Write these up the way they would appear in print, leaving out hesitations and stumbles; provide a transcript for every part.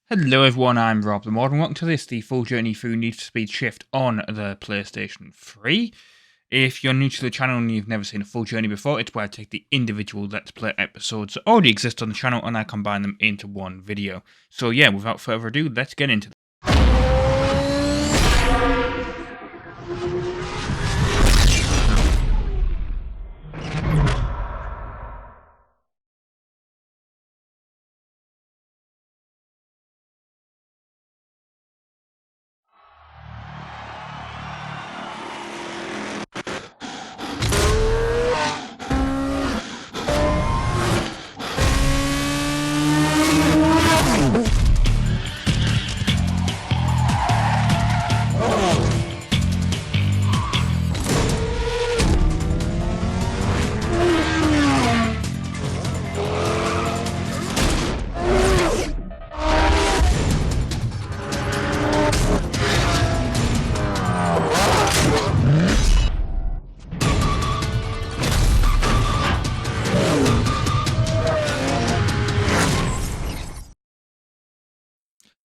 Hello everyone, I'm RobtheMod and welcome to this, the full journey through Need for Speed Shift on the PlayStation 3. If you're new to the channel and you've never seen a full journey before, it's where I take the individual Let's Play episodes that already exist on the channel and I combine them into one video. So yeah, without further ado, let's get into it.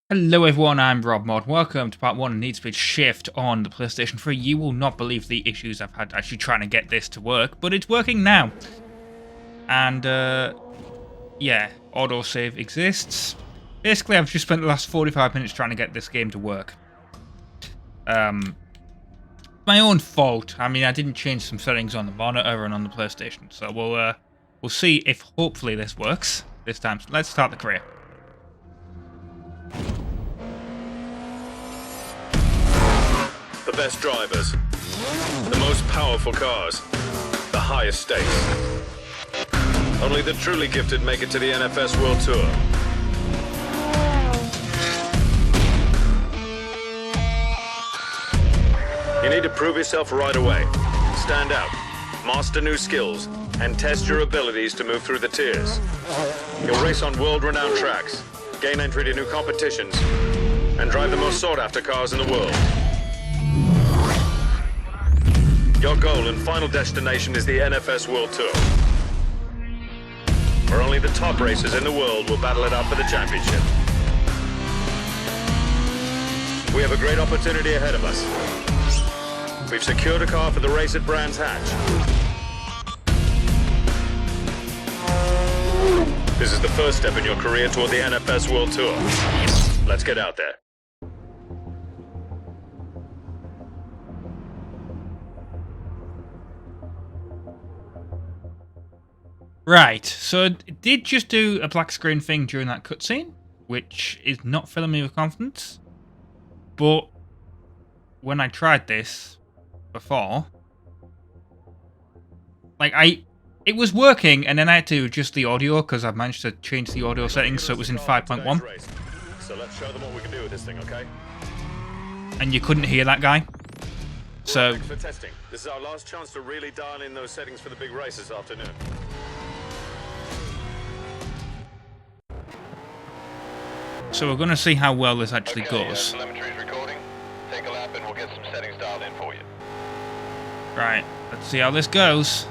Hello everyone, I'm RobtheMod. Welcome to part 1 of Need for Speed Shift on the PlayStation 3. You will not believe the issues I've had actually trying to get this to work, but it's working now. And, yeah, autosave exists. Basically, I've just spent the last 45 minutes trying to get this game to work. My own fault. I mean, I didn't change some settings on the monitor and on the PlayStation, so we'll see if hopefully this works this time. So let's start the career. The best drivers, the most powerful cars, the highest stakes. Only the truly gifted make it to the NFS World Tour. You need to prove yourself right away. Stand out, master new skills, and test your abilities to move through the tiers. You'll race on world-renowned tracks, gain entry to new competitions, and drive the most sought-after cars in the world. Your goal and final destination is the NFS World Tour, where only the top racers in the world will battle it out for the championship. We have a great opportunity ahead of us. We've secured a car for the race at Brands Hatch. This is the first step in your career toward the NFS World Tour. Let's get out there. Right, so it did just do a black screen thing during that cutscene, which is not filling me with confidence. But when I tried this before, like it was working, and then I had to adjust the audio because I've managed to change the audio settings so it was in 5.1. So let's show them what we can do with this thing, okay? And you couldn't hear that guy. So thanks for testing. This is our last chance to really dial in those settings for the big race this afternoon. So we're going to see how well this actually goes. Telemetry's recording. Take a lap and we'll get some settings dialed in for you. Right, let's see how this goes.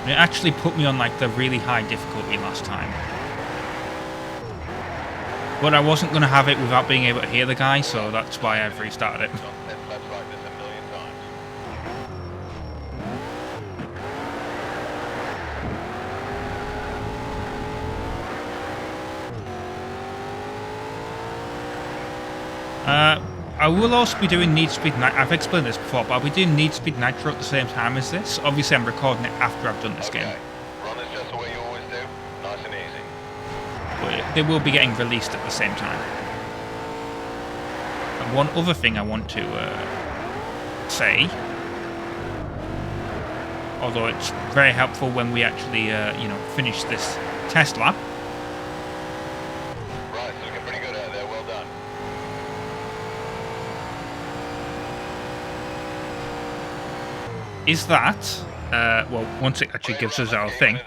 It actually put me on like the really high difficulty last time. But I wasn't going to have it without being able to hear the guy, so that's why I've restarted it. Let's like this a million times. I will also be doing Need Speed Nitro. I've explained this before, but I'll be doing Need Speed Nitro at the same time as this. Obviously, I'm recording it after I've done this game. Run this just the way you always do. Nice and easy. But they will be getting released at the same time. And one other thing I want to say, although it's very helpful when we actually, finish this test lap. Right, it's looking pretty good out there. Well done. Is that, well, once it actually gives us our thing.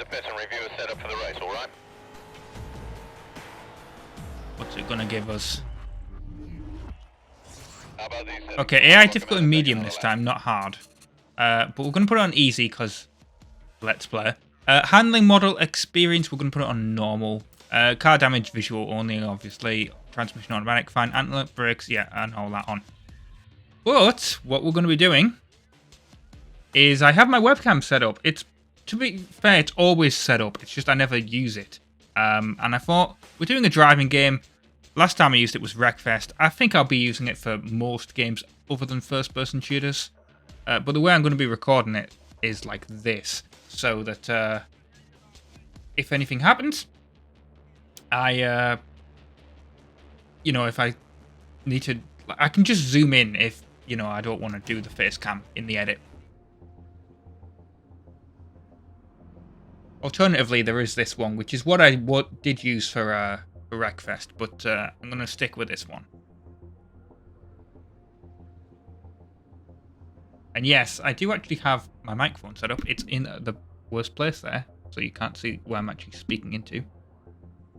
What's it going to give us? Okay, AI difficult and medium this time, not hard. But we're going to put it on easy because Let's Play. Handling model experience, we're going to put it on normal. Car damage visual only, obviously. Transmission automatic, fine. Antler brakes, yeah, and all that on. But what we're going to be doing is I have my webcam set up. It's, to be fair, it's always set up. It's just I never use it. And I thought, we're doing a driving game. Last time I used it was Wreckfest. I think I'll be using it for most games other than first-person shooters. But the way I'm going to be recording it is like this. So that if anything happens, I, you know, if I need to, I can just zoom in if, you know, I don't want to do the face cam in the edit. Alternatively, there is this one, which is what I did use for Wreckfest, but I'm going to stick with this one. And yes, I do actually have my microphone set up. It's in the worst place there, so you can't see where I'm actually speaking into.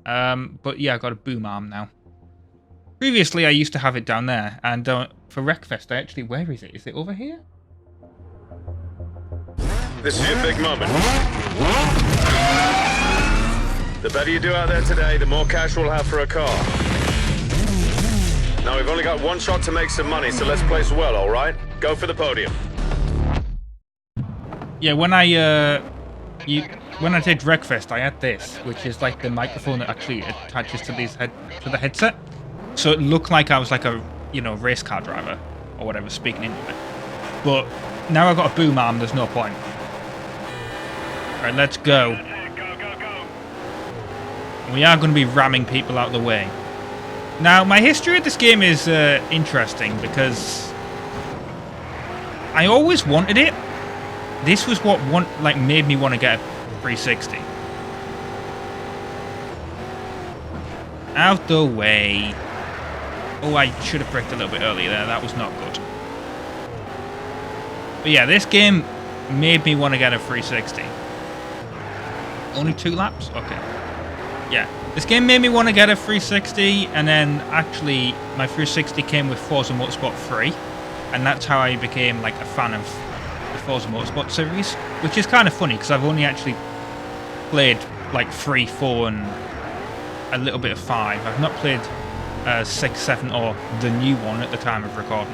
But yeah, I got a boom arm now. Previously, I used to have it down there, and for Wreckfest, I actually... Where is it? Is it over here? This is your big moment. The better you do out there today, the more cash we'll have for a car. Now, we've only got one shot to make some money, so let's place well, all right? Go for the podium. Yeah, when I did Wreckfest, I had this, which is like the microphone that actually attaches to the headset. So it looked like I was like a, you know, race car driver or whatever speaking into it. But now I've got a boom arm, there's no point. Alright, let's go. We are going to be ramming people out of the way. Now, my history of this game is interesting because I always wanted it. This was what made me want to get a 360. Out the way. Oh, I should have braked a little bit earlier there. That was not good. But yeah, this game made me want to get a 360. Only 2 laps? Okay. Yeah, this game made me want to get a 360, and then actually my 360 came with Forza Motorsport 3, and that's how I became like a fan of the Forza Motorsport series, which is kind of funny because I've only actually played like 3, 4, and a little bit of 5. I've not played 6, 7, or the new one at the time of recording,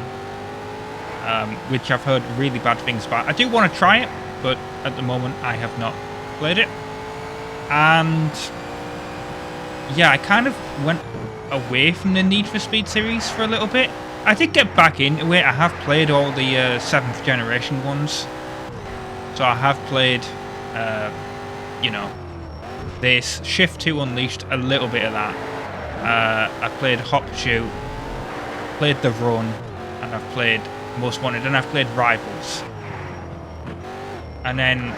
which I've heard really bad things about. I do want to try it, but at the moment I have not played it. And yeah, I kind of went away from the Need for Speed series for a little bit. I did get back into it. I have played all the 7th generation ones. So I have played, you know, this Shift 2 Unleashed, a little bit of that. I played Hot Pursuit, played The Run, and I've played Most Wanted, and I've played Rivals. And then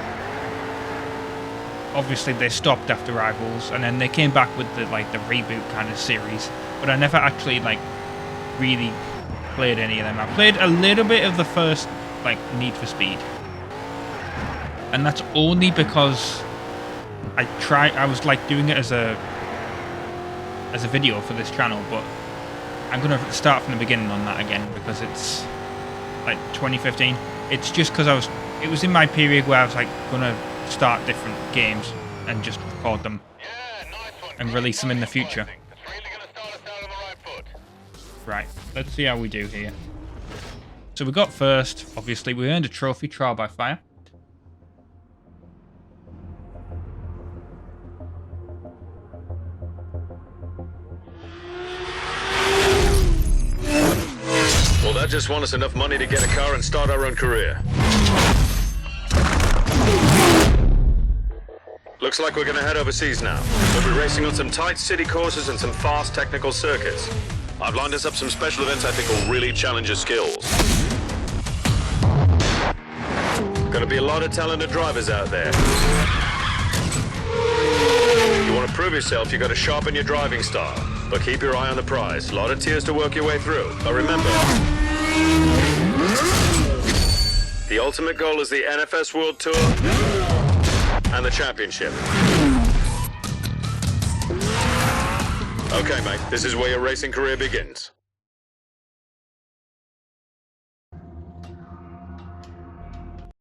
obviously they stopped after Rivals, and then they came back with the reboot kind of series, but I never actually really played any of them. I played a little bit of the first Need for Speed, and that's only because I was doing it as a video for this channel, but I'm gonna start from the beginning on that again because it's 2015. It's just because it was in my period where I was gonna start different games and just record them and release them in the future. Right, let's see how we do here. So we got first, obviously. We earned a trophy, Trial by Fire. Well, that just won us enough money to get a car and start our own career. Looks like we're going to head overseas now. We'll be racing on some tight city courses and some fast technical circuits. I've lined us up some special events I think will really challenge your skills. Gonna be a lot of talented drivers out there. You want to prove yourself, you got to sharpen your driving style. But keep your eye on the prize. A lot of tiers to work your way through. But remember, the ultimate goal is the NFS World Tour and the championship. Okay, mate, this is where your racing career begins.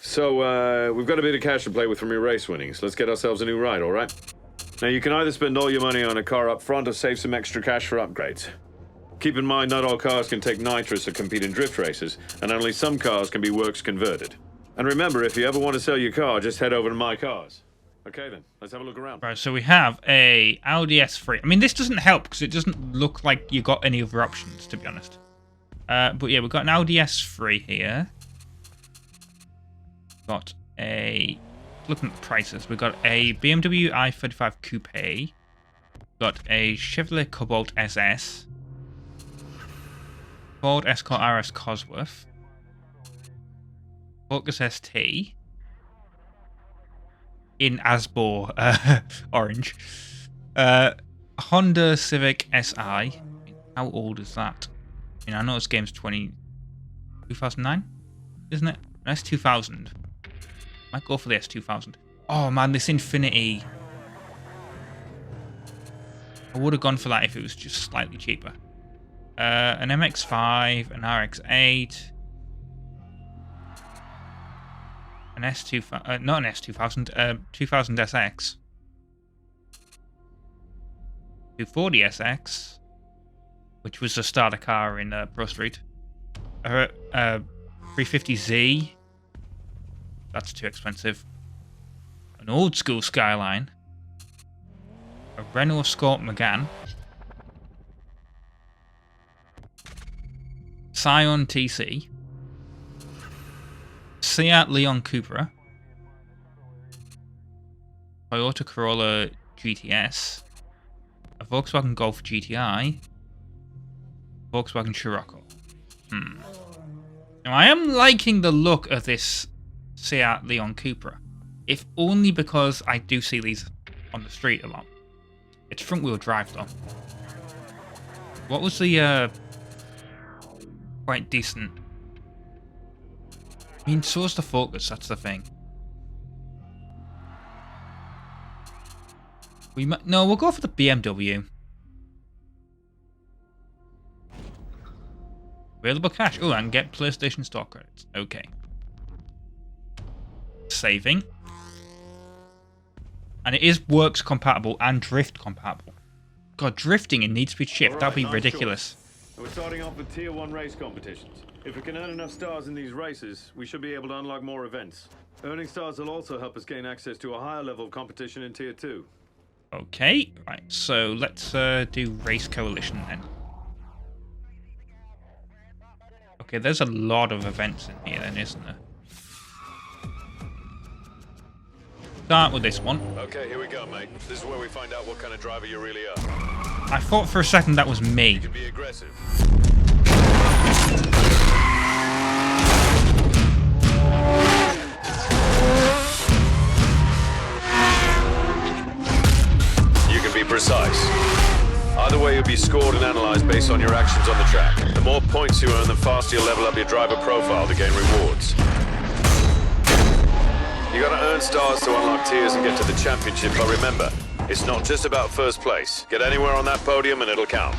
So, we've got a bit of cash to play with from your race winnings. Let's get ourselves a new ride, all right? Now, you can either spend all your money on a car up front or save some extra cash for upgrades. Keep in mind, not all cars can take nitrous or compete in drift races, and only some cars can be works converted. And remember, if you ever want to sell your car, just head over to My Cars. Okay then, let's have a look around. Right, so we have a Audi S3. I mean, this doesn't help because it doesn't look like you got any other options, to be honest. But yeah, we've got an Audi S3 here. Got a... Looking at the prices, we've got a BMW i35 Coupe. Got a Chevrolet Cobalt SS. Ford Escort RS Cosworth. Focus ST. In Asbor orange. Honda Civic SI. How old is that? I mean, I know this game's 2009, isn't it? S2000. Might go for the S2000. Oh man, this Infinity. I would have gone for that if it was just slightly cheaper. An MX-5, an RX-8, an S2000, not an S2000, 2000 SX, 240 SX, which was the starter car in Pro Street, 350Z, that's too expensive, an old school Skyline, a Renault Escort Megane, Scion TC, Seat Leon Cupra, Toyota Corolla GTS, a Volkswagen Golf GTI, Volkswagen Scirocco. Now I am liking the look of this Seat Leon Cupra, if only because I do see these on the street a lot. It's front wheel drive though. What was the quite decent? I mean, so's the Focus, that's the thing. No, we'll go for the BMW. Available cash. Oh, and get PlayStation Store credits. Okay. Saving. And it is works compatible and drift compatible. God, drifting in Need Speed Shift, that'd be ridiculous. We're starting off with Tier 1 race competitions. If we can earn enough stars in these races, we should be able to unlock more events. Earning stars will also help us gain access to a higher level of competition in Tier 2. Okay, right, so let's do Race Coalition then. Okay, there's a lot of events in here then, isn't there? Start with this one. Okay, here we go, mate. This is where we find out what kind of driver you really are. I thought for a second that was me. You can be aggressive. You can be precise. Either way, you'll be scored and analyzed based on your actions on the track. The more points you earn, the faster you'll level up your driver profile to gain rewards. You gotta earn stars to unlock tiers and get to the championship, but remember, it's not just about first place. Get anywhere on that podium and it'll count.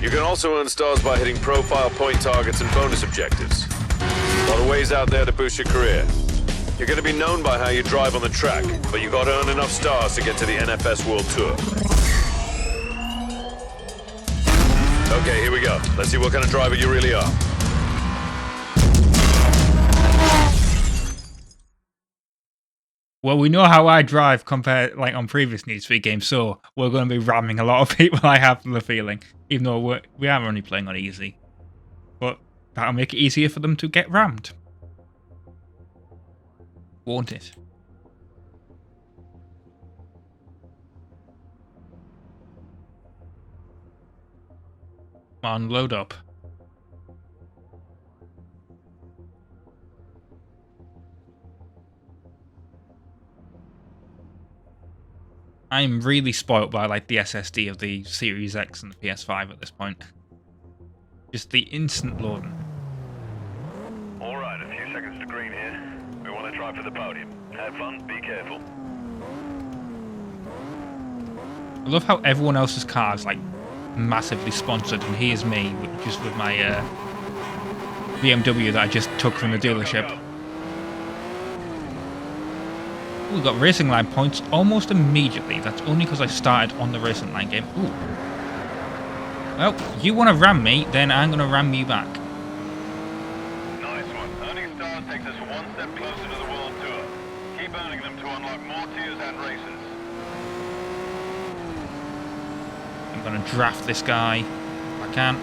You can also earn stars by hitting profile point targets and bonus objectives. A lot of ways out there to boost your career. You're gonna be known by how you drive on the track, but you gotta earn enough stars to get to the NFS World Tour. Okay, here we go. Let's see what kind of driver you really are. Well, we know how I drive compared, like, on previous Need Speed games, so we're going to be ramming a lot of people, I have the feeling. Even though we are only playing on easy. But that'll make it easier for them to get rammed. Won't it? Come on, load up. I'm really spoilt by like the SSD of the Series X and the PS5 at this point. Just the instant loading. Alright, a few seconds to green here. We want to try for the podium. Have fun, be careful. I love how everyone else's car is like massively sponsored, and here's me just with my BMW that I just took from the dealership. We got racing line points almost immediately. That's only because I started on the racing line game. Ooh. Well, you want to ram me, then I'm going to ram you back. Nice one. Earning stars takes us one step closer to the World Tour. Keep earning them to unlock more tiers and races. I'm going to draft this guy if I can.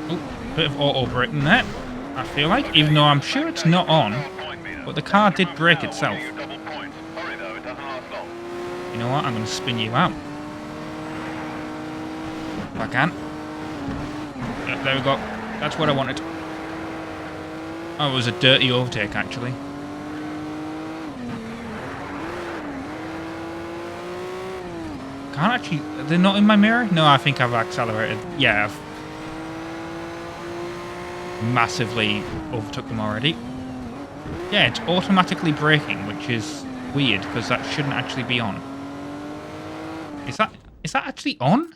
Oh, bit of auto braking there, I feel like, even though I'm sure it's not on, but the car did brake itself. You know what, I'm going to spin you out. If I can. Yep, there we go. That's what I wanted. Oh, it was a dirty overtake, actually. Can't actually... They're not in my mirror? No, I think I've accelerated. Yeah, I've massively overtook them already. Yeah, it's automatically braking, which is weird, because that shouldn't actually be on. Is that actually on?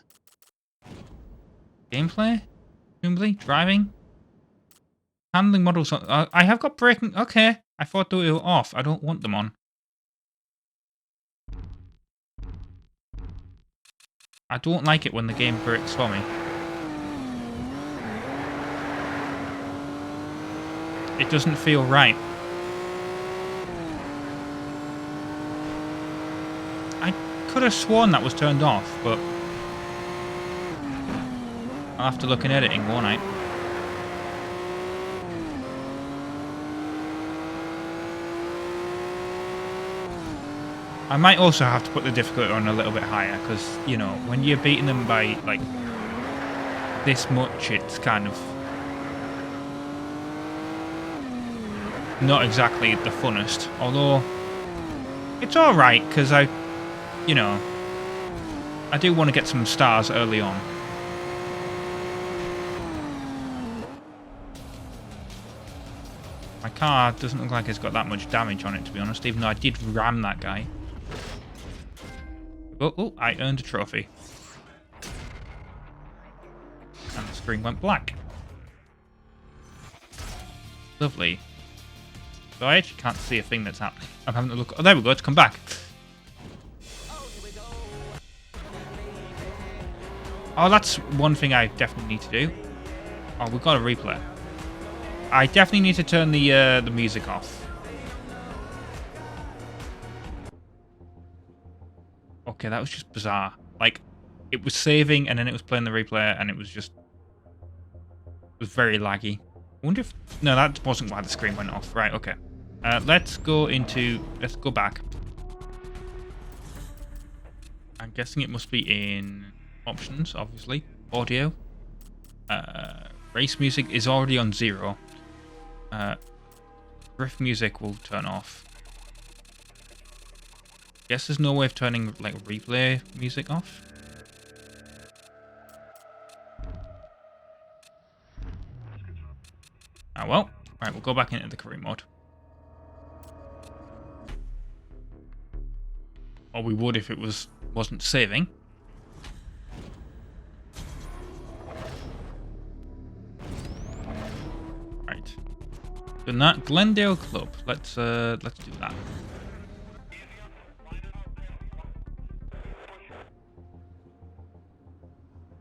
Gameplay? Presumably? Driving? Handling models on... I have got braking... Okay. I thought they were off. I don't want them on. I don't like it when the game brakes for me. It doesn't feel right. I could have sworn that was turned off, but I'll have to look in editing, won't I? I might also have to put the difficulty on a little bit higher, because, you know, when you're beating them by, like, this much, it's kind of not exactly the funnest. Although, it's alright, because I do want to get some stars early on. My car doesn't look like it's got that much damage on it, to be honest, even though I did ram that guy. Oh, I earned a trophy. And the screen went black. Lovely. So I actually can't see a thing that's happening. I'm having a look. Oh, there we go. It's come back. Oh, that's one thing I definitely need to do. Oh, we've got a replay. I definitely need to turn the music off. Okay, that was just bizarre. Like, it was saving and then it was playing the replay and it was just... It was very laggy. I wonder if... No, that wasn't why the screen went off. Right, okay. Let's go back. I'm guessing it must be in options, obviously. Audio. Race music is already on 0. Drift music will turn off. Guess there's no way of turning, like, replay music off. Ah, well. Right, we'll go back into the career mode. Or we would if it wasn't saving. Right. Done that. Glendale Club. Let's do that.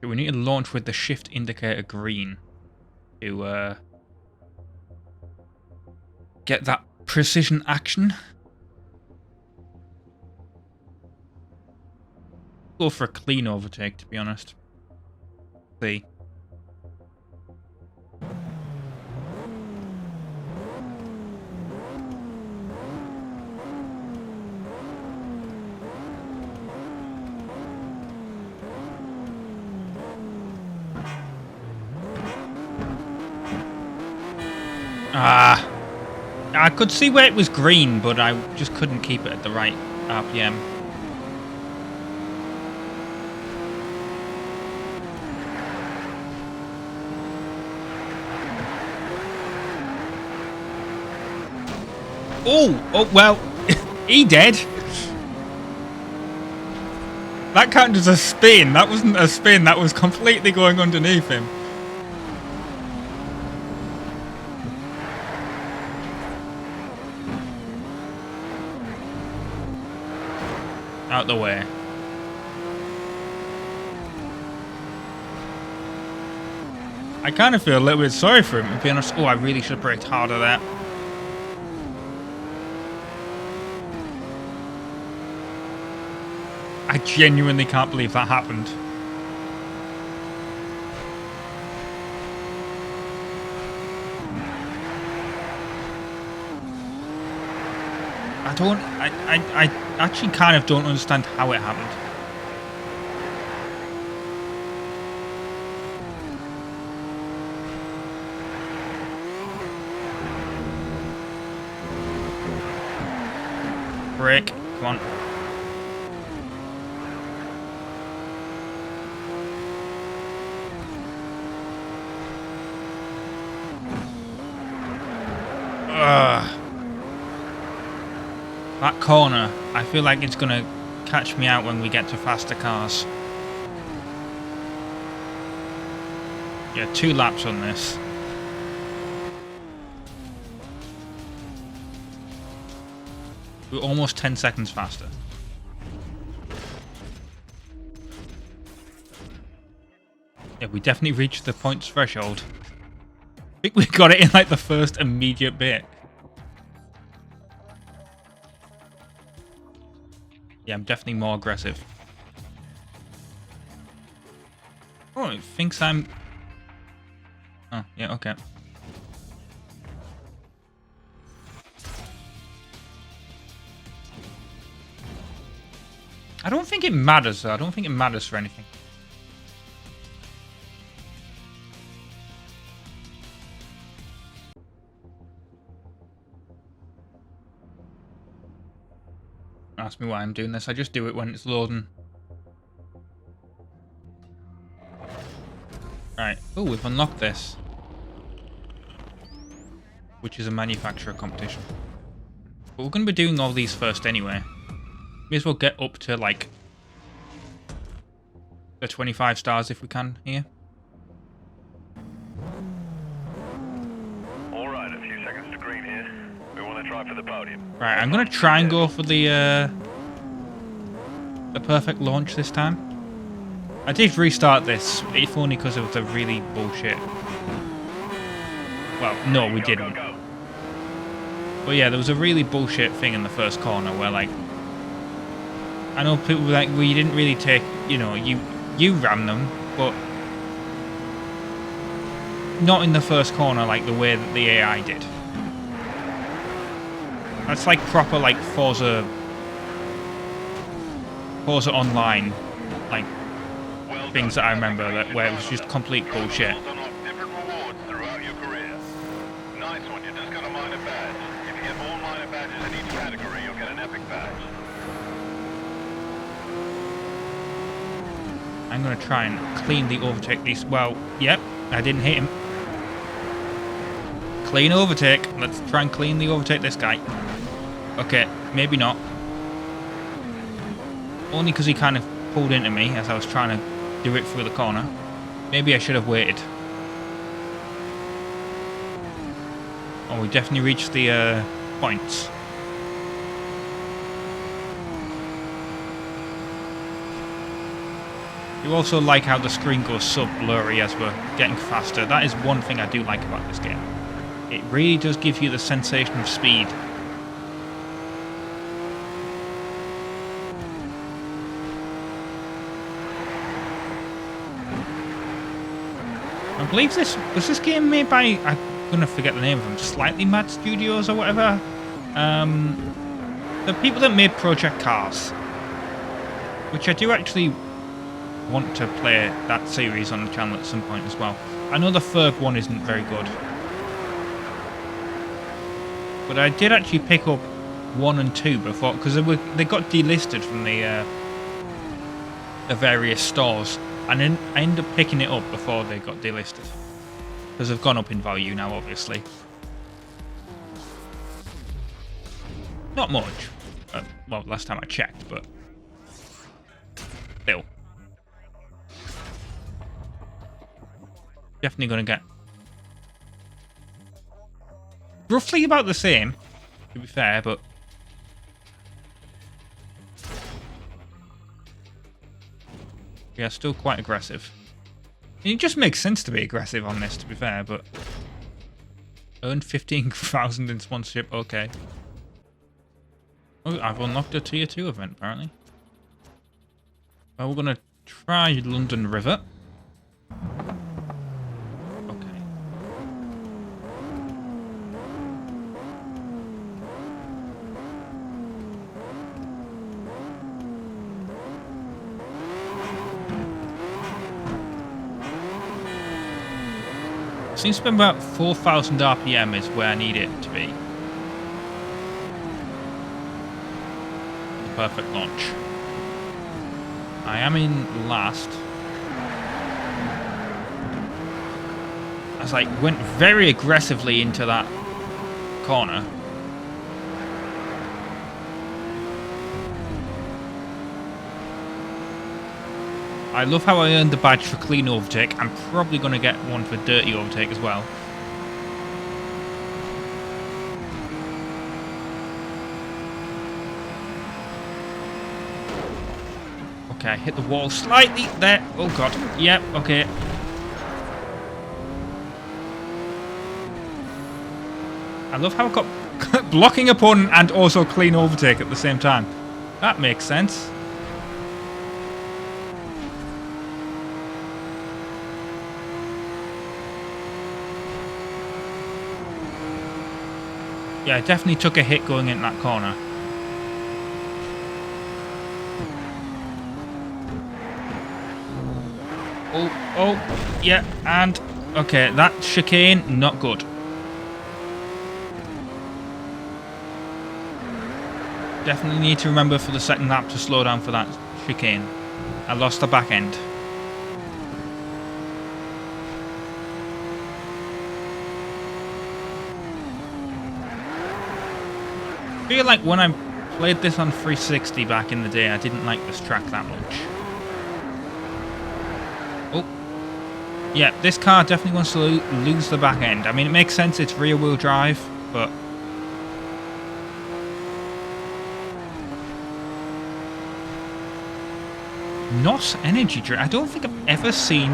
We need to launch with the shift indicator green to get that precision action. Go for a clean overtake, to be honest. See. I could see where it was green, but I just couldn't keep it at the right RPM. Oh, well, he dead. That counted as a spin. That wasn't a spin. That was completely going underneath him. Out the way. I kind of feel a little bit sorry for him, to be honest. Oh, I really should have braked harder there. I genuinely can't believe that happened. I actually kind of don't understand how it happened. Brake, come on. That corner, I feel like it's gonna catch me out when we get to faster cars. Yeah, 2 laps on this. We're almost 10 seconds faster. Yeah, we definitely reached the points threshold. I think we got it in like the first immediate bit. Yeah, I'm definitely more aggressive. Oh, it thinks I'm... Oh, yeah, okay. I don't think it matters, though. I don't think it matters for anything. Ask me why I'm doing this. I just do it when it's loading. Right. Oh, we've unlocked this. Which is a manufacturer competition. But we're going to be doing all these first anyway. May as well get up to, like, the 25 stars if we can here. Alright, a few seconds to green here. We want to try for the podium. Right, I'm going to try and go for the perfect launch this time. I did restart this, if only because of the really bullshit. Well, no, we didn't. But yeah, there was a really bullshit thing in the first corner where, like, I know people were like, well, you didn't really take, you know, you ran them, but not in the first corner like the way that the AI did. That's like proper, like, Forza Online, like, things that I remember that where it was just complete bullshit. I'm going to try and cleanly overtake these. Well, yep, I didn't hit him. Clean overtake. Let's try and cleanly overtake this guy. Okay, maybe not. Only because he kind of pulled into me as I was trying to do it through the corner. Maybe I should have waited. Oh, we definitely reached the points. You also like how the screen goes so blurry as we're getting faster. That is one thing I do like about this game. It really does give you the sensation of speed. I believe this was this game made by, I'm gonna forget the name of them, Slightly Mad Studios or whatever. The people that made Project Cars, which I do actually want to play that series on the channel at some point as well. I know the third one isn't very good, but I did actually pick up 1 and 2 before, because they got delisted from the various stores, and then I ended up picking it up before they got delisted, because they've gone up in value now, obviously. Not much. Well, last time I checked, but still. Definitely going to get roughly about the same, to be fair, but Yeah, still quite aggressive. It just makes sense to be aggressive on this, to be fair, but... Earned 15,000 in sponsorship, okay. Oh, I've unlocked a tier 2 event, apparently. Well, we're going to try London River. Okay. Seems to be about 4,000 RPM is where I need it to be. The perfect launch. I am in last. I went very aggressively into that corner. I love how I earned the badge for clean overtake. I'm probably going to get one for dirty overtake as well. Okay, I hit the wall slightly there. Oh god. Yep, okay. I love how I got blocking opponent and also clean overtake at the same time. That makes sense. Yeah, I definitely took a hit going in that corner. Oh, yeah, and... Okay, that chicane, not good. Definitely need to remember for the second lap to slow down for that chicane. I lost the back end. I feel like when I played this on 360 back in the day, I didn't like this track that much. Oh. Yeah, this car definitely wants to lose the back end. I mean, it makes sense, it's rear-wheel drive, but... NOS energy drink. I don't think I've ever seen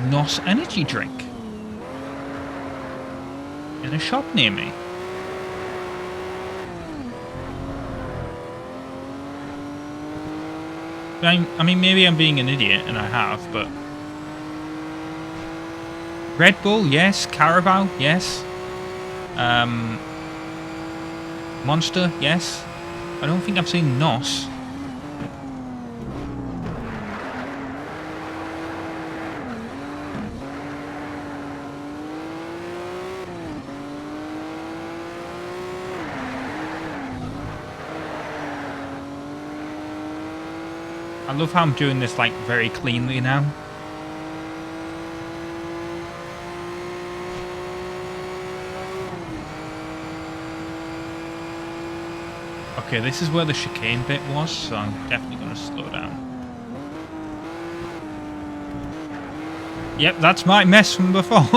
NOS energy drink in a shop near me. I mean, maybe I'm being an idiot, and I have, but... Red Bull, yes. Carabao, yes. Monster, yes. I don't think I've seen NOS. I love how I'm doing this, like, very cleanly now. Okay, this is where the chicane bit was, so I'm definitely going to slow down. Yep, that's my mess from before.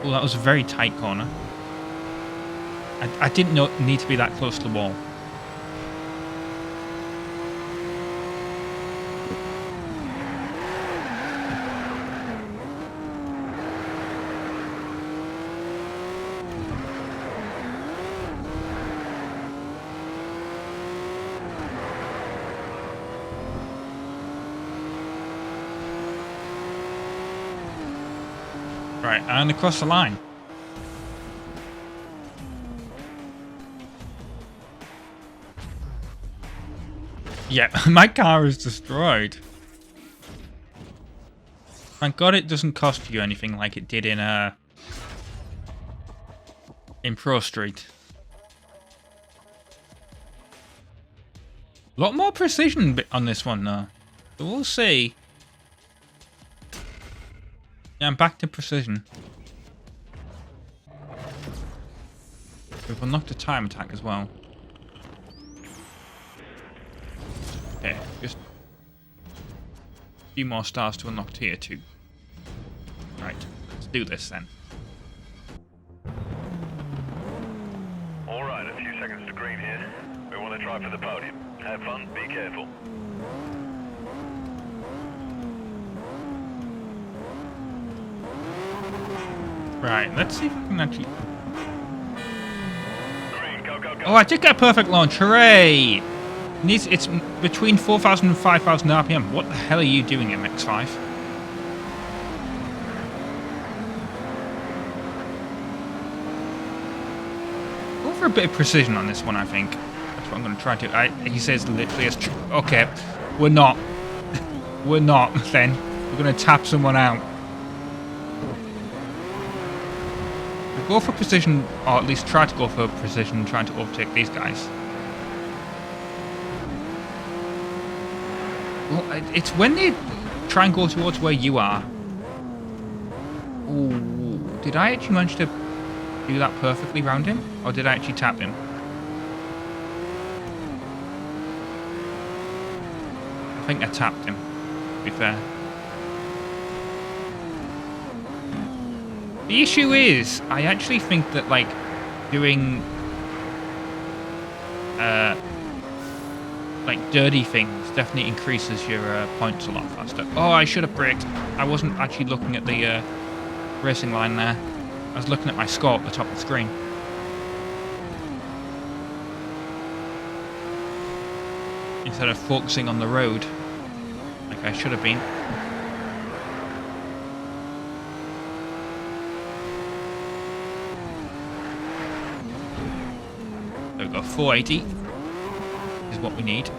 Oh, that was a very tight corner. I didn't need to be that close to the wall. Right, and across the line. Yeah, my car is destroyed. Thank God it doesn't cost you anything like it did in Pro Street. A lot more precision on this one though. So we'll see. Yeah, I'm back to precision. We've unlocked a time attack as well. Okay, just a few more stars to unlock tier 2. Right, let's do this then. All right, a few seconds to green here. We want to try for the podium. Have fun, be careful. Right, let's see if I can actually... Green, go, go, go. Oh, I did get a perfect launch. Hooray! It's between 4,000 and 5,000 RPM. What the hell are you doing, MX-5? Go for a bit of precision on this one, I think. That's what I'm going to try to... he says literally as... Okay, we're not. We're not, then. We're going to tap someone out. We'll go for precision, or at least try to go for precision, trying to overtake these guys. Well, it's when they try and go towards where you are. Ooh, did I actually manage to do that perfectly round him? Or did I actually tap him? I think I tapped him, to be fair. The issue is, I actually think that, like, doing, like, dirty things definitely increases your points a lot faster. Oh, I should have braked. I wasn't actually looking at the racing line there. I was looking at my score at the top of the screen. Instead of focusing on the road, like I should have been. There we go, 480 is what we need.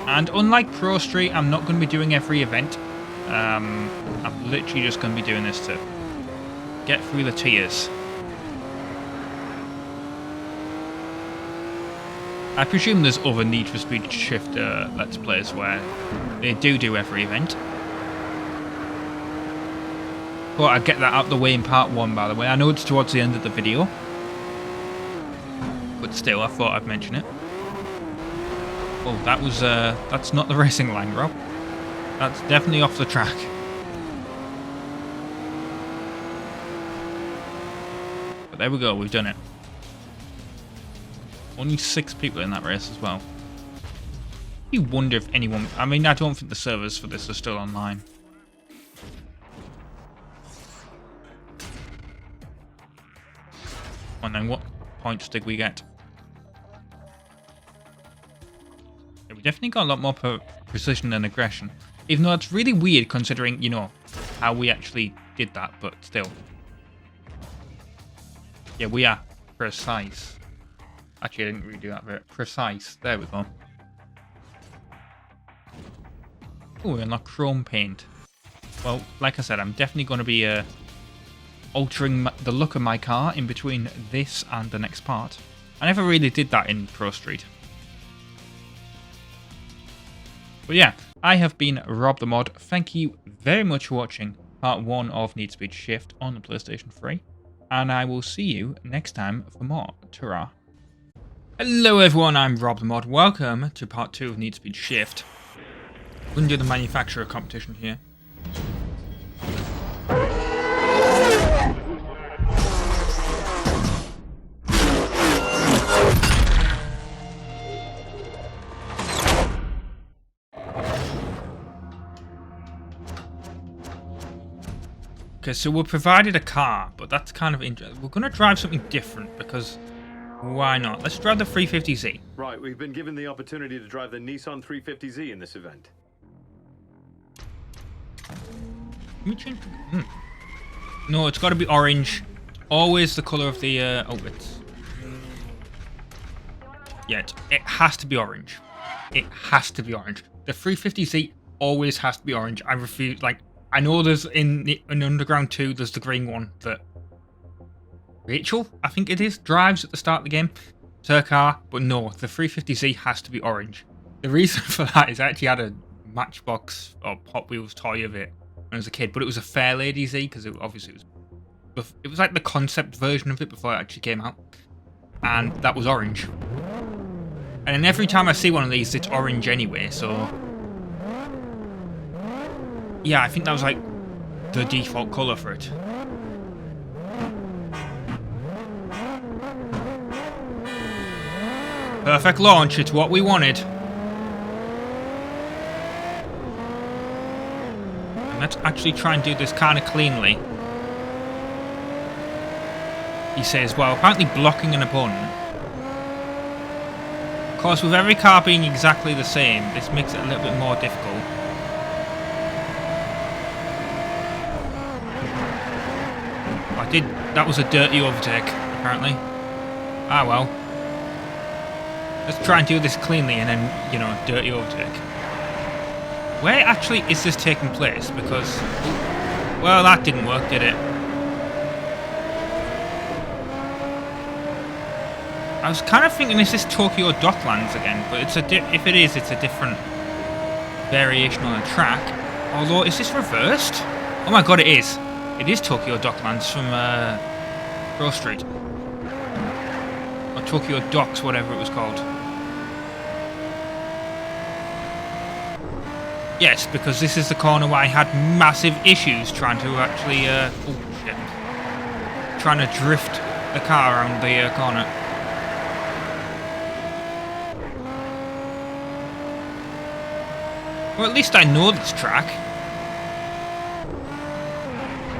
And unlike Pro Street, I'm not going to be doing every event. I'm literally just going to be doing this to get through the tiers. I presume there's other Need for Speed Shift Let's Plays where they do every event. But I'd get that out of the way in part 1, by the way. I know it's towards the end of the video. But still, I thought I'd mention it. Oh, that was, that's not the racing line, Rob. That's definitely off the track. But there we go, we've done it. Only 6 people in that race as well. You wonder if anyone... I mean, I don't think the servers for this are still online. And then what points did we get? Yeah, we definitely got a lot more precision and aggression. Even though it's really weird considering, you know, how we actually did that, but still. Yeah, we are precise. Actually, I didn't really do that very precise. There we go. Oh, we unlock chrome paint. Well, like I said, I'm definitely going to be altering the look of my car in between this and the next part. I never really did that in Pro Street. But yeah, I have been RobtheMod. Thank you very much for watching part 1 of Need for Speed Shift on the PlayStation 3. And I will see you next time for more. Ta-ra. Hello everyone, I'm RobtheMod. Welcome to part 2 of Need for Speed Shift. We're going to do the manufacturer competition here. Okay, so we're provided a car, but that's kind of interesting. We're going to drive something different because... why not? Let's drive the 350Z. Right, we've been given the opportunity to drive the Nissan 350Z in this event. Let me change the... No, it's got to be orange. Always the colour of the... oh, it's... yeah, it has to be orange. It has to be orange. The 350Z always has to be orange. I refuse... like, I know there's in Underground 2, there's the green one that... Rachel, I think it is, drives at the start of the game. It's her car, but no, the 350Z has to be orange. The reason for that is I actually had a Matchbox or Hot Wheels toy of it when I was a kid, but it was a Fair Lady Z because obviously it it was like the concept version of it before it actually came out, and that was orange. And then every time I see one of these, it's orange anyway. So yeah, I think that was like the default color for it. Perfect launch. It's what we wanted. Let's actually try and do this kind of cleanly. He says, well, apparently blocking an opponent. Of course, with every car being exactly the same, this makes it a little bit more difficult. That was a dirty overtake, apparently. Ah, well. Let's try and do this cleanly and then, you know, dirty overtake. Where actually is this taking place? Because, well, that didn't work, did it? I was kind of thinking, is this Tokyo Docklands again? But it's if it is, it's a different variation on the track. Although, is this reversed? Oh my god, it is. It is Tokyo Docklands from Grove Street. Or Tokyo Docks, whatever it was called. Yes, because this is the corner where I had massive issues trying to actually, oh shit. Trying to drift the car around the corner. Well, at least I know this track.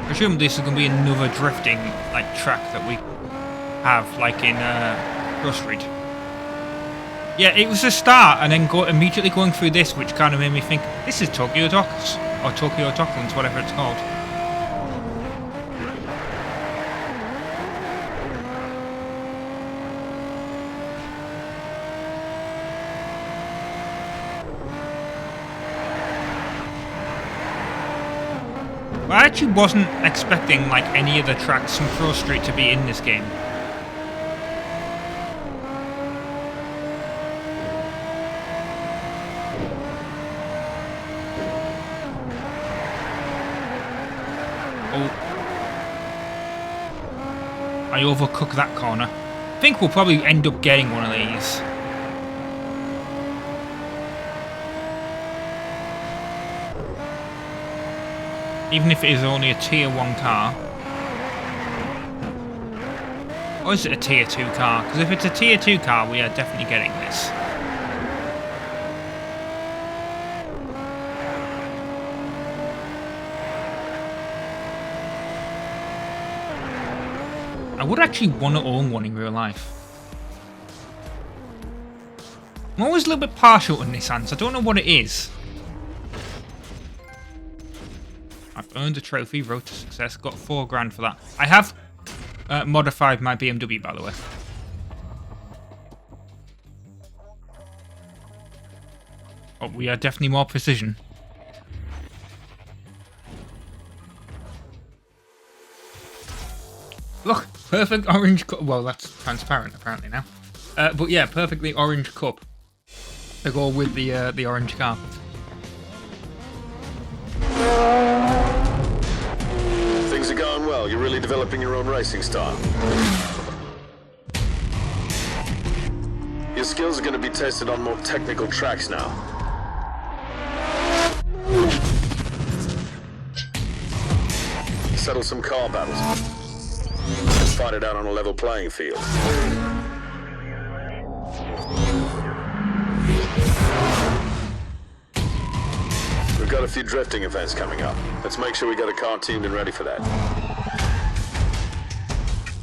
Presumably this is going to be another drifting, like, track that we have, like in, Grove Street. Yeah, it was a start, and then immediately going through this, which kind of made me think, this is Tokyo Docks, or Tokyo Docklands, whatever it's called. Well, I actually wasn't expecting, like, any of the tracks from Grove Street to be in this game. I overcooked that corner. I think we'll probably end up getting one of these. Even if it is only a tier 1 car. Or is it a tier 2 car? Because if it's a tier 2 car, we are definitely getting this. I would actually want to own one in real life. I'm always a little bit partial to Nissans. I don't know what it is. I've earned a trophy, road to success, got 4 grand for that. I have modified my BMW, by the way. Oh, we are definitely more precision. Look, perfect orange cup. Well, that's transparent apparently now. But yeah, perfectly orange cup to go with the orange car. Things are going well. You're really developing your own racing style. Your skills are going to be tested on more technical tracks now. Settle some car battles. Let's fight it out on a level playing field. We've got a few drifting events coming up. Let's make sure we got a car teamed and ready for that.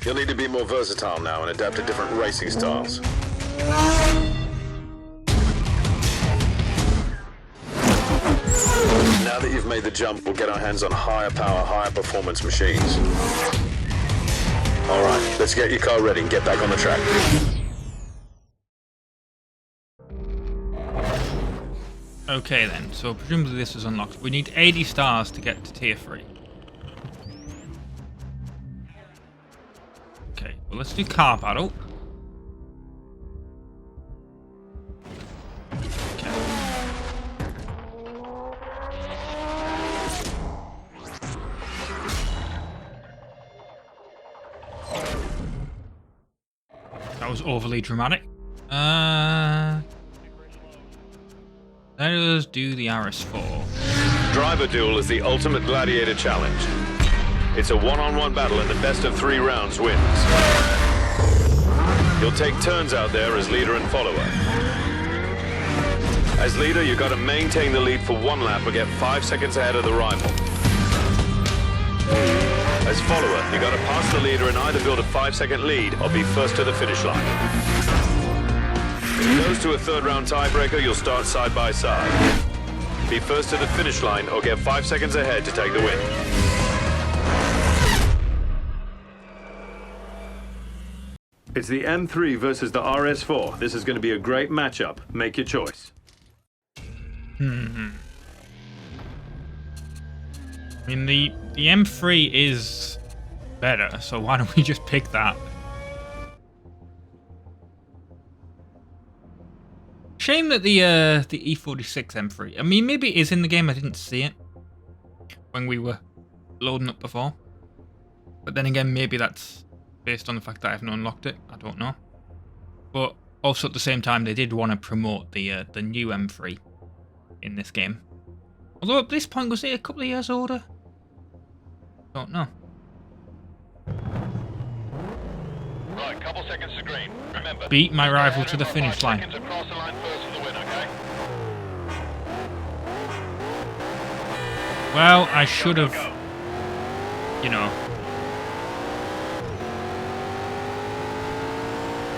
You'll need to be more versatile now and adapt to different racing styles. Now that you've made the jump, we'll get our hands on higher power, higher performance machines. All right, let's get your car ready and get back on the track. Okay then, so presumably this is unlocked. We need 80 stars to get to tier 3. Okay, well let's do car battle. Okay. That was overly dramatic. Let us do the RS4. Driver Duel is the ultimate gladiator challenge. It's a one-on-one battle and the best of 3 rounds wins. You'll take turns out there as leader and follower. As leader, you got to maintain the lead for 1 lap or get 5 seconds ahead of the rival. As follower, you got to pass the leader and either build a 5-second lead or be first to the finish line. If it goes to a 3rd round tiebreaker, you'll start side by side. Be first to the finish line or get 5 seconds ahead to take the win. It's the M3 versus the RS4. This is going to be a great matchup. Make your choice. I mean, the M3 is better, so why don't we just pick that? Shame that the E46 M3. I mean, maybe it is in the game. I didn't see it when we were loading up before. But then again, maybe that's based on the fact that I haven't unlocked it. I don't know. But also at the same time, they did want to promote the new M3 in this game. Although at this point, was it a couple of years older? Don't know. Right, couple seconds to green. Remember, Beat my rival to the finish line. across the line first for the win, okay? Well, I should have, you know,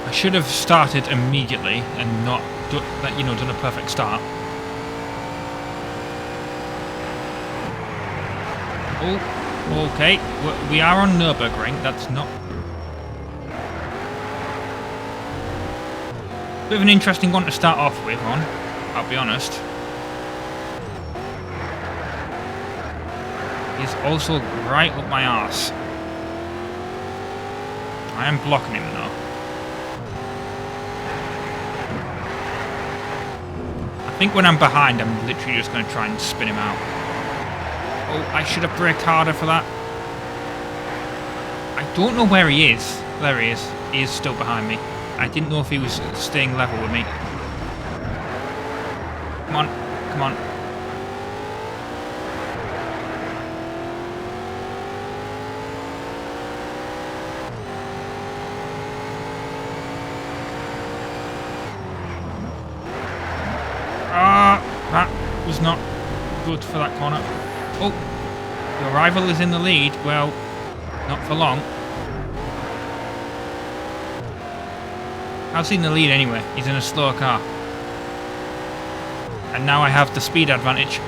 I should have started immediately and not, done a perfect start. Oh, okay. We are on Nürburgring. That's not. Bit of an interesting one to start off with, I'll be honest. He's also right up my arse. I am blocking him though. I think when I'm behind, I'm literally just going to try and spin him out. Oh, I should have braked harder for that. I don't know where he is. There he is. He is still behind me. I didn't know if he was staying level with me. Come on. Come on. That was not good for that corner. Oh, your rival is in the lead. Well, not for long. How's he in the lead anyway? He's in a slower car. And now I have the speed advantage.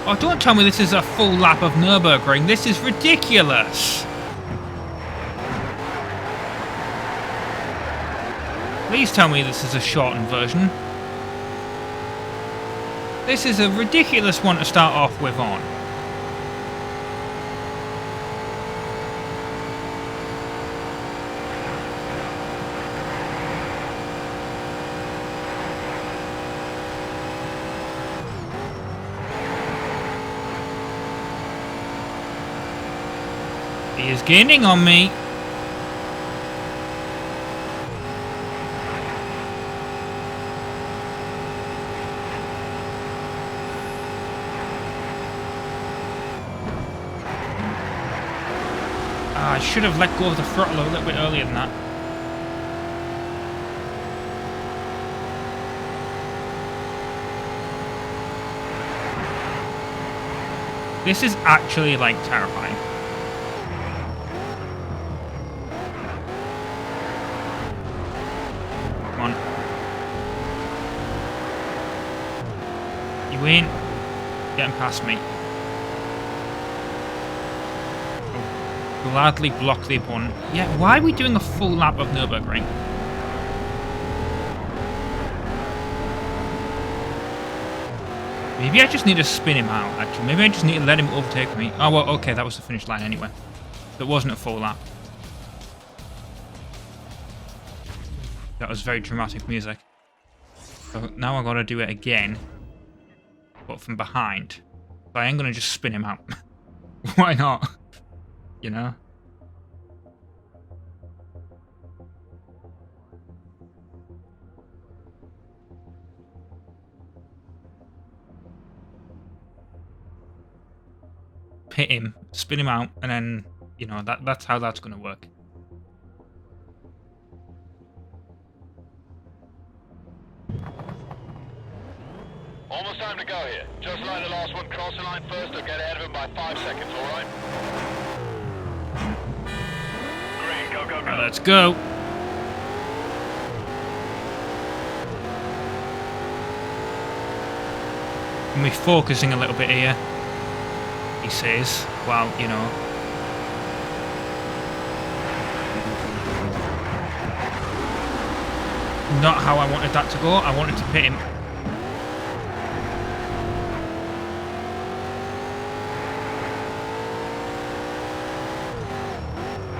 Oh, don't tell me this is a full lap of Nürburgring. This is ridiculous. Please tell me this is a shortened version. This is a ridiculous one to start off with on. He is gaining on me. I should have let go of the throttle a little bit earlier than that. This is actually, like, terrifying. Come on. You ain't getting past me. Gladly block the opponent. Yeah, why are we doing a full lap of Nürburgring? Maybe I just need to spin him out, actually. Maybe I just need to let him overtake me. Oh, well, okay, that was the finish line anyway. That wasn't a full lap. That was very dramatic music. So now I've got to do it again. But from behind. So I am going to just spin him out. Why not? You know? pit him, spin him out, and then, you know, that's how that's going to work. Almost time to go here. Just like the last one, cross the line first or get ahead of him by 5 seconds, alright? Green, go, go, go. Right, let's go. And we're focusing a little bit here, he says. Well, you know. Not how I wanted that to go. I wanted to pit him.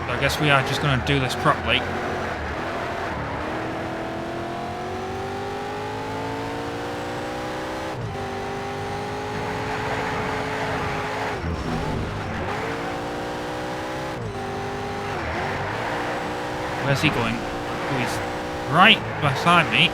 So I guess we are just going to do this properly. Where's he going? Oh, he's right beside me.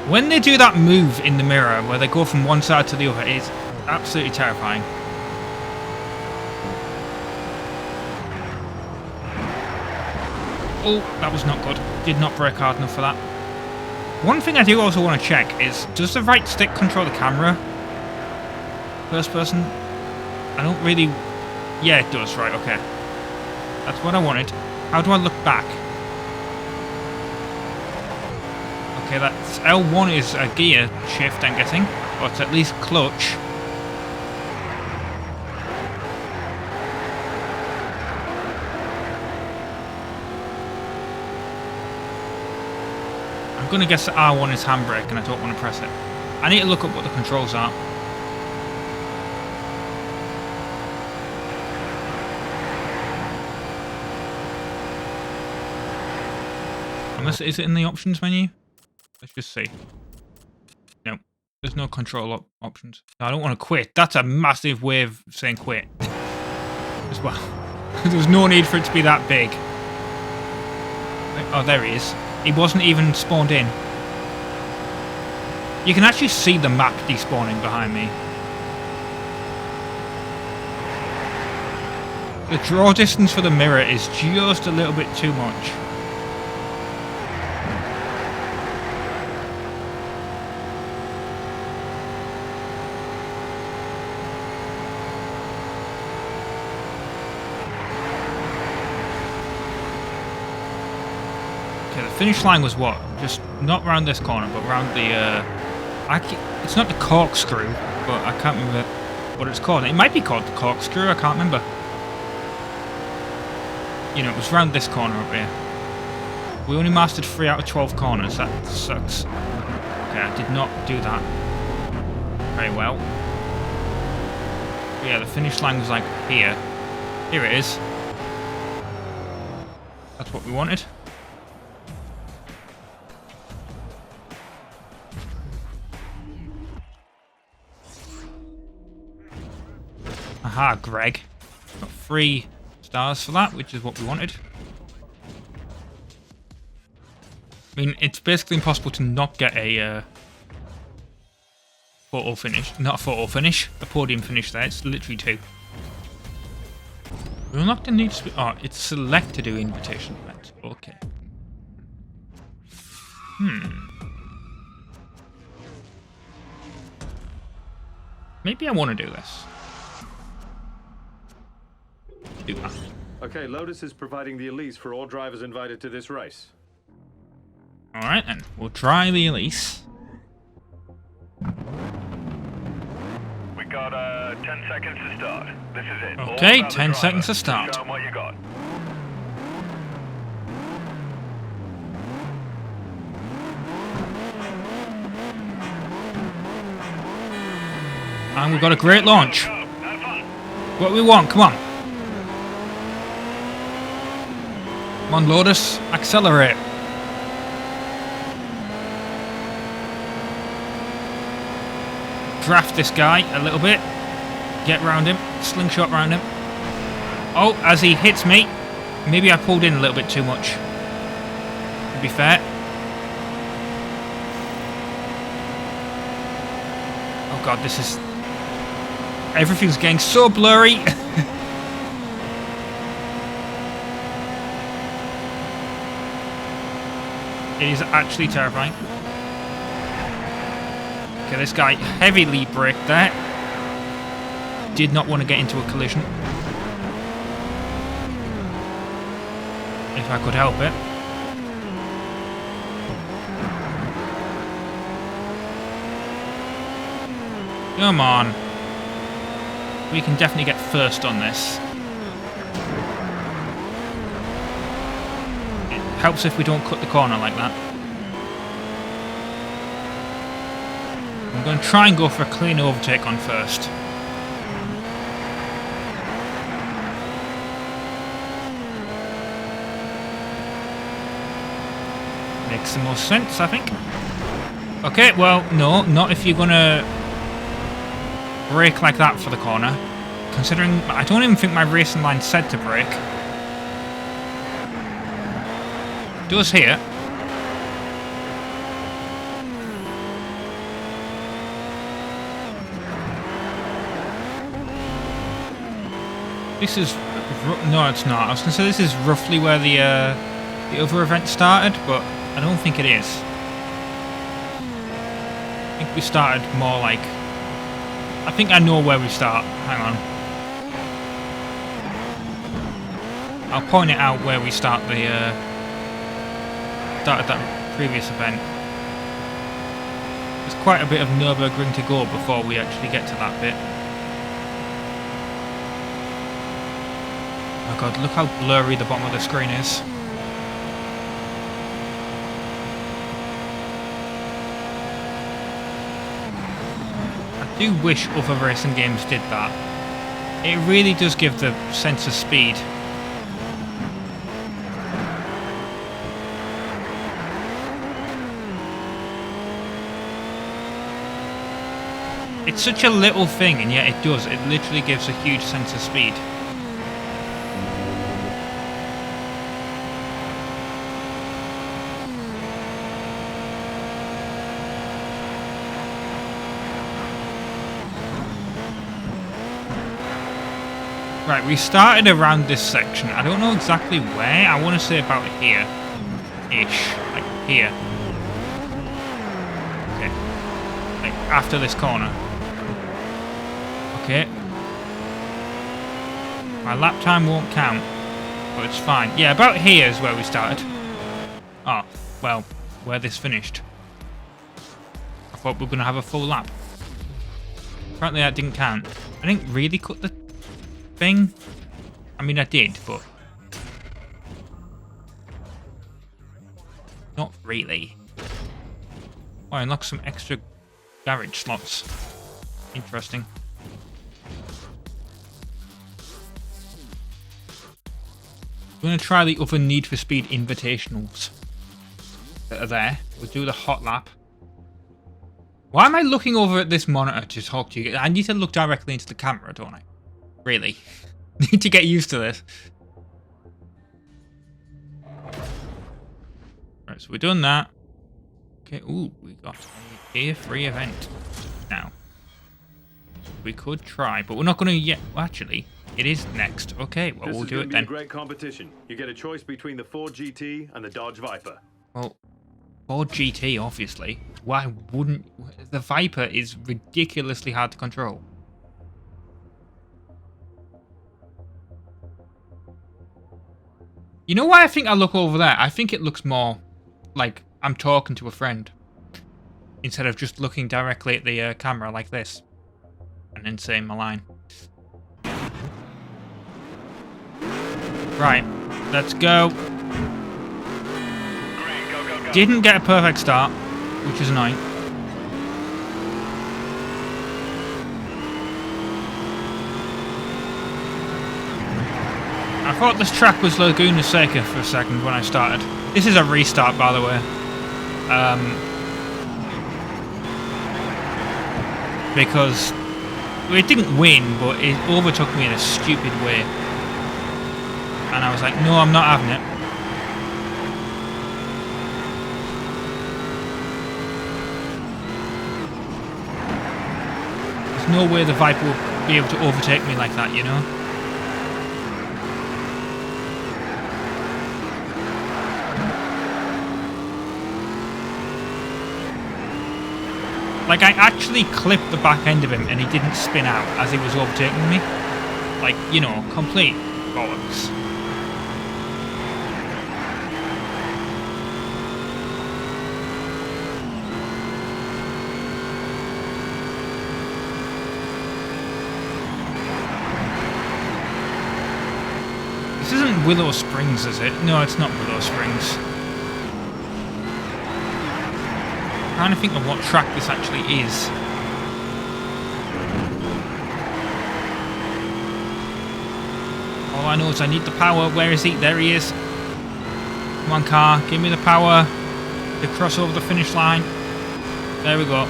When they do that move in the mirror, where they go from one side to the other, it's absolutely terrifying. Oh, that was not good. Did not brake hard enough for that. One thing I do also want to check is, does the right stick control the camera? First person? I don't really... Yeah, it does, right, okay. That's what I wanted. How do I look back? Okay, that's... L1 is a gear shift, I'm guessing. Or it's at least clutch. I'm going to guess that R1 is handbrake and I don't want to press it. I need to look up what the controls are. Unless, is it in the options menu? Let's just see. No, there's no control options. No, I don't want to quit. That's a massive way of saying quit. As well. There's no need for it to be that big. Oh, there he is. He wasn't even spawned in. You can actually see the map despawning behind me. The draw distance for the mirror is just a little bit too much. The finish line was what? Just not round this corner, but round the, it's not the corkscrew, but I can't remember what it's called. It might be called the corkscrew, I can't remember. You know, it was round this corner up here. We only mastered 3 out of 12 corners, that sucks. Okay, I did not do that very well. But yeah, the finish line was like here. Here it is. That's what we wanted. Aha, Greg. Got 3 stars for that, which is what we wanted. I mean, it's basically impossible to not get a photo finish. Not a photo finish, a podium finish there. It's literally 2. We unlocked the need to be... Oh, it's select to do invitation events. Okay. Maybe I want to do this. Do that. Okay, Lotus is providing the Elise for all drivers invited to this race. Alright then, we'll try the Elise. We got 10 seconds to start. This is it. Okay, 10 seconds to start. Show 'em what you got. And we've got a great launch. Go, have fun. What we want, come on. Come on, Lotus, accelerate. Draft this guy a little bit. Get round him, slingshot round him. Oh, as he hits me. Maybe I pulled in a little bit too much, to be fair. Oh god, this is... Everything's getting so blurry. It is actually terrifying. Okay, this guy heavily braked there. Did not want to get into a collision. If I could help it. Come on. We can definitely get first on this. It helps if we don't cut the corner like that. I'm going to try and go for a clean overtake on first. Makes the most sense, I think. Okay, well, no, not if you're going to brake like that for the corner. Considering I don't even think my racing line said to brake. It does here. This is... No, it's not. I was going to say this is roughly where the other event started, but I don't think it is. I think we started more like... I think I know where we start. Hang on. I'll point it out where we start the... started that previous event. There's quite a bit of Nürburgring to go before we actually get to that bit. Oh god, look how blurry the bottom of the screen is. I do wish other racing games did that. It really does give the sense of speed. It's such a little thing, and yet it does. It literally gives a huge sense of speed. Right, we started around this section. I don't know exactly where. I want to say about here-ish. Like here. Okay. Like after this corner. Okay. My lap time won't count, but it's fine. Yeah, about here is where we started. Oh, well, where this finished. I thought we were going to have a full lap. Apparently that didn't count. I didn't really cut the thing. I mean, I did, but not really. Oh, I unlocked some extra garage slots. Interesting. We're going to try the other Need for Speed invitationals that are there. We'll do the hot lap. Why am I looking over at this monitor to talk to you? I need to look directly into the camera, don't I? Really? Need to get used to this. Right, so we've done that. Okay, ooh, we got a tier 3 event now. We could try, but we're not going to yet. Well, actually, it is next. Okay, well, we'll do it then. This is great competition. You get a choice between the Ford GT and the Dodge Viper. Well, Ford GT, obviously. Why wouldn't... The Viper is ridiculously hard to control. You know why I think I look over there? I think it looks more like I'm talking to a friend. Instead of just looking directly at the camera like this. And then saying my line. Right, let's go. Didn't get a perfect start, which is annoying. I thought this track was Laguna Seca for a second when I started. This is a restart, by the way. Because it didn't win, but it overtook me in a stupid way. And I was like, no, I'm not having it. There's no way the Viper will be able to overtake me like that, you know? Like, I actually clipped the back end of him and he didn't spin out as he was overtaking me. Like, you know, complete bollocks. This isn't Willow Springs, is it? No, it's not Willow Springs. I'm trying to think of what track this actually is. All I know is I need the power. Where is he? There he is. Come on, car. Give me the power to cross over the finish line. There we go.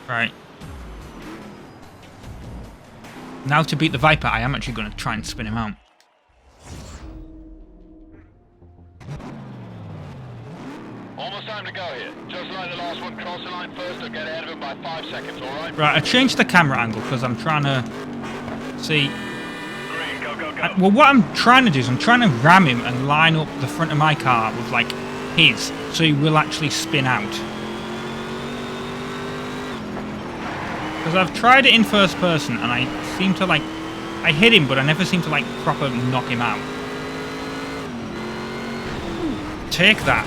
Right. Now to beat the Viper, I am actually going to try and spin him out. Almost time to go here. Just like the last one, cross the line first or get ahead of him by 5 seconds, alright? Right, I changed the camera angle because I'm trying to see. Green, go, go, go. Well, what I'm trying to do is I'm trying to ram him and line up the front of my car with, like, his, so he will actually spin out. Because I've tried it in first person and I seem to, like, I hit him, but I never seem to, like, proper knock him out. Take that.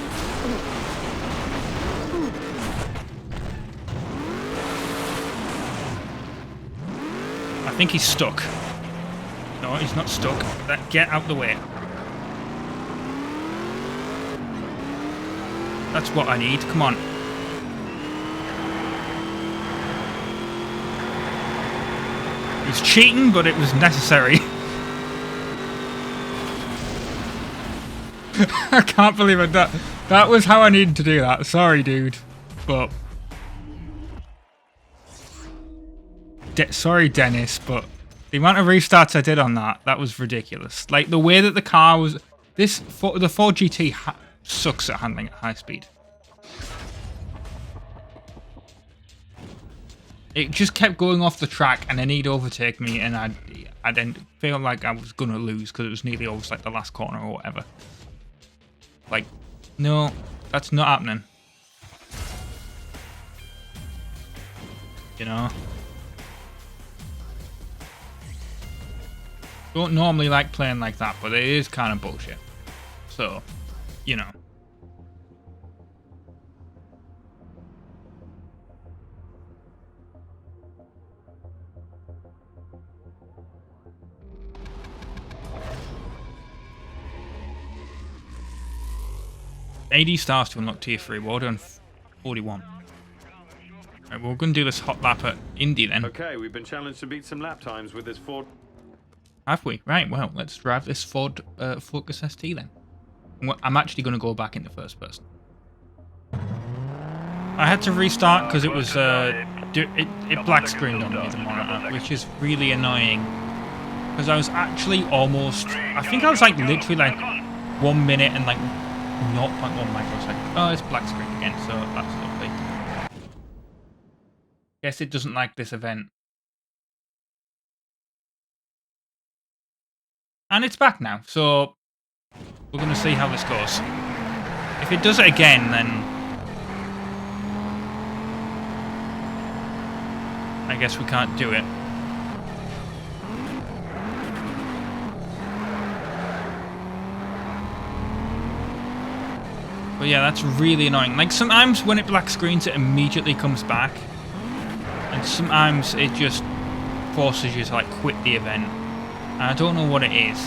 I think he's stuck. No, he's not stuck. Get out the way. That's what I need. Come on. It was cheating, but it was necessary. I can't believe it. That was how I needed to do that. Sorry, dude. But... sorry, Dennis, but the amount of restarts I did on that was ridiculous. Like, the way that the car was... the Ford GT sucks at handling at high speed. It just kept going off the track, and then he'd overtake me, and I didn't feel like I was going to lose, because it was nearly almost like the last corner or whatever. Like, no, that's not happening. You know? Don't normally like playing like that, but it is kind of bullshit. So, you know. $80 stars to unlock tier 3. We're on 41. Right, we're going to do this hot lap at Indy then. Okay, we've been challenged to beat some lap times with this Ford. Have we? Right, well, let's drive this Ford Focus ST then. I'm actually going to go back into first person. I had to restart because it was it black screened on me, the monitor, which is really annoying. Because I was actually almost... I think I was like literally like 1 minute and like 0.1 microsecond. Oh, it's black screen again, so that's lovely. Guess it doesn't like this event. And it's back now, so we're going to see how this goes. If it does it again, then I guess we can't do it. But yeah, that's really annoying. Like, sometimes when it black screens, it immediately comes back. And sometimes it just forces you to, like, quit the event. And I don't know what it is.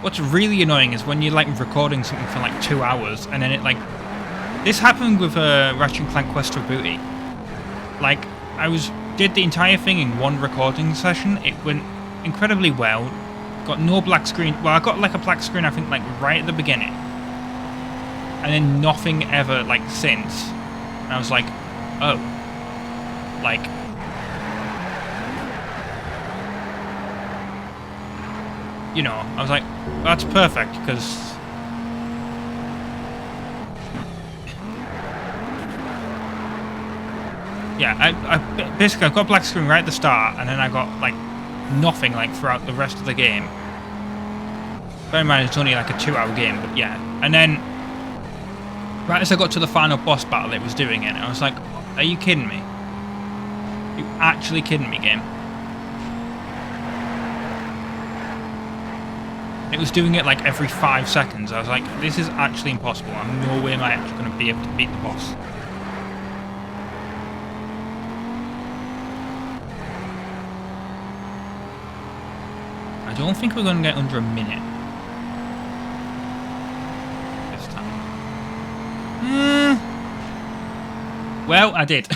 What's really annoying is when you're, like, recording something for, like, 2 hours, and then it, like... This happened with Ratchet & Clank Quest for Booty. Like, did the entire thing in one recording session. It went incredibly well. Got no black screen. Well, I got like a black screen, I think, like right at the beginning. And then nothing ever, like, since. And I was like, oh, like, you know, I was like, that's perfect, because yeah, I basically, I've got black screen right at the start, and then I got, like, nothing, like, throughout the rest of the game. Bear in mind, it's only, like, a 2-hour game, but yeah. And then, right as I got to the final boss battle, it was doing it, and I was like, are you kidding me? Are you actually kidding me, game? It was doing it, like, every 5 seconds. I was like, this is actually impossible. I'm no way am I actually going to be able to beat the boss. I don't think we're going to get under a minute this time. Well, I did.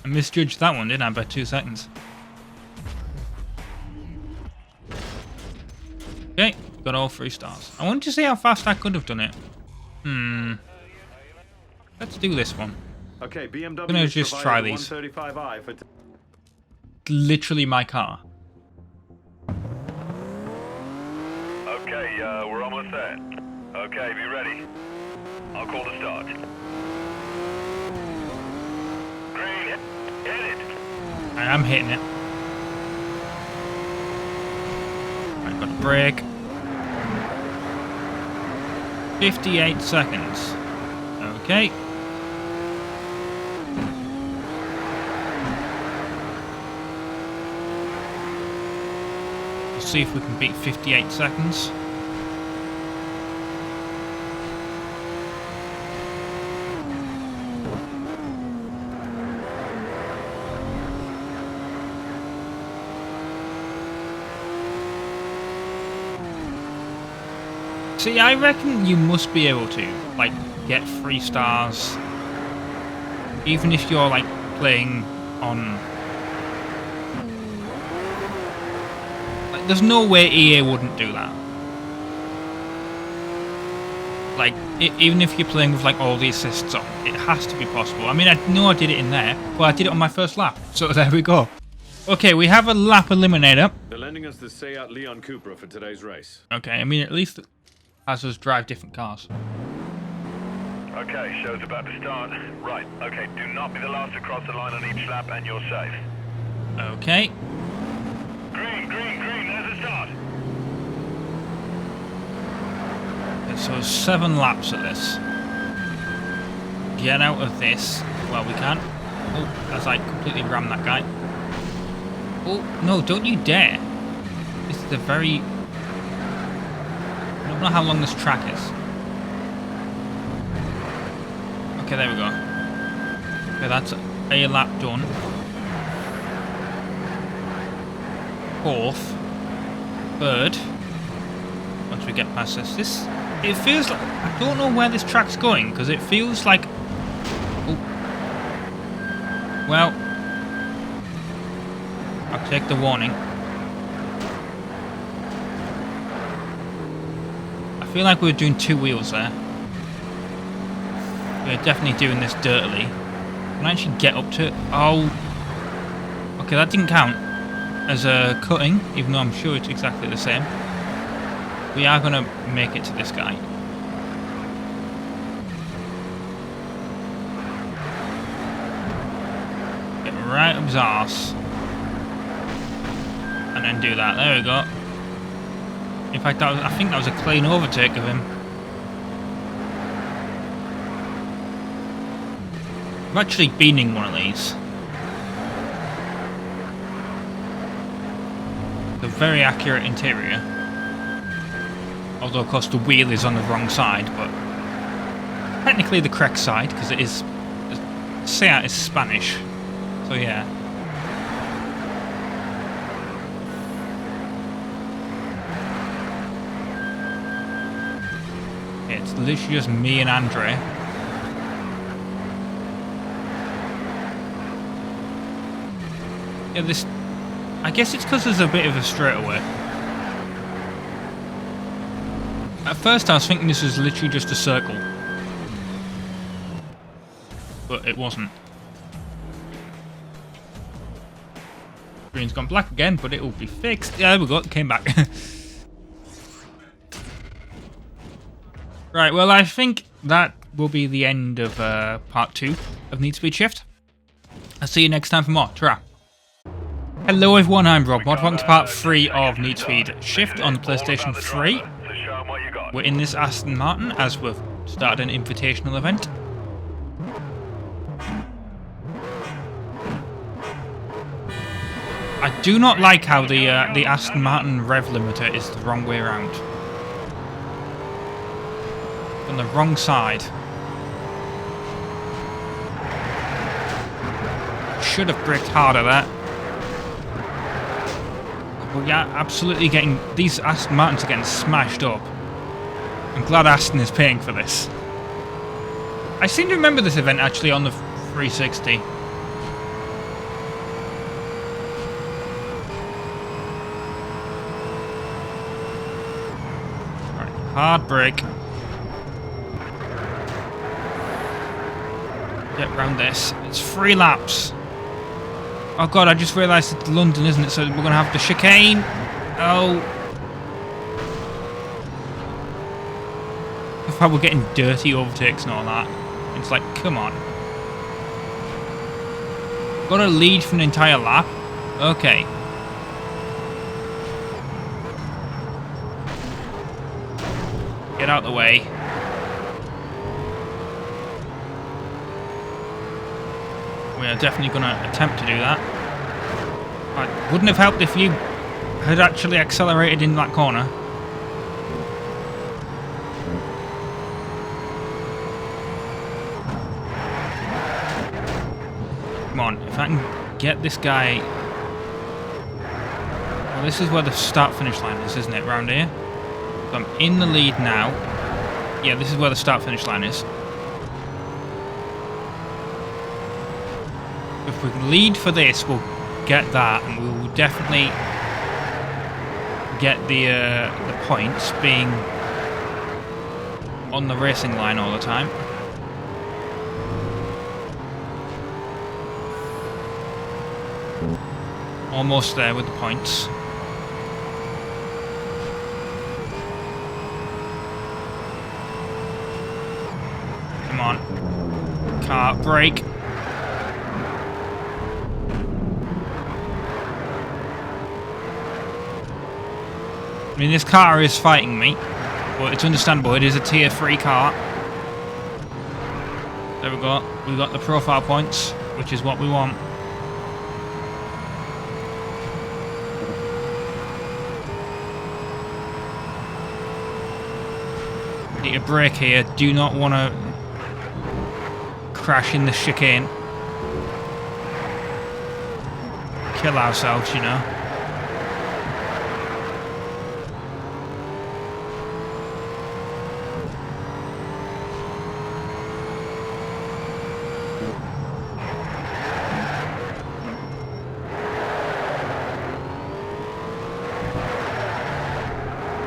I misjudged that one, didn't I, by 2 seconds. Okay, got all 3 stars. I wanted to see how fast I could have done it. Let's do this one. Okay, BMW. I'm gonna just try these. 135i for Literally my car. Okay, we're almost there. Okay, be ready. I'll call the start. Green, hit it. I am hitting it. I've got a brake. 58 seconds. Okay. Let's see if we can beat 58 seconds. See, I reckon you must be able to, like, get 3 stars, even if you're, like, playing on... Like, there's no way EA wouldn't do that. Like, even if you're playing with, like, all the assists on, it has to be possible. I mean, I know I did it in there, but I did it on my first lap, so there we go. Okay, we have a lap eliminator. They're lending us the Seat Leon Cupra for today's race. Okay, I mean, at least... as us drive different cars. Okay, show's about to start. Right, okay, do not be the last to cross the line on each lap and you're safe. Okay. Green, there's a start. So 7 laps at this. Get out of this. Well, we can. Oh, as I completely rammed that guy. Oh, no, don't you dare. This is a very... I don't know how long this track is. Okay, there we go. Okay, that's a lap done. 4th. 3rd. Once we get past this. It feels like... I don't know where this track's going, because it feels like... Oh. Well. I'll take the warning. I feel like we were doing 2 wheels there. We're definitely doing this dirtily. Can I actually get up to it? Oh. Okay, that didn't count as a cutting, even though I'm sure it's exactly the same. We are going to make it to this guy. Get right up his arse. And then do that. There we go. In fact, I think that was a clean overtake of him. I've actually been in one of these. A very accurate interior. Although, of course, the wheel is on the wrong side, but technically the correct side, because it is... Seat is Spanish. So, yeah. It's literally just me and Andre. Yeah, this... I guess it's because there's a bit of a straightaway. At first I was thinking this was literally just a circle. but it wasn't. Screen's gone black again, but it will be fixed. Yeah, there we go, it came back. Right, well, I think that will be the end of part 2 of Need Speed Shift. I'll see you next time for more. Ta-ra. Hello everyone, I'm RobtheMod. Welcome to part 3 of Need Speed Shift on the PlayStation 3. We're in this Aston Martin as we've started an invitational event. I do not like how the Aston Martin rev limiter is the wrong way around. On the wrong side. Should have braked harder there. But yeah, absolutely getting... These Aston Martins are getting smashed up. I'm glad Aston is paying for this. I seem to remember this event actually on the 360. Right, hard brake. Get round this. It's 3 laps. Oh god, I just realised it's London, isn't it? So we're going to have the chicane. Oh. The fact we're getting dirty overtakes and all that. It's like, come on. Got a lead for an entire lap? Okay. Get out of the way. We are definitely going to attempt to do that. It wouldn't have helped if you had actually accelerated in that corner. Come on, if I can get this guy... Well, this is where the start-finish line is, isn't it, round here? So I'm in the lead now. Yeah, this is where the start-finish line is. If we can lead for this, we'll get that, and we will definitely get the points being on the racing line all the time. Almost there with the points. Come on. Car, brake. I mean, this car is fighting me, but it's understandable. It is a tier 3 car. There we go. We got the profile points, which is what we want. Need to brake here. Do not want to crash in the chicane. Kill ourselves, you know.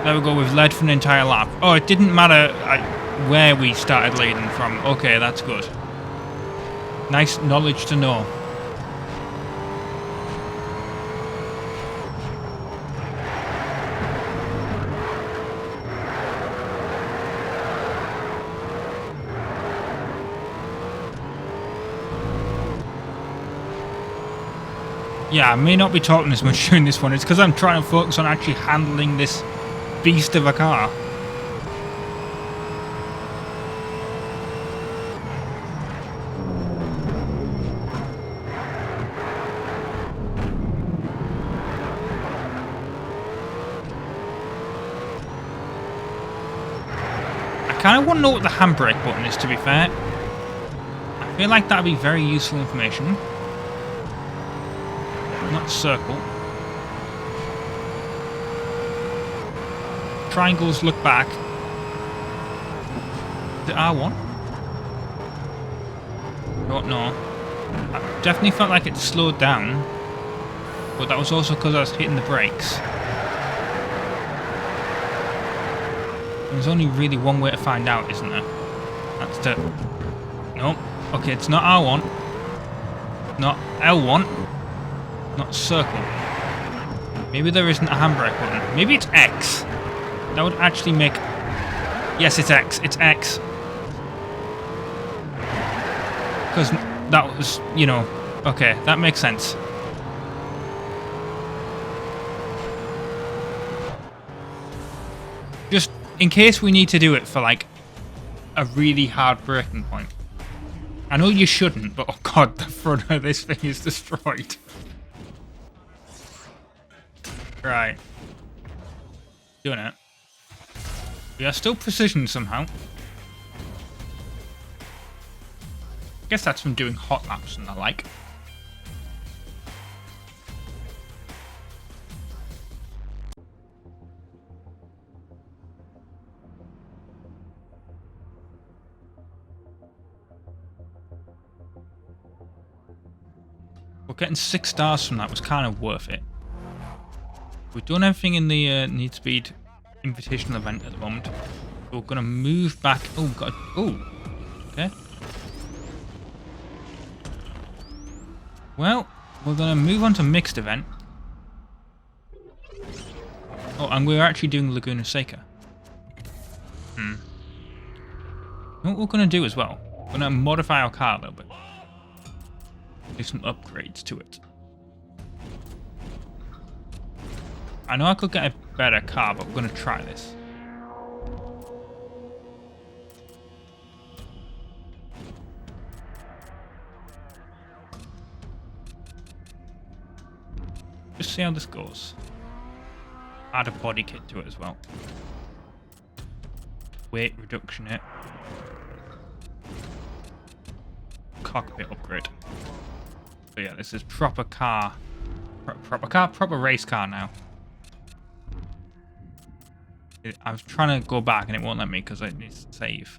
There we go, we've led for an entire lap. Oh, it didn't matter where we started leading from. Okay, that's good. Nice knowledge to know. Yeah, I may not be talking as much during this one. It's because I'm trying to focus on actually handling this beast of a car. I kind of want to know what the handbrake button is, to be fair. I feel like that would be very useful information. Not circle. Triangles look back. The R1? Don't know. I definitely felt like it slowed down, but that was also because I was hitting the brakes. There's only really one way to find out, isn't there? That's to... Nope. Okay, it's not R1. Not L1. Not circle. Maybe there isn't a handbrake button. Maybe it's X. That would actually make... Yes, it's X. It's X. Because that was, you know... Okay, that makes sense. Just in case we need to do it for, like, a really hard breaking point. I know you shouldn't, but oh god, the front of this thing is destroyed. Right. Doing it. We are still precision somehow. Guess that's from doing hot laps and the like. We're getting 6 stars from that. Was kind of worth it. We've done everything in the Need Speed Invitational event at the moment. We're going to move back. Oh, God. Oh. Okay. Well, we're going to move on to mixed event. Oh, and we're actually doing Laguna Seca. You know what we're going to do as well? We're going to modify our car a little bit. Do some upgrades to it. I know I could get a better car, but we're going to try this. Just see how this goes. Add a body kit to it as well. Weight reduction it. Cockpit upgrade. So yeah, this is proper car. Proper race car now. I was trying to go back and it won't let me because it needs to save.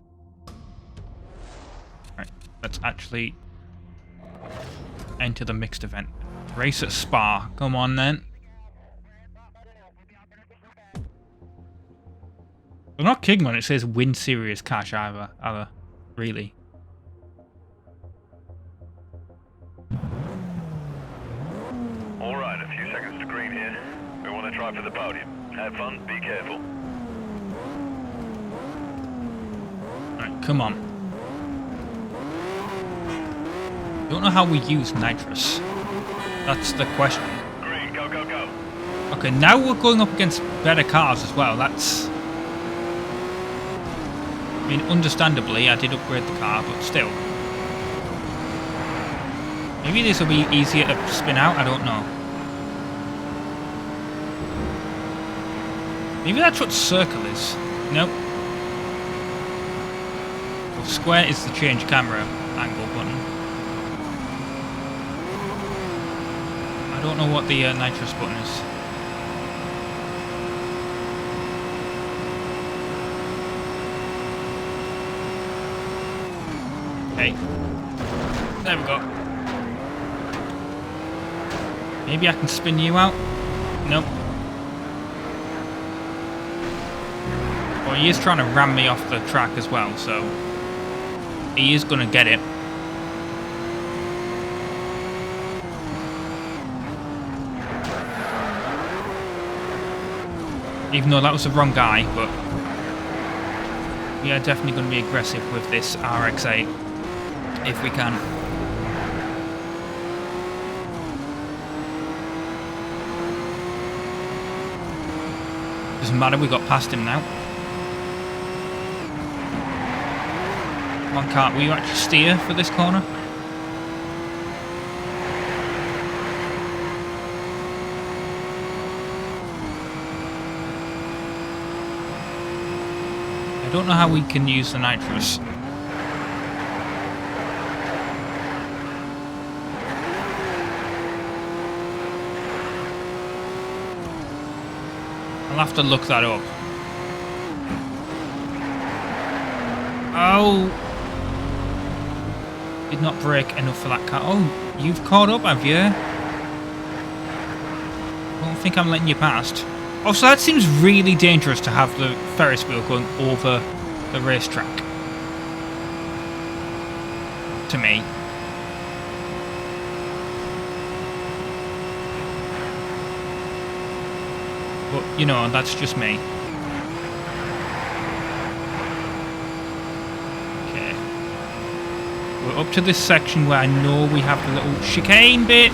Right, let's actually enter the mixed event. Race at Spa. Come on then. I'm not kidding when it says win serious cash either. Really. Alright, a few seconds to green here. We want to try for the podium. Have fun, be careful. Alright, come on. Don't know how we use nitrous. That's the question. Green, go, go, go. Okay, now we're going up against better cars as well. That's... I mean, understandably, I did upgrade the car, but still. Maybe this will be easier to spin out, I don't know. Maybe that's what circle is. Nope. Well, square is the change camera angle button. I don't know what the nitrous button is. Okay. There we go. Maybe I can spin you out? Nope. Well, he is trying to ram me off the track as well, so he is going to get it. Even though that was the wrong guy, but we are definitely going to be aggressive with this RX-8 if we can. Doesn't matter, we got past him now. Come on, Cart, will you actually steer for this corner? I don't know how we can use the nitrous. I'll have to look that up. Oh! Did not brake enough for that car. Oh, you've caught up, have you? I don't think I'm letting you past. Oh, so that seems really dangerous to have the Ferris wheel going over the racetrack. to me. But, you know, that's just me. Okay. We're up to this section where I know we have the little chicane bit.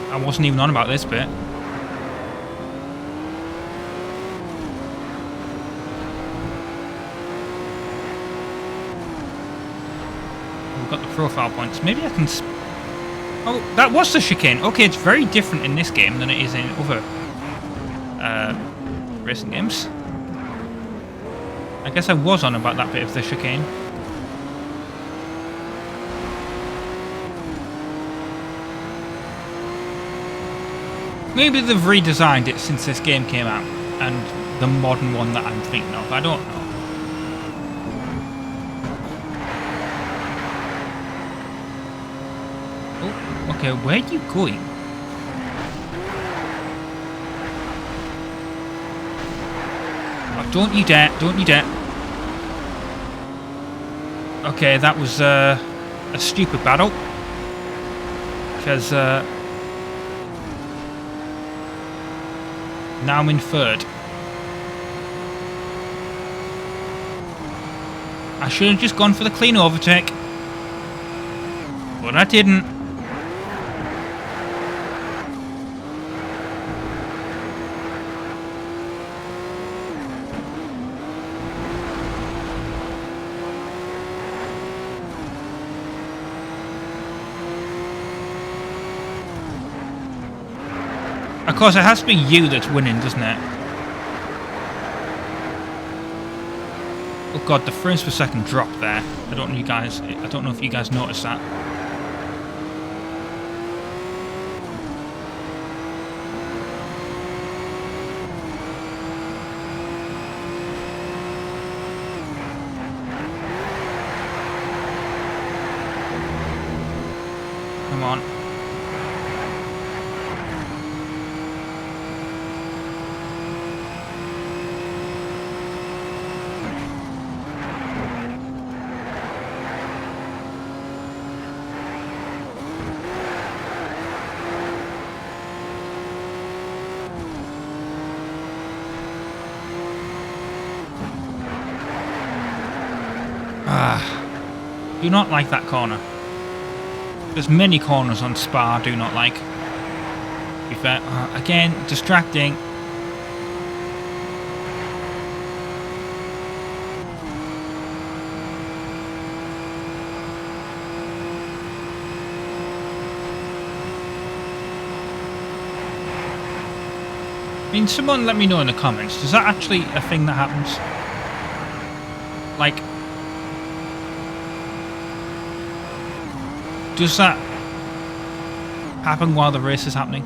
I wasn't even on about this bit. We've got the profile points. Maybe I can... Oh, that was the chicane. Okay, it's very different in this game than it is in other racing games. I guess I was on about that bit of the chicane. Maybe they've redesigned it since this game came out, and the modern one that I'm thinking of. I don't know. Oh, okay, where are you going? Oh, don't you dare, don't you dare. Okay, that was a stupid battle. Because now I'm in third. I should have just gone for the clean overtake. But I didn't. Of course, it has to be you that's winning, doesn't it? Oh god, the frames per second drop there. I don't know if you guys noticed that. Come on. Do not like that corner. There's many corners on Spa I do not like. To be fair. Again, distracting. I mean, someone let me know in the comments. Is that actually a thing that happens? Like... Does that happen while the race is happening?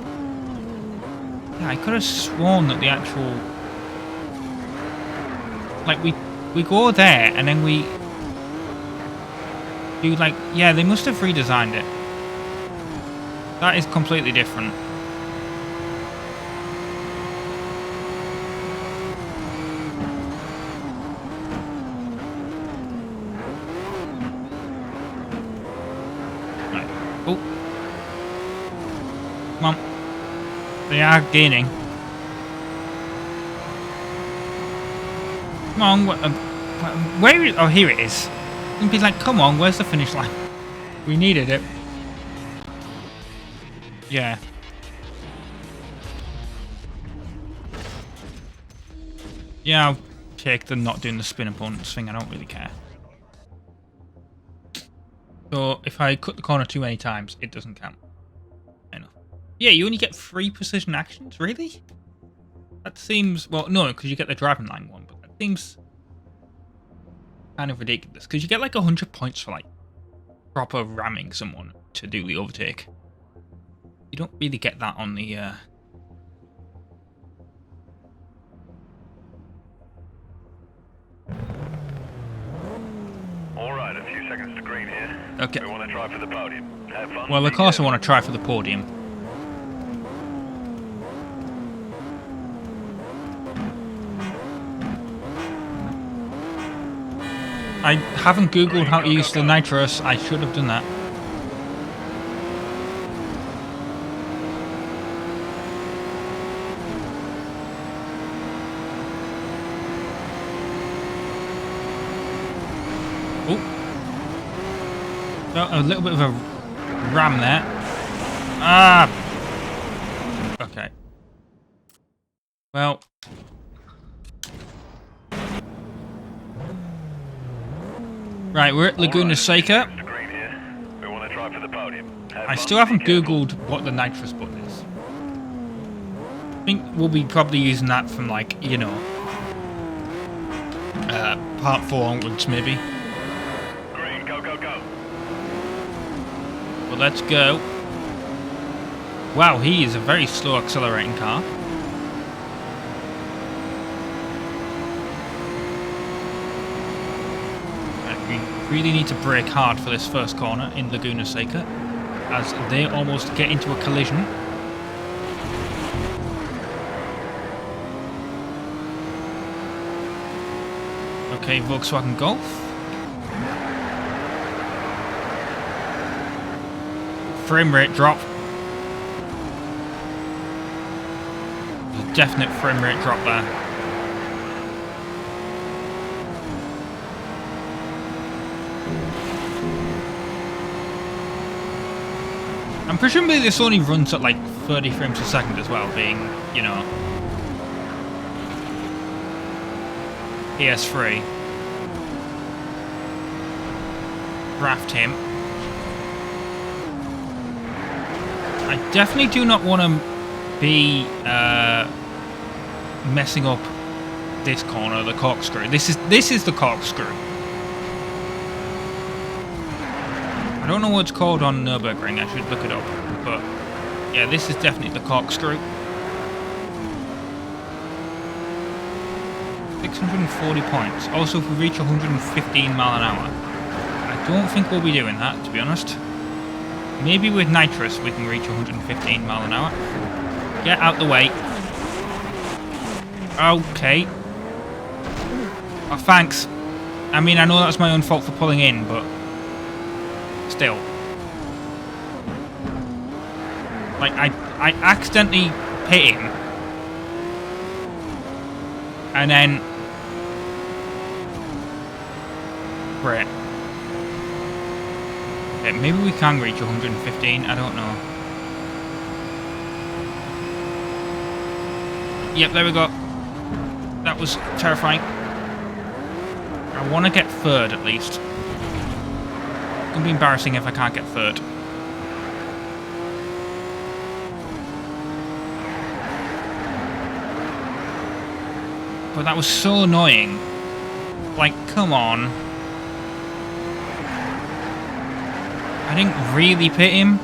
Yeah, I could have sworn that the actual... Like, we go there, and then we... do, like... Yeah, they must have redesigned it. That is completely different. Come on. They are gaining. Come on. Where is... Oh, here it is. You'd be like, come on, where's the finish line? We needed it. Yeah. Yeah, I'll take the not doing the spin opponents thing. I don't really care. So, if I cut the corner too many times, it doesn't count. Yeah, you only get 3 precision actions? Really? That seems... Well, no, because you get the driving line one, but that seems kind of ridiculous. Because you get like 100 points for like proper ramming someone to do the overtake. You don't really get that on the... Alright, a few seconds to green here. Okay. We want to try for the podium. Have fun. Well, of course I want to try for the podium. I haven't googled how to use the nitrous. I should have done that. Oh, a little bit of a ram there. Ah! Okay. Well. Right, we're at Laguna Seca. I still haven't googled what the nitrous button is. I think we'll be probably using that from, like, you know, part 4 onwards, maybe. Green, go, go, go. Well, let's go. Wow, he is a very slow accelerating car. We really need to brake hard for this first corner in Laguna Seca, as they almost get into a collision. Okay, Volkswagen Golf. Frame rate drop. There's a definite frame rate drop there. And presumably this only runs at like 30 frames a second as well, being, you know, PS3. Draft him. I definitely do not want to be messing up this corner, the corkscrew. This is the corkscrew. I don't know what it's called on Nürburgring. I should look it up. But yeah, this is definitely the corkscrew. 640 points. Also, if we reach 115 mile an hour. I don't think we'll be doing that, to be honest. Maybe with nitrous we can reach 115 mile an hour. Get out the way. Okay. Oh, thanks. I mean, I know that's my own fault for pulling in, but still. Like, I accidentally hit him. And then... Great. Okay, maybe we can reach 115, I don't know. Yep, there we go. That was terrifying. I want to get third at least. It's going to be embarrassing if I can't get third. But that was so annoying. Like, come on. I didn't really pit him.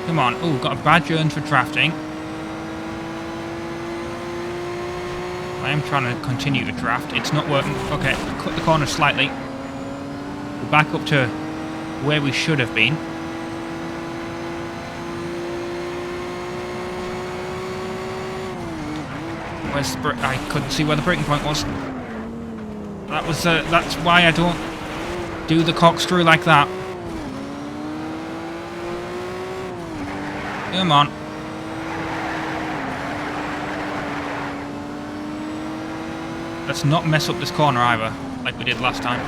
Come on. Oh, got a badge earned for drafting. I am trying to continue the draft. It's not working. Okay, cut the corner slightly. We're back up to where we should have been. Where's the I couldn't see where the braking point was. That was that's why I don't do the corkscrew like that. Come on. Let's not mess up this corner either, like we did last time.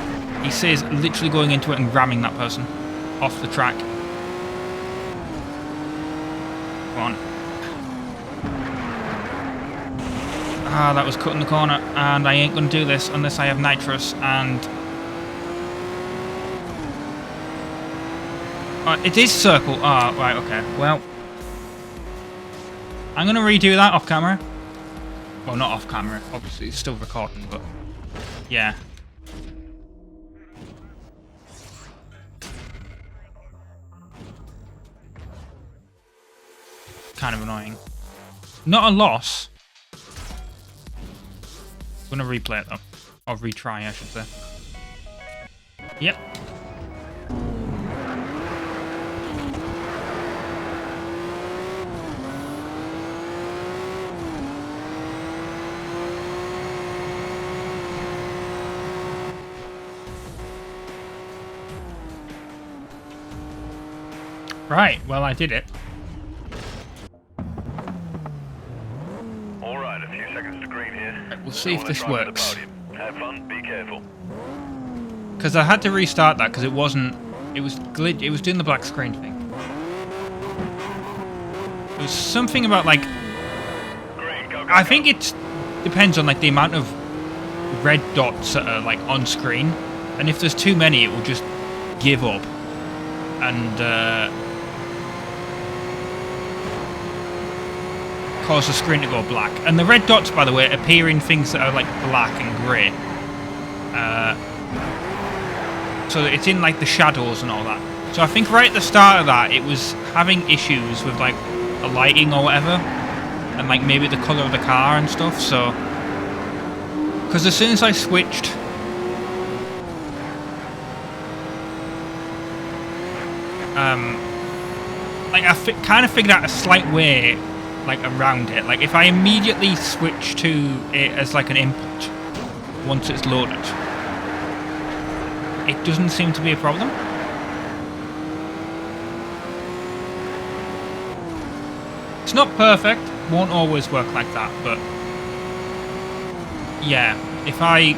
He says literally going into it and ramming that person off the track. Come on. Ah, that was cutting the corner, and I ain't gonna do this unless I have nitrous, and... it is circle. Ah, right, okay. Well, I'm gonna redo that off camera. Well, not off camera, obviously, it's still recording, but yeah. Kind of annoying. Not a loss. I'm gonna replay it though. Or retry, I should say. Yep. Right, well, I did it. Alright, a few seconds to green here. Right, we'll see if this works. Have fun, be careful. Because I had to restart that because it wasn't... It was glitch. It was doing the black screen thing. There was something about, like... Green, go, go, I go. think it depends on, like, the amount of red dots that are, like, on screen. And if there's too many, it will just give up. And, cause the screen to go black. And the red dots, by the way, appear in things that are, like, black and grey. So it's in, like, the shadows and all that. So I think right at the start of that, it was having issues with, like, the lighting or whatever. And, like, maybe the colour of the car and stuff, so... Because as soon as I switched... like, I kind of figured out a slight way, like, around it. Like, if I immediately switch to it as, like, an input, once it's loaded, it doesn't seem to be a problem. It's not perfect, won't always work like that, but yeah, if I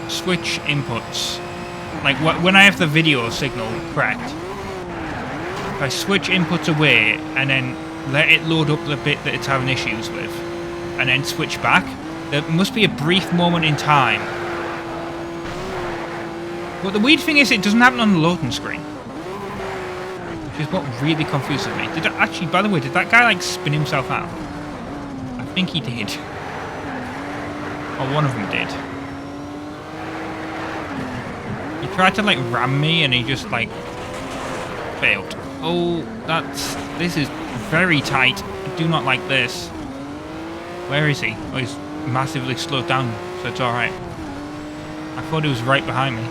switch inputs, like when I have the video signal correct, if I switch inputs away and then let it load up the bit that it's having issues with, and then switch back, there must be a brief moment in time. But the weird thing is, it doesn't happen on the loading screen. Which is what really confuses me. Did I, actually, by the way, did that guy, like, spin himself out? I think he did. Or one of them did. He tried to, like, ram me and he just, like, failed. Oh, this is very tight. I do not like this. Where is he? Oh, he's massively slowed down, so it's alright. I thought he was right behind me.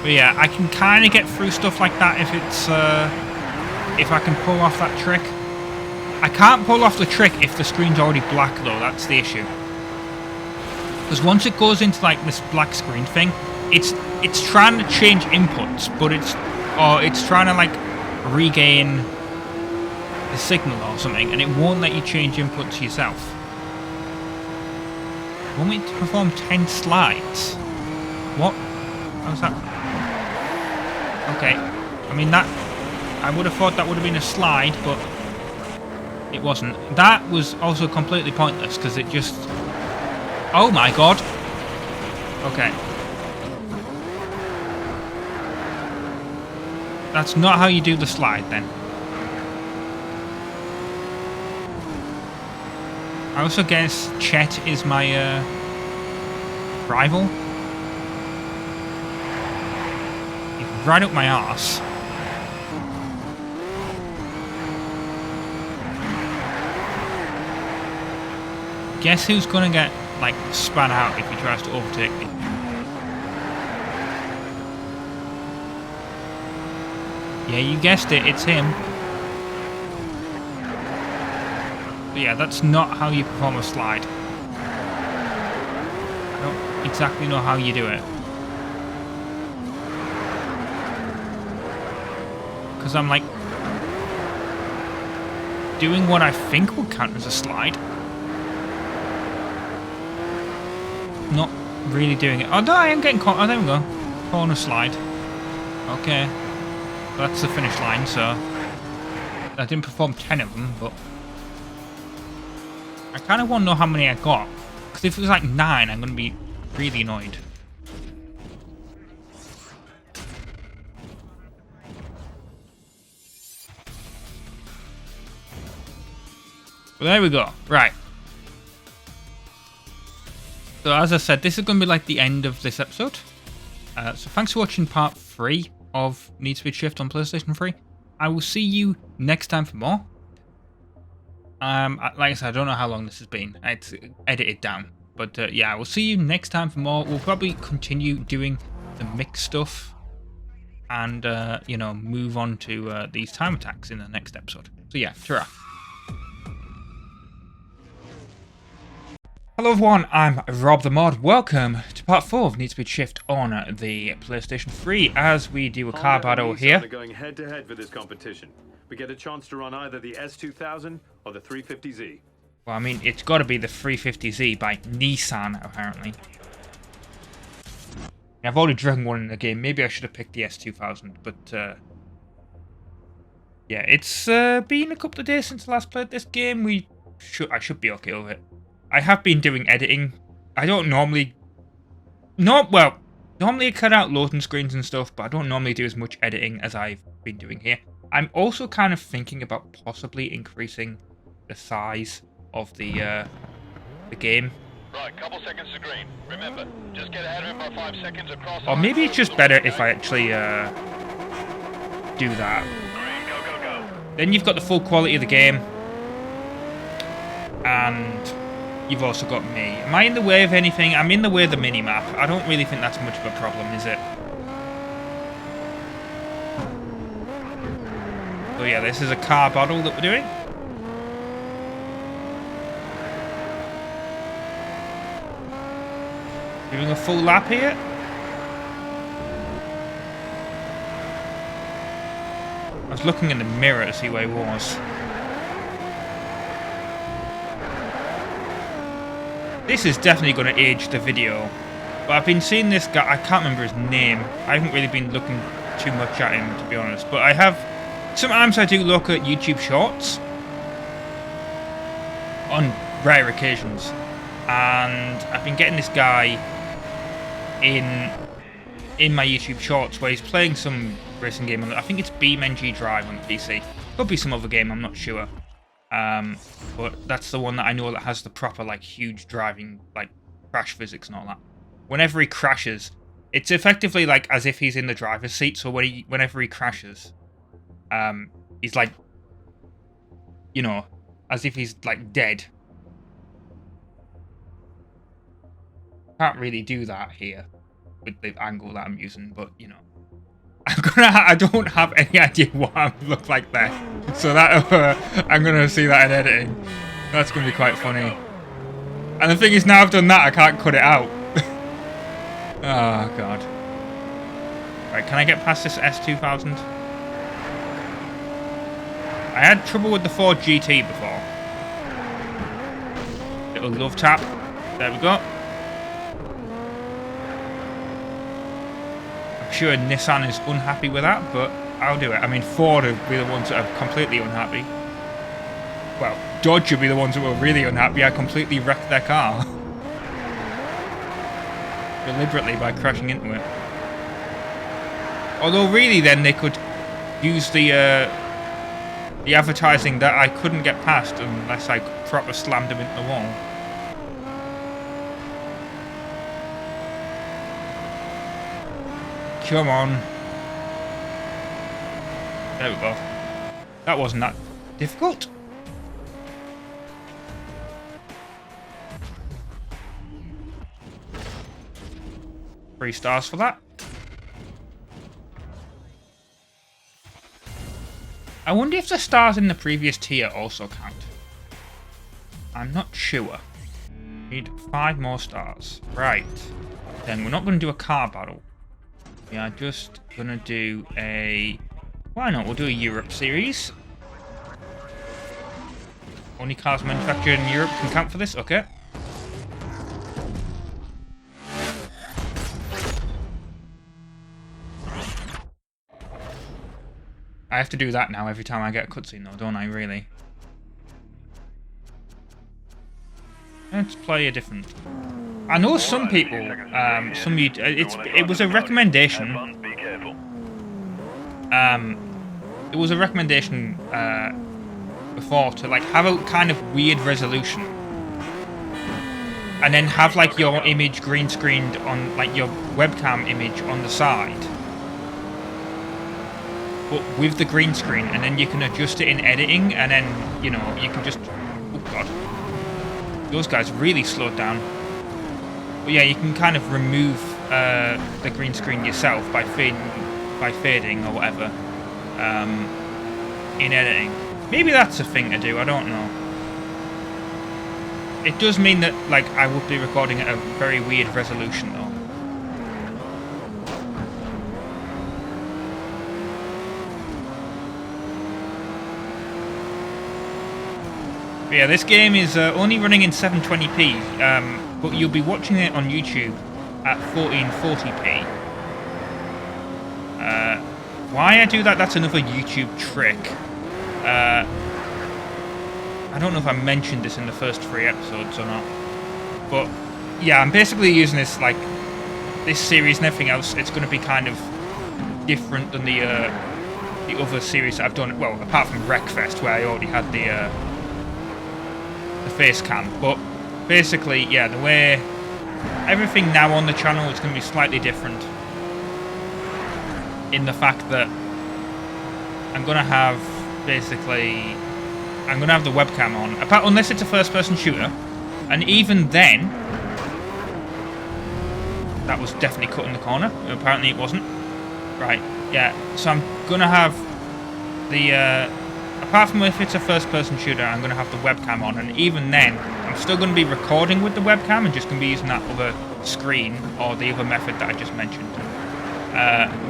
But yeah, I can kind of get through stuff like that if it's, if I can pull off that trick. I can't pull off the trick if the screen's already black though, that's the issue. Because once it goes into like this black screen thing, it's trying to change inputs, but it's trying to like regain the signal or something, and it won't let you change inputs yourself. You want me to perform 10 slides? What? How's that? Okay, I mean that, I would have thought that would have been a slide, but it wasn't. That was also completely pointless, because it just, oh my god. Okay. That's not how you do the slide then. I also guess Chet is my rival. Right up my arse. Guess who's gonna get, like, spun out if he tries to overtake me? Yeah, you guessed it, it's him. But yeah, that's not how you perform a slide. I don't exactly know how you do it. Because I'm, like, doing what I think would count as a slide. Not really doing it. Oh, no, I am getting caught. Oh, there we go. Corner slide. Okay. That's the finish line, so... I didn't perform 10 of them, but... I kind of want to know how many I got. Because if it was like 9, I'm going to be really annoyed. Well, there we go. Right. So as I said, this is going to be like the end of this episode. So thanks for watching part 3 of Need for Speed Shift on PlayStation 3. I will see you next time for more. Like I said, I don't know how long this has been. It's edited down. But yeah, I will see you next time for more. We'll probably continue doing the mix stuff. And, you know, move on to these time attacks in the next episode. So yeah, ta-ra. Hello everyone, I'm RobtheMod. Welcome to part 4 of Need Speed Shift on the PlayStation 3 as we do a car battle here. Are going head to head for this competition. We get a chance to run either the S2000 or the 350Z. Well, I mean, it's got to be the 350Z by Nissan, apparently. I've already driven one in the game. Maybe I should have picked the S2000, but yeah, it's been a couple of days since I last played this game. I should be okay with it. I have been doing editing. I don't normally... normally I cut out loading screens and stuff, but I don't normally do as much editing as I've been doing here. I'm also kind of thinking about possibly increasing the size of the game. Right, couple seconds to green. Remember, just get ahead of him by 5 seconds across. Or maybe it's just better if I actually do that. Green, go, go, go. Then you've got the full quality of the game. And you've also got me. Am I in the way of anything? I'm in the way of the mini-map. I don't really think that's much of a problem, is it? So yeah, this is a car battle that we're doing. Doing a full lap here. I was looking in the mirror to see where he was. This is definitely going to age the video. But I've been seeing this guy, I can't remember his name. I haven't really been looking too much at him, to be honest. But I have, sometimes I do look at YouTube Shorts. On rare occasions. And I've been getting this guy in my YouTube Shorts where he's playing some racing game. I think it's BeamNG Drive on PC. Could be some other game, I'm not sure. But that's the one that I know that has the proper, like, huge driving, like, crash physics and all that. Whenever he crashes, it's effectively like as if he's in the driver's seat. So whenever he crashes, he's like, you know, as if he's like dead. Can't really do that here with the angle that I'm using, but you know. I don't have any idea what I look like there, so that I'm gonna see that in editing. That's gonna be quite funny. And the thing is, now I've done that, I can't cut it out. Oh god. Right, can I get past this S2000? I had trouble with the Ford GT before. Little love tap. There we go. I'm sure Nissan is unhappy with that, but I'll do it. I mean, Ford would be the ones that are completely unhappy. Well, Dodge would be the ones that were really unhappy. I completely wrecked their car. Deliberately by crashing into it. Although really then they could use the advertising that I couldn't get past unless I proper slammed them into the wall. Come on. There we go. That wasn't that difficult. Three stars for that. I wonder if the stars in the previous tier also count. I'm not sure. Need 5 more stars. Right. Then we're not going to do a car battle. We are just going to do a... Why not? We'll do a Europe series. Only cars manufactured in Europe can count for this? Okay. I have to do that now every time I get a cutscene though, don't I, really? Let's play a different... I know some people, it was a recommendation. It was a recommendation before to like have a kind of weird resolution, and then have like your image green screened on like your webcam image on the side, but with the green screen, and then you can adjust it in editing, and then you know you can just. Oh god, those guys really slowed down. But yeah, you can kind of remove the green screen yourself by fading or whatever in editing. Maybe that's a thing to do, I don't know. It does mean that, like, I would be recording at a very weird resolution, though. But yeah, this game is only running in 720p, but you'll be watching it on YouTube at 1440p. Why I do that, that's another YouTube trick. I don't know if I mentioned this in the first 3 episodes or not. But yeah, I'm basically using this, like, this series and everything else. It's going to be kind of different than the other series that I've done. Well, apart from Wreckfest, where I already had the face cam. But basically, yeah, the way everything now on the channel is going to be slightly different. In the fact that I'm going to have, basically, I'm going to have the webcam on, unless it's a first-person shooter, and even then, that was definitely cut in the corner, apparently it wasn't. Right, yeah, so I'm going to have the, apart from if it's a first-person shooter, I'm going to have the webcam on, and even then, I'm still going to be recording with the webcam and just going to be using that other screen, or the other method that I just mentioned.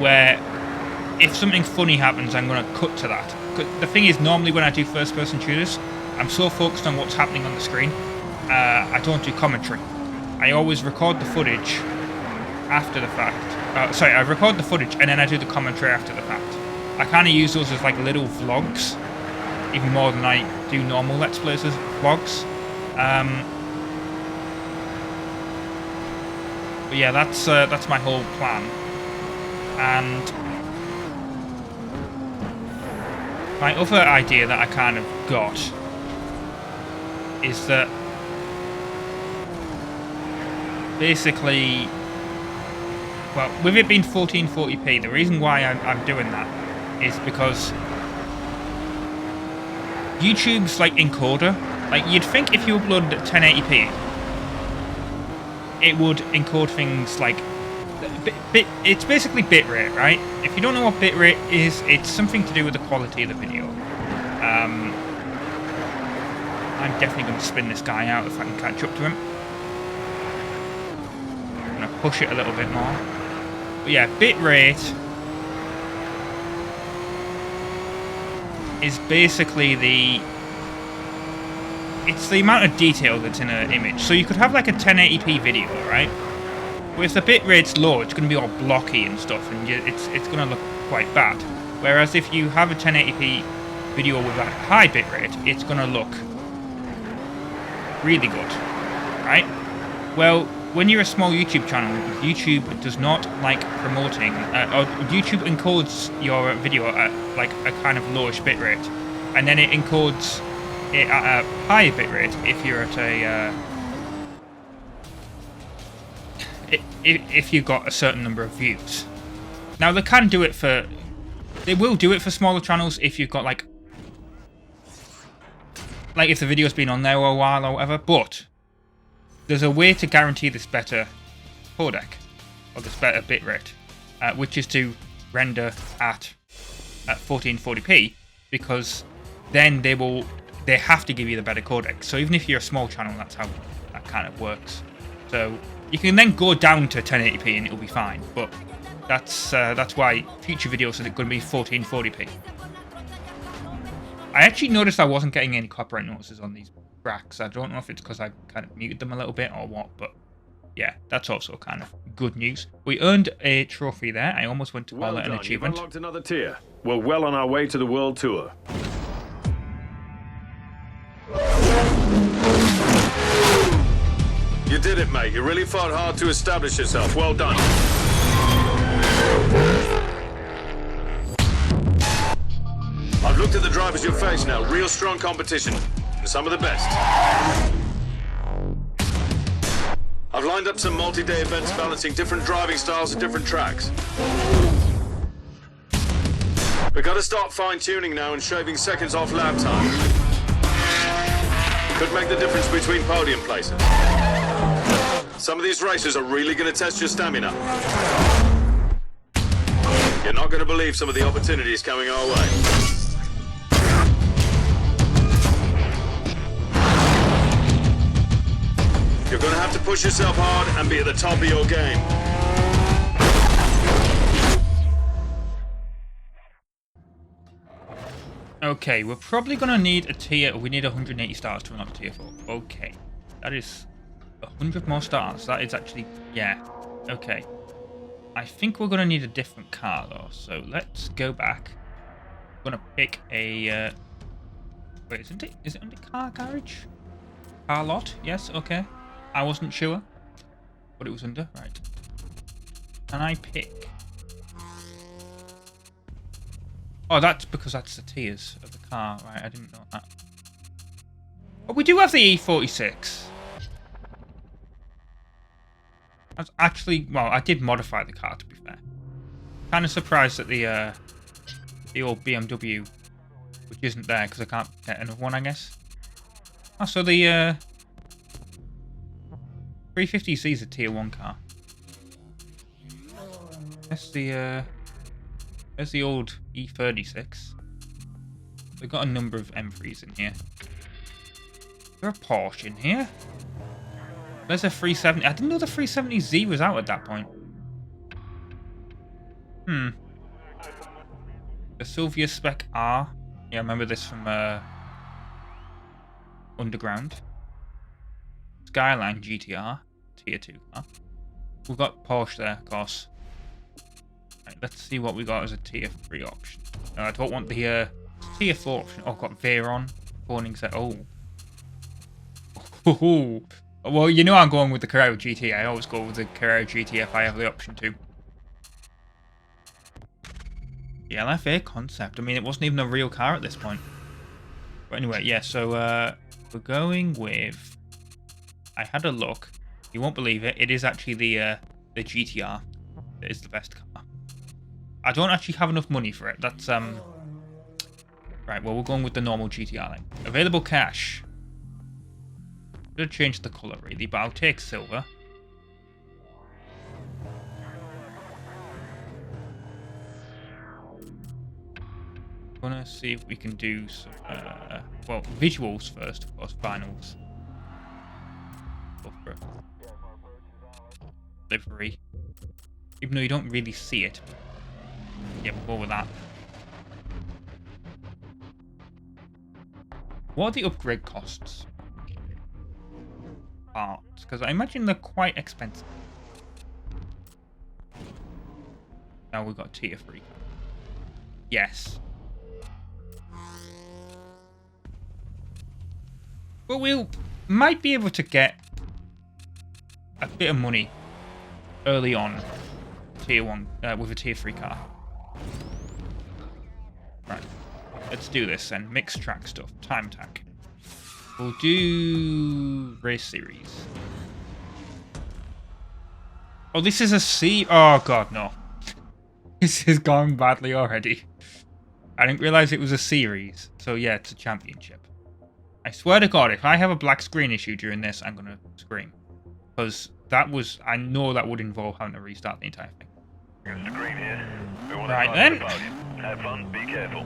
Where if something funny happens, I'm going to cut to that. The thing is, normally when I do first-person shooters, I'm so focused on what's happening on the screen, I don't do commentary. I always record the footage after the fact. I record the footage and then I do the commentary after the fact. I kind of use those as like little vlogs, even more than I do normal Let's Plays as vlogs. But yeah, that's my whole plan. And my other idea that I kind of got is that basically, well, with it being 1440p, the reason why I'm doing that is because YouTube's like encoder, like you'd think if you uploaded at 1080p, it would encode things like it's basically bitrate, right? If you don't know what bitrate is, it's something to do with the quality of the video. I'm definitely going to spin this guy out if I can catch up to him. I'm going to push it a little bit more. But yeah, bitrate is basically it's the amount of detail that's in an image. So you could have like a 1080p video, right? But if the bitrate's low, it's going to be all blocky and stuff, and it's going to look quite bad. Whereas if you have a 1080p video with a high bitrate, it's going to look really good, right? Well, when you're a small YouTube channel, YouTube does not like promoting, or YouTube encodes your video at like a kind of lowish bitrate, and then it encodes it at a high bitrate if you're at a if you've got a certain number of views. Now they will do it for smaller channels if you've got like if the video's been on there a while or whatever, but there's a way to guarantee this better codec, or this better bitrate, which is to render at 1440p, because then they have to give you the better codec. So even if you're a small channel, that's how that kind of works. So you can then go down to 1080p and it'll be fine, but that's why future videos are going to be 1440p. I actually noticed I wasn't getting any copyright notices on these tracks. I don't know if it's because I kind of muted them a little bit or what, but yeah, that's also kind of good news. We earned a trophy there. I almost went to call it an achievement. You've unlocked another tier. We're well on our way to the World Tour. You did it, mate. You really fought hard to establish yourself. Well done. I've looked at the drivers you face now. Real strong competition. And some of the best. I've lined up some multi-day events balancing different driving styles and different tracks. We've got to start fine-tuning now and shaving seconds off lap time. Could make the difference between podium places. Some of these races are really going to test your stamina. You're not going to believe some of the opportunities coming our way. You're gonna have to push yourself hard and be at the top of your game. Okay, we're probably gonna need a tier. We need 180 stars to unlock tier 4. Okay, that is 100 more stars. That is actually, yeah. Okay, I think we're gonna need a different car though. So let's go back. I'm gonna pick a. Wait, isn't it? Is it under car garage? Car lot? Yes. Okay. I wasn't sure what it was under. Right. Can I pick? Oh, that's because that's the tiers of the car. Right, I didn't know that. But we do have the E46. That's actually... Well, I did modify the car, to be fair. Kind of surprised that the old BMW, which isn't there, because I can't get another one, I guess. Oh, so the 350Z is a tier 1 car. That's the... There's the old E36. We've got a number of M3s in here. Is there a Porsche in here? There's a 370. I didn't know the 370Z was out at that point. The Sylvia Spec R. Yeah, I remember this from Underground. Skyline GTR. Tier 2 car. We've got Porsche there, of course. Right, let's see what we got as a tier 3 option. I don't want the tier 4 option. Oh, I've got Veyron. Warning set. Oh. Well, you know I'm going with the Carrera GT. I always go with the Carrera GT if I have the option to. The LFA concept. I mean, it wasn't even a real car at this point. But anyway, yeah, so we're going with... I had a look. You won't believe it. It is actually the GTR. It is the best car. I don't actually have enough money for it. That's, Right, well, we're going with the normal GTR then. Available cash. Should have changed the colour, really, but I'll take silver. Gonna see if we can do some, well, visuals first, of course, finals. Go for it. Livery. Even though you don't really see it. Yeah, we'll go with that. What are the upgrade costs? Parts, because I imagine they're quite expensive. Now we've got tier 3. Yes. But we might be able to get a bit of money early on. Tier 1 with a tier 3 car. Right. Let's do this then. Mixed track stuff. Time attack. We'll do race series. Oh, this is a C. Oh god, no. This is going badly already. I didn't realize it was a series. So yeah, it's a championship. I swear to god, if I have a black screen issue during this, I'm gonna scream. Because that was... I know that would involve having to restart the entire thing. Screen here. Right then. Have fun, be careful.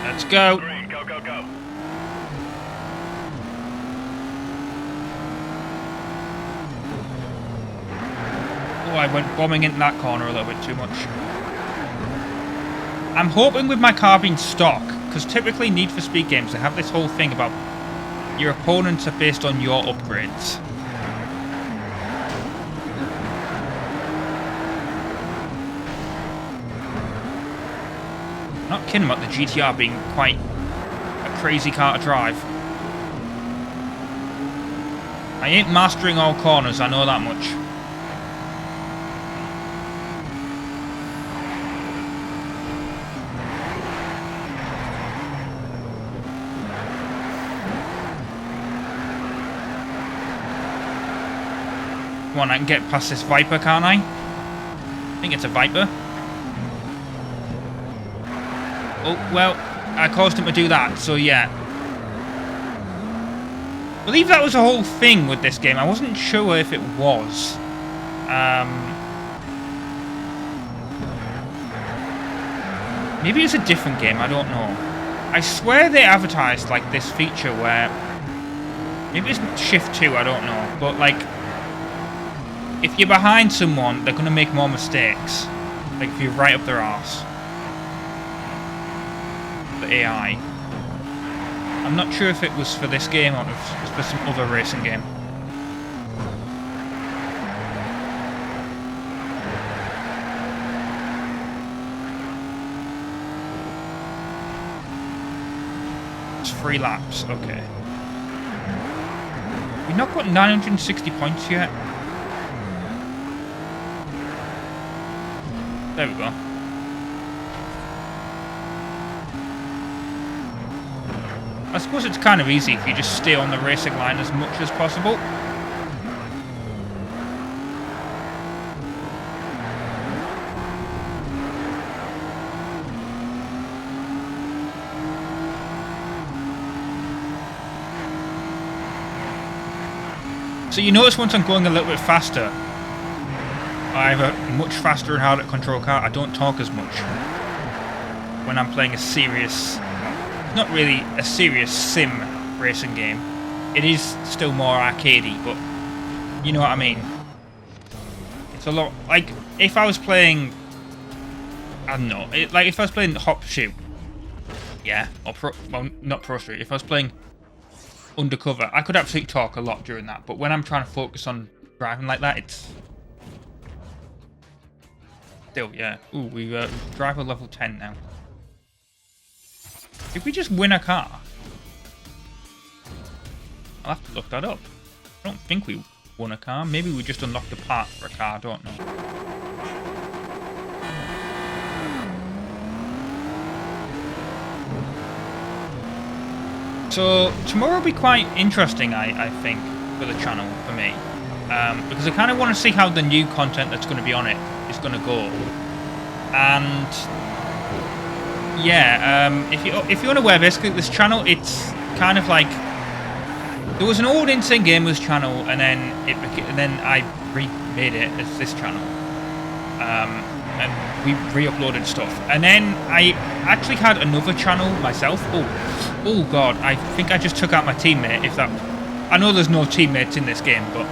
Let's go. Green, go, go, go. Oh, I went bombing into that corner a little bit too much. I'm hoping with my car being stock, because typically Need for Speed games, they have this whole thing about your opponents are based on your upgrades. Not kidding about the GTR being quite a crazy car to drive. I ain't mastering all corners, I know that much. Come on, I can get past this Viper, can't I? I think it's a Viper. Oh, well, I caused him to do that, so yeah. I believe that was a whole thing with this game. I wasn't sure if it was. Maybe it's a different game, I don't know. I swear they advertised like this feature where... Maybe it's Shift 2, I don't know. But like, if you're behind someone, they're going to make more mistakes. Like if you're right up their arse. The AI. I'm not sure if it was for this game or if it was for some other racing game. It's 3 laps, okay. We've not got 960 points yet. There we go. I suppose it's kind of easy if you just stay on the racing line as much as possible. So you notice once I'm going a little bit faster, I have a much faster and harder to control car. I don't talk as much when I'm playing a serious, not really a serious sim racing game. It is still more arcadey, but you know what I mean. It's a lot like if I was playing, I don't know, like if I was playing Hop Shoot, yeah, or well, not Pro Street. If I was playing Undercover, I could absolutely talk a lot during that, but when I'm trying to focus on driving like that, it's still, yeah. Ooh, we driver level 10 now. Did we just win a car? I'll have to look that up. I don't think we won a car. Maybe we just unlocked a part for a car, I don't know. So tomorrow will be quite interesting, I think, for the channel, for me. Because I kind of want to see how the new content that's going to be on it is going to go. And yeah, if you're unaware, basically this channel, it's kind of like there was an old Insane Gamers channel, and then I remade it as this channel, and we re-uploaded stuff. And then I actually had another channel myself. Oh god, I think I just took out my teammate. If that, I know there's no teammates in this game, but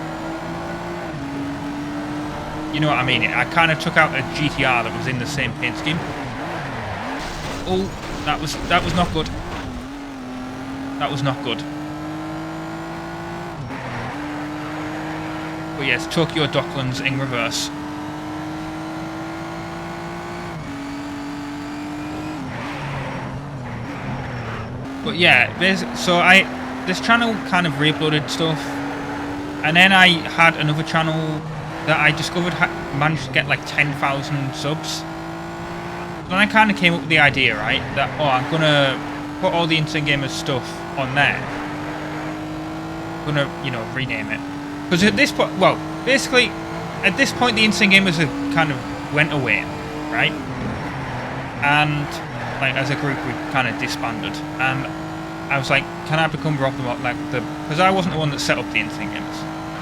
you know what I mean. I kind of took out a GTR that was in the same paint scheme. Oh, that was not good. That was not good. But yes, Tokyo Docklands in reverse. But yeah, this channel kind of re-uploaded stuff, and then I had another channel that I discovered managed to get like 10,000 subs. Then I kind of came up with the idea, right, that I'm gonna put all the Insane Gamers stuff on there. I'm gonna, you know, rename it, because at this point, well, basically, at this point the Insane Gamers have kind of went away, right? And like as a group we kind of disbanded, and I was like, can I become RobtheMod, like because I wasn't the one that set up the Insane Gamers.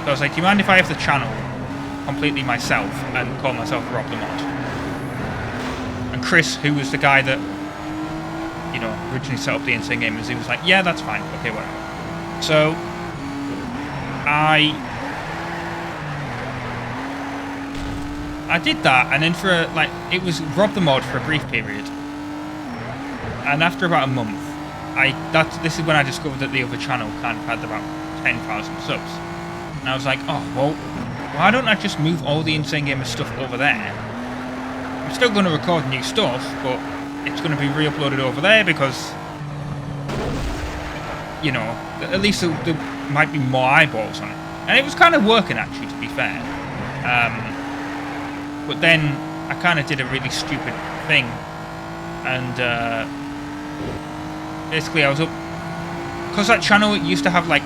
So I was like, do you mind if I have the channel completely myself and call myself RobtheMod? And Chris, who was the guy that, you know, originally set up the Insane Gamers, he was like, yeah, that's fine, okay, whatever. So I did that, and then for like, it was RobtheMod for a brief period. And after about a month, this is when I discovered that the other channel kind of had about 10,000 subs. And I was like, oh, well, why don't I just move all the Insane Gamer stuff over there? I'm still going to record new stuff, but it's going to be re-uploaded over there because, you know, at least there might be more eyeballs on it. And it was kind of working, actually, to be fair. But then I kind of did a really stupid thing. And basically I was up, because that channel used to have like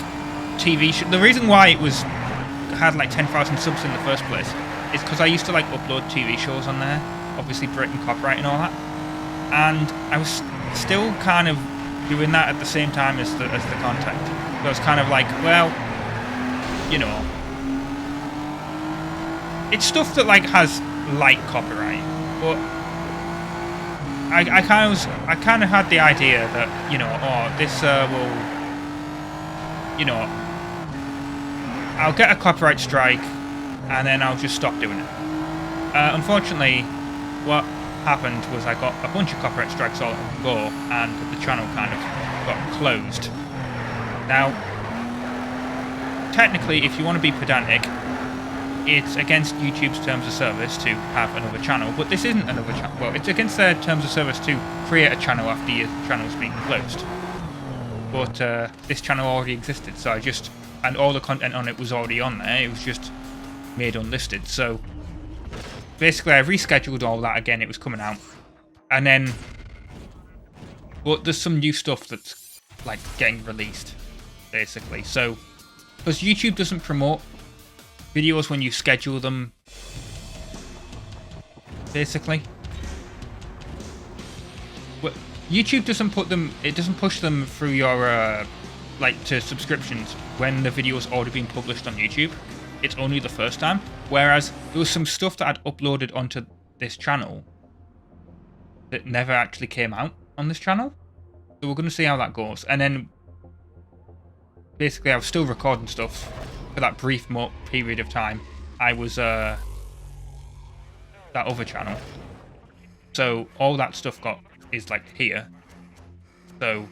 TV the reason why it had like 10,000 subs in the first place is because I used to like upload TV shows on there, obviously breaking copyright and all that, and I was still kind of doing that at the same time as the content. So I was kind of like, well, you know, it's stuff that like has light copyright, but I kind of had the idea that, you know, oh, this will, you know, I'll get a copyright strike and then I'll just stop doing it. Unfortunately, what happened was I got a bunch of copyright strikes all at one go, and the channel kind of got closed. Now, technically, if you want to be pedantic, it's against YouTube's terms of service to have another channel, but this isn't another channel. Well, it's against their terms of service to create a channel after your channel's been closed. But this channel already existed, so and all the content on it was already on there. It was just made unlisted. So basically, I rescheduled all that again. It was coming out, and then, but there's some new stuff that's like getting released, basically. So because YouTube doesn't promote videos when you schedule them, basically. Well, YouTube doesn't put them. It doesn't push them through your like to subscriptions when the video's already been published on YouTube. It's only the first time. Whereas there was some stuff that I'd uploaded onto this channel that never actually came out on this channel. So we're going to see how that goes. And then basically I was still recording stuff for that brief period of time. I was that other channel. So all that stuff is like here. So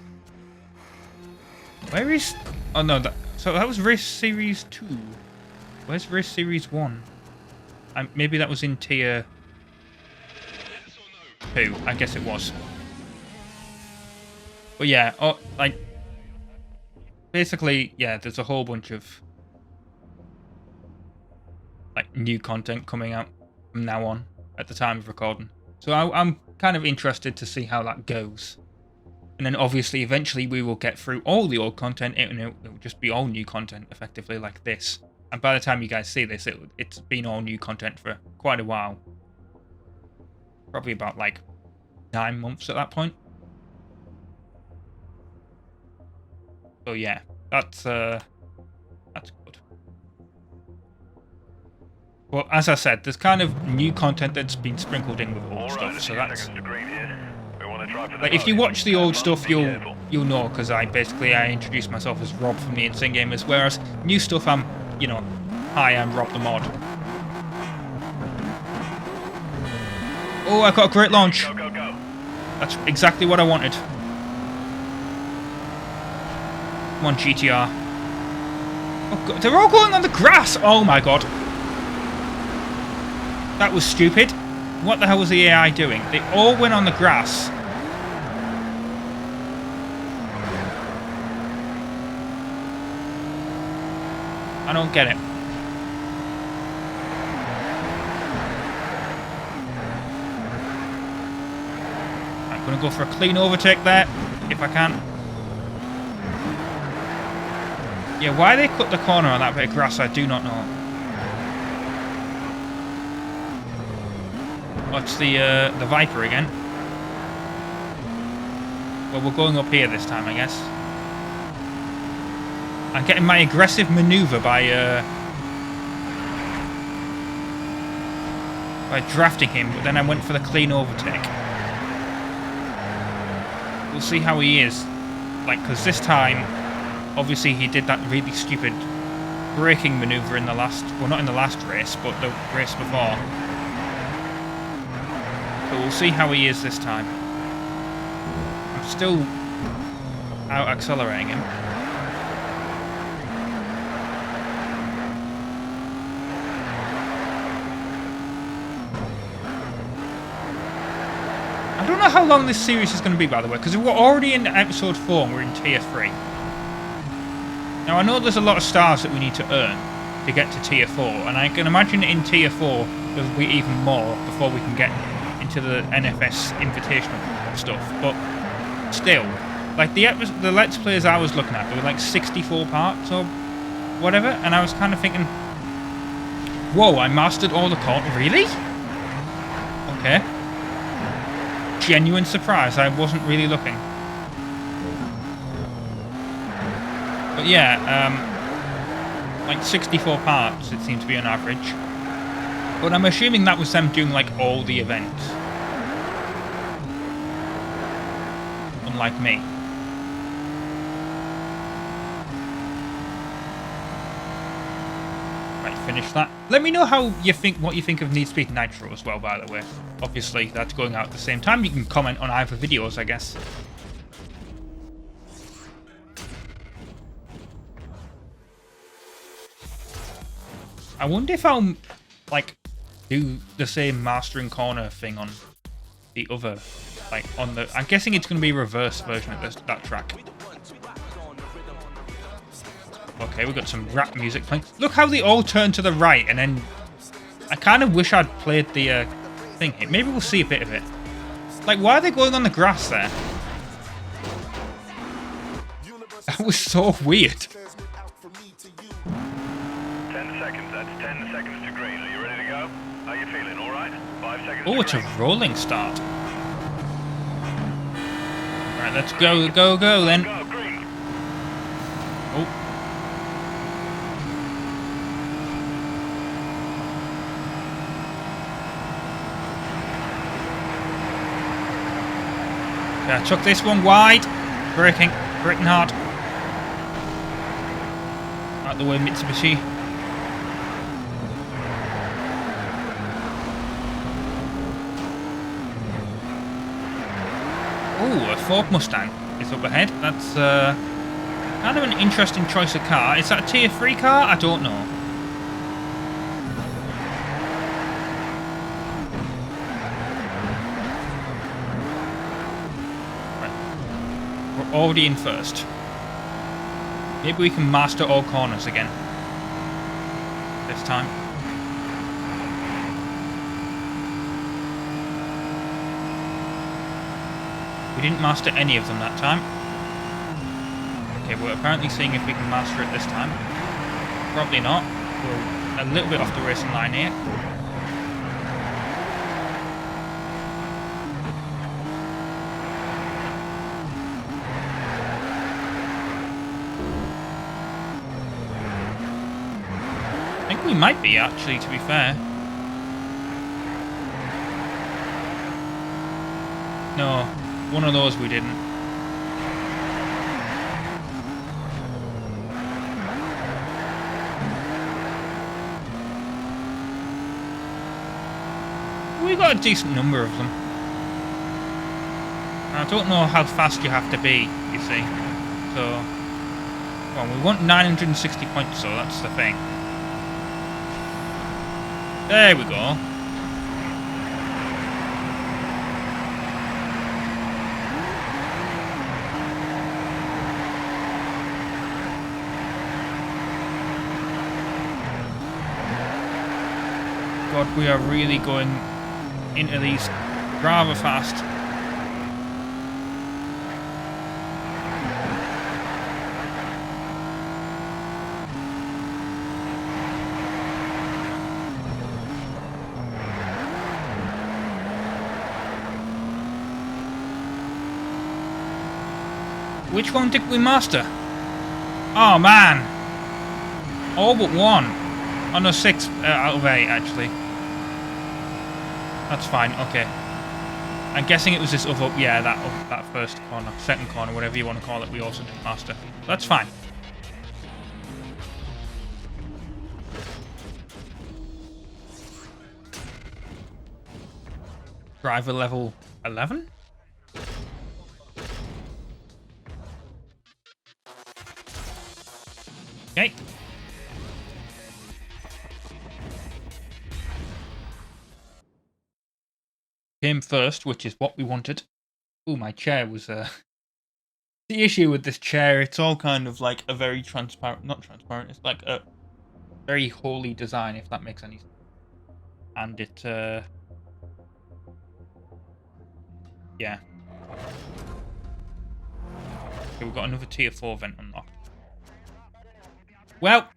where is... Oh no, so that was Race Series 2. Where's Race Series 1? Maybe that was in Tier 2. I guess it was. But yeah, like... Basically, yeah, there's a whole bunch of like new content coming out from now on at the time of recording. So I'm kind of interested to see how that goes. And then obviously eventually we will get through all the old content and it will just be all new content effectively like this. And by the time you guys see this, it's been all new content for quite a while. Probably about like 9 months at that point. So yeah, that's good. Well, as I said, there's kind of new content that's been sprinkled in with old stuff, so that's... Like, if you watch the old stuff, you'll know, because I introduced myself as Rob from the Insane Gamers, whereas new stuff, I'm, you know, hi, I'm RobtheMod. Oh, I got a great launch. Go, go, go. That's exactly what I wanted. Come on, GTR. Oh, God, they're all going on the grass! Oh my god. That was stupid. What the hell was the AI doing? They all went on the grass. I don't get it. I'm going to go for a clean overtake there, if I can. Yeah, why they cut the corner on that bit of grass, I do not know. What's the Viper again? Well, we're going up here this time, I guess. I'm getting my aggressive maneuver by drafting him, but then I went for the clean overtake. We'll see how he is. Like, because this time, obviously he did that really stupid braking maneuver in the last... Well, not in the last race, but the race before. So we'll see how he is this time. I'm still out-accelerating him. I don't know how long this series is going to be, by the way, because we're already in episode 4 and we're in tier 3. Now, I know there's a lot of stars that we need to earn to get to tier 4, and I can imagine in tier 4 there'll be even more before we can get into the NFS Invitational stuff, but still, like the Let's Plays I was looking at, there were like 64 parts or whatever, and I was kind of thinking, whoa, I mastered all the content, really? Okay. Genuine surprise, I wasn't really looking. But yeah, like 64 parts it seemed to be on average. But I'm assuming that was them doing like all the events. like me. Right, finish that. Let me know what you think of Need Speed Nitro as well, by the way. Obviously, that's going out at the same time. You can comment on either videos, I guess. I wonder if I'll, like, do the same mastering corner thing on the other, like, on the... I'm guessing it's going to be a reverse version of that track. Okay, we've got some rap music playing. Look how they all turn to the right, and then... I kind of wish I'd played the thing here. Maybe we'll see a bit of it. Like, why are they going on the grass there? That was so weird. 10 seconds, that's 10 seconds to green. Are you ready to go? How you feeling, alright? 5 seconds Oh, to it's a green. rolling start. Alright, let's go then. Go, green. Oh. Okay, I took this one wide. Braking hard. Out the way, Mitsubishi. Oh, a Ford Mustang is up ahead. That's kind of an interesting choice of car. Is that a tier 3 car? I don't know. Right. We're already in first. Maybe we can master all corners again. This time. We didn't master any of them that time. Okay, we're apparently seeing if we can master it this time. Probably not. We're a little bit off the racing line here. I think we might be, actually, to be fair. No. One of those we didn't. We got a decent number of them. I don't know how fast you have to be, you see. So, well, we want 960 points, so that's the thing. There we go. God, we are really going into these rather fast. Which one did we master? Oh man! All but one. Oh no, 6 out of 8 actually. That's fine, okay. I'm guessing it was this other, yeah, that first corner, second corner, whatever you want to call it, we also didn't master. That's fine. Driver level 11? Okay. Came first, which is what we wanted. Oh, my chair was the issue with this chair. It's all kind of like a very transparent, not transparent. It's like a very holy design, if that makes any sense. And it, yeah. Okay, we've got another tier 4 vent unlocked. Well,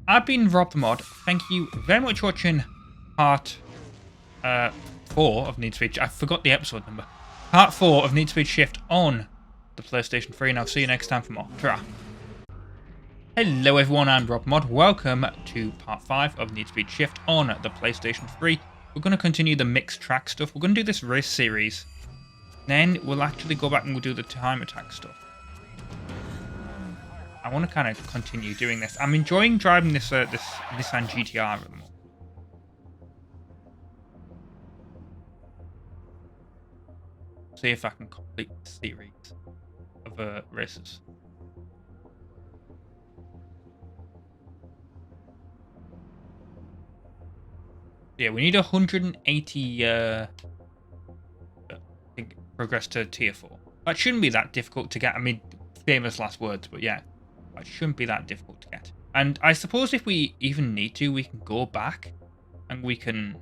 I've been RobtheMod. Thank you very much for watching part 4 of Need Speed. I forgot the episode number. Part 4 of Need Speed Shift on the PlayStation 3, and I'll see you next time for more. Ta-ra. Hello everyone, I'm RobtheMod. Welcome to part 5 of Need Speed Shift on the PlayStation 3. We're going to continue the mixed track stuff. We're going to do this race series Then we'll actually go back and we'll do the time attack stuff. I want to kind of continue doing this. I'm enjoying driving this this Nissan GTR at the moment. See if I can complete the series of races. Yeah, we need 180 I think progress to tier 4. That shouldn't be that difficult to get. I mean, famous last words, but yeah, that shouldn't be that difficult to get. And I suppose if we even need to, we can go back and we can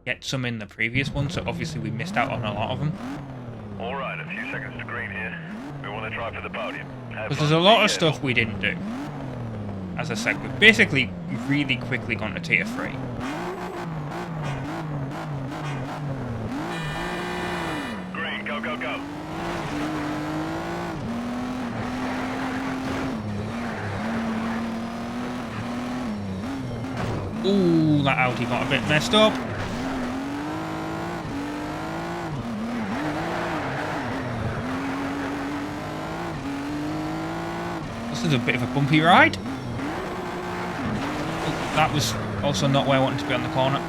get some in the previous one, so obviously we missed out on a lot of them. Alright, a few seconds to green here. We want to try for the podium. Because there's a lot of stuff we didn't do. As I said, we've basically really quickly gone to tier 3. Green, go, go, go. Ooh, that Audi got a bit messed up. This is a bit of a bumpy ride. Oh, that was also not where I wanted to be on the corner.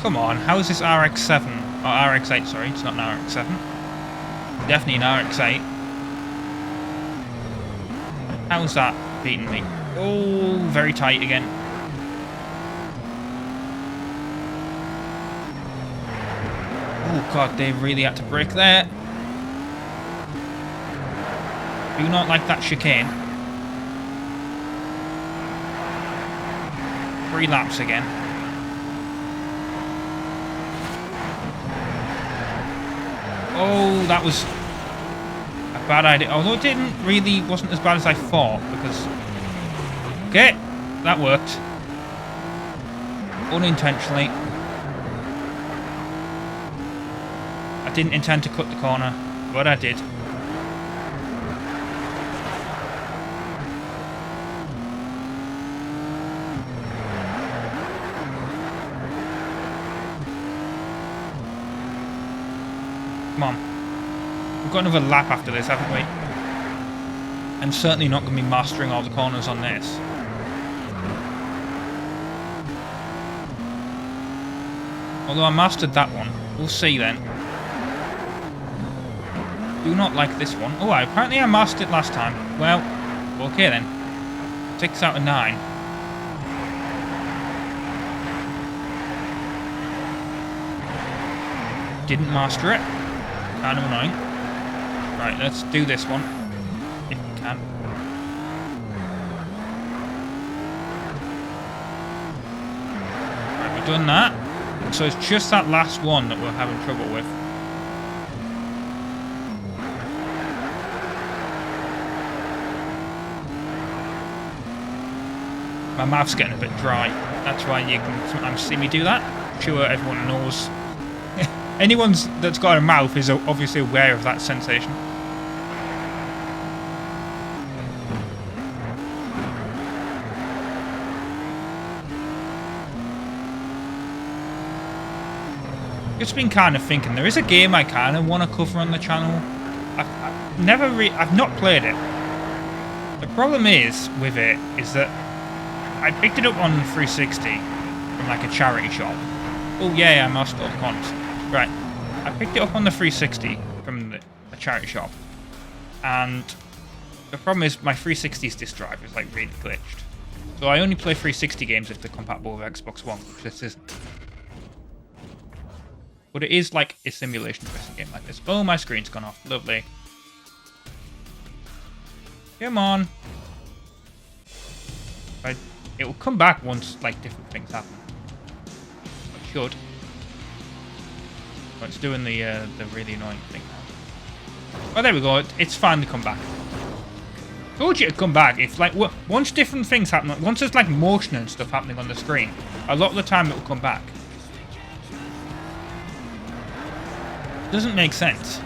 Come on, how is this RX-7? Or RX-8, sorry, it's not an RX-7. Definitely an RX-8. How's that beating me? Oh, very tight again. Oh god, they really had to brake there. Do not like that chicane. 3 laps again. Oh, that was a bad idea. Although it wasn't as bad as I thought, because... Okay, that worked. Unintentionally. I didn't intend to cut the corner, but I did. Come on. We've got another lap after this, haven't we? I'm certainly not going to be mastering all the corners on this. Although I mastered that one. We'll see then. Do not like this one. Oh, apparently I mastered it last time. Well, okay then. 6 out of 9. Didn't master it. Kind of annoying. Right, let's do this one. If we can. Right, we've done that. So it's just that last one that we're having trouble with. My mouth's getting a bit dry. That's why you can sometimes see me do that. I'm sure everyone knows. Anyone that's got a mouth is obviously aware of that sensation. Just been kind of thinking, there is a game I kind of want to cover on the channel. I've not played it. The problem is with it is that I picked it up on 360 from like a charity shop. Oh yeah, I must have gone. Right, I picked it up on the 360 from a charity shop, and the problem is my 360's disk drive is like really glitched. So I only play 360 games if they're compatible with Xbox One, which this isn't. But it is like a simulation racing game like this. Oh, my screen's gone off. Lovely. Come on. It will come back once like different things happen. It should. Oh, it's doing the really annoying thing now. Oh, there we go. It's finally come back. Told you it'd come back. If like once different things happen, once there's like motion and stuff happening on the screen, a lot of the time it will come back. Doesn't make sense.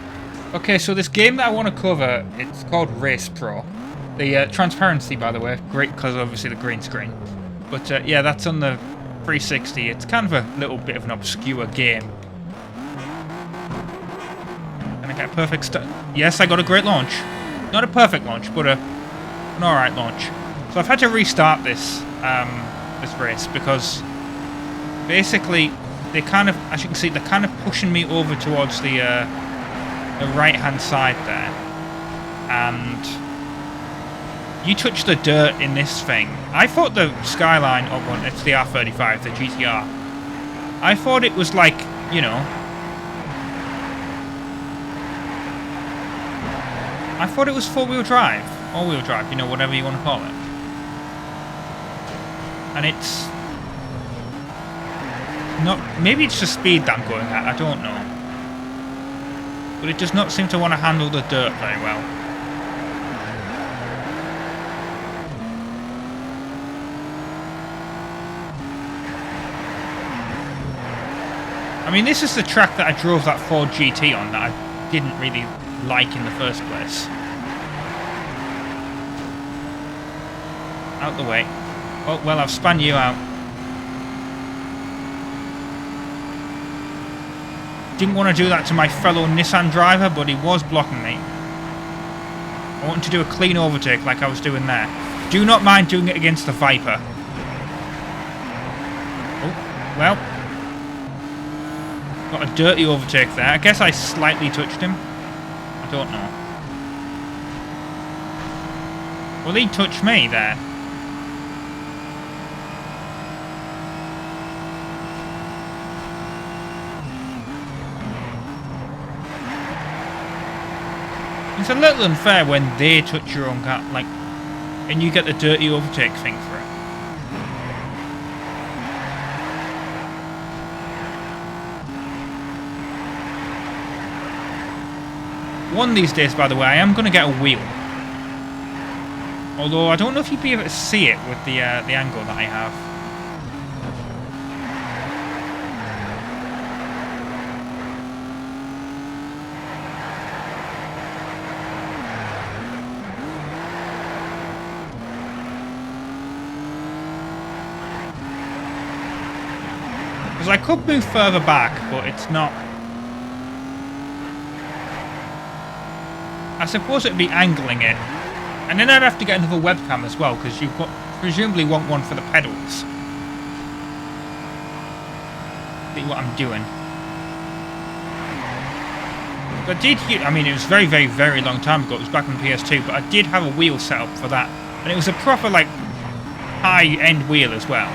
Okay, so this game that I want to cover, it's called Race Pro. The transparency, by the way, great because obviously the green screen. But yeah, that's on the 360. It's kind of a little bit of an obscure game. And I get a perfect start. Yes, I got a great launch. Not a perfect launch, but an alright launch. So I've had to restart this this race because basically they kind of, as you can see, they're kind of pushing me over towards the right-hand side there. And you touch the dirt in this thing. I thought the Skyline, oh, well, it's the R35, the GTR. I thought it was like, you know, I thought it was four-wheel drive, all-wheel drive, you know, whatever you want to call it. And it's not, maybe it's the speed that I'm going at, I don't know. But it does not seem to want to handle the dirt very well. I mean, this is the track that I drove that Ford GT on that I didn't really like in the first place. Out the way. Oh, well, I've spun you out. Didn't want to do that to my fellow Nissan driver, but he was blocking me. I wanted to do a clean overtake like I was doing there. Do not mind doing it against the Viper. Oh, well. Got a dirty overtake there. I guess I slightly touched him. I don't know. Well, he touched me there. It's a little unfair when they touch your own car, like, and you get the dirty overtake thing for it. One of these days, by the way, I am going to get a wheel. Although I don't know if you'd be able to see it with the angle that I have. Because I could move further back, but it's not. I suppose it'd be angling it. And then I'd have to get another webcam as well, because you presumably want one for the pedals. See what I'm doing. But I mean, it was very, very, very long time ago. It was back on PS2, but I did have a wheel set up for that. And it was a proper, like, high-end wheel as well.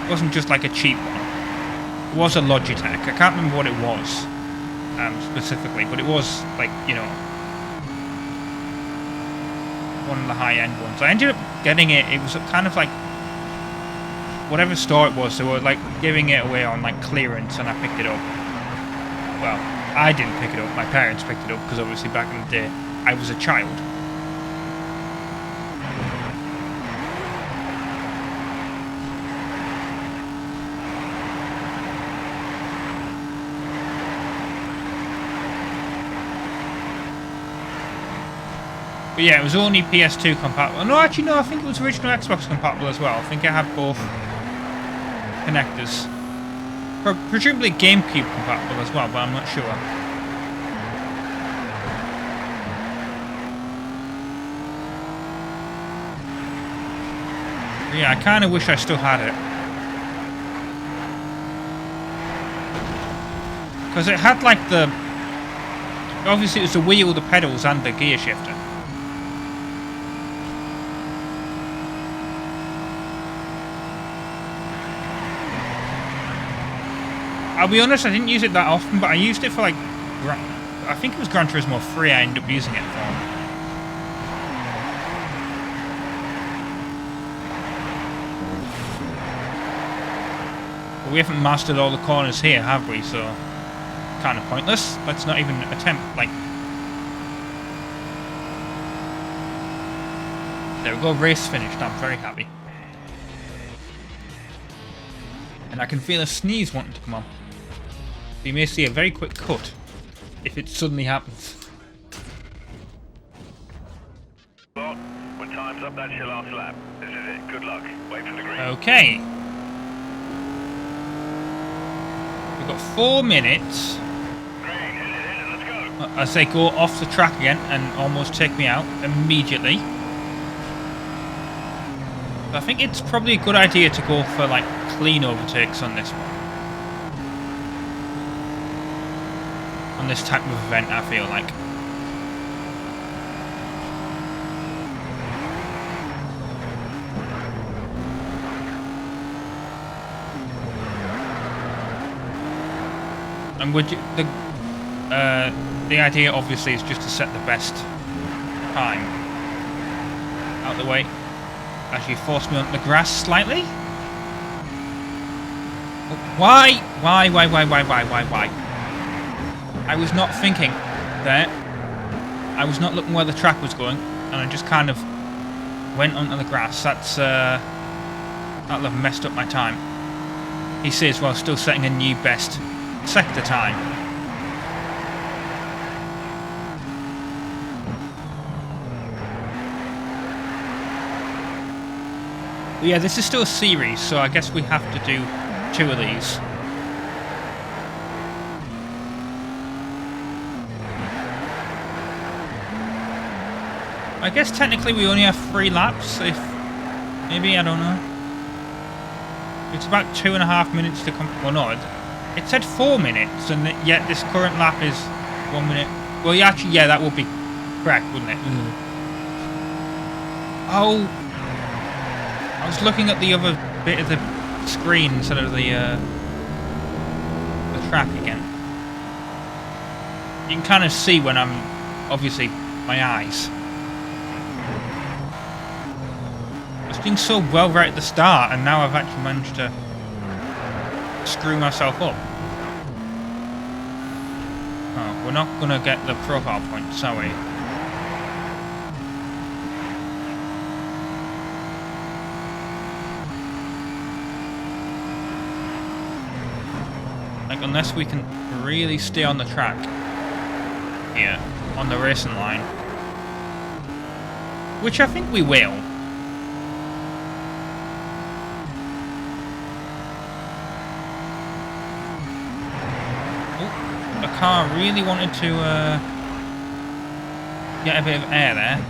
It wasn't just like a cheap one. It was a Logitech. I can't remember what it was. Specifically, but it was like, you know, one of the high-end ones. I ended up getting it. It was kind of like whatever store it was. They were like giving it away on like clearance, and I picked it up. Well, I didn't pick it up. My parents picked it up because obviously back in the day I was a child. But yeah, it was only PS2 compatible. No, actually, no, I think it was original Xbox compatible as well. I think I had both connectors. Presumably GameCube compatible as well, but I'm not sure. But yeah, I kind of wish I still had it. Because it had like the... Obviously it was the wheel, the pedals, and the gear shifter. I'll be honest, I didn't use it that often, but I used it for like, I think it was Gran Turismo 3 I ended up using it for. But we haven't mastered all the corners here, have we? So, kind of pointless. Let's not even attempt, like... There we go, race finished. I'm very happy. And I can feel a sneeze wanting to come on. You may see a very quick cut if it suddenly happens. Well, when time's up, that's your last lap. This is it. Good luck. Wait for the green. Okay. We've got 4 minutes. Green, hit it, let's go. As they go off the track again and almost take me out immediately. I think it's probably a good idea to go for like clean overtakes on this one. On this type of event, I feel like. And would you, the idea obviously is just to set the best time out the way as you force me onto the grass slightly. Why? I was not thinking there. I was not looking where the track was going, and I just kind of went onto the grass. That'll have messed up my time. He says while still setting a new best sector time. But yeah, this is still a series, so I guess we have to do 2 of these. I guess technically we only have 3 laps, if maybe, I don't know. It's about 2.5 minutes to come. Well, no, it said 4 minutes, and yet this current lap is 1 minute. Well, yeah, actually, yeah, that would be correct, wouldn't it? Oh, I was looking at the other bit of the screen instead of the track again. You can kind of see when I'm, obviously, my eyes. I was doing so well right at the start, and now I've actually managed to screw myself up. Oh, we're not going to get the profile points, are we? Like, unless we can really stay on the track here, on the racing line. Which I think we will. Oh, the car really wanted to get a bit of air there.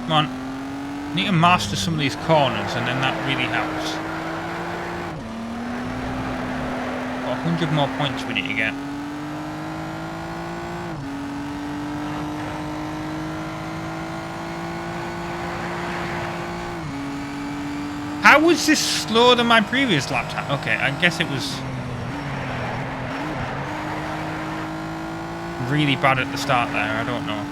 Come on. Need to master some of these corners, and then that really helps. Got 100 more points we need to get. How was this slower than my previous lap time? Okay, I guess it was really bad at the start there, I don't know.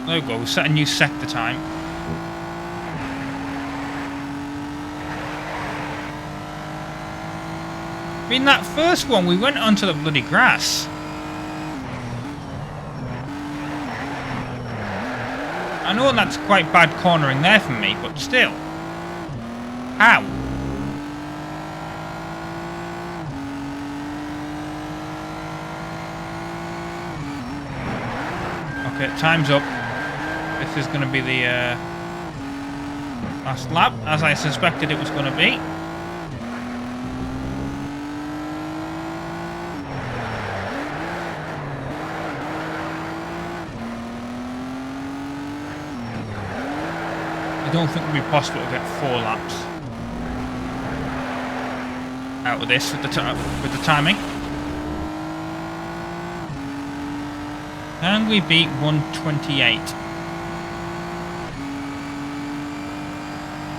There we go, we set a new sector time. I mean, that first one, we went onto the bloody grass. I know that's quite bad cornering there for me, but still. How? Okay, time's up. This is going to be the last lap, as I suspected it was going to be. I don't think it would be possible to get 4 laps out of this with the timing. Can we beat 128?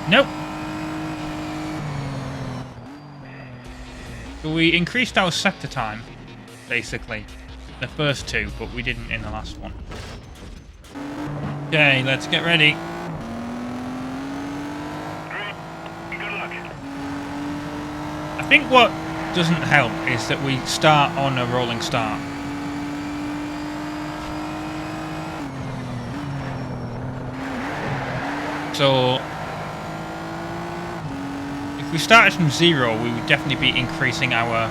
Nope. So we increased our sector time, basically. The first 2, but we didn't in the last one. Okay, let's get ready. Good luck. think what doesn't help is that we start on a rolling start. So if we started from 0, we would definitely be increasing our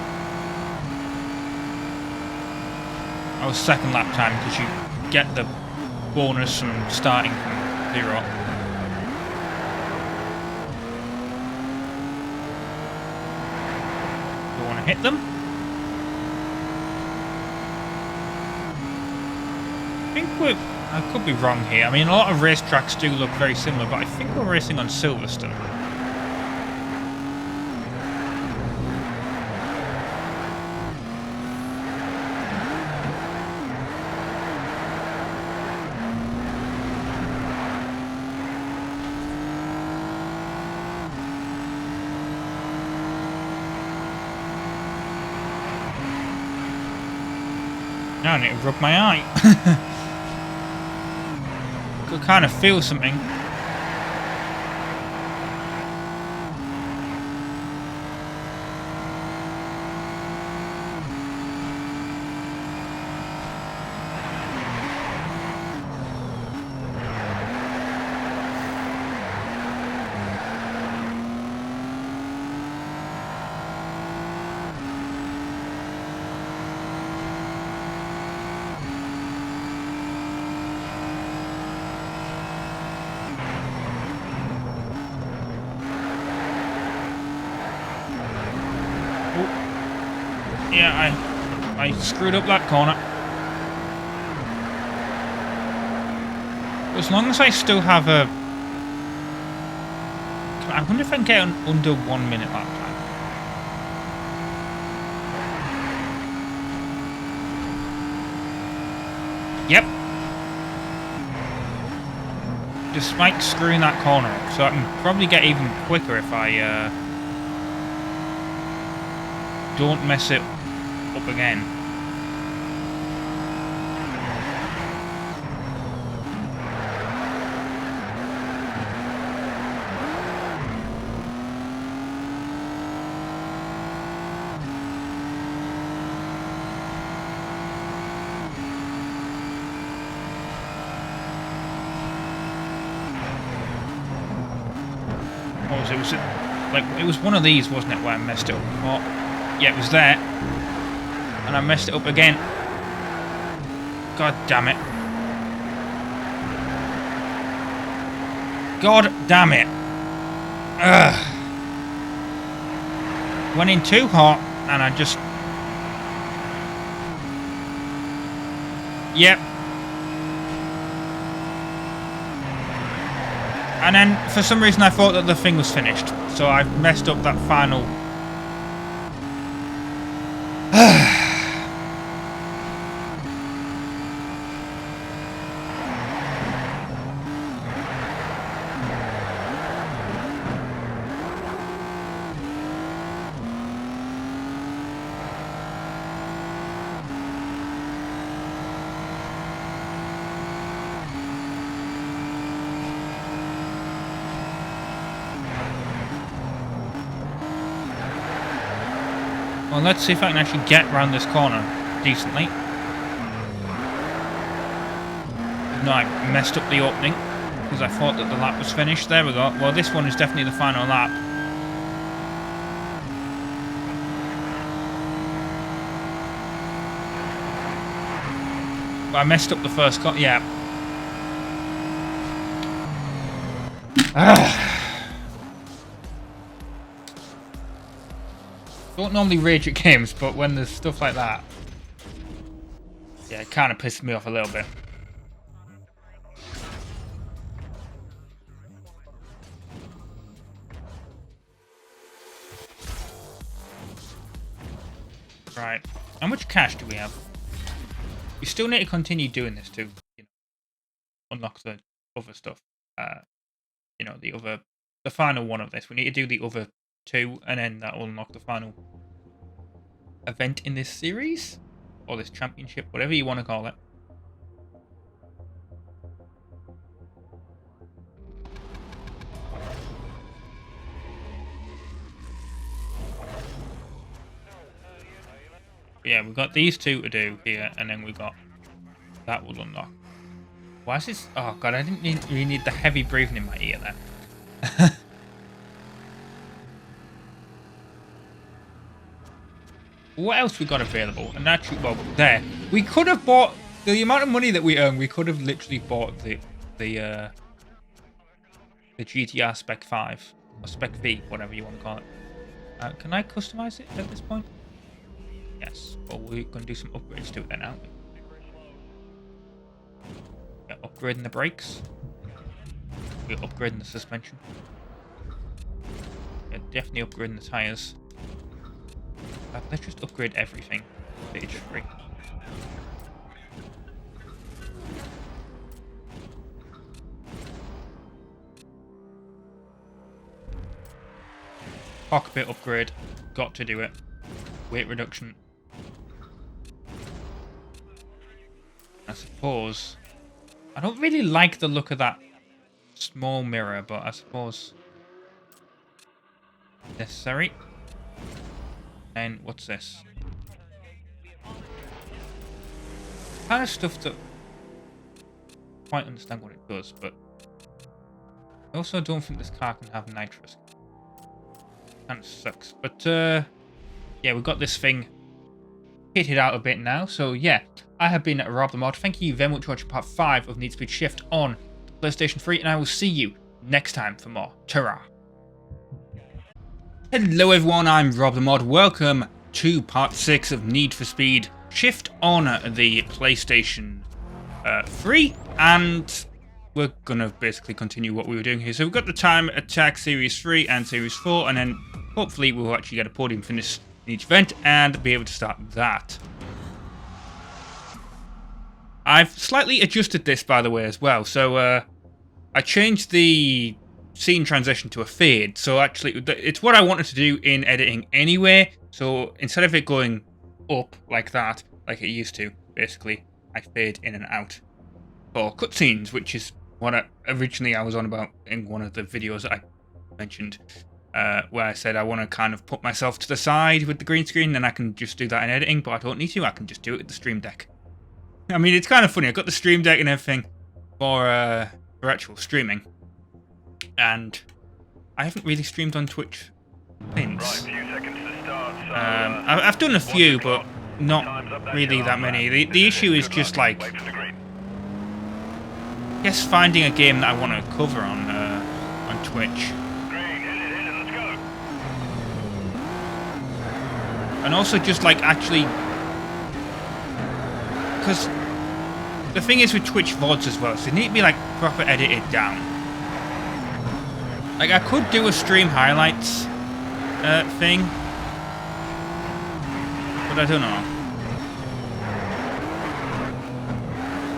second lap time, because you get the bonus from starting from 0. Do we want to hit them? I could be wrong here. I mean, a lot of racetracks do look very similar, but I think we're racing on Silverstone. Now I need to rub my eye. Could kind of feel something. Yeah, I screwed up that corner. As long as I still have a... I wonder if I can get under 1 minute lap time. Yep. Despite screwing that corner up, so I can probably get even quicker if I don't mess it up again. What was it? Was it like, it was one of these, wasn't it, where I messed it up? Oh, yeah, it was there. And I messed it up again. God damn it. God damn it. Ugh. Went in too hot and I just... Yep. And then for some reason I thought that the thing was finished. So I messed up that final... Well, let's see if I can actually get around this corner decently. No, I messed up the opening because I thought that the lap was finished. There we go. Well, this one is definitely the final lap. But I messed up the first corner. Yeah. Don't normally rage at games, but when there's stuff like that, yeah, it kind of pisses me off a little bit. Right, how much cash do we have? We still need to continue doing this to, you know, unlock the other stuff. You know, the final one of this. We need to do the other 2, and then that will unlock the final event in this series, or this championship, whatever you want to call it. yeah, we've got these two to do here, and then we got that will unlock. Why is this? Oh god, I didn't really need the heavy breathing in my ear then. What else we got available? And actually, well, there we could have bought the amount of money that we earn. We could have literally bought the GTR Spec 5 or Spec V, whatever you want to call it. Can I customize it at this point? Yes. Well, we're going to do some upgrades to it then, aren't we? Yeah, upgrading the brakes. We're upgrading the suspension. Yeah, definitely upgrading the tires. Let's just upgrade everything. Stage 3. Cockpit upgrade. Got to do it. Weight reduction. I suppose. I don't really like the look of that small mirror, but I suppose necessary. And what's this? Kind of stuff that I quite understand what it does, but I also don't think this car can have nitrous. Kind of sucks. But yeah, we've got this thing kitted out a bit now. So yeah, I have been RobtheMod. Thank you very much for watching part 5 of Need Speed Shift on the PlayStation 3, and I will see you next time for more. Ta-ra! Hello everyone, I'm RobtheMod. Welcome to part 6 of Need for Speed Shift on the PlayStation 3, and we're gonna basically continue what we were doing here. So we've got the Time Attack Series 3 and Series 4, and then hopefully we'll actually get a podium finish in each event and be able to start that. I've slightly adjusted this, by the way, as well. So I changed the scene transition to a fade. So actually, it's what I wanted to do in editing anyway. So instead of it going up like that, like it used to, basically, I fade in and out for cutscenes, which is what originally I was on about in one of the videos that I mentioned, where I said I want to kind of put myself to the side with the green screen, then I can just do that in editing, but I don't need to. I can just do it with the Stream Deck. I mean, it's kind of funny. I've got the Stream Deck and everything for actual streaming. And I haven't really streamed on Twitch since. Right, few seconds to start, so, I've done a few, but not really that many. The issue is just like, I guess, finding a game that I want to cover on Twitch. Green, hit it, let's go. And also just like actually, because the thing is with Twitch VODs as well, so they need to be like proper edited down. Like I could do a stream highlights thing, but I don't know.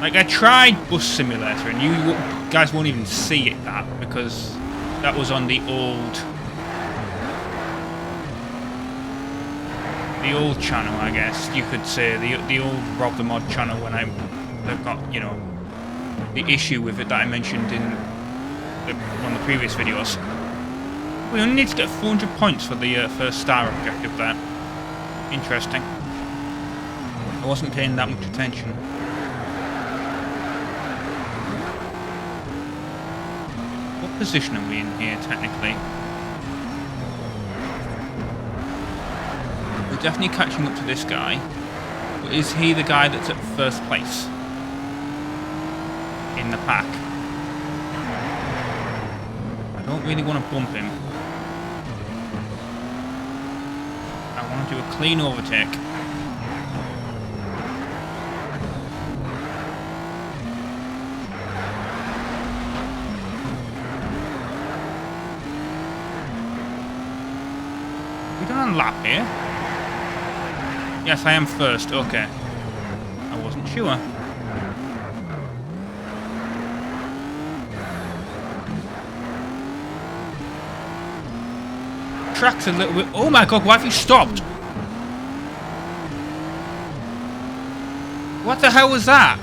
Like I tried Bus Simulator, and you guys won't even see it because that was on the old channel, I guess you could say, the old RobtheMod channel, when I've got, you know, the issue with it that I mentioned in one of the previous videos. We only need to get 400 points for the first star objective there. Interesting. I wasn't paying that much attention. What position are we in here, technically? We're definitely catching up to this guy. But is he the guy that's at first place in the pack? I don't really want to bump him. I want to do a clean overtake. We done a lap here? Yes, I am first. Okay. I wasn't sure. Track's a little bit... Oh my god, why have you stopped? What the hell was that?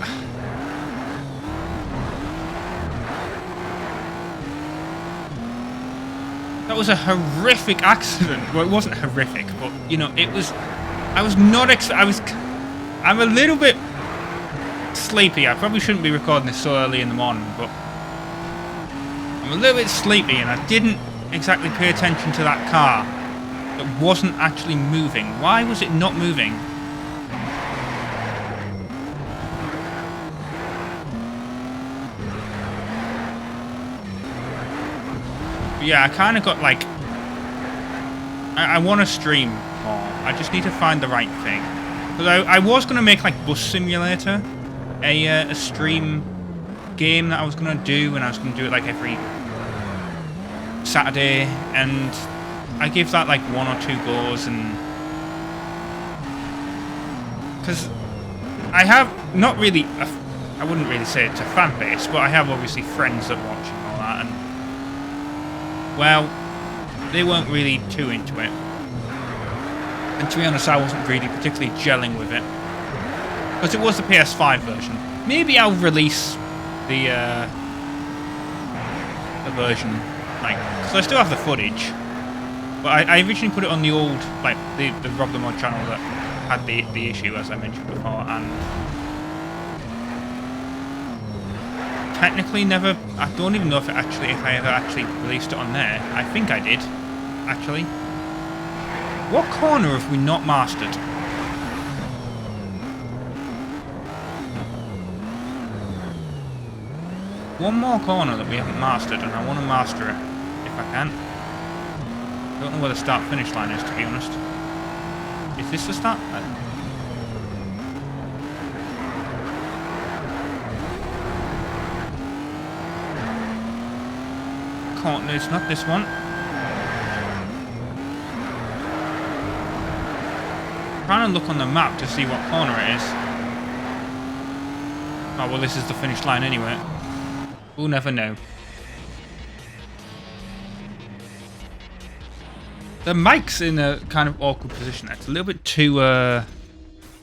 That was a horrific accident. Well, it wasn't horrific, but, you know, it was... I was not I'm a little bit sleepy. I probably shouldn't be recording this so early in the morning, but I'm a little bit sleepy and I didn't exactly pay attention to that car that wasn't actually moving. Why was it not moving? But yeah, I kind of got like... I want to stream more. I just need to find the right thing. Because I was going to make like Bus Simulator a stream game that I was going to do, and I was going to do it like every Saturday, and I give that like 1 or 2 goes, and because I have not really I wouldn't really say it's a fan base, but I have obviously friends that watch and all that, and well, they weren't really too into it, and to be honest I wasn't really particularly gelling with it because it was the PS5 version. Maybe I'll release the version, like, because I still have the footage, but I originally put it on the old, like, the RobtheMod channel that had the issue, as I mentioned before, and technically never, I don't even know if I ever actually released it on there. I think I did, actually. What corner have we not mastered? One more corner that we haven't mastered, and I want to master it, if I can. I don't know where the start-finish line is, to be honest. Is this the start? Corner, it's not this one. I'm trying to look on the map to see what corner it is. Oh, well, this is the finish line anyway. We'll never know. The mic's in a kind of awkward position. It's a little bit too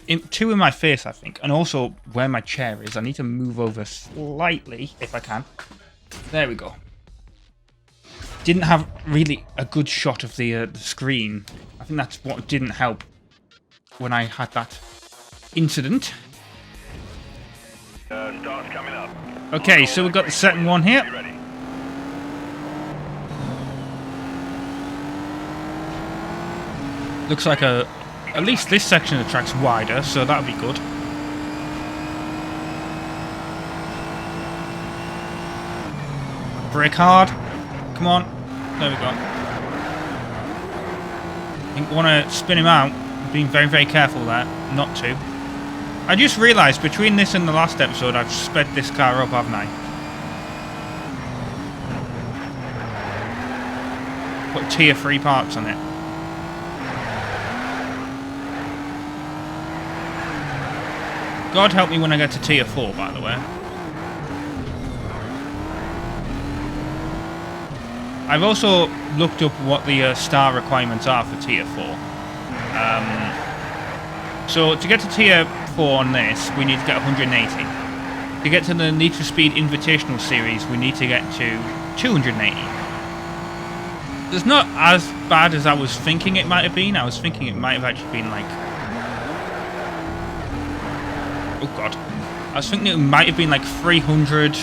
in my face, I think. And also where my chair is. I need to move over slightly, if I can. There we go. Didn't have really a good shot of the screen. I think that's what didn't help when I had that incident. Start's coming up. Okay, so we've got the second one here. Looks like at least this section of the track's wider, so that'll be good. Brake hard. Come on. There we go. I think we want to spin him out. Being very, very careful there, not to. I just realised between this and the last episode I've sped this car up, haven't I? Put tier 3 parts on it. God help me when I get to tier 4, by the way. I've also looked up what the star requirements are for tier 4. So to get to tier 4 on this, we need to get 180. To get to the Need for Speed Invitational Series, we need to get to 280. It's not as bad as I was thinking it might have been. I was thinking it might have actually been like... Oh god. I was thinking it might have been like 300...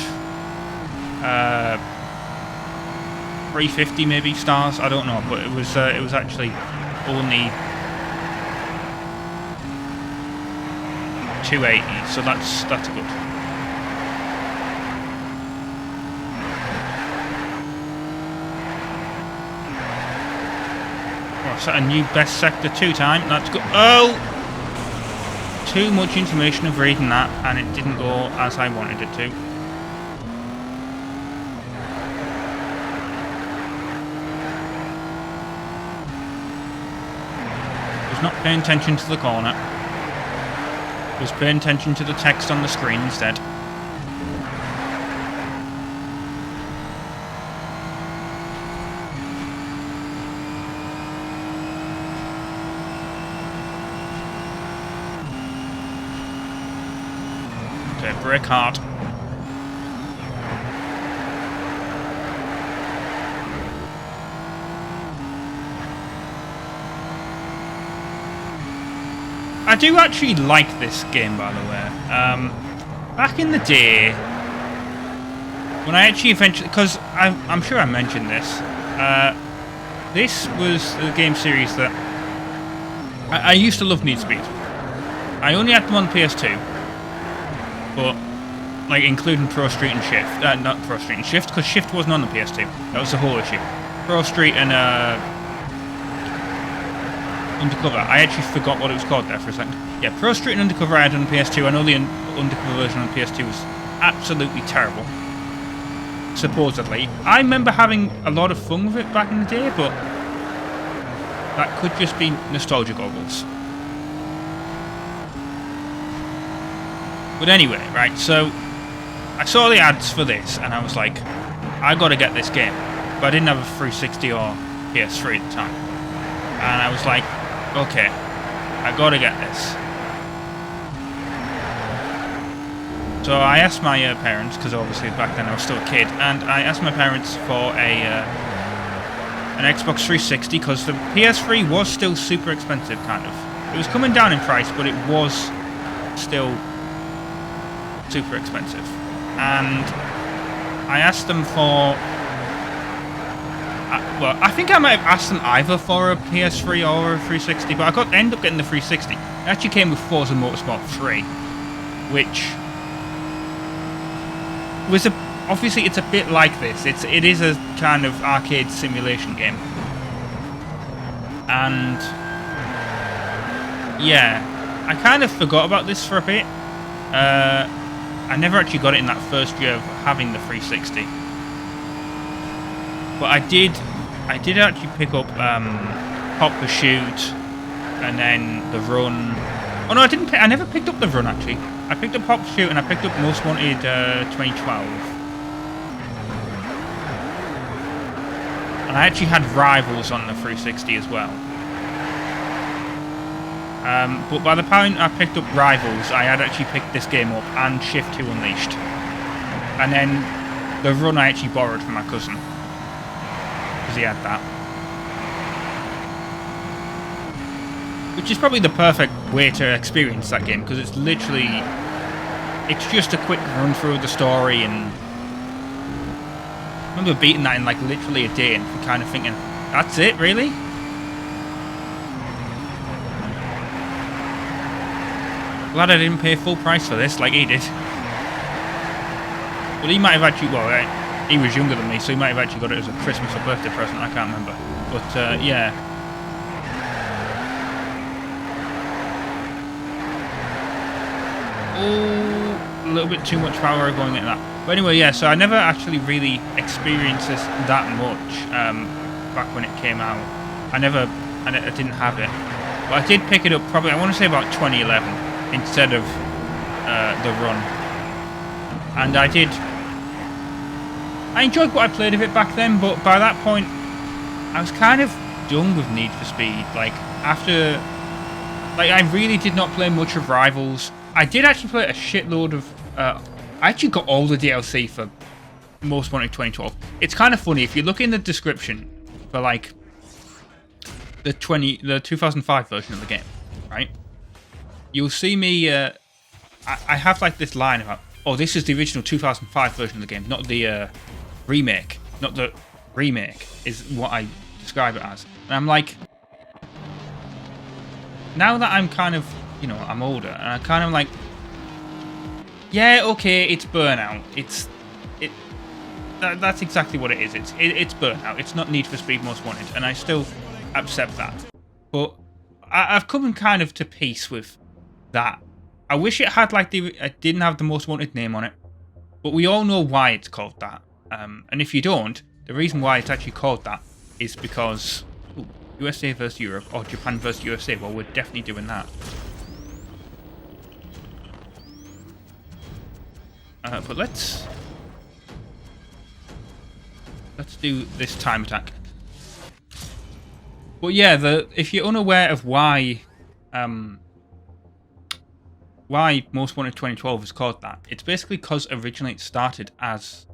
350 maybe stars, I don't know, but it was actually only 280, so that's good. Oh, set a new best sector 2 time. That's good. Oh! Too much information of reading that, and it didn't go as I wanted it to. Not paying attention to the corner. Was paying attention to the text on the screen instead. Okay, brake hard. I do actually like this game, by the way. Back in the day, when I actually eventually, because I'm sure I mentioned this, this was the game series that I used to love Need Speed. I only had them on the PS2, but like including Pro Street and Shift, not Pro Street and Shift, because Shift wasn't on the PS2. That was the whole issue. Pro Street and Undercover. I actually forgot what it was called there for a second. Yeah, Pro Street and Undercover I had on the PS2. I know the Undercover version on the PS2 was absolutely terrible. Supposedly. I remember having a lot of fun with it back in the day, but that could just be nostalgia goggles. But anyway, right, so I saw the ads for this and I was like, I gotta get this game. But I didn't have a 360 or PS3 at the time. And I was like, okay, I gotta get this. So I asked my parents, because obviously back then I was still a kid, and I asked my parents for an Xbox 360, because the PS3 was still super expensive, kind of. It was coming down in price, but it was still super expensive. And I asked them for... well, I think I might have asked them either for a PS3 or a 360, but I ended up getting the 360. It actually came with Forza Motorsport 3, which was obviously it's a bit like this. It is a kind of arcade simulation game, and yeah, I kind of forgot about this for a bit. I never actually got it in that first year of having the 360. But I did actually pick up Hot Pursuit and then The Run. Oh no, I didn't. I never picked up The Run actually. I picked up Hot Pursuit and I picked up Most Wanted 2012. And I actually had Rivals on the 360 as well. But by the time I picked up Rivals, I had actually picked this game up and Shift 2 Unleashed. And then The Run I actually borrowed from my cousin. Because he had that. Which is probably the perfect way to experience that game, because it's literally... it's just a quick run through the story, and... I remember beating that in like literally a day and kind of thinking, that's it, really? Glad I didn't pay full price for this like he did. But he might have actually... well, he was younger than me, so he might have actually got it as a Christmas or birthday present, I can't remember. But, yeah. Oh, a little bit too much power going into that. But anyway, yeah, so I never actually really experienced this that much back when it came out. I didn't have it. But I did pick it up probably, I want to say about 2011 instead of The Run. And I enjoyed what I played of it back then, but by that point, I was kind of done with Need for Speed. Like, after... like, I really did not play much of Rivals. I did actually play a shitload of... I actually got all the DLC for Most Wanted 2012. It's kind of funny, if you look in the description for, like, the 2005 version of the game, right? You'll see me... I have, like, this line about... oh, this is the original 2005 version of the game, not the remake. Not the remake, is what I describe it as. And I'm like... now that I'm kind of... you know, I'm older, and I kind of like... yeah, okay, it's Burnout. That's exactly what it is. It's Burnout. It's not Need for Speed Most Wanted, and I still accept that. But I've come kind of to peace with that. I wish it had like it didn't have the Most Wanted name on it, but we all know why it's called that. And if you don't, the reason why it's actually called that is because USA versus Europe or Japan versus USA. Well, we're definitely doing that. But let's do this time attack. But yeah, if you're unaware of why Most Wanted 2012 is called that, it's basically because originally it started as...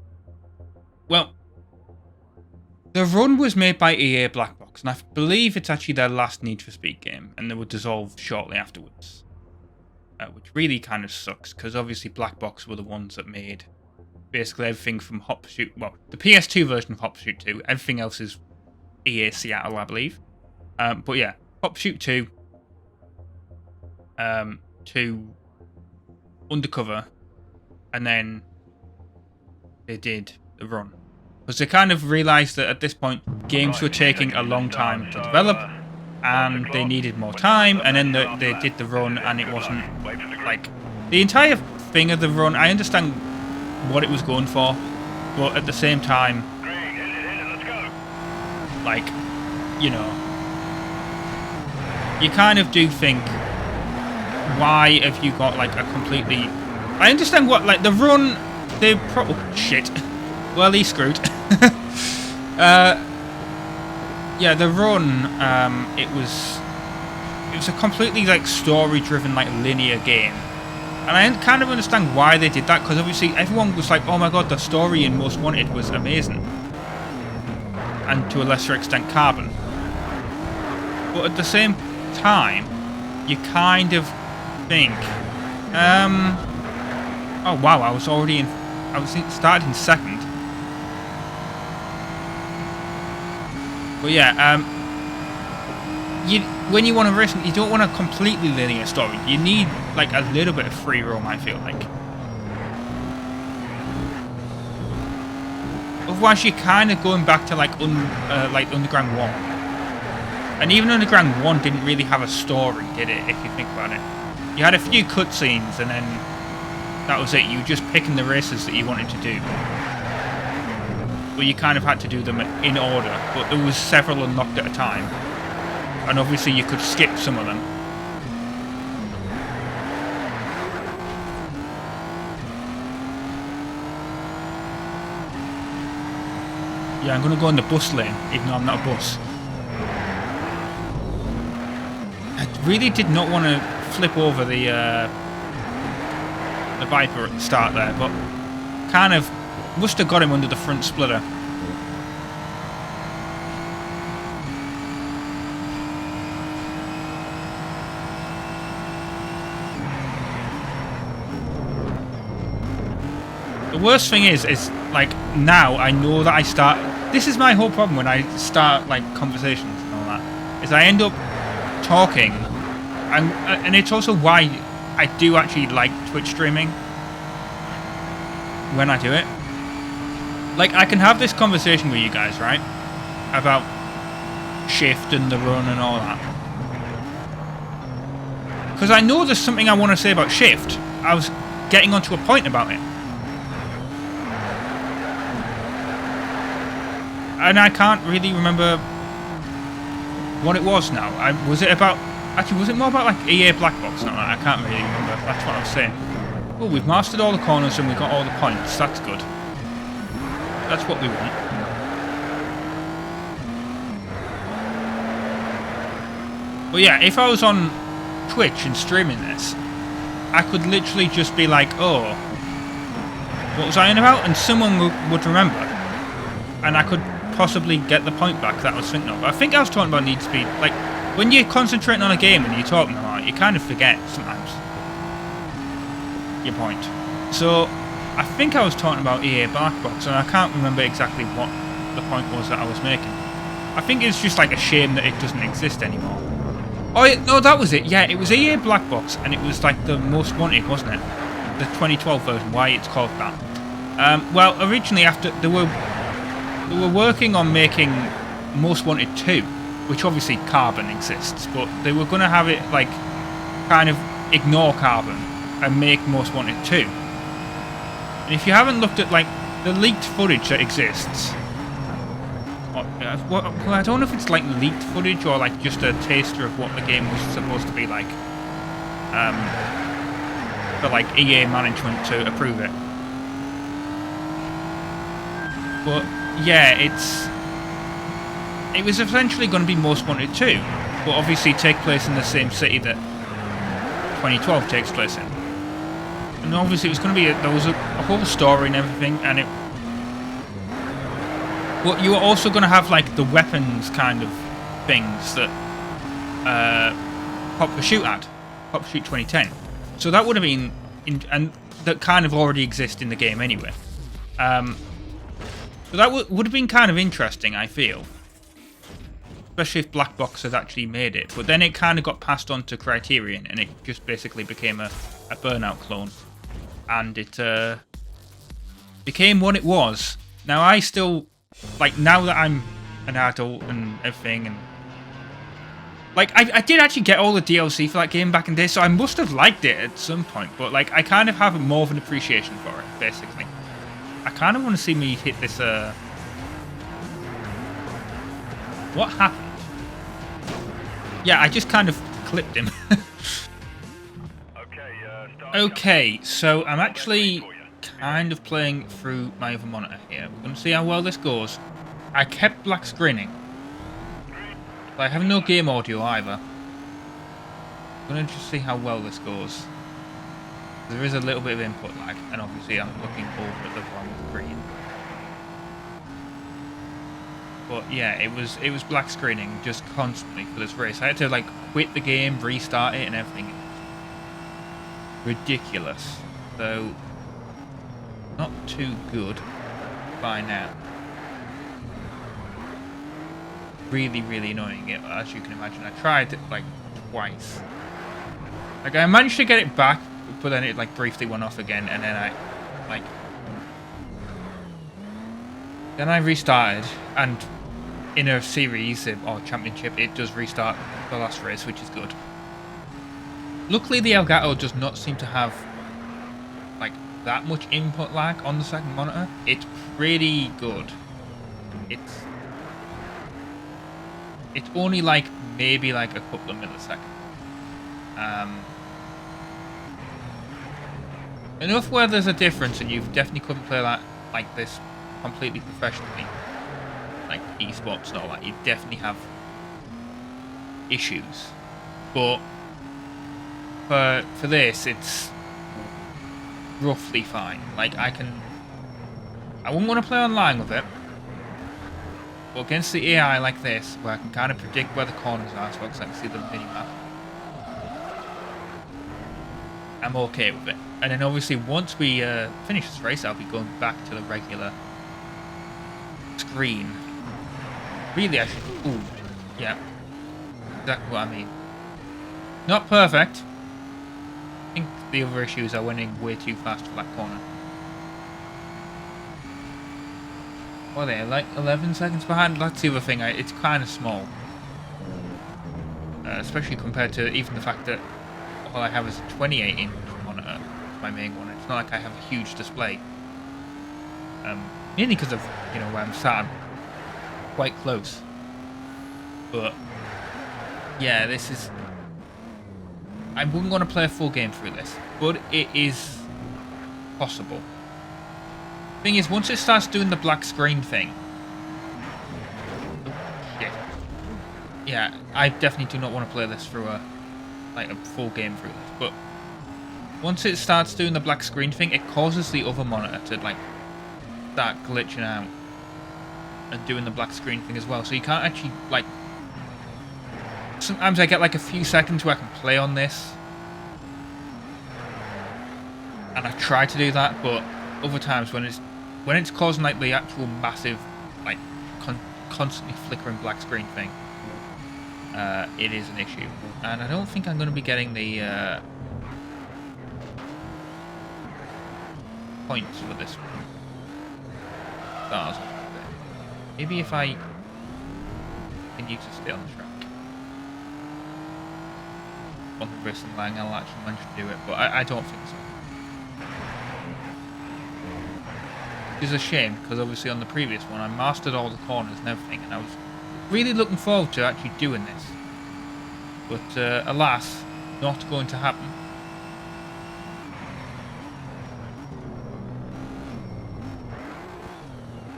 well, The Run was made by EA Black Box. Box, and I believe it's actually their last Need for Speed game, and they were dissolved shortly afterwards. Which really kind of sucks, because obviously Black Box were the ones that made basically everything from Hot Pursuit, well, the PS2 version of Hot Pursuit 2, everything else is EA Seattle, I believe. But yeah, Hot Pursuit 2, to Undercover, and then they did the Run. Because they kind of realised that at this point, games were taking a long time to develop, and they needed more time, and then they did the Run, and it wasn't, like, the entire thing of the Run, I understand what it was going for, but at the same time, like, you know, you kind of do think, why have you got, like, a completely... I understand what, like, the Run, they oh, shit. Well, he's screwed. Yeah, the Run, it was a completely, like, story-driven, like, linear game. And I kind of understand why they did that, because obviously everyone was like, oh my god, the story in Most Wanted was amazing. And to a lesser extent, Carbon. But at the same time, you kind of think, oh wow, I was started in second. But yeah, when you want to race, you don't want a completely linear story. You need like a little bit of free roam, I feel like. Otherwise, you're kind of going back to like Underground 1. And even Underground 1 didn't really have a story, did it? If you think about it, you had a few cutscenes, and then that was it. You were just picking the races that you wanted to do. But you kind of had to do them in order. But there was several unlocked at a time. And obviously you could skip some of them. Yeah, I'm going to go in the bus lane, even though I'm not a bus. I really did not want to flip over the Viper at the start there, but kind of must have got him under the front splitter. The worst thing is like now I know that I start. This is my whole problem when I start like conversations and all that. Is I end up talking, and it's also why I do actually like Twitch streaming when I do it. Like I can have this conversation with you guys, right, about Shift and the Run and all that, because I know there's something I want to say about Shift. I was getting onto a point about it. And I can't really remember what it was now. Was it about... Actually, was it more about like EA Black Box? No, I can't really remember. That's what I was saying. Oh, we've mastered all the corners and we've got all the points. That's good. That's what we want. But yeah, if I was on Twitch and streaming this, I could literally just be like, oh, what was I on about? And someone would remember. And I could possibly get the point back that I was thinking of. I think I was talking about Need Speed. Like, when you're concentrating on a game and you're talking about it, you kind of forget sometimes your point. So, I think I was talking about EA Black Box, and I can't remember exactly what the point was that I was making. I think it's just like a shame that it doesn't exist anymore. Oh, no, that was it. Yeah, it was EA Black Box, and it was like the Most Wanted, wasn't it? The 2012 version, why it's called that. Well, originally after they were working on making Most Wanted 2, which obviously Carbon exists, but they were going to have it like kind of ignore Carbon and make Most Wanted 2. And if you haven't looked at like the leaked footage that exists, well, I don't know if it's like leaked footage or like just a taster of what the game was supposed to be like, for like EA management to approve it. But yeah, it was essentially going to be Most Wanted 2, but obviously take place in the same city that 2012 takes place in. And obviously it was going to be there was a whole story and everything, and but you were also going to have like the weapons kind of things that Pop for Shoot had. Pop for Shoot 2010. So that would have been... and that kind of already exist in the game anyway. So that would have been kind of interesting, I feel. Especially if Black Box had actually made it. But then it kind of got passed on to Criterion, and it just basically became a Burnout clone. And it became what it was. Now I still... like, now that I'm an adult and everything, and... like, I did actually get all the DLC for that game back in the day, so I must have liked it at some point. But, like, I kind of have more of an appreciation for it, basically. I kind of want to see me hit this, what happened? Yeah, I just kind of clipped him. Okay, so I'm actually kind of playing through my other monitor here. We're going to see how well this goes. I kept black screening. But I have no game audio either. I'm going to just see how well this goes. There is a little bit of input lag, and obviously I'm looking over at the wrong screen. But yeah, it was black screening just constantly for this race. I had to like quit the game, restart it, and everything. Ridiculous. So not too good by now. Really, really annoying it, as you can imagine. I tried it like twice. Like I managed to get it back, but then it like briefly went off again, and then I restarted, and in a series or championship it does restart the last race, which is good. Luckily the Elgato does not seem to have like that much input lag on the second monitor. It's pretty good. It's only like maybe like a couple of milliseconds. Enough where there's a difference, and you definitely couldn't play that like this completely professionally, like esports and all that. You definitely have issues, but for this, it's roughly fine. Like I wouldn't want to play online with it, but against the AI like this, where I can kind of predict where the corners are, so I can see the mini map, I'm okay with it. And then obviously once we finish this race, I'll be going back to the regular screen. Really, I should... ooh, yeah. Exactly what I mean. Not perfect. I think the other issue is I went in way too fast for that corner. What are they, like 11 seconds behind? That's the other thing, it's kind of small. Especially compared to even the fact that all I have is a 28-inch monitor, my main one. It's not like I have a huge display. Mainly because of, you know, where I'm sat, I'm quite close. But, yeah, this is... I wouldn't want to play a full game through this, but it is possible. Thing is, once it starts doing the black screen thing... shit. Yeah, I definitely do not want to play this through a full game through this, but once it starts doing the black screen thing, it causes the other monitor to like start glitching out and doing the black screen thing as well, so you can't actually like... sometimes I get like a few seconds where I can play on this, and I try to do that, but other times when it's causing like the actual massive like constantly flickering black screen thing, it is an issue. And I don't think I'm going to be getting the points for this one. Stars. Maybe if I continue to stay on the track on the racing line, I'll actually manage to do it, but I don't think so. Which is a shame, because obviously on the previous one I mastered all the corners and everything, and I was really looking forward to actually doing this. But alas, not going to happen.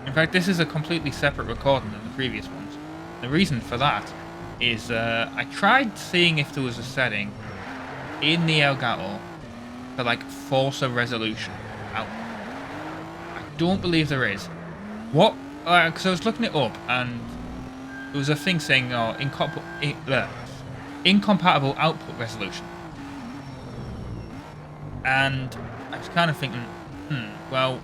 In fact, this is a completely separate recording than the previous ones. The reason for that is I tried seeing if there was a setting in the Elgato for like force a resolution out. I don't believe there is. What? Because I was looking it up, and there was a thing saying, oh, incompatible output resolution. And I was kind of thinking, well,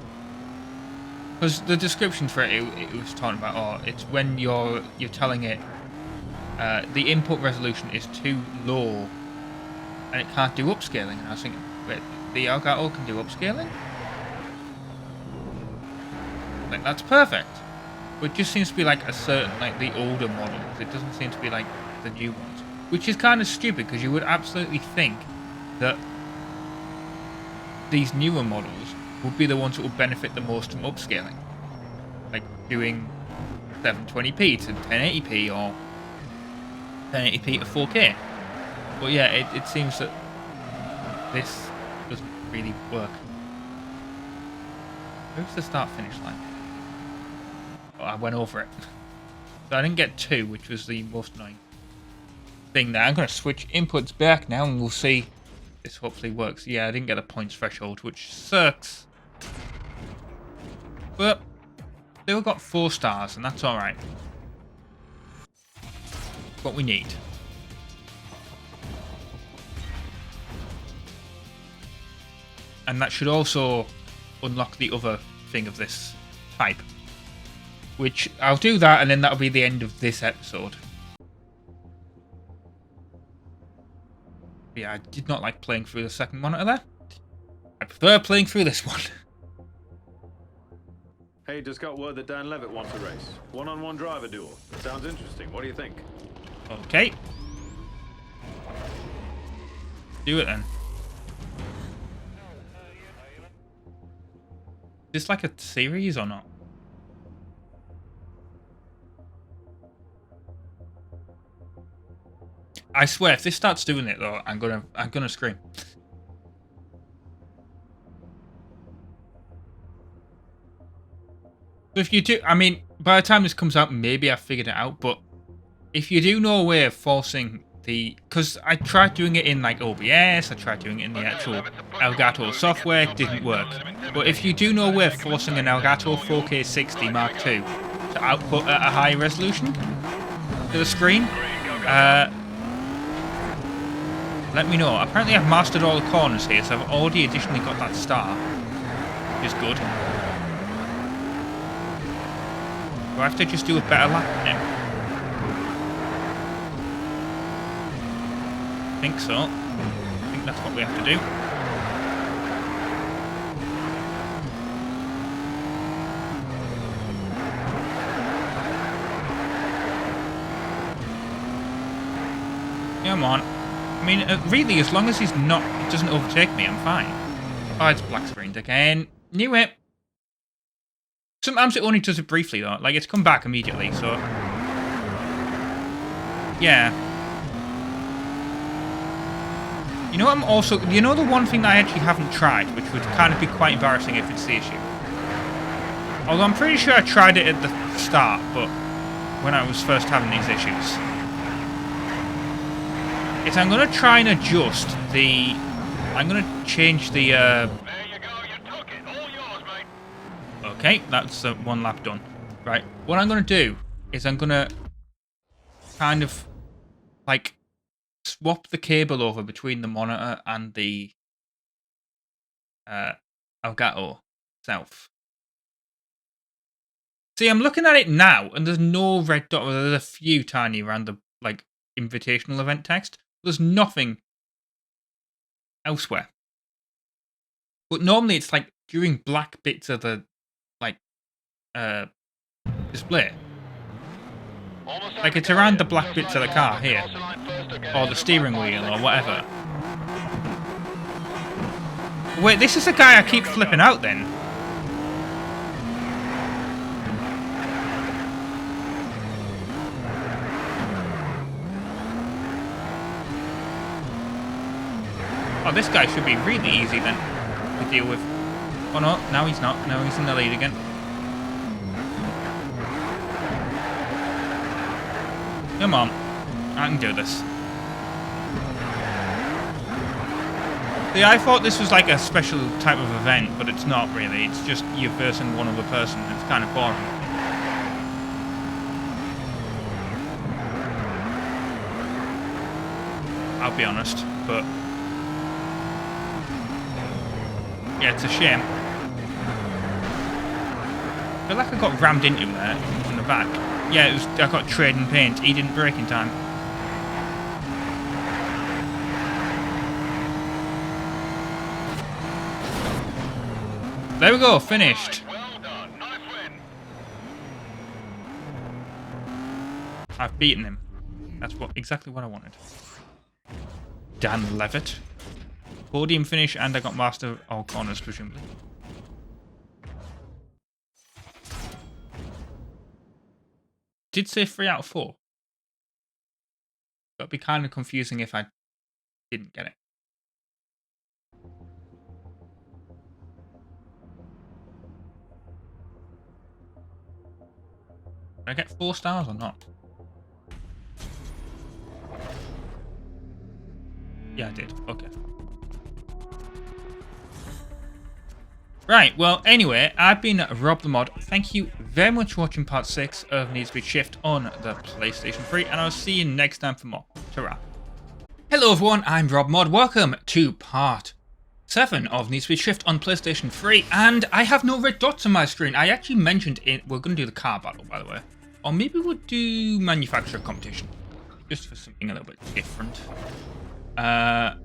because the description for it was talking about, oh, it's when you're telling it the input resolution is too low and it can't do upscaling. And I was thinking, wait, the Elgato can do upscaling? Like, that's perfect. But it just seems to be like a certain, like the older models. It doesn't seem to be like the new ones. Which is kind of stupid, because you would absolutely think that these newer models would be the ones that would benefit the most from upscaling. Like doing 720p to 1080p or 1080p to 4K. But yeah, it seems that this doesn't really work. Where's the start-finish line? Oh, I went over it. So I didn't get 2, which was the most annoying thing there. I'm going to switch inputs back now and we'll see if this hopefully works. Yeah, I didn't get a points threshold, which sucks. But still got 4 stars, and that's alright. What we need. And that should also unlock the other thing of this type. Which, I'll do that, and then that'll be the end of this episode. Yeah, I did not like playing through the second monitor there. I prefer playing through this one. Hey, just got word that Dan Levitt wants a race. One-on-one driver duel. Sounds interesting. What do you think? Okay. Do it then. Is this like a series or not? I swear, if this starts doing it though, I'm gonna scream. So if you do, I mean, by the time this comes out, maybe I've figured it out. But if you do know a way of forcing the, because I tried doing it in like OBS, I tried doing it in the actual Elgato software, it didn't work. But if you do know a way of forcing an Elgato 4K 60 Mark II to output at a high resolution to the screen, let me know. Apparently I've mastered all the corners here, so I've already additionally got that star, which is good. Do I have to just do a better lap now? I think so. I think that's what we have to do. Come on. I mean, really, as long as he doesn't overtake me, I'm fine. Oh, it's black screened again. Knew it. Sometimes it only does it briefly, though. Like, it's come back immediately, so... Yeah. You know what I'm also... You know the one thing that I actually haven't tried, which would kind of be quite embarrassing if it's the issue? Although I'm pretty sure I tried it at the start, but... when I was first having these issues... is I'm going to try and adjust the... I'm going to change the... There you go, you took it. All yours, mate. Okay, that's one lap done. Right, what I'm going to do is I'm going to kind of, like, swap the cable over between the monitor and the Elgato itself. See, I'm looking at it now, and there's no red dot. There's a few tiny around the, like, invitational event text. There's nothing elsewhere. But normally it's like during black bits of the like display. Like it's around the black bits of the car here. Or the steering wheel or whatever. Wait, this is the guy I keep flipping out then. Oh, this guy should be really easy then to deal with. Oh no, now he's not. Now he's in the lead again. Come on. I can do this. See, I thought this was like a special type of event, but it's not really. It's just you versing one other person. It's kind of boring. I'll be honest. But yeah, it's a shame. I feel like I got rammed into him there from the back. Yeah, it was. I got trading paint. He didn't brake in time. There we go, finished. Well done. Nice win. I've beaten him. That's exactly what I wanted. Dan Levitt. Podium finish, and I got master of all corners, presumably. Did say 3 out of 4. That'd be kind of confusing if I didn't get it. Did I get 4 stars or not? Yeah, I did. Okay. Right, well, anyway, I've been RobtheMod. Thank you very much for watching part 6 of Need for Speed Shift on the PlayStation 3, and I'll see you next time for more. Ta-ra. Hello everyone, I'm RobtheMod. Welcome to part 7 of Need for Speed Shift on PlayStation 3, and I have no red dots on my screen. I actually mentioned it. We're going to do the car battle, by the way. Or maybe we'll do manufacturer competition. Just for something a little bit different. I'm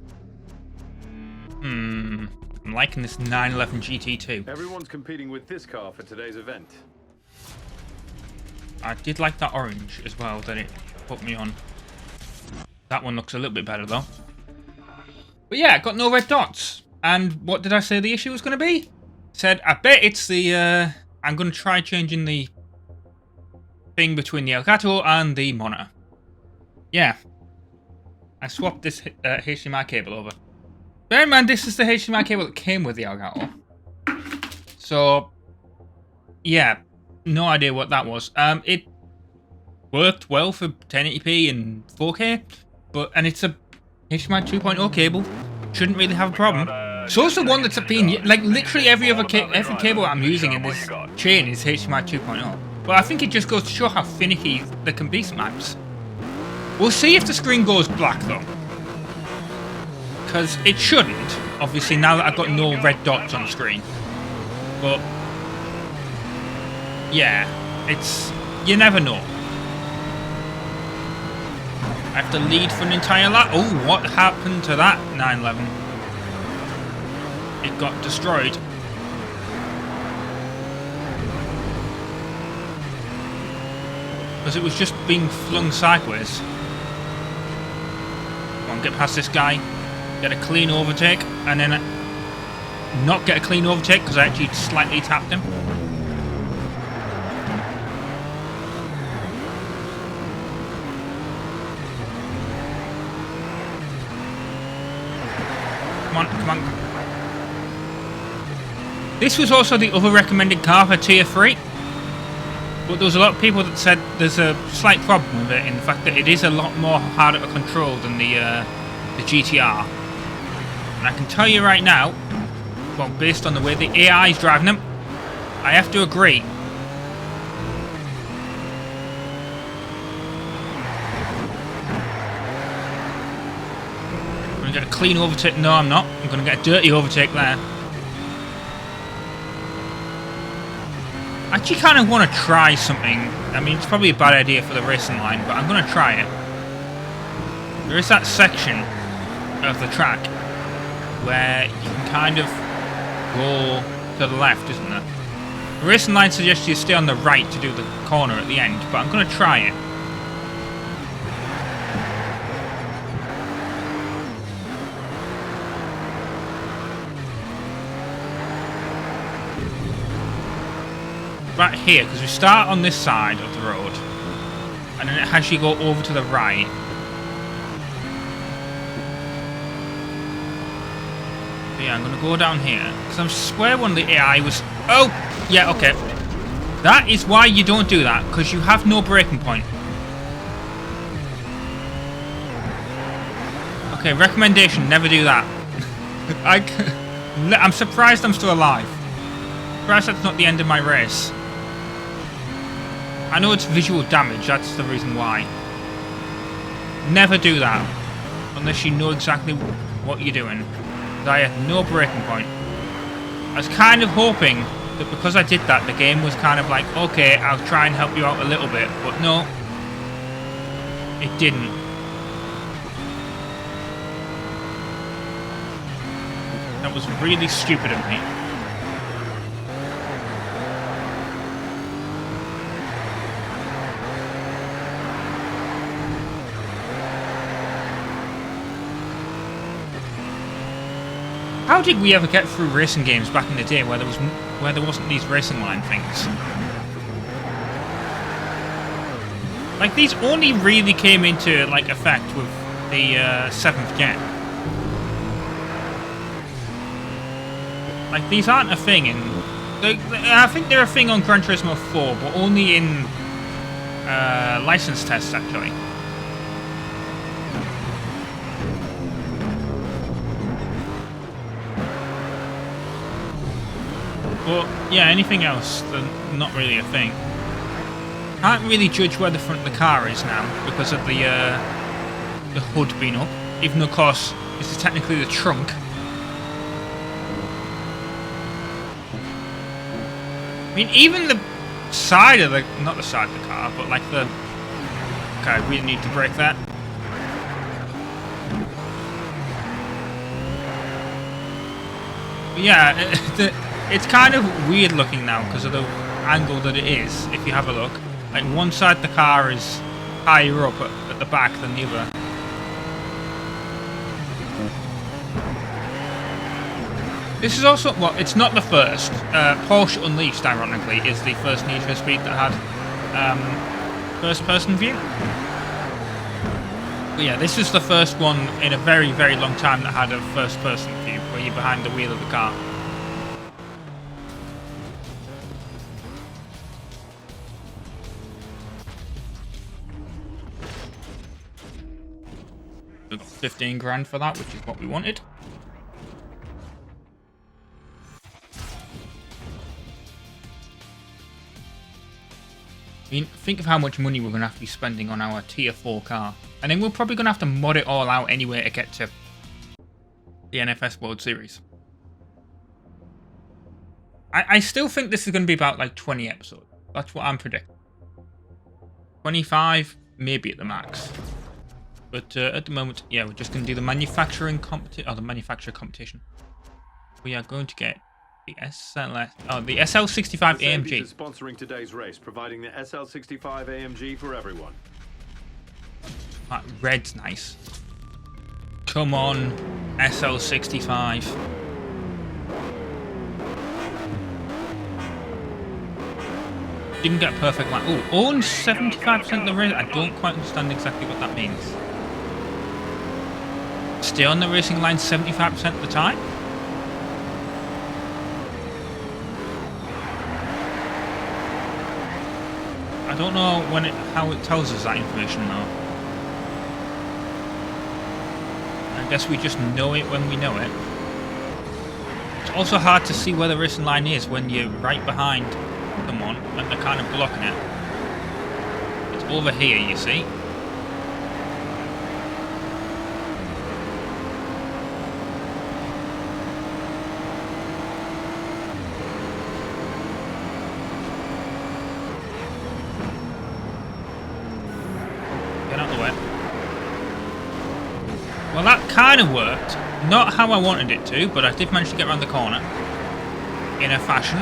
liking this 911 GT2. Everyone's competing with this car for today's event. I did like that orange as well that it put me on. That one looks a little bit better though. But yeah, got no red dots. And what did I say the issue was going to be? Said, I bet it's the, I'm going to try changing the thing between the Elgato and the monitor. Yeah. I swapped this HDMI cable over. Bear in mind, this is the HDMI cable that came with the Elgato. So, yeah, no idea what that was. It worked well for 1080p and 4K, and it's a HDMI 2.0 cable. Shouldn't really have a problem. So it's the one that's being, like, literally every cable I'm using in this chain is HDMI 2.0. But I think it just goes to show how finicky there can be sometimes. We'll see if the screen goes black though. Because it shouldn't, obviously, now that I've got no red dots on the screen. But, yeah, it's, you never know. I have to lead for an entire lap. Oh, what happened to that 911? It got destroyed. Because it was just being flung sideways. Come on, get past this guy. Get a clean overtake, and then not get a clean overtake because I actually slightly tapped him. Come on, come on. This was also the other recommended car for Tier 3. But there was a lot of people that said there's a slight problem with it in the fact that it is a lot more harder to control than the GTR. And I can tell you right now, well, based on the way the AI is driving them, I have to agree. I'm going to get a clean overtake. No, I'm not. I'm going to get a dirty overtake there. I actually kind of want to try something. I mean, it's probably a bad idea for the racing line, but I'm going to try it. There is that section of the track where you can kind of go to the left, isn't there? The racing line suggests you stay on the right to do the corner at the end, but I'm going to try it. Right here, because we start on this side of the road, and then it has you go over to the right. Yeah, I'm going to go down here. Because I swear one of the AI was... Oh! Yeah, okay. That is why you don't do that. Because you have no braking point. Okay, recommendation. Never do that. I'm surprised I'm still alive. Surprised that's not the end of my race. I know it's visual damage. That's the reason why. Never do that. unless you know exactly what you're doing. I had no braking point. I was kind of hoping that because I did that, the game was kind of like, okay, I'll try and help you out a little bit, but no, it didn't. That was really stupid of me. How did we ever get through racing games back in the day where there wasn't these racing line things? Like, these only really came into like effect with the 7th gen. Like, these aren't a thing in... I think they're a thing on Gran Turismo 4, but only in license tests, actually. But, yeah, anything else, they're not really a thing. Can't really judge where the front of the car is now, because of the hood being up. Even though, of course, this is technically the trunk. I mean, even the side of the... Not the side of the car, but like the... Okay, I really need to brake that. But yeah, it's kind of weird looking now because of the angle that it is, if you have a look. Like, one side of the car is higher up at the back than the other. This is also, well, it's not the first. Porsche Unleashed, ironically, is the first Need for Speed that had first-person view. But yeah, this is the first one in a very, very long time that had a first-person view, where you're behind the wheel of the car. We got 15 grand for that, which is what we wanted. I mean, think of how much money we're going to have to be spending on our tier 4 car. And then we're probably going to have to mod it all out anyway to get to the NFS World Series. I still think this is going to be about like 20 episodes. That's what I'm predicting. 25, maybe at the max. But at the moment, yeah, we're just going to do the manufacturing competition, or the manufacturer competition. We are going to get the the SL65 AMG. Is sponsoring today's race, providing the SL65 AMG for everyone. That red's nice. Come on, SL65. Didn't get a perfect line. Oh, own 75% of the race. I don't quite understand exactly what that means. Stay on the racing line 75% of the time? I don't know how it tells us that information though. I guess we just know it when we know it. It's also hard to see where the racing line is when you're right behind someone and they're kind of blocking it. It's over here, you see. Well, that kind of worked. Not how I wanted it to, but I did manage to get around the corner in a fashion.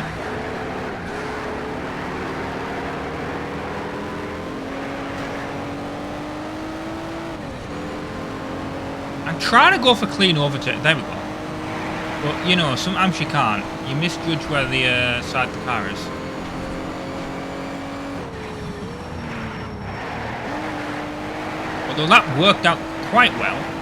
I'm trying to go for clean overtake. There we go. But, you know, sometimes you can't. You misjudge where the side of the car is. Although that worked out quite well.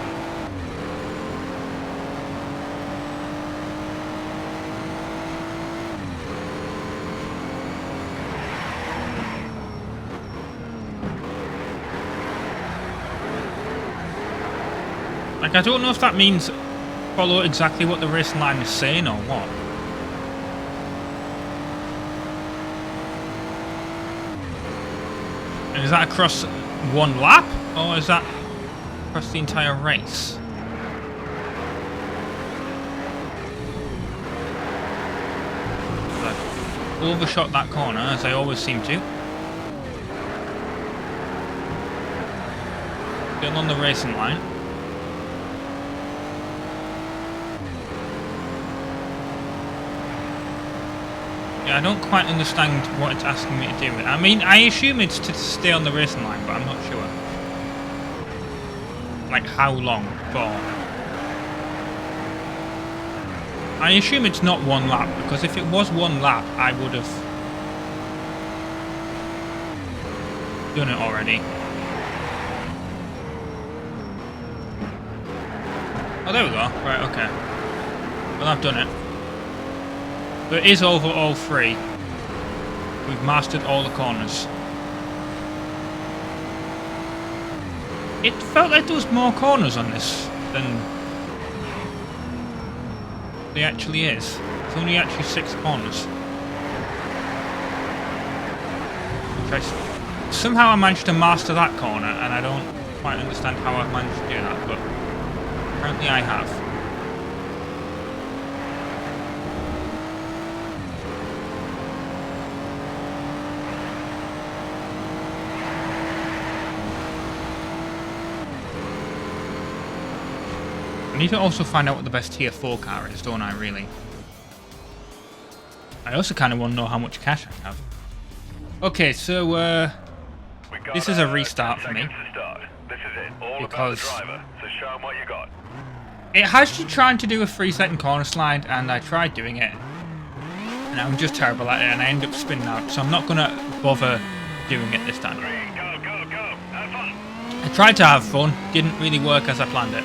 Like, I don't know if that means follow exactly what the racing line is saying or what. And is that across one lap? Or is that across the entire race. I've overshot that corner, as I always seem to. Getting on the racing line. Yeah, I don't quite understand what it's asking me to do. I mean, I assume it's to stay on the racing line, but I'm not sure. Like, how long for? I assume it's not one lap, because if it was one lap, I would have done it already. Oh, there we go. Right, okay. Well, I've done it. But it is over all three. We've mastered all the corners. It felt like there was more corners on this than there actually is. There's only actually 6 corners. Somehow I managed to master that corner, and I don't quite understand how I've managed to do that, but apparently I have. I need to also find out what the best tier 4 car is, don't I, really? I also kind of want to know how much cash I have. Okay, so, this is a restart for me. This is it. All because about the driver, so show 'em what you got. it has you trying to do a 3-second corner slide, and I tried doing it. And I'm just terrible at it, and I end up spinning out, so I'm not going to bother doing it this time. Go, go, go. Have fun. I tried to have fun, didn't really work as I planned it.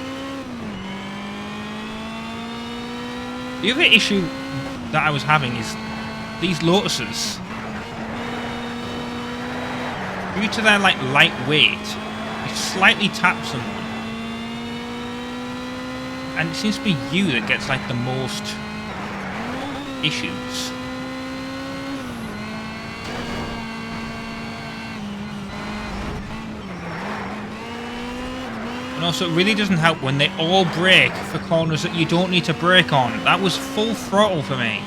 The other issue that I was having is these Lotuses, due to their like lightweight, you slightly tap someone, and it seems to be you that gets like the most issues. And also, it really doesn't help when they all brake for corners that you don't need to brake on. That was full throttle for me.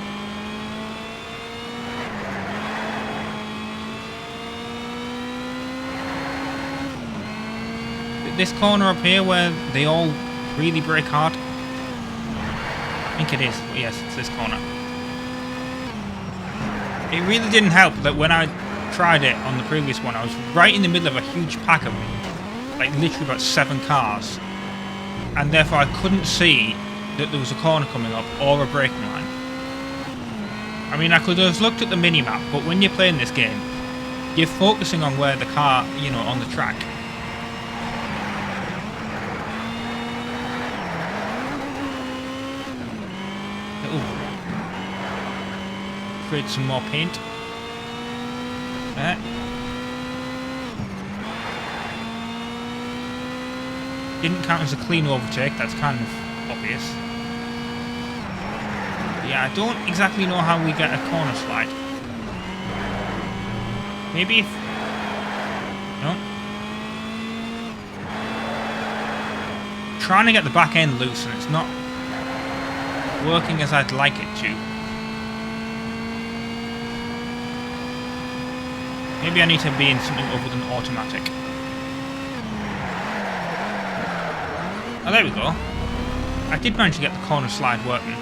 This corner up here where they all really brake hard. I think it is. Yes, it's this corner. It really didn't help that when I tried it on the previous one, I was right in the middle of a huge pack of like literally about 7 cars, and therefore I couldn't see that there was a corner coming up or a braking line. I mean, I could have looked at the mini-map, but when you're playing this game, you're focusing on where the car, you know, on the track. Create some more paint. Didn't count as a clean overtake, that's kind of obvious. Yeah, I don't exactly know how we get a corner slide. Maybe if... No. Trying to get the back end loose and it's not working as I'd like it to. Maybe I need to be in something other than automatic. Oh, there we go. I did manage to get the corner slide working.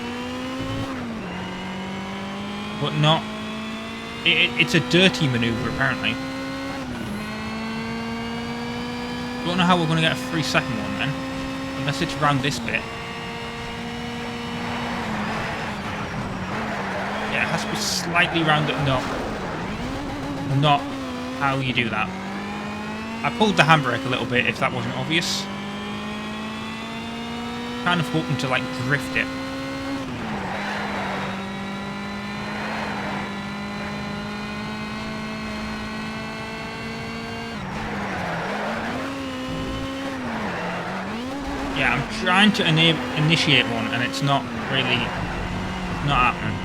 But not... It's a dirty manoeuvre, apparently. Don't know how we're going to get a 3-second one, then. Unless it's around this bit. Yeah, it has to be slightly round it. No. Not how you do that. I pulled the handbrake a little bit, if that wasn't obvious. Kind of hoping to like drift it. Yeah, I'm trying to initiate one and it's not really not happening.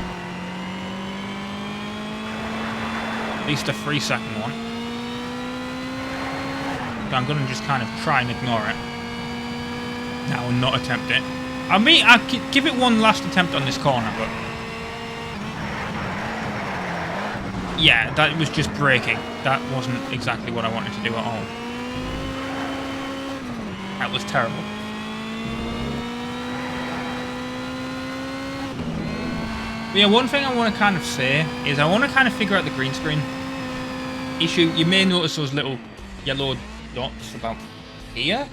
At least a 3-second one. But I'm going to just kind of try and ignore it. now and not attempt it. I mean, I'll give it one last attempt on this corner, but... yeah, that was just braking. That wasn't exactly what I wanted to do at all. That was terrible. But yeah, one thing I want to kind of say is I want to kind of figure out the green screen issue. You may notice those little yellow dots about here,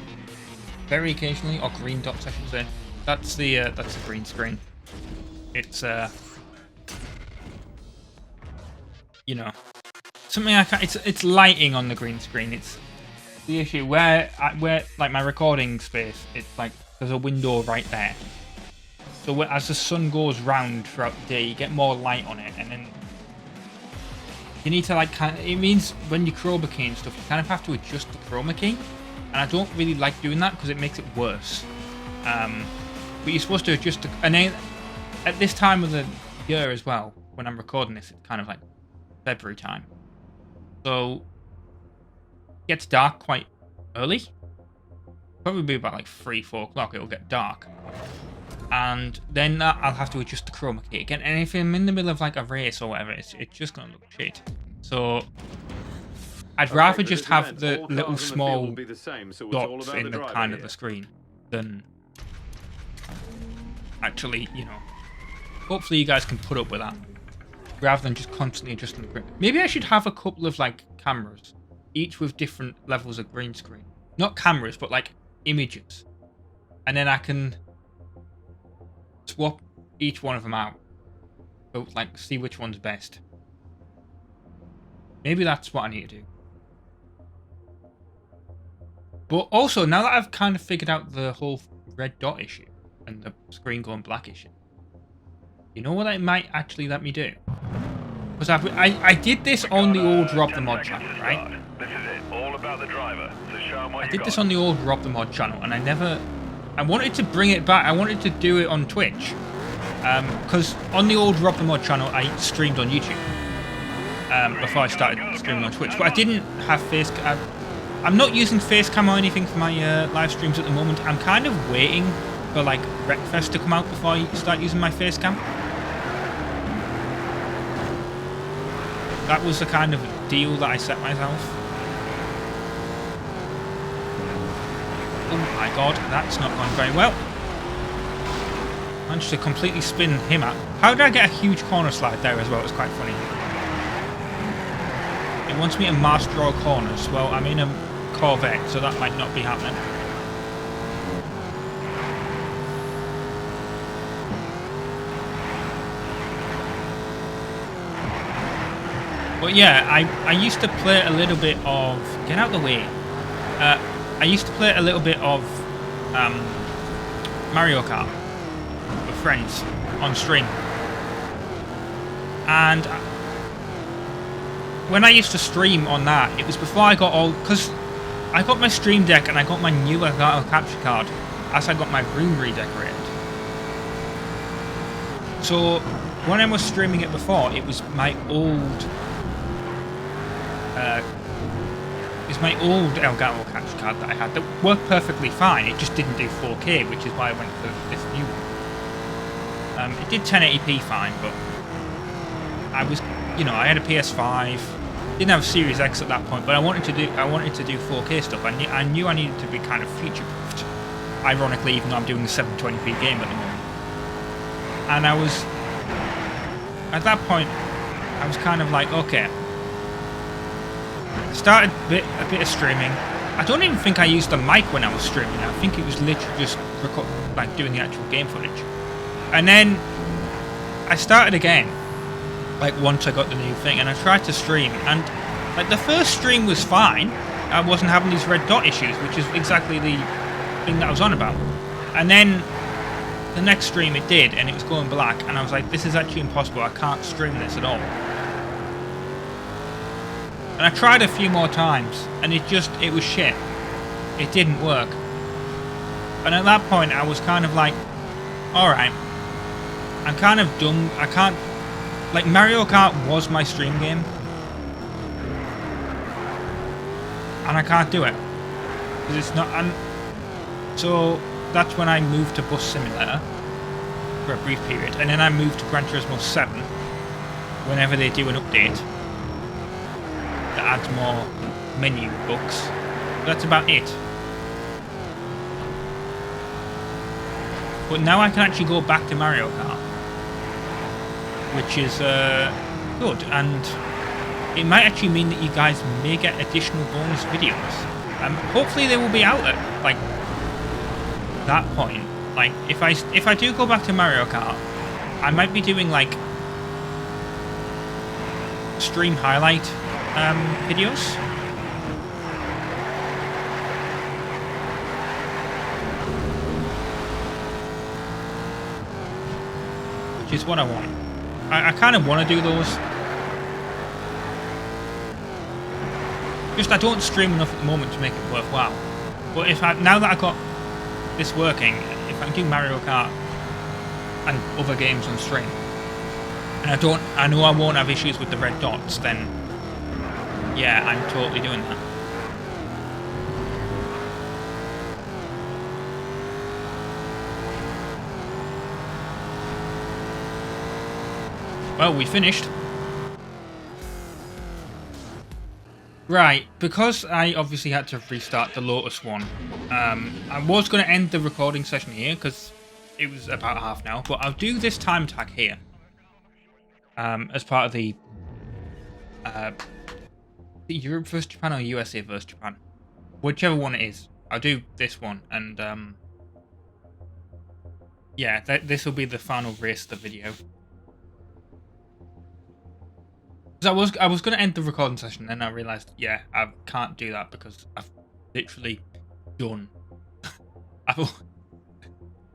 very occasionally, or green dots I should say. That's the green screen. It's you know, something I can't. It's lighting on the green screen. It's the issue where like my recording space. It's like there's a window right there. So as the sun goes round throughout the day, you get more light on it, and then you need to like it means when you chroma key and stuff, you kind of have to adjust the chroma key, and I don't really like doing that because it makes it worse. But you're supposed to adjust and then at this time of the year as well, when I'm recording this, it's kind of like February time, so it gets dark quite early. Probably about like 3-4 o'clock. It'll get dark. And then I'll have to adjust the chroma key again. And if I'm in the middle of like a race or whatever, it's just gonna look shit. So I'd rather just have the little small dots in the kind of the screen than actually, you know. Hopefully you guys can put up with that, rather than just constantly adjusting the green. Maybe I should have a couple of like cameras, each with different levels of green screen. Not cameras, but like images, and then I can swap each one of them out, so like see which one's best. Maybe that's what I need to do. But also, now that I've kind of figured out the whole red dot issue and the screen going black issue, you know what it might actually let me do? Because I did this on the old RobtheMod channel, right? This is it, all about the driver. So show 'em what I you did got. this on the old RobtheMod channel, and I wanted to bring it back. I wanted to do it on Twitch. Because on the old RobtheMod channel, I streamed on YouTube before I started streaming on Twitch. But I didn't have face cam. I'm not using face cam or anything for my live streams at the moment. I'm kind of waiting for like Wreckfest to come out before I start using my face cam. That was the kind of deal that I set myself. Oh my god, that's not gone very well. Managed to completely spin him out. How did I get a huge corner slide there as well? It was quite funny. It wants me to master all corners. Well, I'm in a Corvette, so that might not be happening. But yeah, I used to play a little bit of... Get out of the way. I used to play a little bit of Mario Kart with friends on stream. And when I used to stream on that, it was before I got all... Because I got my Stream Deck and I got my new Elgato capture card as I got my room redecorated. So when I was streaming it before, it was my old... it's my old Elgato capture card that I had that worked perfectly fine. It just didn't do 4K, which is why I went for this new one. It did 1080p fine, but I was, you know, I had a PS5, didn't have a Series X at that point, but I wanted to do 4K stuff. I knew I needed to be kind of future-proofed. Ironically, even though I'm doing a 720p game at the moment, and I was at that point, I was kind of like, okay. Started a bit of streaming. I don't even think I used the mic when I was streaming. I think it was literally just like doing the actual game footage. And then I started again, like once I got the new thing, and I tried to stream. And like the first stream was fine. I wasn't having these red dot issues, which is exactly the thing that I was on about. And then the next stream it did, and it was going black. And I was like, this is actually impossible. I can't stream this at all. And I tried a few more times, and it was shit. It didn't work. And at that point, I was kind of like, alright, I'm kind of done. I can't... Like, Mario Kart was my stream game. And I can't do it. Because it's not... So, that's when I moved to Bus Simulator for a brief period, and then I moved to Gran Turismo 7 whenever they do an update that adds more menu books. That's about it. But now I can actually go back to Mario Kart, which is good, and it might actually mean that you guys may get additional bonus videos. Hopefully they will be out at like that point. Like if I do go back to Mario Kart, I might be doing like stream highlight videos. Which is what I want. I kind of want to do those. Just I don't stream enough at the moment to make it worthwhile. But now that I got this working, if I can do Mario Kart and other games on stream, and I know I won't have issues with the red dots, then yeah, I'm totally doing that. Well, we finished. Right, because I obviously had to restart the Lotus one, I was going to end the recording session here because it was about half an hour, but I'll do this time tag here as part of the Europe vs Japan or USA vs Japan, whichever one it is. I'll do this one, and yeah, this will be the final race of the video. I was going to end the recording session, and then I realised, yeah, I can't do that because I've literally done.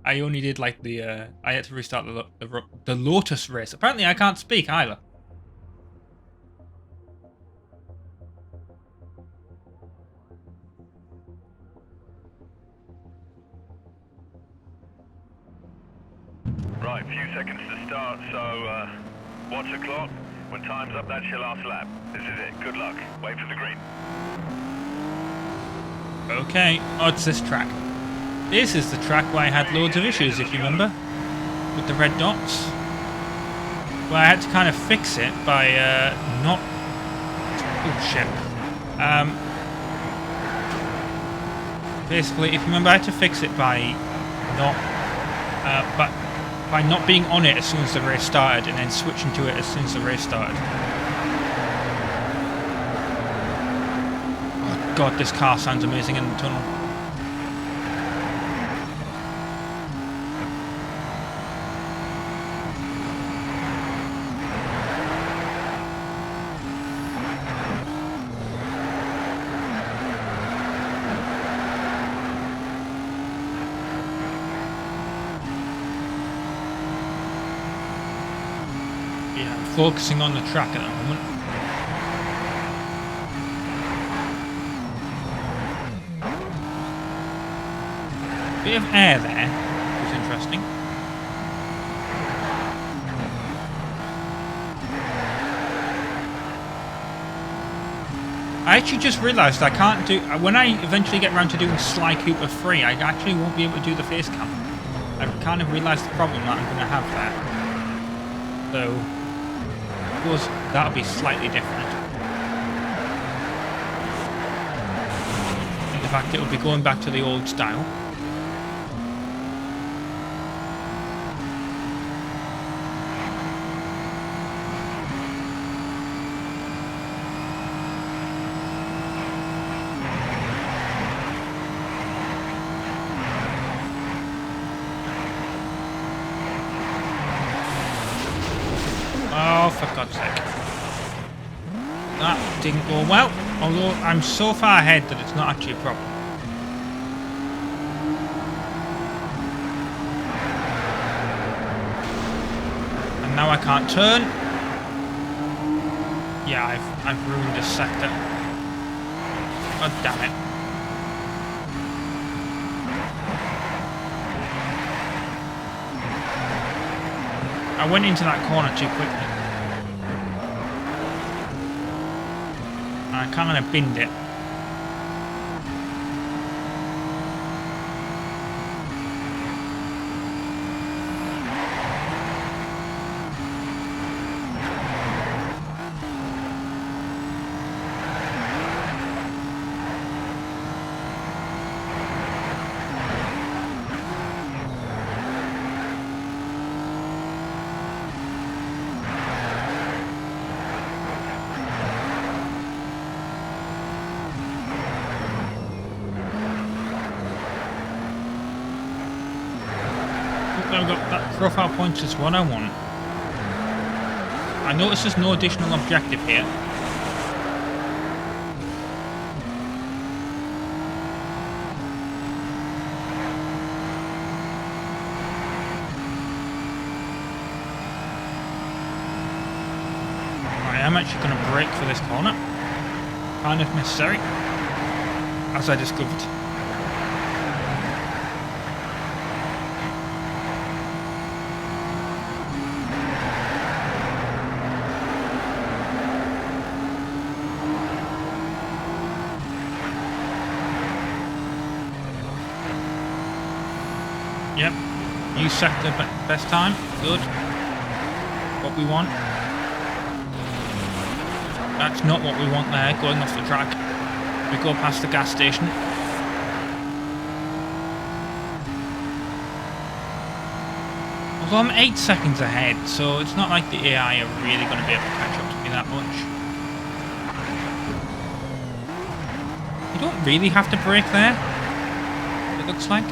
I only did like the. I had to restart the Lotus race. Apparently, I can't speak either. Right, few seconds to start, so watch the clock. When time's up, that's your last lap. This is it. Good luck. Wait for the green. Okay, oh, it's this track. This is the track where I had loads of issues, if you remember, with the red dots. Well, I had to kind of fix it by not. Oh shit. Basically, if you remember, I had to fix it by not. By not being on it as soon as the race started, and then switching to it as soon as the race started. Oh god, this car sounds amazing in the tunnel. Yeah, I'm focusing on the track at the moment. Bit of air there, which is interesting. I actually just realised I can't do. When I eventually get around to doing Sly Cooper 3, I actually won't be able to do the face cam. I've kind of realised the problem that I'm going to have there. So, of course, that'll be slightly different. In fact, it'll be going back to the old style. Oh, for God's sake. That didn't go well, although I'm so far ahead that it's not actually a problem. And now I can't turn. Yeah, I've ruined this sector. God damn it. I went into that corner too quickly. I kind of binned it. profile points is what I want. I notice there's no additional objective here. I'm actually going to brake for this corner. Kind of necessary, as I discovered. Yep, you set the best time. Good. What we want. That's not what we want there, going off the track. We go past the gas station. Although I'm 8 seconds ahead, so it's not like the AI are really going to be able to catch up to me that much. You don't really have to brake there, it looks like.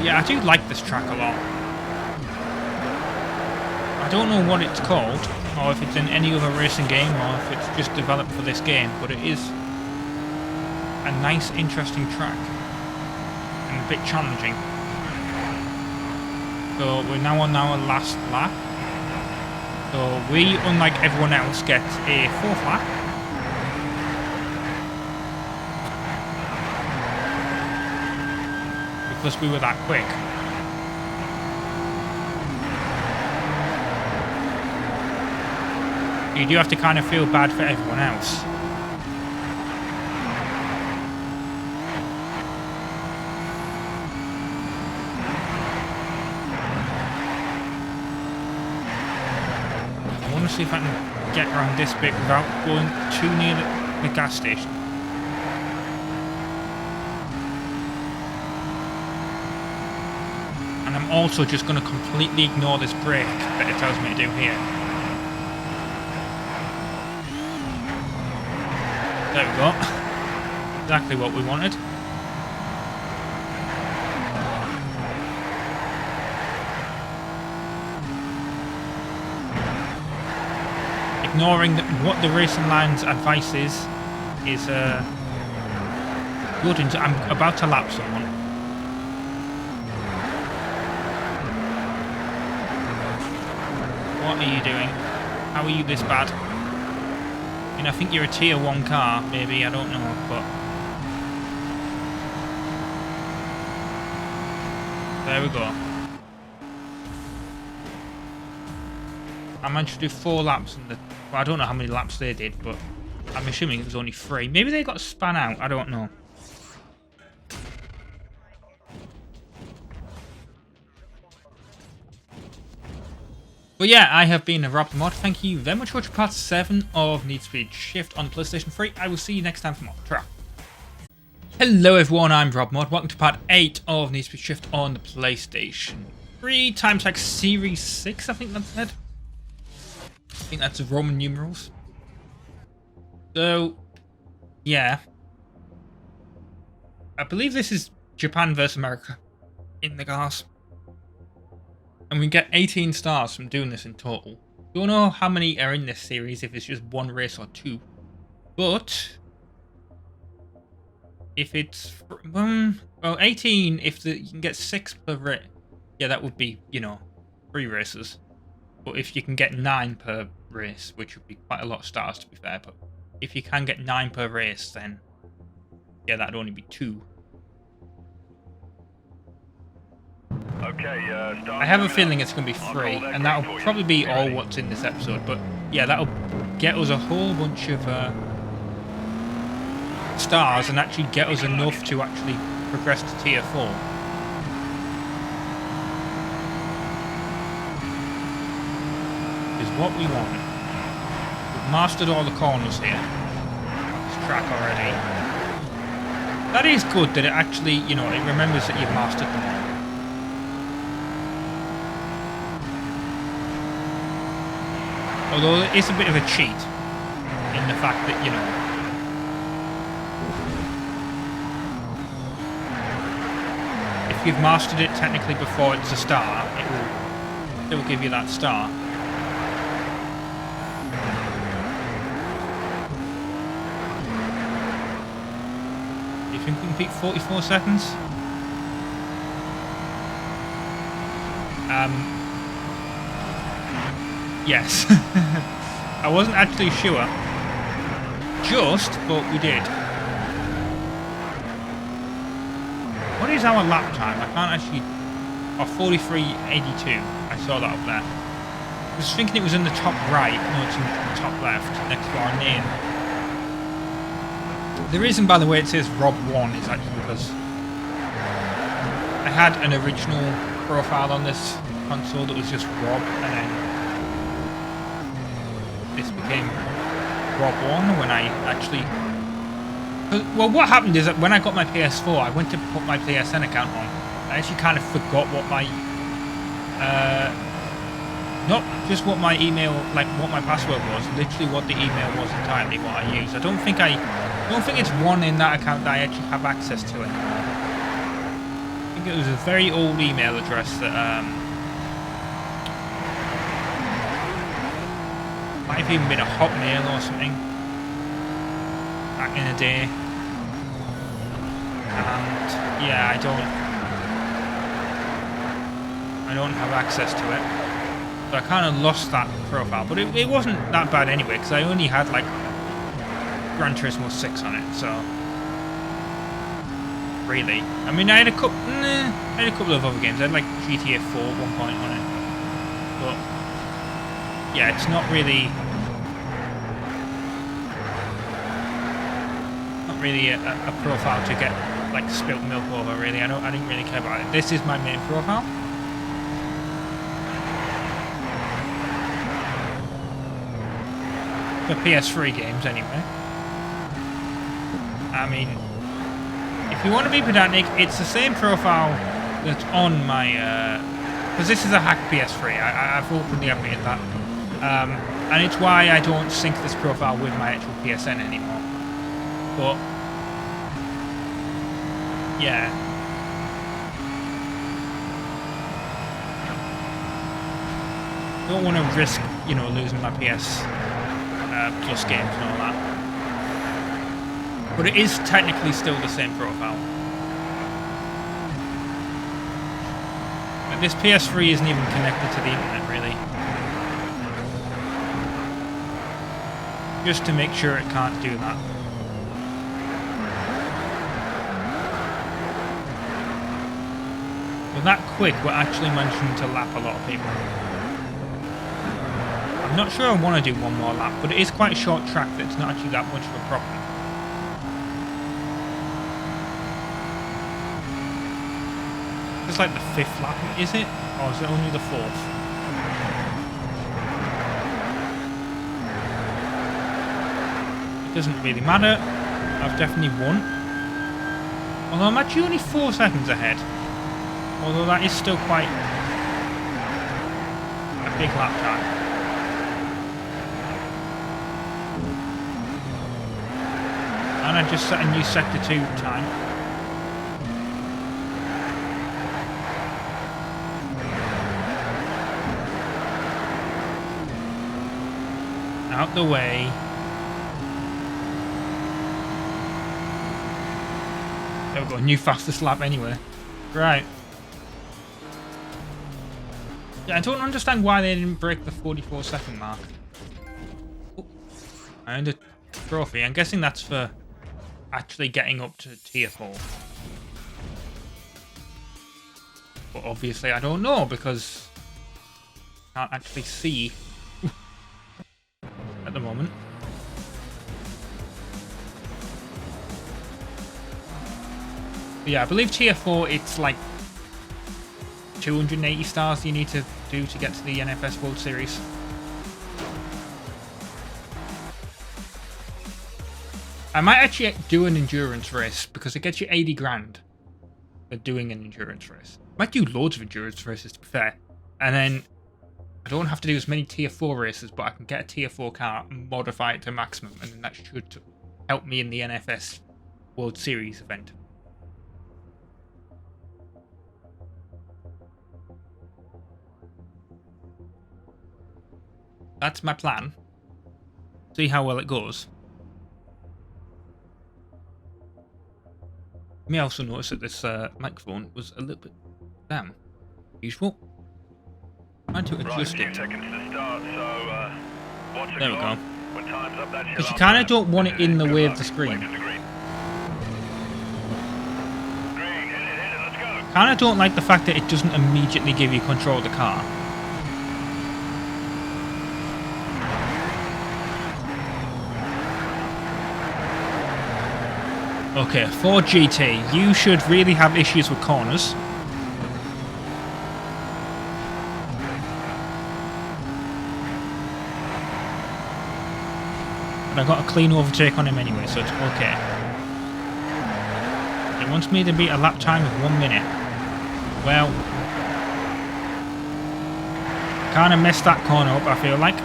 Yeah, I do like this track a lot. I don't know what it's called, or if it's in any other racing game, or if it's just developed for this game, but it is a nice, interesting track, and a bit challenging. So we're now on our last lap. So we, unlike everyone else, get a 4th lap. Because we were that quick. You do have to kind of feel bad for everyone else. I want to see if I can get around this bit without going too near the gas station. I'm also just going to completely ignore this brake that it tells me to do here. There we go. Exactly what we wanted. Ignoring what the racing line's advice is good. I'm about to lap someone. What are you doing? How are you this bad? I mean, I think you're a tier 1 car, maybe, I don't know, but... There we go. I managed to do 4 laps in the... Well, I don't know how many laps they did, but I'm assuming it was only 3. Maybe they got spun out, I don't know. But yeah, I have been RobtheMod. Thank you very much for watching part 7 of Need for Speed Shift on PlayStation 3. I will see you next time for more. Ta-ra. Hello everyone, I'm RobtheMod. Welcome to part 8 of Need for Speed Shift on the PlayStation 3. Times like Series 6, I think that's said. I think that's Roman numerals. So, yeah. I believe this is Japan versus America in the cars. And we get 18 stars from doing this in total. Don't know how many are in this series, if it's just 1 race or 2. But if it's well, 18, if you can get 6 per race, yeah, that would be, you know, 3 races. But if you can get 9 per race, which would be quite a lot of stars to be fair, but if you can get 9 per race, then yeah, that'd only be 2. Okay, I have a feeling it's going to be 3, and that'll probably be all what's in this episode, but yeah, that'll get us a whole bunch of stars and actually get us enough to actually progress to tier 4. Is what we want. We've mastered all the corners here. This track already. That is good that it actually, you know, it remembers that you've mastered them all. Although it is a bit of a cheat in the fact that, you know, if you've mastered it technically before it's a star, it will give you that star. Do you think we can beat 44 seconds? Yes. I wasn't actually sure. But we did. What is our lap time? I can't actually... Oh, 43.82. I saw that up there. I was thinking it was in the top right. No, it's in the top left, next to our name. The reason, by the way, it says Rob1 is actually because I had an original profile on this console that was just Rob, and then this became Rob1 when I actually... Well, what happened is that when I got my PS4, I went to put my PSN account on. I actually kind of forgot what my... not just what my email, like what my password was, literally what the email was entirely, what I used. I don't think it's one in that account that I actually have access to anymore. I think it was a very old email address that, might have even been a Hotmail or something back in the day. And yeah, I don't have access to it, so I kind of lost that profile. But it wasn't that bad anyway, because I only had like Gran Turismo 6 on it. So really, I mean, I had a couple of other games. I had like GTA 4 at one point on it, but yeah, it's not really a profile to get like spilt milk over. Really, I didn't really care about it. This is my main profile. For PS3 games, anyway. I mean, if you want to be pedantic, it's the same profile that's on my because this is a hacked PS3. I've openly admitted that. And it's why I don't sync this profile with my actual PSN anymore. But yeah, don't want to risk, you know, losing my PS Plus games and all that. But it is technically still the same profile. But this PS3 isn't even connected to the internet, really. Just to make sure it can't do that. But that quick, we're actually managing to lap a lot of people. I'm not sure I want to do one more lap, but it is quite a short track that it's not actually that much of a problem. It's like the 5th lap, is it? Or is it only the 4th? Doesn't really matter. I've definitely won. Although I'm actually only 4 seconds ahead. Although that is still quite a big lap time. And I just set a new sector 2 time. Out the way. There we go, new fastest lap anyway. Right. Yeah, I don't understand why they didn't break the 44-second mark. Oh, I earned a trophy. I'm guessing that's for actually getting up to tier 4. But obviously I don't know because I can't actually see at the moment. But yeah, I believe tier 4, it's like 280 stars you need to do to get to the NFS World Series. I might actually do an endurance race because it gets you 80 grand for doing an endurance race. I might do loads of endurance races, to be fair. And then I don't have to do as many tier 4 races, but I can get a tier 4 car and modify it to maximum, and then that should help me in the NFS World Series event. That's my plan. See how well it goes. You may also notice that this microphone was a little bit down. Useful. Trying to adjust it. Seconds to start, so, There we go. when time's up, that's Because you kind of don't want it in the way of the screen. Green, hit it, let's go. Kind of don't like the fact that it doesn't immediately give you control of the car. Okay, for GT, you should really have issues with corners. But I got a clean overtake on him anyway, so it's okay. It wants me to beat a lap time of 1 minute. Well, kind of messed that corner up, I feel like.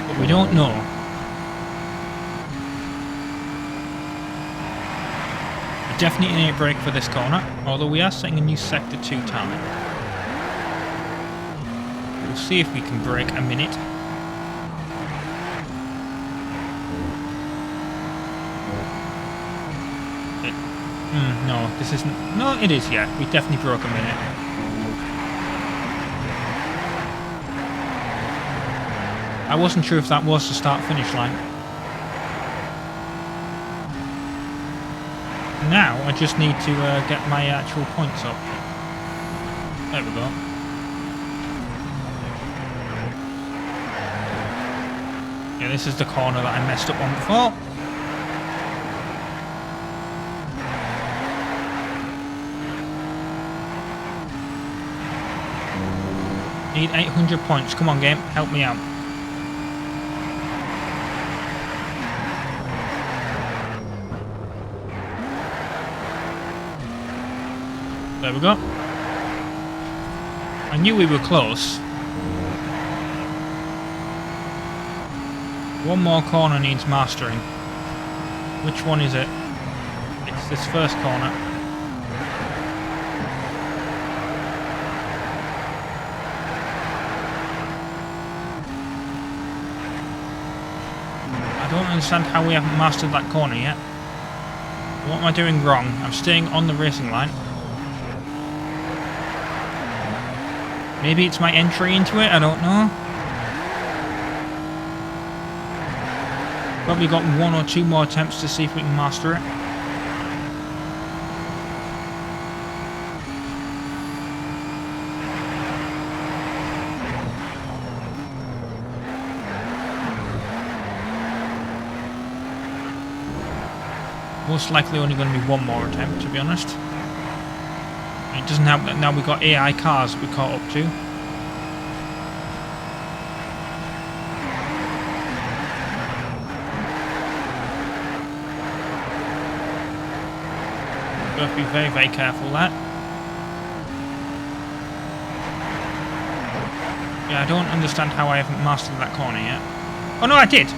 But we don't know. We definitely need a brake for this corner, although we are setting a new sector 2 time. We'll see if we can brake a minute. No, this isn't... No, it is, yeah. We definitely broke a minute. I wasn't sure if that was the start-finish line. Now, I just need to get my actual points up. There we go. Yeah, this is the corner that I messed up on before. Need 800 points. Come on, game. Help me out. There we go. I knew we were close. One more corner needs mastering. Which one is it? It's this first corner. I don't understand how we haven't mastered that corner yet. What am I doing wrong? I'm staying on the racing line. Maybe it's my entry into it, I don't know. Probably got 1 or 2 more attempts to see if we can master it. Most likely only going to be 1 more attempt, to be honest. It doesn't help that now we've got AI cars we caught up to. Got to be very, very careful there. Yeah, I don't understand how I haven't mastered that corner yet. Oh no, I did!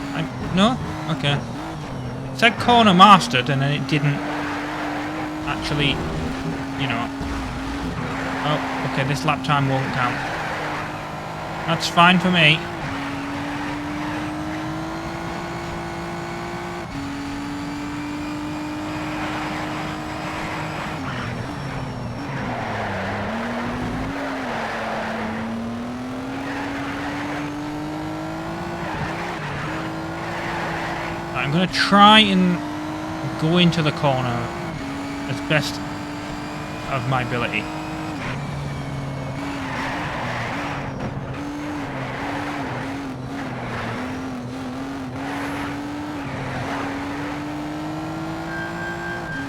No? Okay. It said corner mastered and then it didn't actually, you know. Oh, okay, this lap time won't count. That's fine for me. I'm going to try and go into the corner as best of my ability.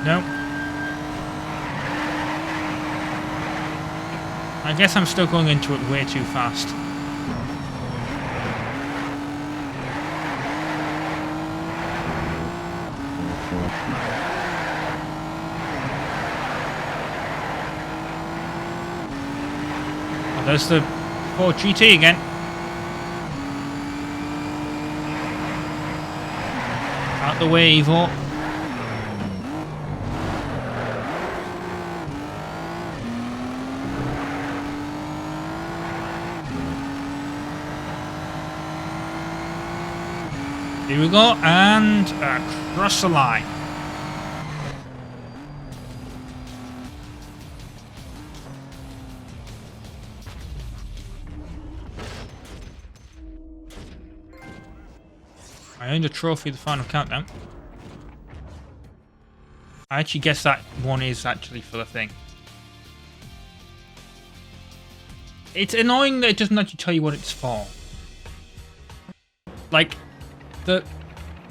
No. I guess I'm still going into it way too fast. There's the Ford GT again. Out the way, Evo. Here we go, and across the line. I earned a trophy, the final countdown. I actually guess that one is actually for the thing. It's annoying that it doesn't actually tell you what it's for. Like, the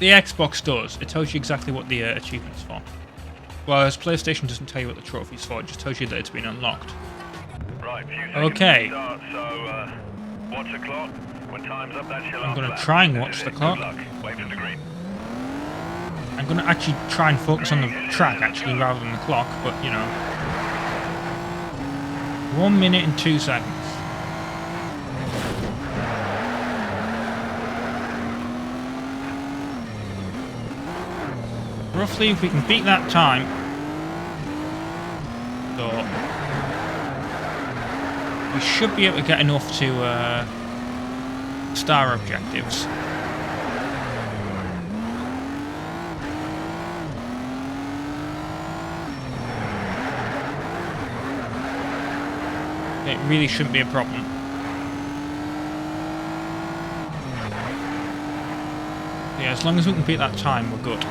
Xbox does. It tells you exactly what the achievement's for. Whereas PlayStation doesn't tell you what the trophy's for. It just tells you that it's been unlocked. Right, few seconds Okay. to start, so watch the clock. When time's up, that's your I'm last going to lap. try and watch the Good clock. luck. Wait for the green. I'm going to actually try and focus on the track, actually, rather than the clock, but, you know. 1 minute and 2 seconds. Roughly, if we can beat that time. So, we should be able to get enough to star objectives. It really shouldn't be a problem. Yeah, as long as we can beat that time, we're good.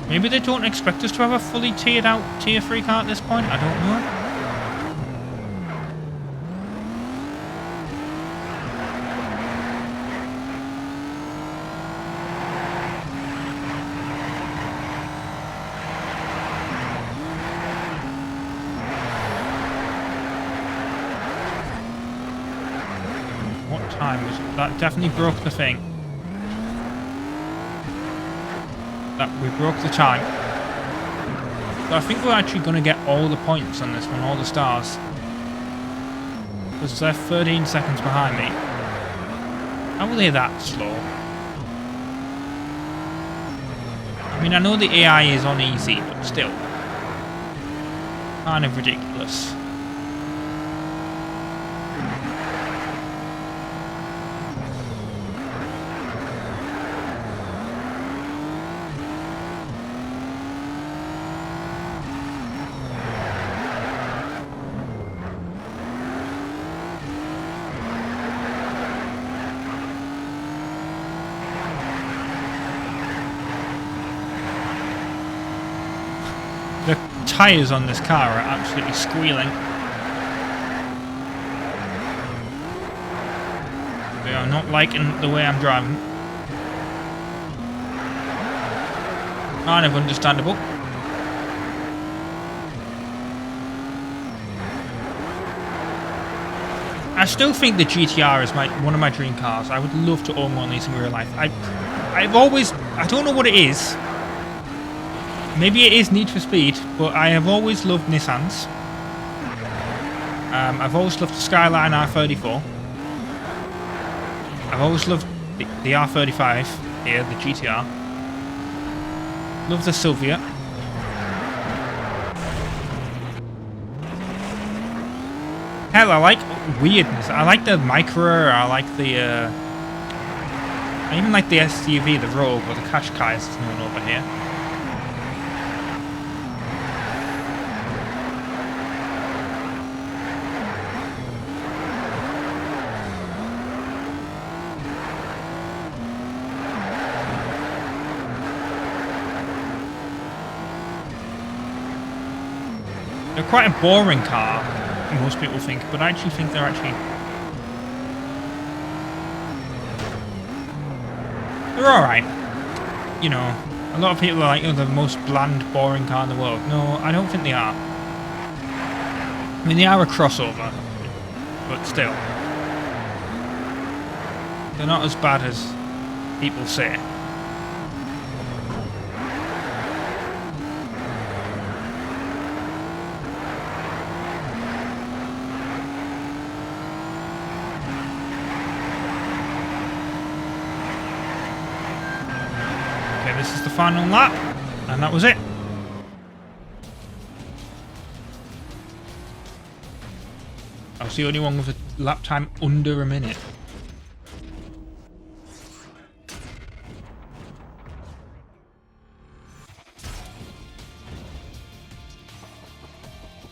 Maybe they don't expect us to have a fully tiered out tier 3 car at this point, I don't know. What time was it? That definitely broke the thing. We broke the time. So I think we're actually going to get all the points on this one, all the stars. Because they're 13 seconds behind me. How are they that slow? I mean, I know the AI is on easy, but still. Kind of ridiculous. The tyres on this car are absolutely squealing. They are not liking the way I'm driving. Kind of understandable. I still think the GTR is one of my dream cars. I would love to own one of these in real life. I've always... I don't know what it is. Maybe it is Need for Speed, but I have always loved Nissans. I've always loved the Skyline R34. I've always loved the R35 here, the GTR. Love the Sylvia. Hell, I like weirdness. I like the Micra, I like the... I even like the SUV, the Rogue, or the Qashqai as it's known over here. They're quite a boring car, most people think, but I actually think they're alright. You know, a lot of people are like, oh, the most bland, boring car in the world. No, I don't think they are. I mean, they are a crossover, but still. They're not as bad as people say. this is the final lap, and that was it. I was the only one with a lap time under a minute.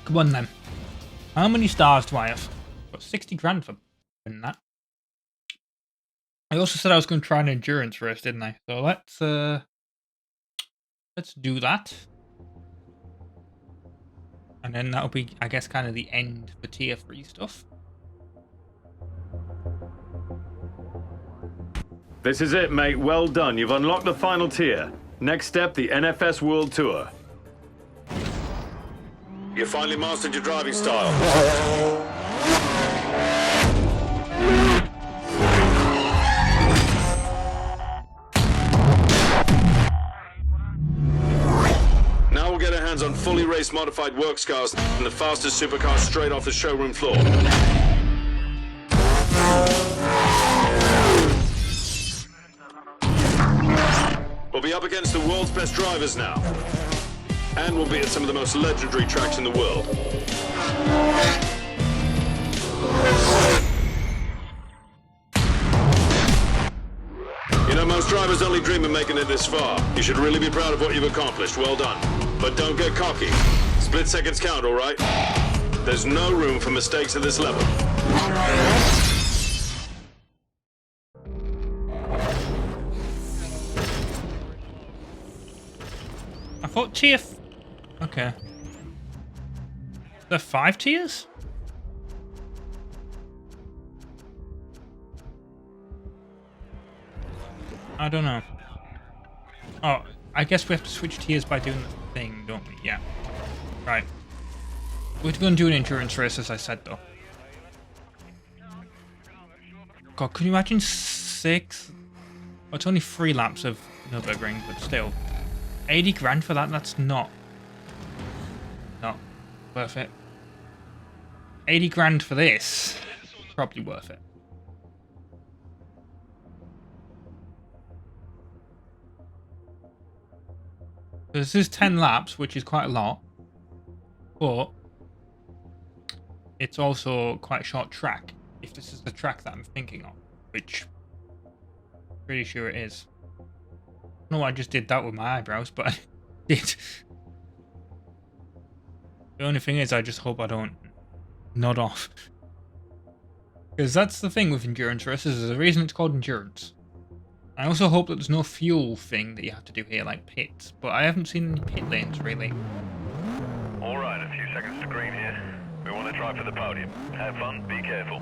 Come on then. How many stars do I have? Got 60 grand for winning that. I also said I was going to try an endurance race, didn't I? So let's do that. And then that'll be, I guess, kind of the end for tier 3 stuff. This is it, mate. Well done. You've unlocked the final tier. Next step, the NFS World Tour. You finally mastered your driving style. Now we'll get our hands on fully race-modified works cars and the fastest supercars straight off the showroom floor. We'll be up against the world's best drivers now. And we'll be at some of the most legendary tracks in the world. You know, most drivers only dream of making it this far. You should really be proud of what you've accomplished. Well done. But don't get cocky. Split seconds count, all right? There's no room for mistakes at this level. I thought tier... Okay. There are 5 tiers? I don't know. Oh, I guess we have to switch tiers by doing the thing, don't we? Yeah. Right. We're going to do an endurance race, as I said, though. God, can you imagine 6? Well, it's only 3 laps of Nürburgring, but still. 80 grand for that? That's not worth it. 80 grand for this? Probably worth it. This is 10 laps, which is quite a lot. But it's also quite a short track, if this is the track that I'm thinking of, which I'm pretty sure it is. No, I just did that with my eyebrows, but I did. The only thing is, I just hope I don't nod off. Because that's the thing with endurance races, there's a reason it's called endurance. I also hope that there's no fuel thing that you have to do here, like pits, but I haven't seen any pit lanes, really. Alright, a few seconds to green here. We want to try for the podium. Have fun, be careful.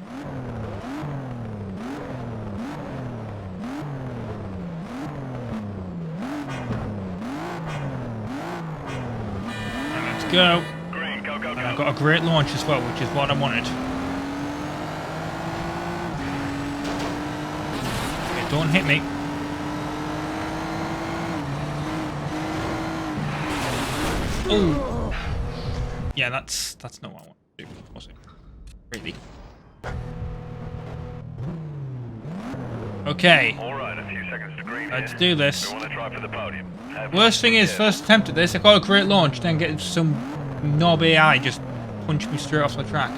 And let's go. Green, go, go, go. And I've got a great launch as well, which is what I wanted. Okay, don't hit me. Oh, yeah, that's not what I want to do, was it? Really? Okay. All right, a few seconds to green Let's here. do this. We want to try for the podium. Have Worst fun, thing be is, careful. first attempt at this, I got a great launch, then get some knob AI just punch me straight off the track.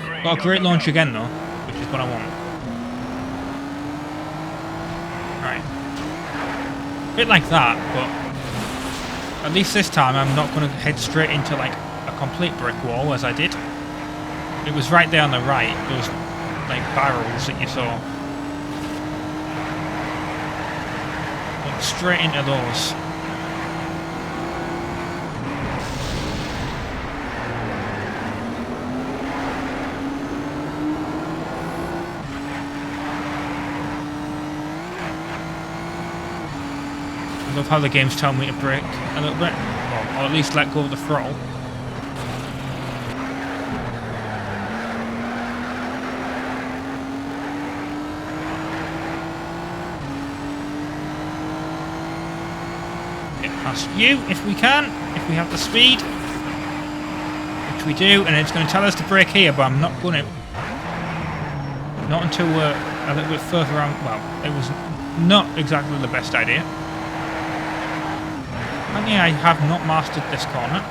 Green, Got a go, great go, launch go. again though, which is what I want. Right. A bit like that, but at least this time I'm not going to head straight into like a complete brick wall as I did. It was right there on the right, those like barrels that you saw. Went straight into those. I love how the game's telling me to brake a little bit, or at least let go of the throttle. Get past you if we can, if we have the speed, which we do, and it's going to tell us to brake here, but I'm not going to. Not until we're a little bit further around. Well, it was not exactly the best idea. Apparently I have not mastered this corner.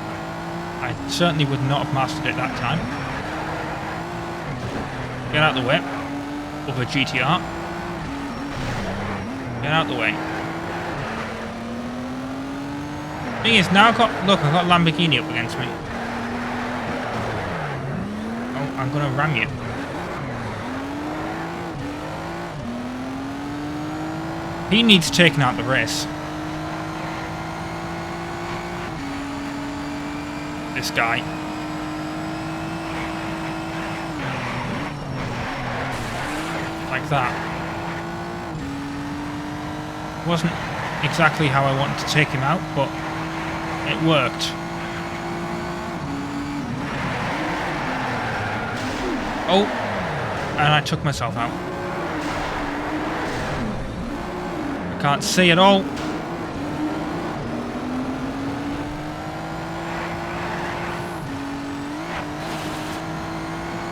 I certainly would not have mastered it that time. Get out of the way. Over GTR. Get out of the way. Thing is, now I've got... Look, I've got Lamborghini up against me. Oh, I'm going to ram you. He needs taking out the race. This guy. Like that. Wasn't exactly how I wanted to take him out, but it worked. Oh, and I took myself out. I can't see at all.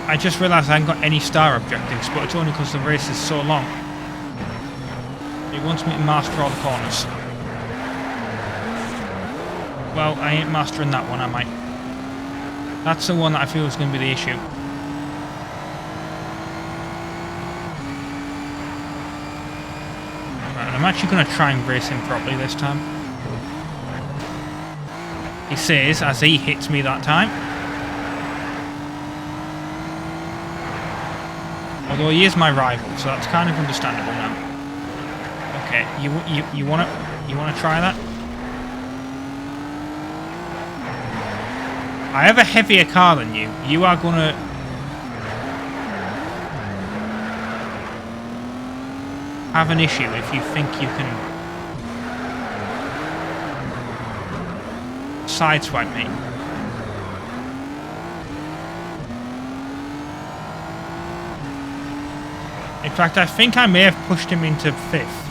I just realised I haven't got any star objectives, but it's only because the race is so long. It wants me to master all the corners. Well, I ain't mastering that one, am I? That's the one that I feel is going to be the issue. Right, I'm actually going to try and race him properly this time. He says, as he hits me that time. Although he is my rival, so that's kind of understandable now. Okay, you wanna try that? I have a heavier car than you. You are gonna have an issue if you think you can sideswipe me. In fact, I think I may have pushed him into 5th.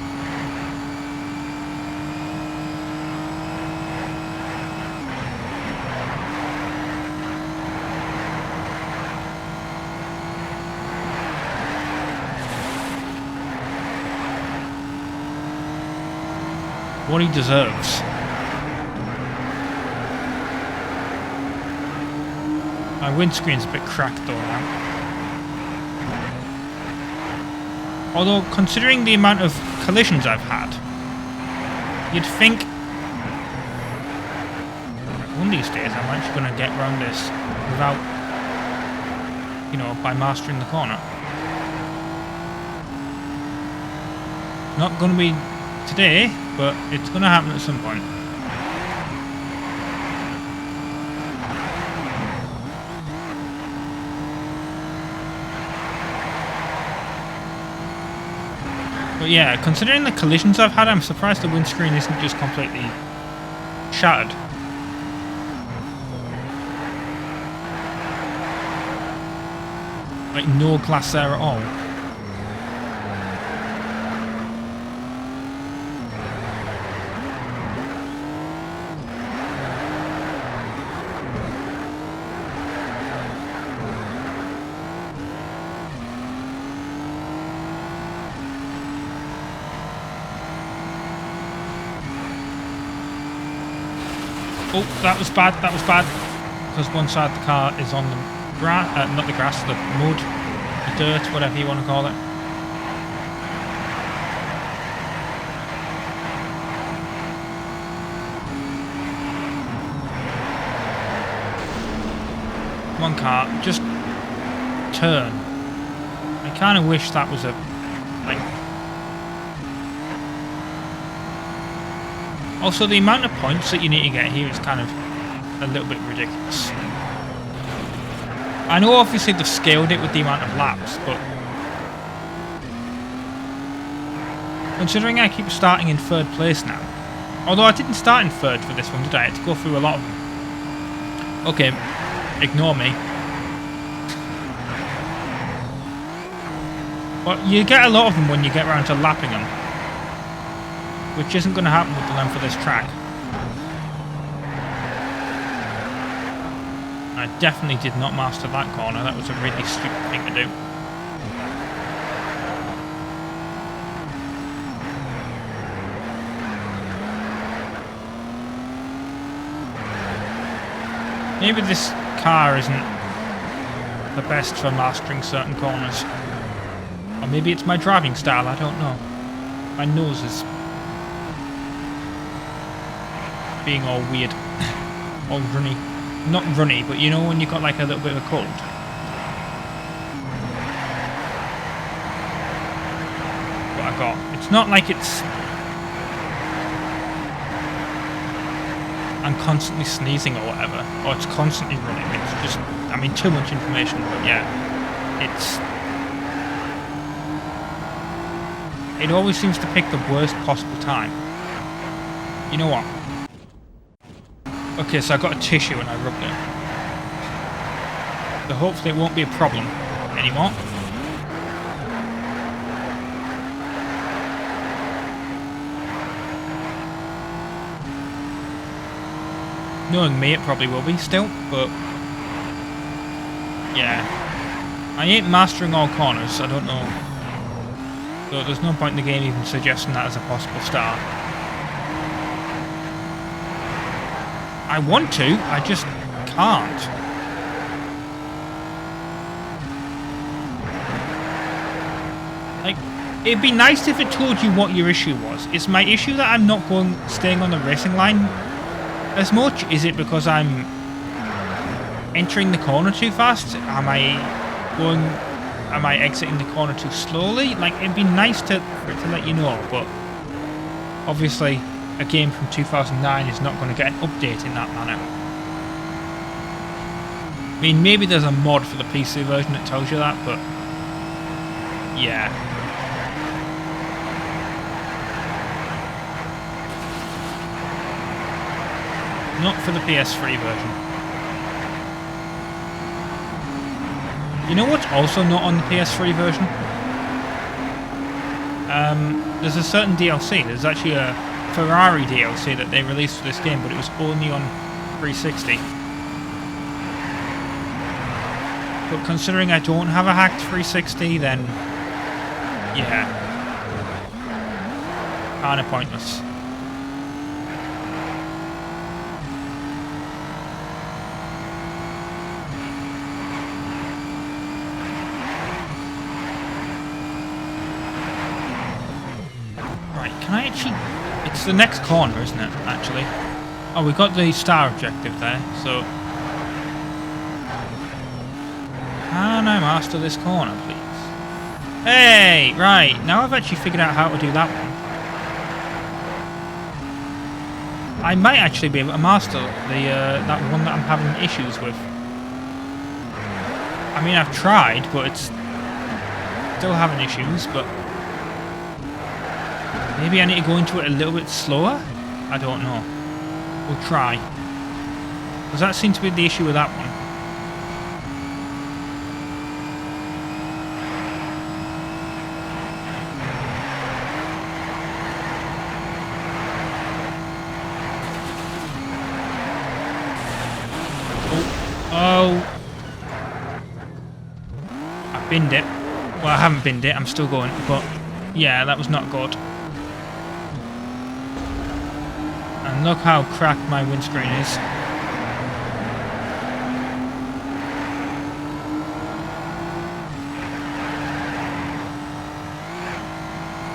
What he deserves. My windscreen's a bit cracked though now. Although, considering the amount of collisions I've had, you'd think one of these days I'm actually going to get around this without, you know, by mastering the corner. Not going to be today, but it's going to happen at some point. But yeah, considering the collisions I've had, I'm surprised the windscreen isn't just completely shattered. Like no glass there at all. Oh, that was bad, because one side of the car is on the grass, not the grass, the mud, the dirt, whatever you want to call it. One car, just turn. I kind of wish that was a, like... Also, the amount of points that you need to get here is kind of a little bit ridiculous. I know obviously they've scaled it with the amount of laps, but considering I keep starting in 3rd place now, although I didn't start in 3rd for this one, did I? I had to go through a lot of them. Okay, ignore me. But you get a lot of them when you get around to lapping them, which isn't going to happen with the length of this track. I definitely did not master that corner. That was a really stupid thing to do. Maybe this car isn't the best for mastering certain corners. Or maybe it's my driving style, I don't know. My nose is being all weird. All runny. Not runny, but you know when you've got like a little bit of a cold. What I got. It's not like it's... I'm constantly sneezing or whatever. Or it's constantly running. It's just... I mean, too much information, but yeah. It's... It always seems to pick the worst possible time. You know what? Okay, so I got a tissue and I rubbed it. So hopefully it won't be a problem anymore. Knowing me, it probably will be still, but... Yeah. I ain't mastering all corners, I don't know. So there's no point in the game even suggesting that as a possible start. I want to, I just can't. Like, it'd be nice if it told you what your issue was. Is my issue that I'm not staying on the racing line as much? Is it because I'm entering the corner too fast? Am I exiting the corner too slowly? Like, it'd be nice for it to let you know, but obviously a game from 2009 is not going to get an update in that manner. I mean, maybe there's a mod for the PC version that tells you that, but yeah. Not for the PS3 version. You know what's also not on the PS3 version? There's a certain DLC. There's actually a Ferrari DLC that they released for this game, but it was only on 360. But considering I don't have a hacked 360, then yeah, kinda pointless. Right, can I actually... It's the next corner, isn't it, actually? Oh, we got the star objective there, so... Can I master this corner, please? Hey! Right, now I've actually figured out how to do that one. I might actually be able to master that one that I'm having issues with. I mean, I've tried, but it's... Still having issues, but... Maybe I need to go into it a little bit slower? I don't know. We'll try. Because that seems to be the issue with that one. Oh. I binned it. Well, I haven't binned it. I'm still going. But, yeah, that was not good. And look how cracked my windscreen is.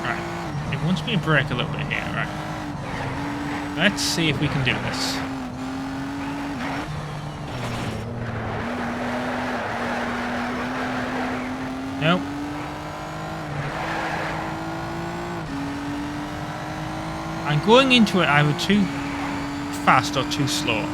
Right. It wants me to brake a little bit here, right. Let's see if we can do this. Nope. I'm going into it either too fast or too slow.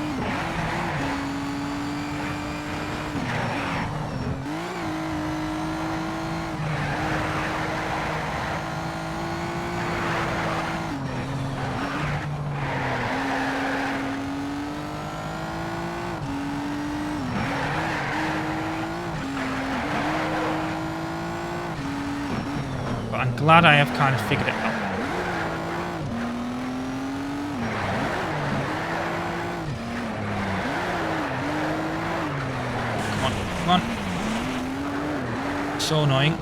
But I'm glad I have kind of figured it out. Come on. So annoying.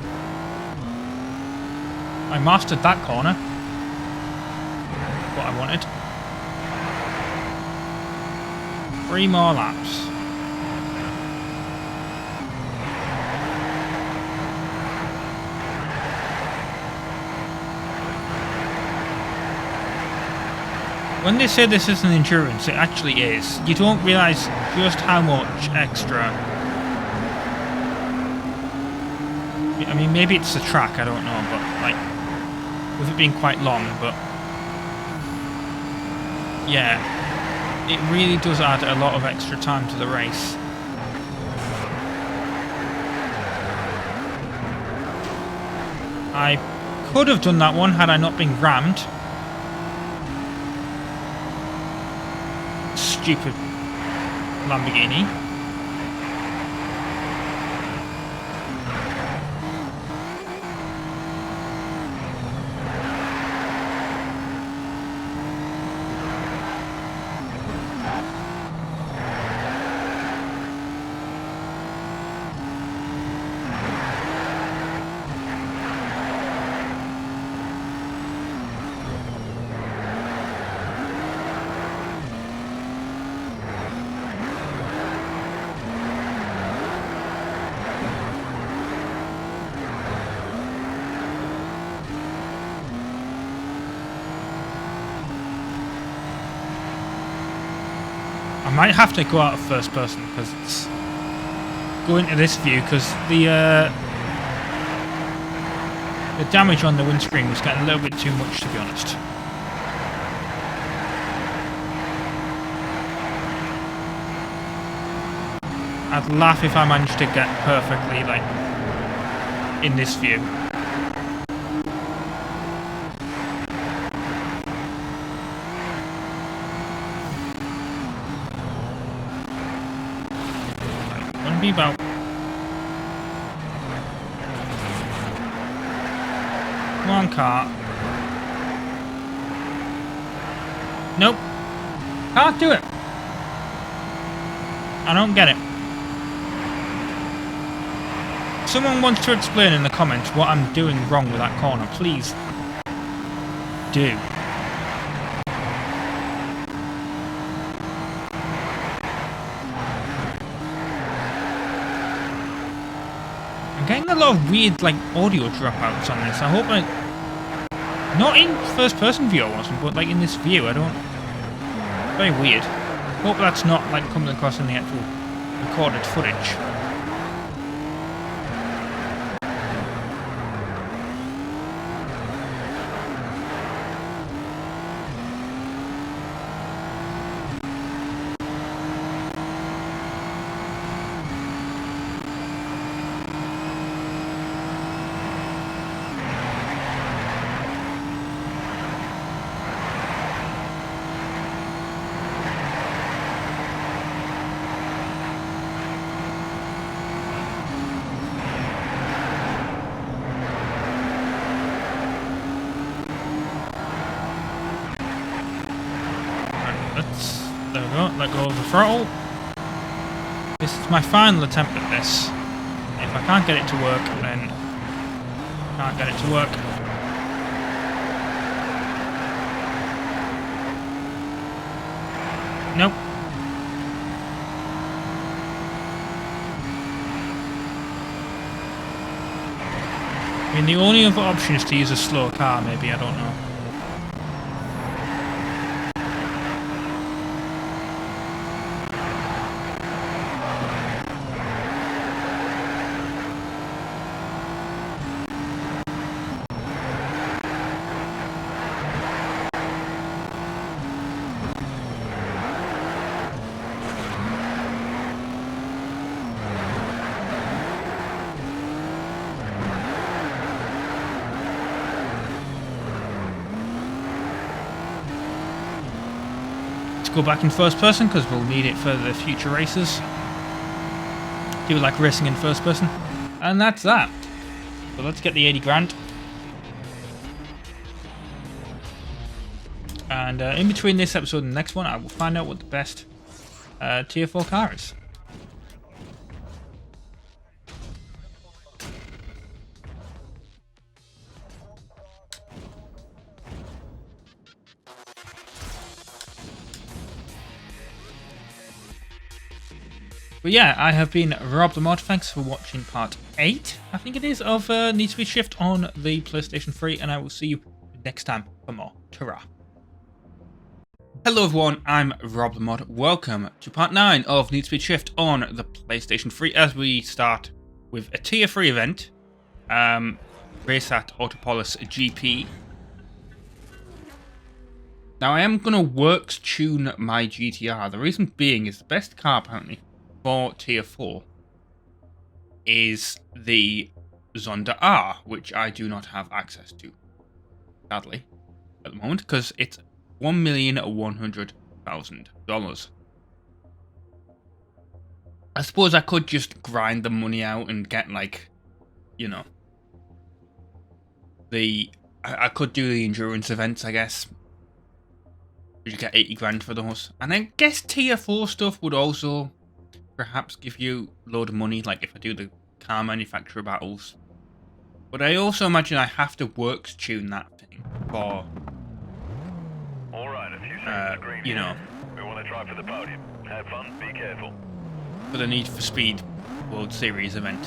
I mastered that corner. What I wanted. 3 more laps. When they say this isn't endurance, it actually is. You don't realise just how much extra. I mean, maybe it's the track, I don't know, but like, with it being quite long, but yeah, it really does add a lot of extra time to the race. I could have done that one had I not been rammed. Stupid Lamborghini. I might have to go out of first person because it's going to this view because the damage on the windscreen was getting a little bit too much, to be honest. I'd laugh if I managed to get perfectly like in this view. About come on, car. Nope, can't do it. I don't get it. Someone wants to explain in the comments what I'm doing wrong with that corner, please do. I'm getting a lot of weird, like, audio dropouts on this. I hope not in first-person view I wasn't, but, like, in this view, I don't... Very weird. Hope that's not, like, coming across in the actual recorded footage. There we go, let go of the throttle. This is my final attempt at this. If I can't get it to work, then I can't get it to work. Nope. I mean, the only other option is to use a slow car, maybe, I don't know. Go back in first person because we'll need it for the future races. Do like racing in first person, and that's that. So let's get the 80 grand. And in between this episode and the next one, I will find out what the best tier 4 car is. But yeah, I have been RobtheMod. Thanks for watching part 8, I think it is, of Need to Be Shift on the PlayStation 3, and I will see you next time for more. Ta-ra. Hello everyone, I'm RobtheMod. Welcome to part 9 of Need Speed Shift on the PlayStation 3 as we start with a tier 3 event. Race at Autopolis GP. Now I am going to works tune my GTR. The reason being is the best car apparently for tier 4 is the Zonda R, which I do not have access to, sadly, at the moment, because it's $1,100,000. I suppose I could just grind the money out and get, like, you know, I could do the endurance events, I guess. You get 80 grand for those. And I guess tier 4 stuff would also perhaps give you a load of money, like if I do the car manufacturer battles. But I also imagine I have to works tune that thing for, you know, we want to try for the podium. Have fun, be careful. for the Need for Speed World Series event.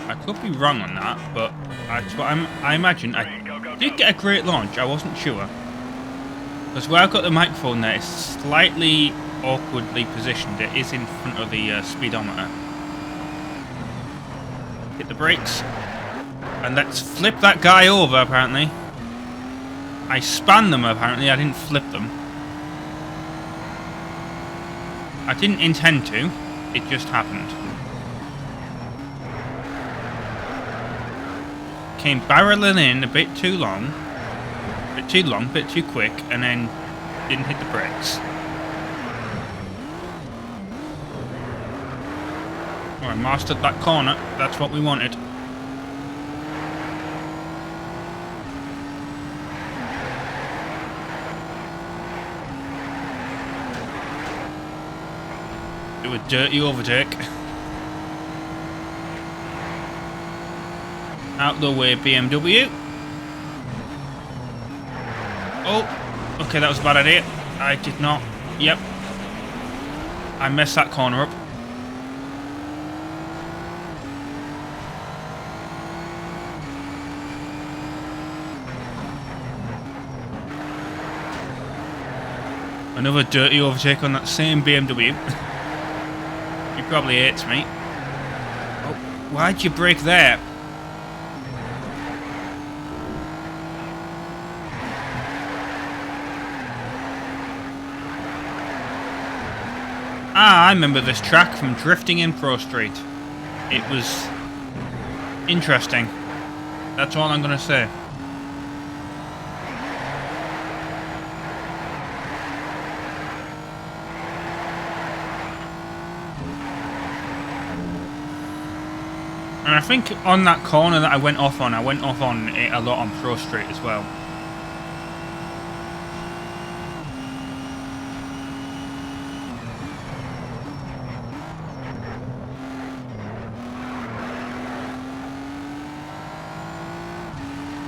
I could be wrong on that, but that's what I imagine. I did get a great launch, I wasn't sure. Because where I've got the microphone there, it's slightly awkwardly positioned. It is in front of the speedometer. Hit the brakes. And let's flip that guy over, apparently. I spanned them, apparently. I didn't flip them. I didn't intend to. It just happened. Came barreling in a bit too long. Bit too quick, and then didn't hit the brakes. Alright, mastered that corner. That's what we wanted. Do a dirty overtake. Out the way, BMW. Oh, okay, that was a bad idea. I did not. Yep. I messed that corner up. Another dirty overtake on that same BMW. He probably hates me. Oh, why'd you brake there? Ah, I remember this track from drifting in Pro Street. It was interesting. That's all I'm going to say. And I think on that corner that I went off on it a lot on Pro Street as well.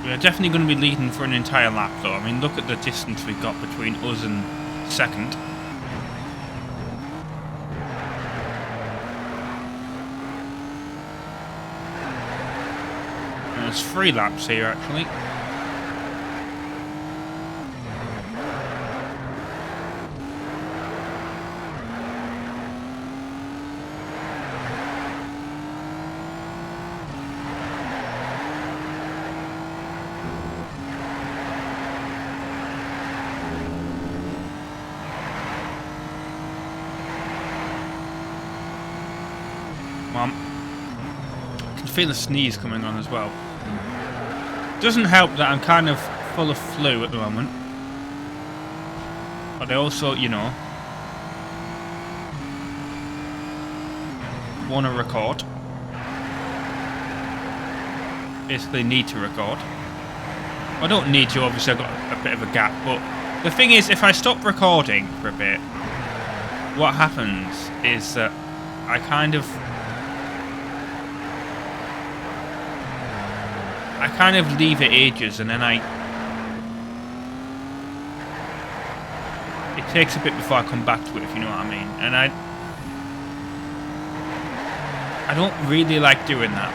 We're definitely going to be leading for an entire lap though. I mean, look at the distance we've got between us and second. And there's 3 laps here actually. I can feel a sneeze coming on as well. Doesn't help that I'm kind of full of flu at the moment. But I also, you know, want to record. Basically need to record. I don't need to, obviously I've got a bit of a gap, but the thing is, if I stop recording for a bit, what happens is that I kind of leave it ages, and then it takes a bit before I come back to it, if you know what I mean. And I don't really like doing that.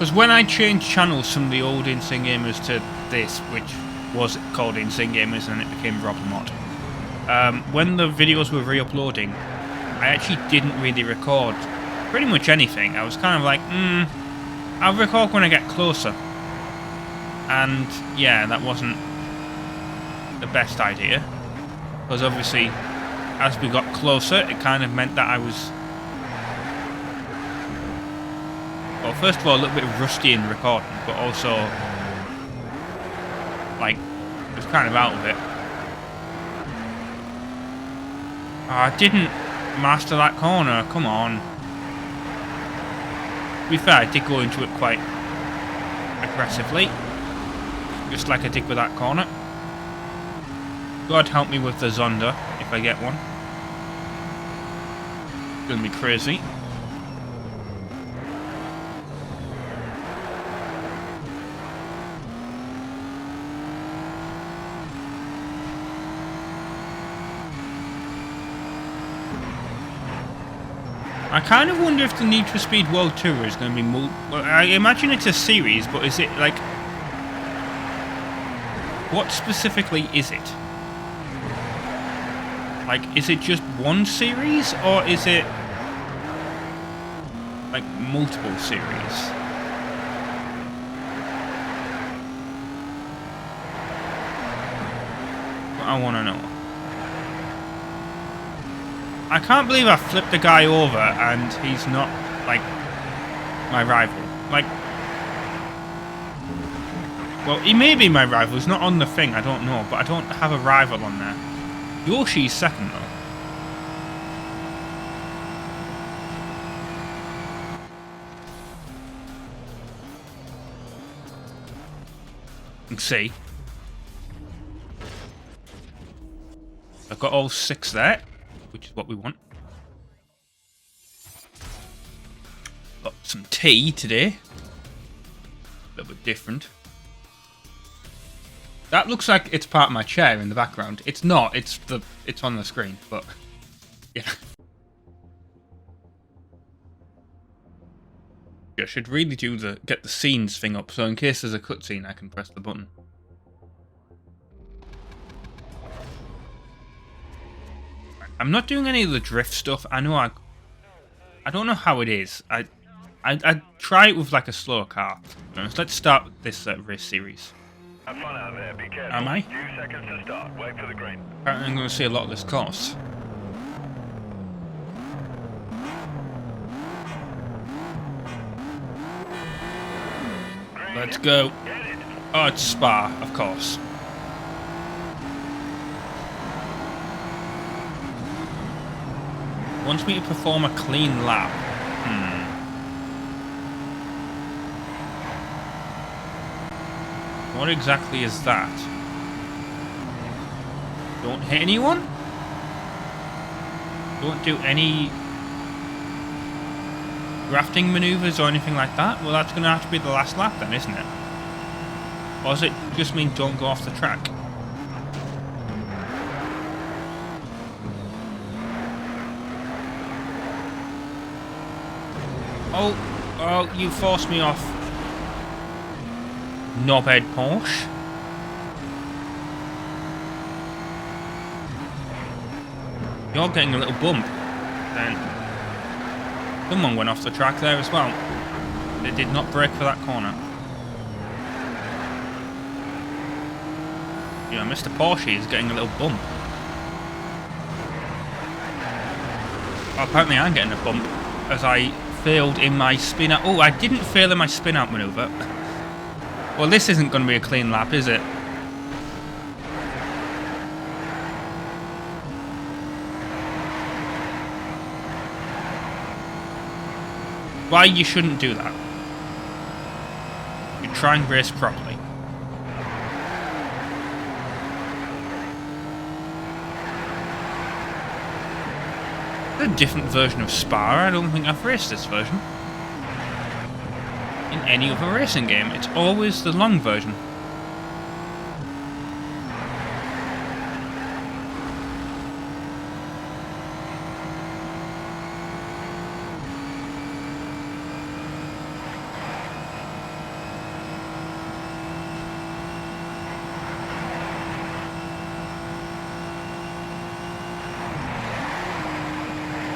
Because when I changed channels from the old Insane Gamers to this, which was called Insane Gamers and it became RobtheMod, when the videos were re-uploading, I actually didn't really record pretty much anything. I was kind of like, I'll record when I get closer. And yeah, that wasn't the best idea. Because obviously, as we got closer, it kind of meant that I was... Well, first of all, a little bit rusty in recording, but also, like, just kind of out of it. Oh, I didn't master that corner, come on. To be fair, I did go into it quite aggressively, just like I did with that corner. God help me with the Zonda, if I get one. It's gonna be crazy. I kind of wonder if the Need for Speed World Tour is going to be well, I imagine it's a series, but is it like... What specifically is it? Like, is it just one series, or is it like multiple series? But I want to know. I can't believe I flipped the guy over and he's not, like, my rival. Like, well, he may be my rival. He's not on the thing, I don't know. But I don't have a rival on there. Yoshi's second, though. You can see. I've got all 6 there, which is what we want. Got some tea today. A little bit different. That looks like it's part of my chair in the background. It's not, it's on the screen, but yeah. I should really get the scenes thing up, so in case there's a cutscene I can press the button. I'm not doing any of the drift stuff. I know I don't know how it is. I try it with like a slower car. Let's start this race series. Have fun out there, be careful. Am I? Few seconds to start, wait for the green. Apparently I'm going to see a lot of this course. Let's go. Oh, it's Spa, of course. Wants me to perform a clean lap. What exactly is that? Don't hit anyone? Don't do any grafting maneuvers or anything like that? Well, that's going to have to be the last lap then, isn't it? Or does it just mean don't go off the track? Oh, you forced me off. Knobhead Porsche. You're getting a little bump. Then someone went off the track there as well. They did not brake for that corner. Yeah, Mr. Porsche is getting a little bump. Oh, apparently I'm getting a bump as I failed in my spin out. Oh, I didn't fail in my spin out maneuver. Well, this isn't going to be a clean lap, is it? Why you shouldn't do that? You try and race properly. A different version of Spa. I don't think I've raced this version in any other racing game. It's always the long version.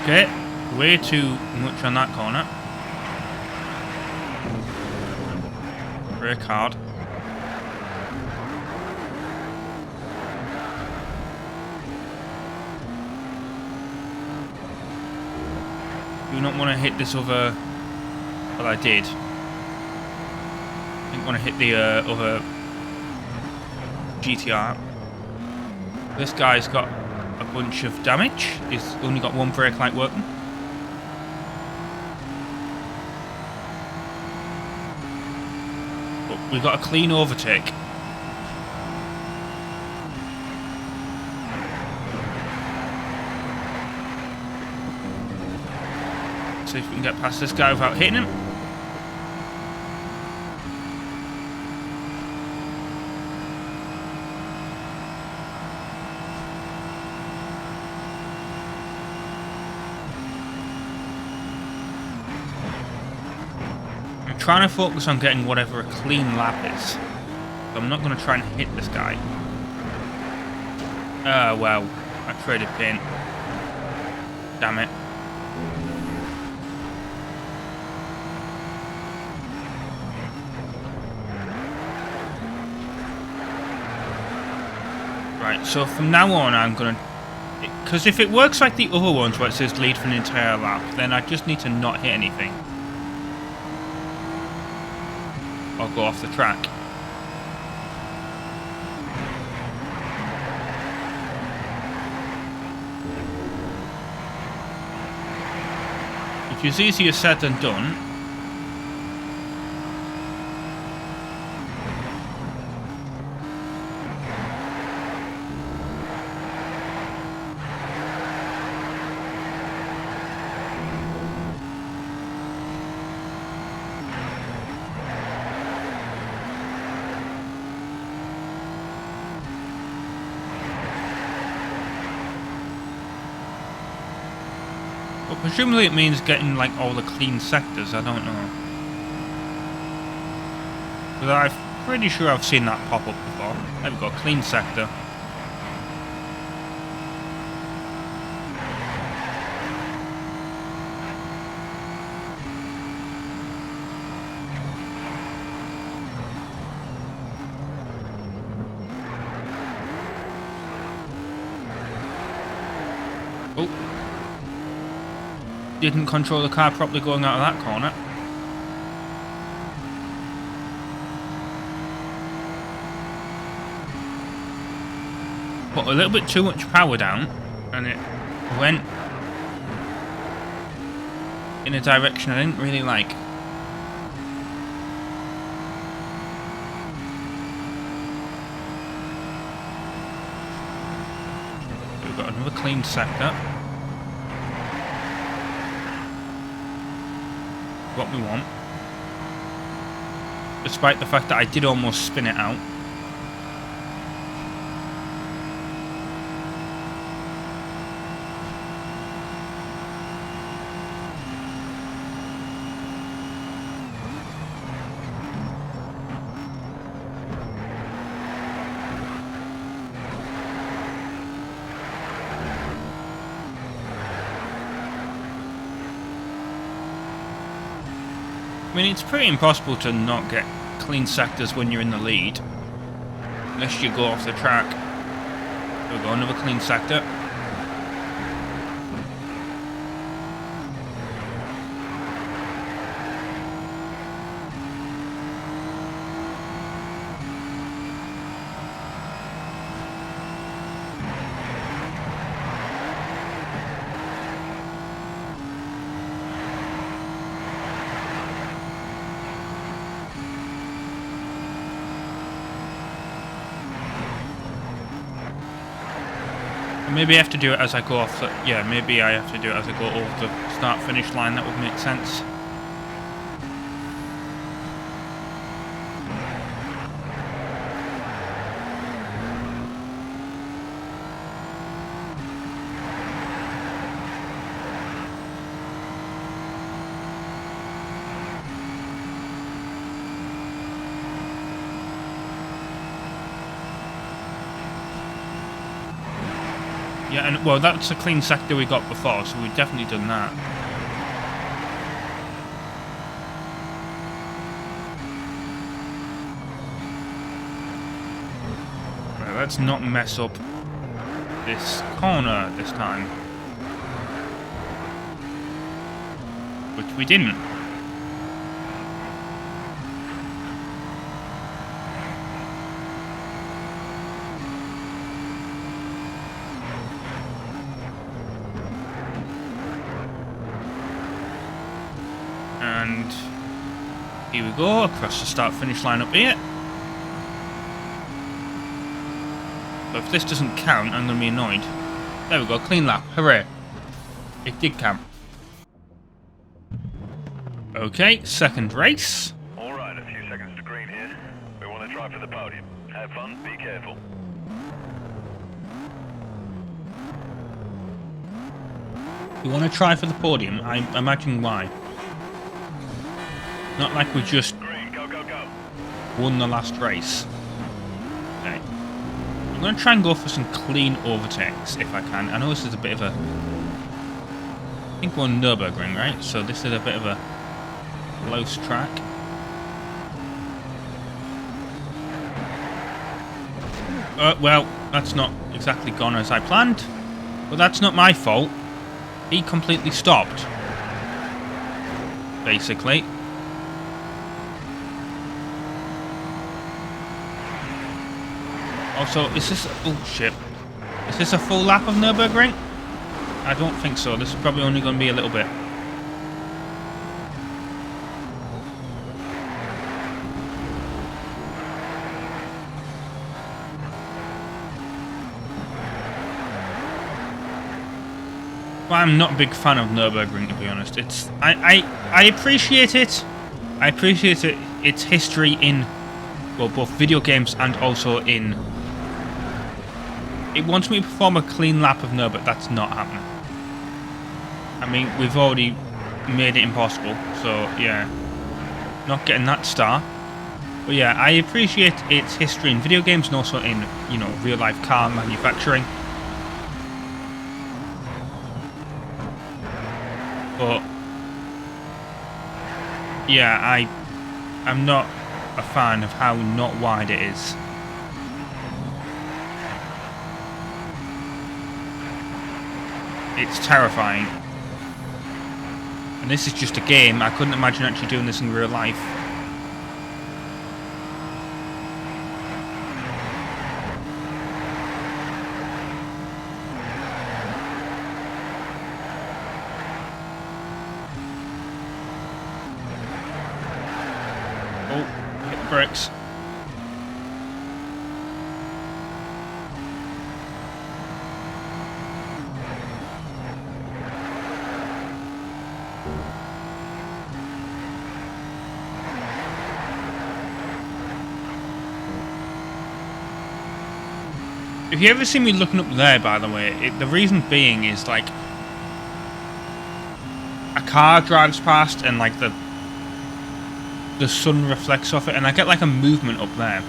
Okay, way too much on that corner. Brake hard. Do not want to hit this other... Well, I did. Didn't want to hit the other GTR. This guy's got a bunch of damage. He's only got one brake light working. But we've got a clean overtake. See if we can get past this guy without hitting him. I'm trying to focus on getting whatever a clean lap is. So I'm not going to try and hit this guy. Well, I traded paint. Damn it. Right, so from now on I'm going to... Because if it works like the other ones where it says lead for an entire lap, then I just need to not hit anything. Or go off the track. Which is easier said than done. But presumably it means getting like all the clean sectors, I don't know. But I'm pretty sure I've seen that pop up before. There we go, clean sector. Oh. Didn't control the car properly going out of that corner. Put a little bit too much power down and it went in a direction I didn't really like. We've got another clean sector. What we want, despite the fact that I did almost spin it out. I mean, it's pretty impossible to not get clean sectors when you're in the lead. Unless you go off the track. There we go, another clean sector. Maybe I have to do it as I go off the... Yeah, maybe I have to do it as I go over the start-finish line. That would make sense. Yeah, and well, that's a clean sector we got before, so we've definitely done that. Right, let's not mess up this corner this time. Which we didn't. And here we go, across the start-finish line up here. But if this doesn't count, I'm going to be annoyed. There we go, clean lap, hooray. It did count. Okay, second race. Alright, a few seconds to green here. We want to try for the podium. Have fun, be careful. You want to try for the podium? I'm imagining why. Not like we just Green, go, go, go. won the last race. Okay. I'm going to try and go for some clean overtakes if I can. I know this is a bit of a... I think we're on Nürburgring, right? So this is a bit of a close track. Well, that's not exactly gone as I planned. But that's not my fault. He completely stopped. Basically. Also, is this... Oh, shit. Is this a full lap of Nürburgring? I don't think so. This is probably only going to be a little bit. Well, I'm not a big fan of Nürburgring, to be honest. It's... I appreciate it. I appreciate it. Its history in... Well, both video games and also in... It wants me to perform a clean lap of Nürburgring. That's not happening. I mean, we've already made it impossible. So, yeah. Not getting that star. But yeah, I appreciate its history in video games and also in, you know, real-life car manufacturing. But... Yeah, I'm not a fan of how not wide it is. It's terrifying. And this is just a game. I couldn't imagine actually doing this in real life. Oh, hit the brakes. If you ever see me looking up there, by the way, the reason being is, like, a car drives past and, like, the sun reflects off it, and I get, like, a movement up there,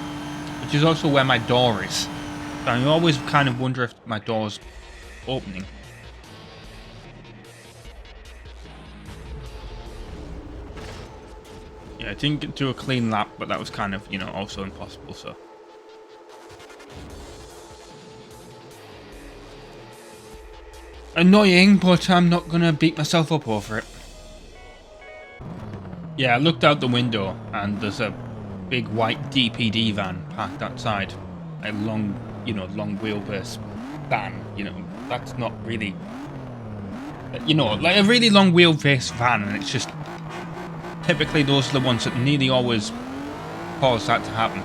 which is also where my door is. So I always kind of wonder if my door's opening. Yeah, I didn't get to a clean lap, but that was kind of, you know, also impossible, so... Annoying, but I'm not gonna beat myself up over it. Yeah, I looked out the window and there's a big white DPD van parked outside. A long, you know, long wheelbase van, you know, that's not really... You know, like a really long wheelbase van, and it's just... Typically those are the ones that nearly always cause that to happen.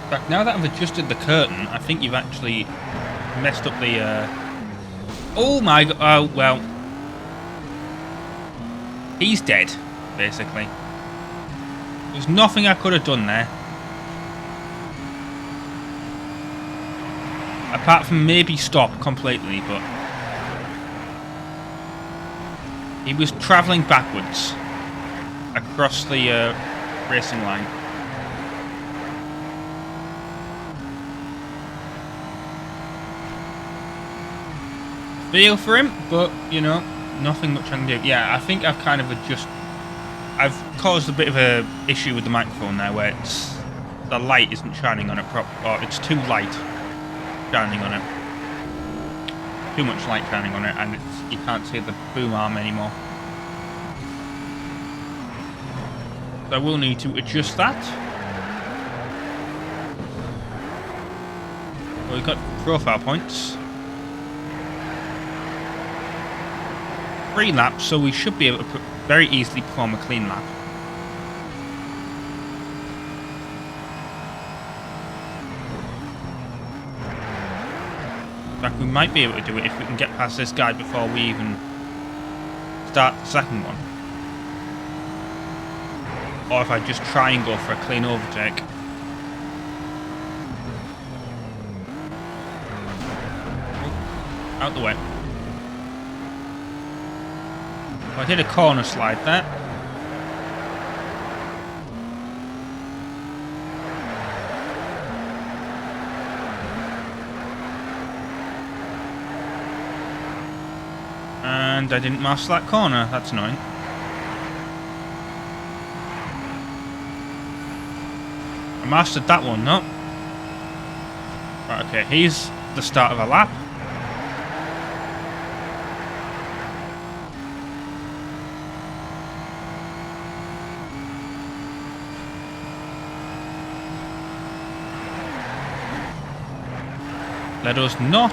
In fact, now that I've adjusted the curtain, I think you've actually messed up the, Oh my god, oh, well. He's dead, basically. There's nothing I could have done there. Apart from maybe stop completely, but... He was travelling backwards across the, racing line. feel for him, but, you know, nothing much I can do. Yeah, I think I've kind of I've caused a bit of a issue with the microphone there, where the light isn't shining on it or it's too light shining on it. Too much light shining on it, and you can't see the boom arm anymore. So I will need to adjust that. Well, we've got profile points. 3 laps, so we should be able to very easily perform a clean lap. In fact, we might be able to do it if we can get past this guy before we even start the second one. Or if I just try and go for a clean overtake. Oh, out the way. I did a corner slide there. And I didn't master that corner. That's annoying. I mastered that one, no? Right, okay, here's the start of a lap. Let us not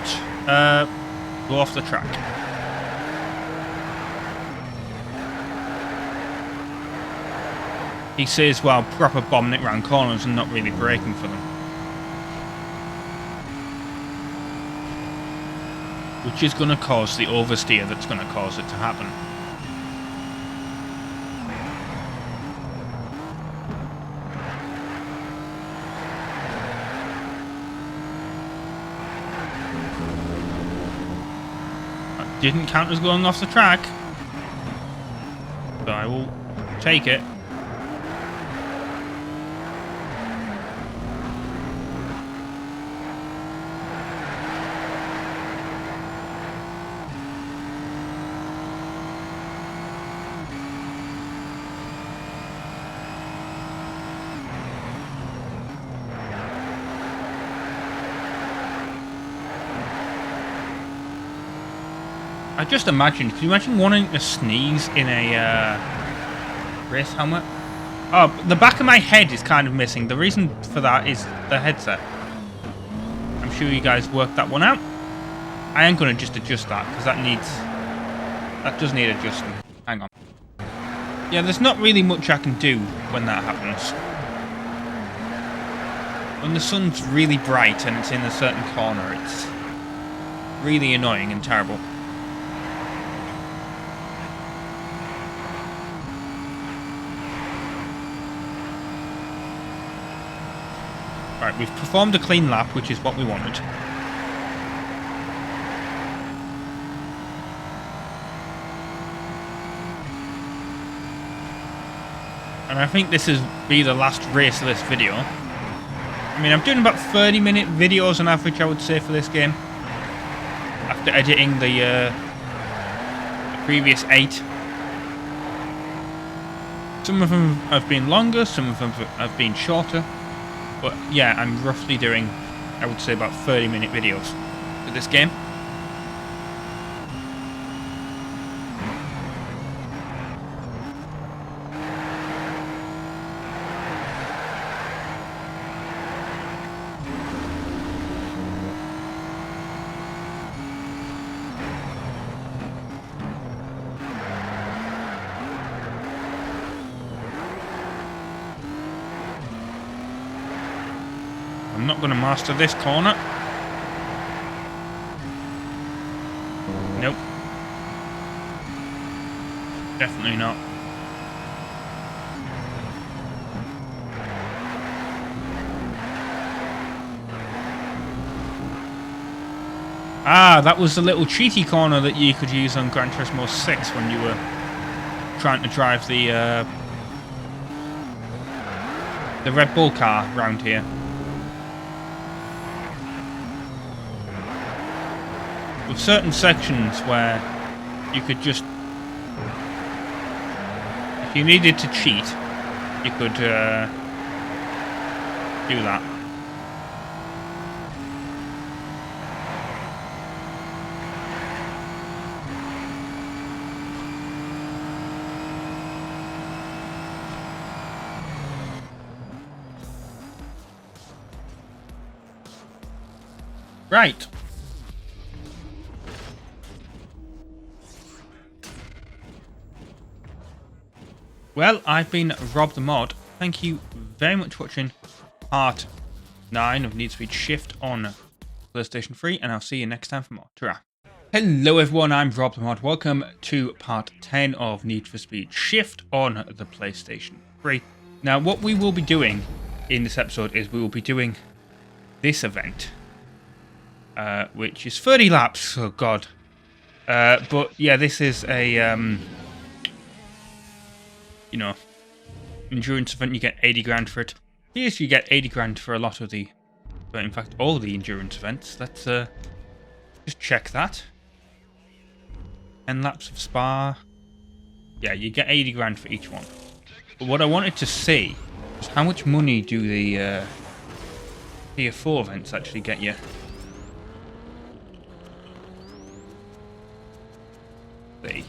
go off the track. He says, well, proper bombing it round corners and not really braking for them. Which is going to cause the oversteer that's going to cause it to happen. That didn't count as going off the track. But I will take it. I just imagined, could you imagine wanting to sneeze in a race helmet? Oh, the back of my head is kind of missing. The reason for that is the headset. I'm sure you guys worked that one out. I am going to just adjust that, because that does need adjusting. Hang on. Yeah, there's not really much I can do when that happens. When the sun's really bright and it's in a certain corner, it's really annoying and terrible. Right, we've performed a clean lap, which is what we wanted. And I think this will be the last race of this video. I mean, I'm doing about 30-minute videos on average, I would say, for this game. After editing the previous 8. Some of them have been longer, some of them have been shorter. But yeah, I'm roughly doing, I would say, about 30-minute videos for this game. I'm not going to master this corner. Nope. Definitely not. Ah, that was the little cheaty corner that you could use on Gran Turismo 6 when you were trying to drive the Red Bull car round here. with certain sections where you could just, if you needed to cheat, you could do that. Right. Well, I've been RobtheMod. Thank you very much for watching part 9 of Need for Speed Shift on PlayStation 3, and I'll see you next time for more. Ta-ra. Hello everyone, I'm RobtheMod. Welcome to part 10 of Need for Speed Shift on the PlayStation 3. Now, what we will be doing in this episode is we will be doing this event, which is 30 laps. Oh god. But yeah, this is a you know, endurance event. You get 80 grand for it. Yes, you get 80 grand for a lot of the, but in fact all the endurance events. Let's just check that. 10 laps of Spa. Yeah, you get 80 grand for each one. But what I wanted to see is how much money do the Tier 4 events actually get you? See.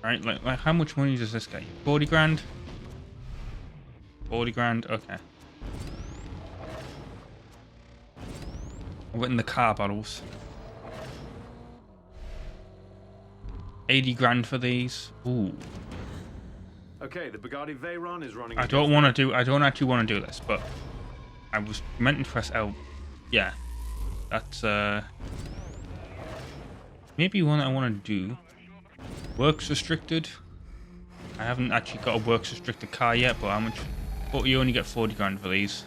Right, like how much money does this get you? 40 grand? 40 grand, okay. I'll put in the car bottles. 80 grand for these. Ooh. Okay, the Bugatti Veyron is running. I don't actually want to do this, but I was meant to press L. Yeah. That's maybe one I want to do. Works restricted. I haven't actually got a works restricted car yet, but how much? But you only get 40 grand for these.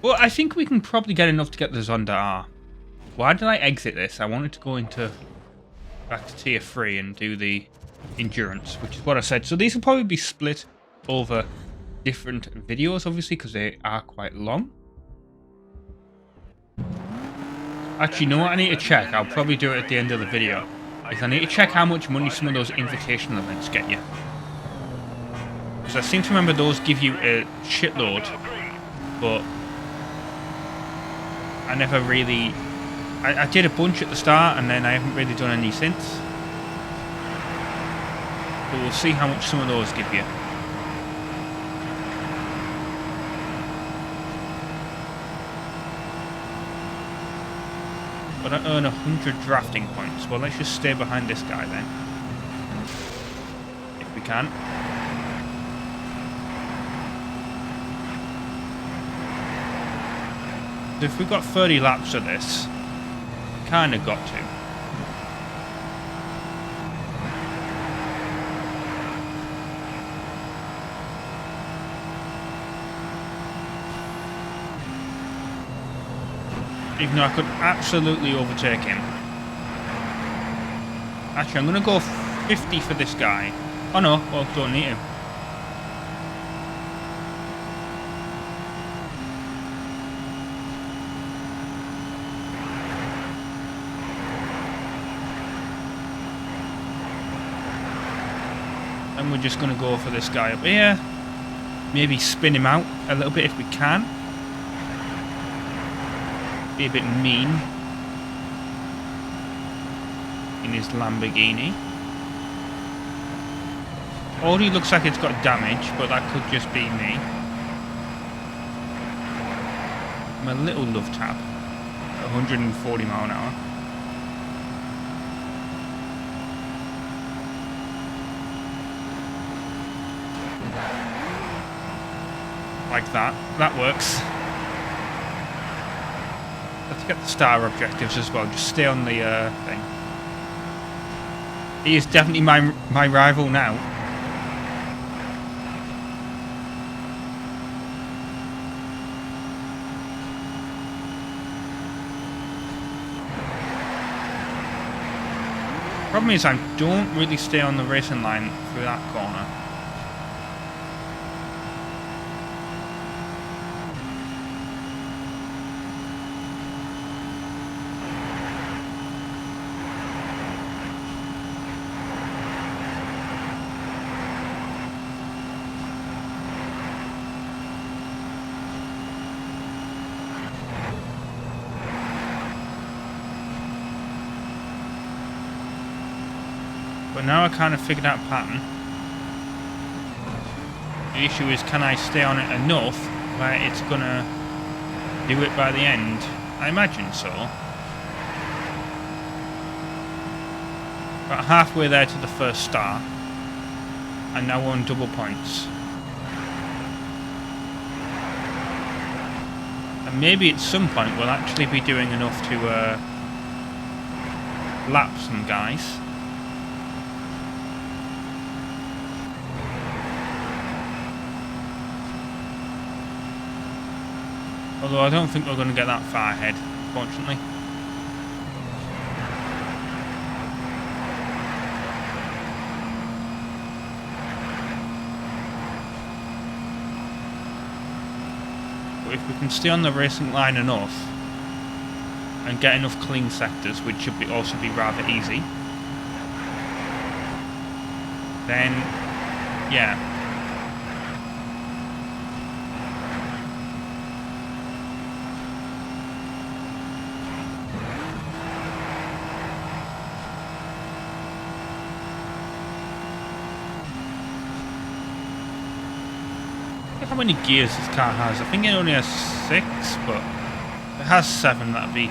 Well, I think we can probably get enough to get the Zonda R. Why did I exit this? I wanted to go into back to Tier 3 and do the endurance, which is what I said. So these will probably be split over different videos, obviously, because they are quite long. Actually, you know what? I need to check. I'll probably do it at the end of the video. I need to check how much money some of those invitational events get you. Because I seem to remember those give you a shitload, but I never really... I did a bunch at the start and then I haven't really done any since. But we'll see how much some of those give you. But I earn 100 drafting points. Well, let's just stay behind this guy then. If we can. So if we've got 30 laps of this, kind of got to. Even though I could absolutely overtake him. Actually, I'm going to go 50 for this guy. Oh no, well, don't need him. And we're just going to go for this guy up here. Maybe spin him out a little bit if we can. Be a bit mean in his Lamborghini. Already looks like it's got damage, but that could just be me. My little love tap, 140 mile an hour. Like that. That works. Let's get the star objectives as well. Just stay on the thing. He is definitely my rival now. Problem is, I don't really stay on the racing line through that corner. But now I kind of figured out a pattern. The issue is, can I stay on it enough where it's gonna do it by the end? I imagine so. About halfway there to the first star. And now we're on double points. And maybe at some point we'll actually be doing enough to lap some guys. Although I don't think we're going to get that far ahead, fortunately. But if we can stay on the racing line enough and get enough clean sectors, which should also be rather easy, then yeah. How many gears this car has? I think it only has 6, but it has 7. That'd be.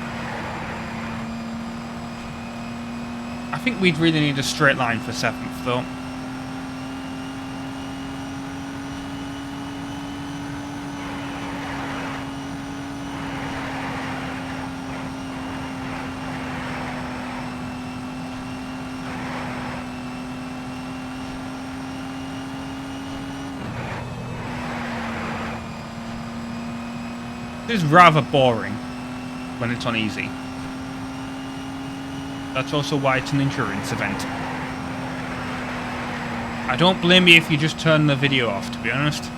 I think we'd really need a straight line for 7th, though. It is rather boring when it's on easy. That's also why it's an endurance event. I don't blame you if you just turn the video off, to be honest.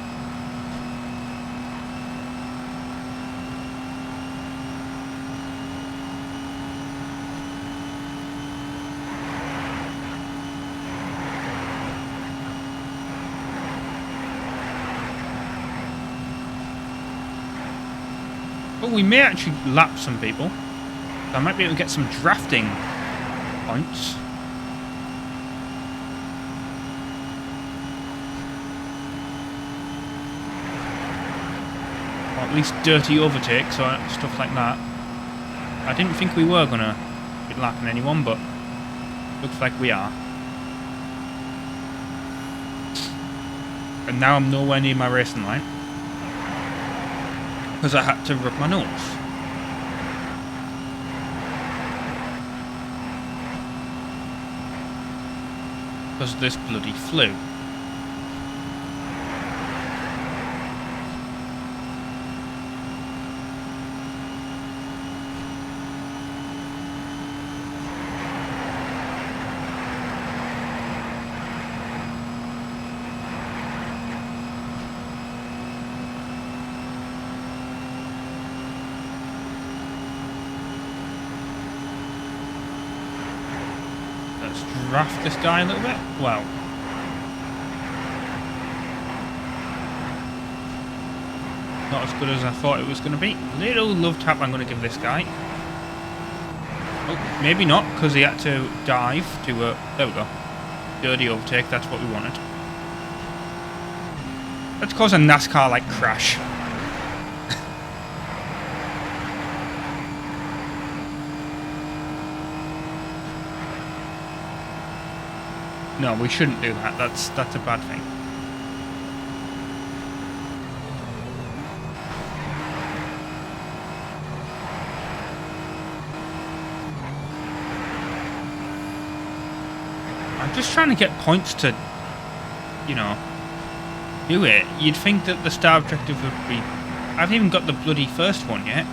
But we may actually lap some people. So I might be able to get some drafting points. Or at least dirty overtakes or stuff like that. I didn't think we were going to be lapping anyone, but looks like we are. And now I'm nowhere near my racing line. Because I had to rub my nose. Because of this bloody flu. Draft this guy a little bit. Well, not as good as I thought it was going to be. Little love tap I'm going to give this guy. Oh, maybe not, because he had to dive to there we go. Dirty overtake, that's what we wanted. Let's cause a NASCAR-like crash. No, we shouldn't do that. That's a bad thing. I'm just trying to get points to, you know, do it. You'd think that the star objective would be... I haven't even got the bloody first one yet.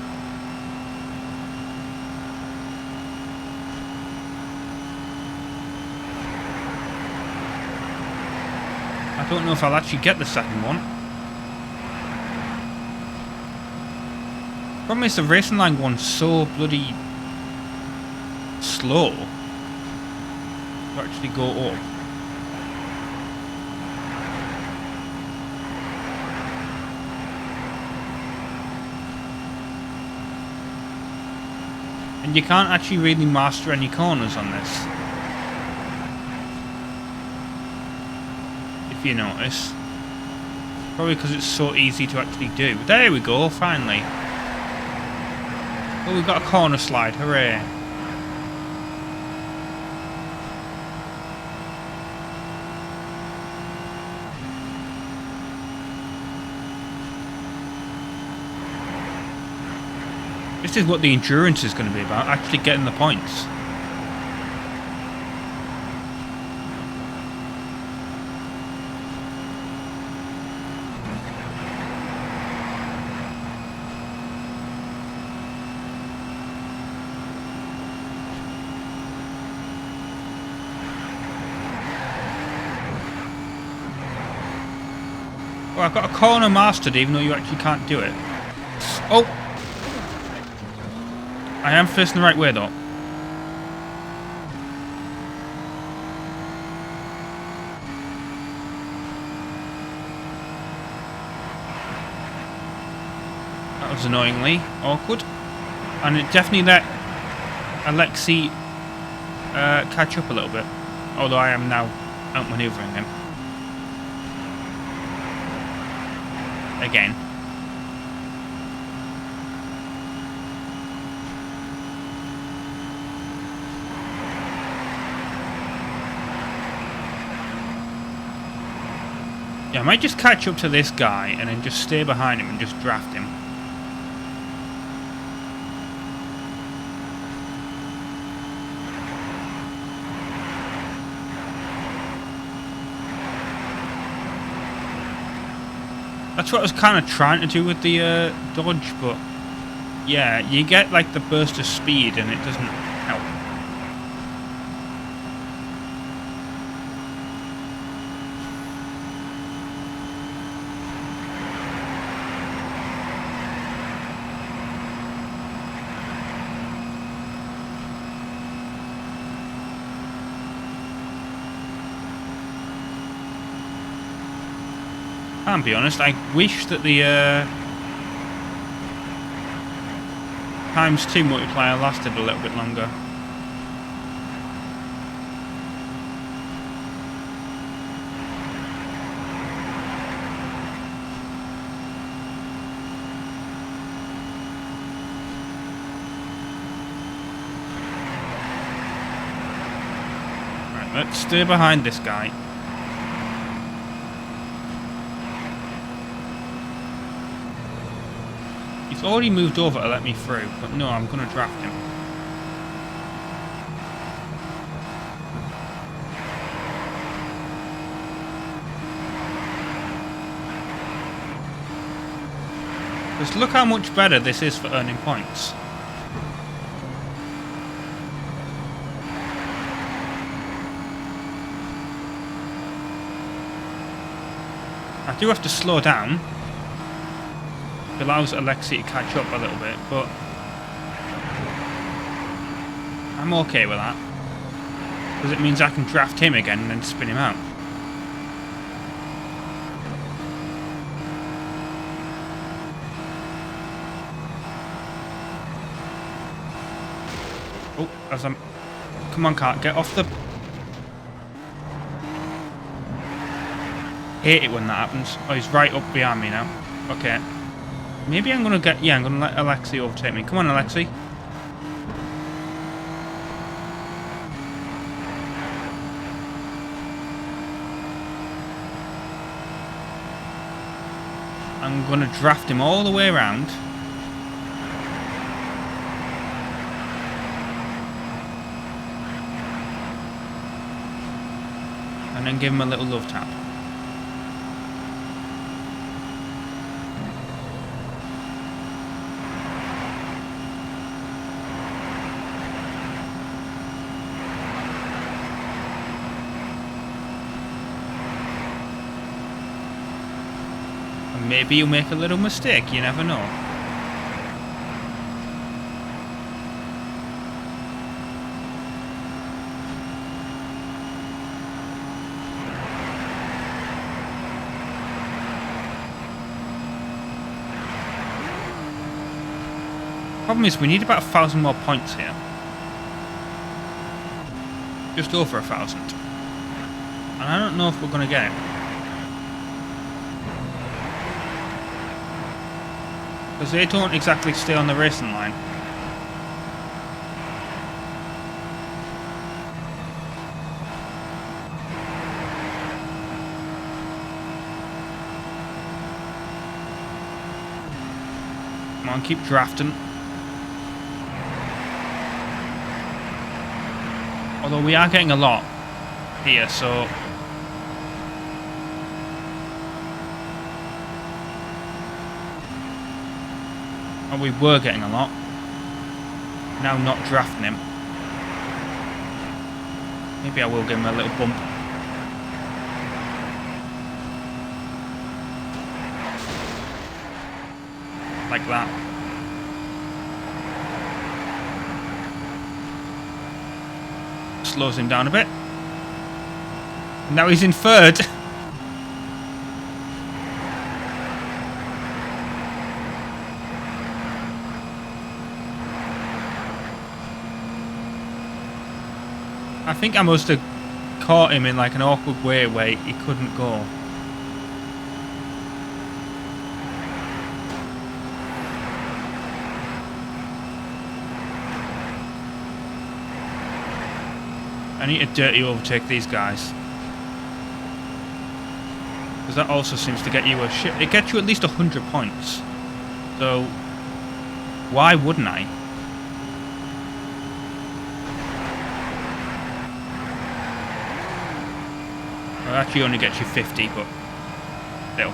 I don't know if I'll actually get the second one. Problem is the racing line one's so bloody slow to actually go up. And you can't actually really master any corners on this. if you notice. Probably because it's so easy to actually do. There we go, finally. Oh, we've got a corner slide, hooray. This is what the endurance is going to be about, actually getting the points. Oh, I've got a corner mastered even though you actually can't do it. Oh! I am facing the right way though. That was annoyingly awkward. And it definitely let Alexei catch up a little bit. Although I am now outmaneuvering him. Again. Yeah, I might just catch up to this guy and then just stay behind him and just draft him. That's what I was kind of trying to do with the dodge, but yeah, you get like the burst of speed and it doesn't help. I'll be honest, I wish that the ×2 multiplier lasted a little bit longer. Right, let's stay behind this guy. He's already moved over to let me through, but no, I'm going to draft him. Just look how much better this is for earning points. I do have to slow down. Allows Alexei to catch up a little bit, but I'm okay with that because it means I can draft him again and then spin him out. Oh, as I'm... Come on, car, get off the... Hate it when that happens. Oh, he's right up behind me now. Okay. Maybe I'm gonna get... Yeah, I'm gonna let Alexei overtake me. Come on, Alexei. I'm gonna draft him all the way around. And then give him a little love tap. Maybe you'll make a little mistake, you never know. Problem is, we need about 1,000 more points here. Just over 1,000. And I don't know if we're going to get it. Because they don't exactly stay on the racing line. Come on, keep drafting. Although we are getting a lot here, so... Oh, we were getting a lot. Now not drafting him. Maybe I will give him a little bump. Like that. Slows him down a bit. Now he's in third. I think I must have caught him in like an awkward way where he couldn't go. I need to dirty overtake these guys. Because that also seems to get you a shit. It gets you at least 100 points. So, why wouldn't I? Well, it actually only gets you 50, but still.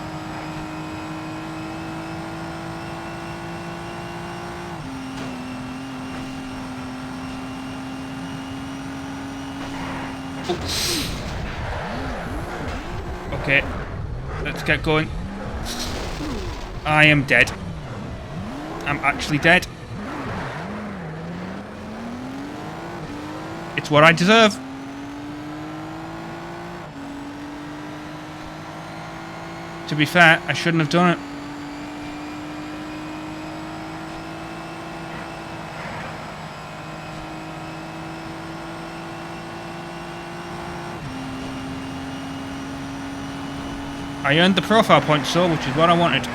Okay, let's get going. I am dead. I'm actually dead. It's what I deserve. To be fair, I shouldn't have done it. I earned the profile points, so which is what I wanted.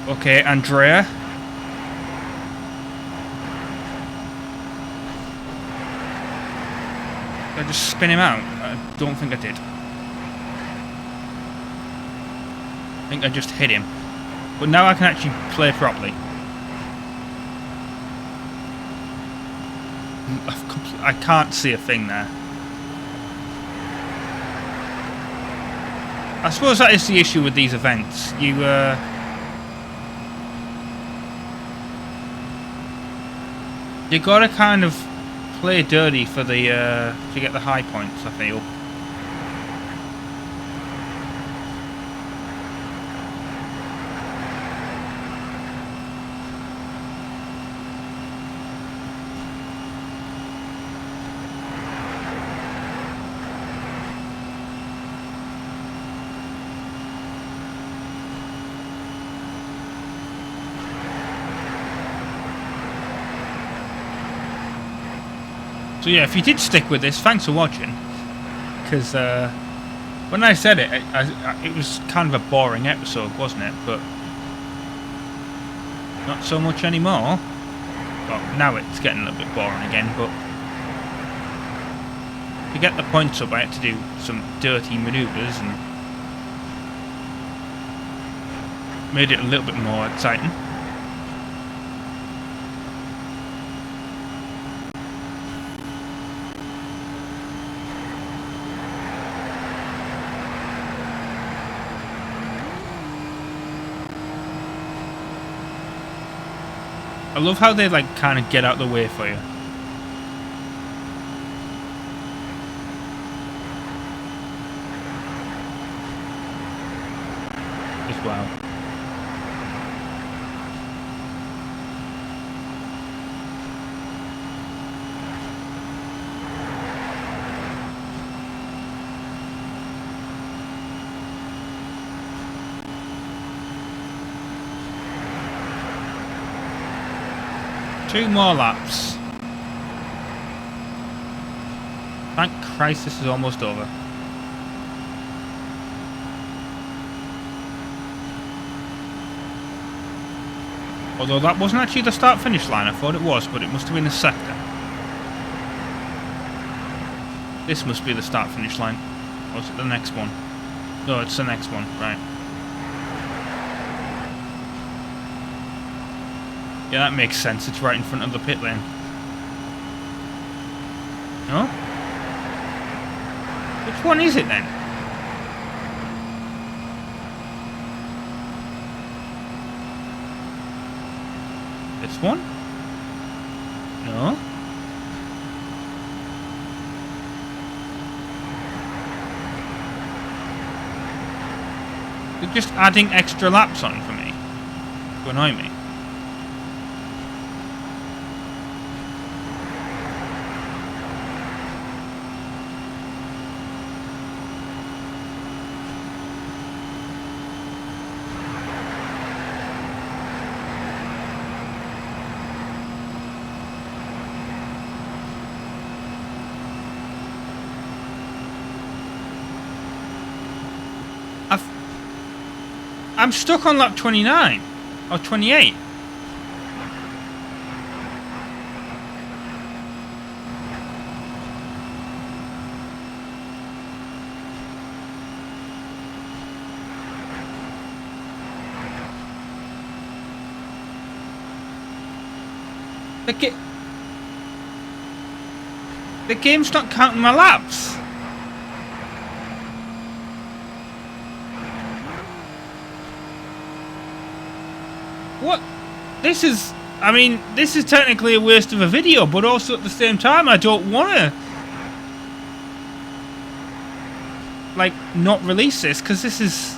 Okay, Andrea. Did I just spin him out? I don't think I did. I think I just hit him. But now I can actually play properly. I can't see a thing there. I suppose that is the issue with these events. You gotta kind of play dirty for the to get the high points, I feel. So yeah, if you did stick with this, thanks for watching. Because when I said it, it was kind of a boring episode, wasn't it? But not so much anymore. Well, now it's getting a little bit boring again, but to get the points up, I had to do some dirty manoeuvres and made it a little bit more exciting. I love how they like kind of get out of the way for you. As well. Two more laps. Thank Christ this is almost over. Although that wasn't actually the start-finish line, I thought it was, but it must have been the sector. This must be the start-finish line. Or is it the next one? No, it's the next one, right. Yeah, that makes sense. It's right in front of the pit lane. No? Which one is it then? This one? No? They're just adding extra laps on for me to annoy me. I'm stuck on lap 29 or 28. The game's not counting my laps. What? This is... I mean, this is technically a waste of a video, but also at the same time, I don't want to... like, not release this, because this is...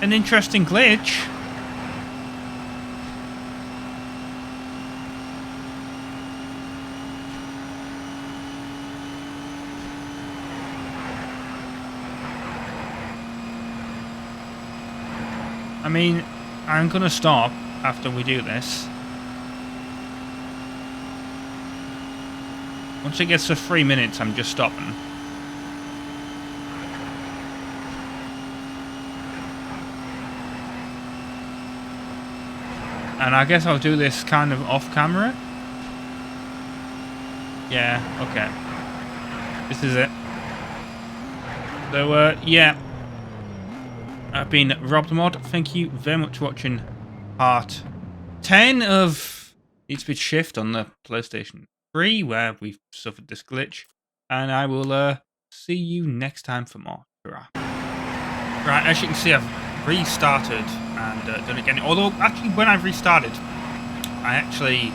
an interesting glitch. I mean, I'm gonna stop after we do this. Once it gets to 3 minutes, I'm just stopping. And I guess I'll do this kind of off camera. Yeah, okay. This is it. So, yeah. I've been RobtheMod. Thank you very much for watching part 10 of Need Speed Shift on the PlayStation 3, where we've suffered this glitch. And I will see you next time for more. Hurrah. Right, as you can see, I've restarted and done it again. Although, actually, when I've restarted, I actually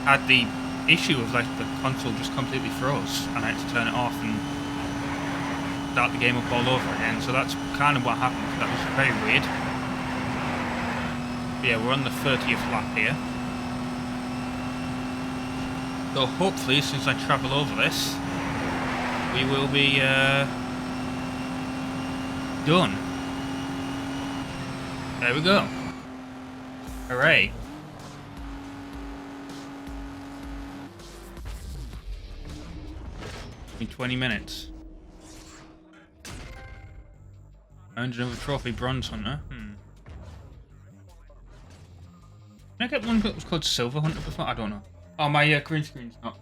had the issue of, like, the console just completely froze, and I had to turn it off and start the game up all over again. So that's kind of what happened. That was very weird. But yeah, we're on the 30th lap here. So hopefully, since I travel over this, we will be done. There we go. Hooray. In 20 minutes. Earned another trophy, Bronze Hunter. Can I get one that was called Silver Hunter before? I don't know. Oh, my green screen's not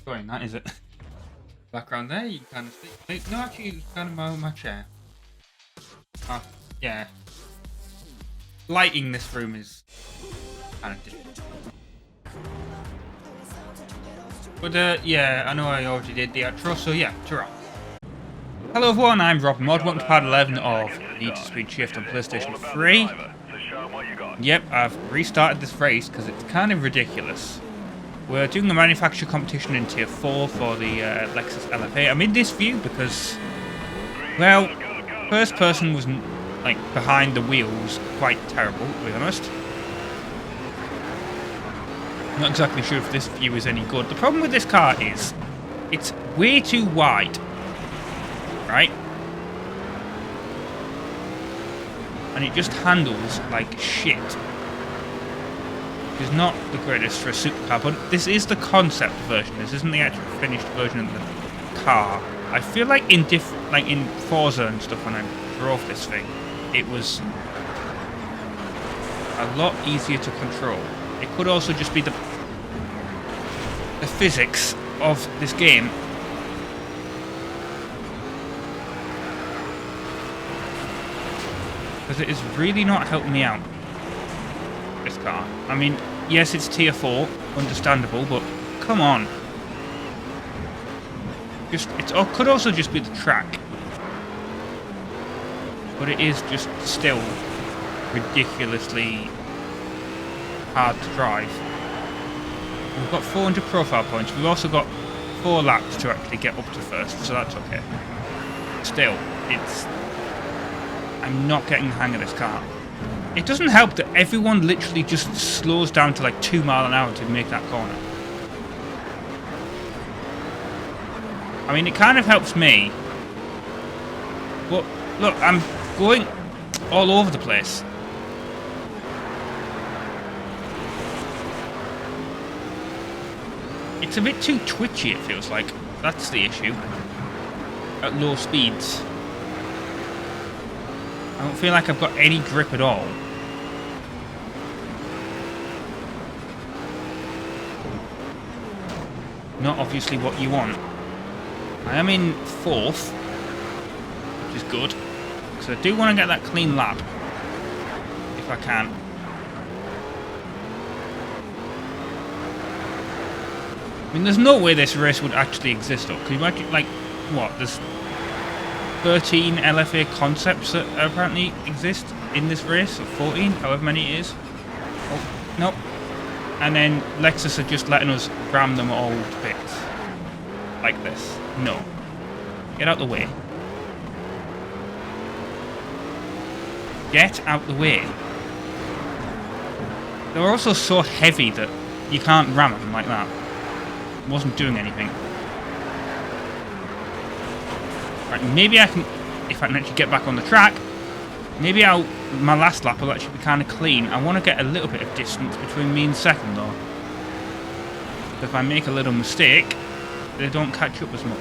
showing that, is it? Background there, you can kind of see. Wait, no, actually, it's kind of my chair. Oh, yeah. Lighting this room is kind of difficult. But, yeah, I know I already did the outro, so yeah, ta-ra. Hello everyone, I'm RobtheMod. Welcome to part 11 of Need Speed Shift on PlayStation 3. Yep, I've restarted this race because it's kind of ridiculous. We're doing a manufacturer competition in Tier 4 for the Lexus LFA. I'm in this view because, well, first person was, like, behind the wheel was quite terrible, to be honest. Not exactly sure if this view is any good. The problem with this car is, it's way too wide. Right? And it just handles like shit. is not the greatest for a supercar, but this is the concept version. This isn't the actual finished version of the car. I feel like in Forza and stuff when I drove this thing, it was a lot easier to control. It could also just be the physics of this game. Because it is really not helping me out, this car. I mean, yes, it's tier 4, understandable, but come on. It could also just be the track. But it is just still ridiculously hard to drive. We've got 400 profile points. We've also got 4 laps to actually get up to first, so that's okay. Still, I'm not getting the hang of this car. It doesn't help that everyone literally just slows down to like 2 miles an hour to make that corner. I mean, it kind of helps me. But look, I'm going all over the place. It's a bit too twitchy, it feels like. That's the issue. At low speeds. I don't feel like I've got any grip at all. Not obviously what you want. I am in 4th, which is good. Because I do want to get that clean lap. If I can. I mean, there's no way this race would actually exist, though. Because you might get, like, what? There's 13 LFA concepts that apparently exist in this race, or 14, however many it is. Oh, nope. And then Lexus are just letting us ram them all to bits. Like this. No. Get out the way. Get out the way. They're also so heavy that you can't ram them like that. Wasn't doing anything. Right, maybe I can, if I can actually get back on the track, maybe my last lap will actually be kind of clean. I want to get a little bit of distance between me and second though. If I make a little mistake, they don't catch up as much.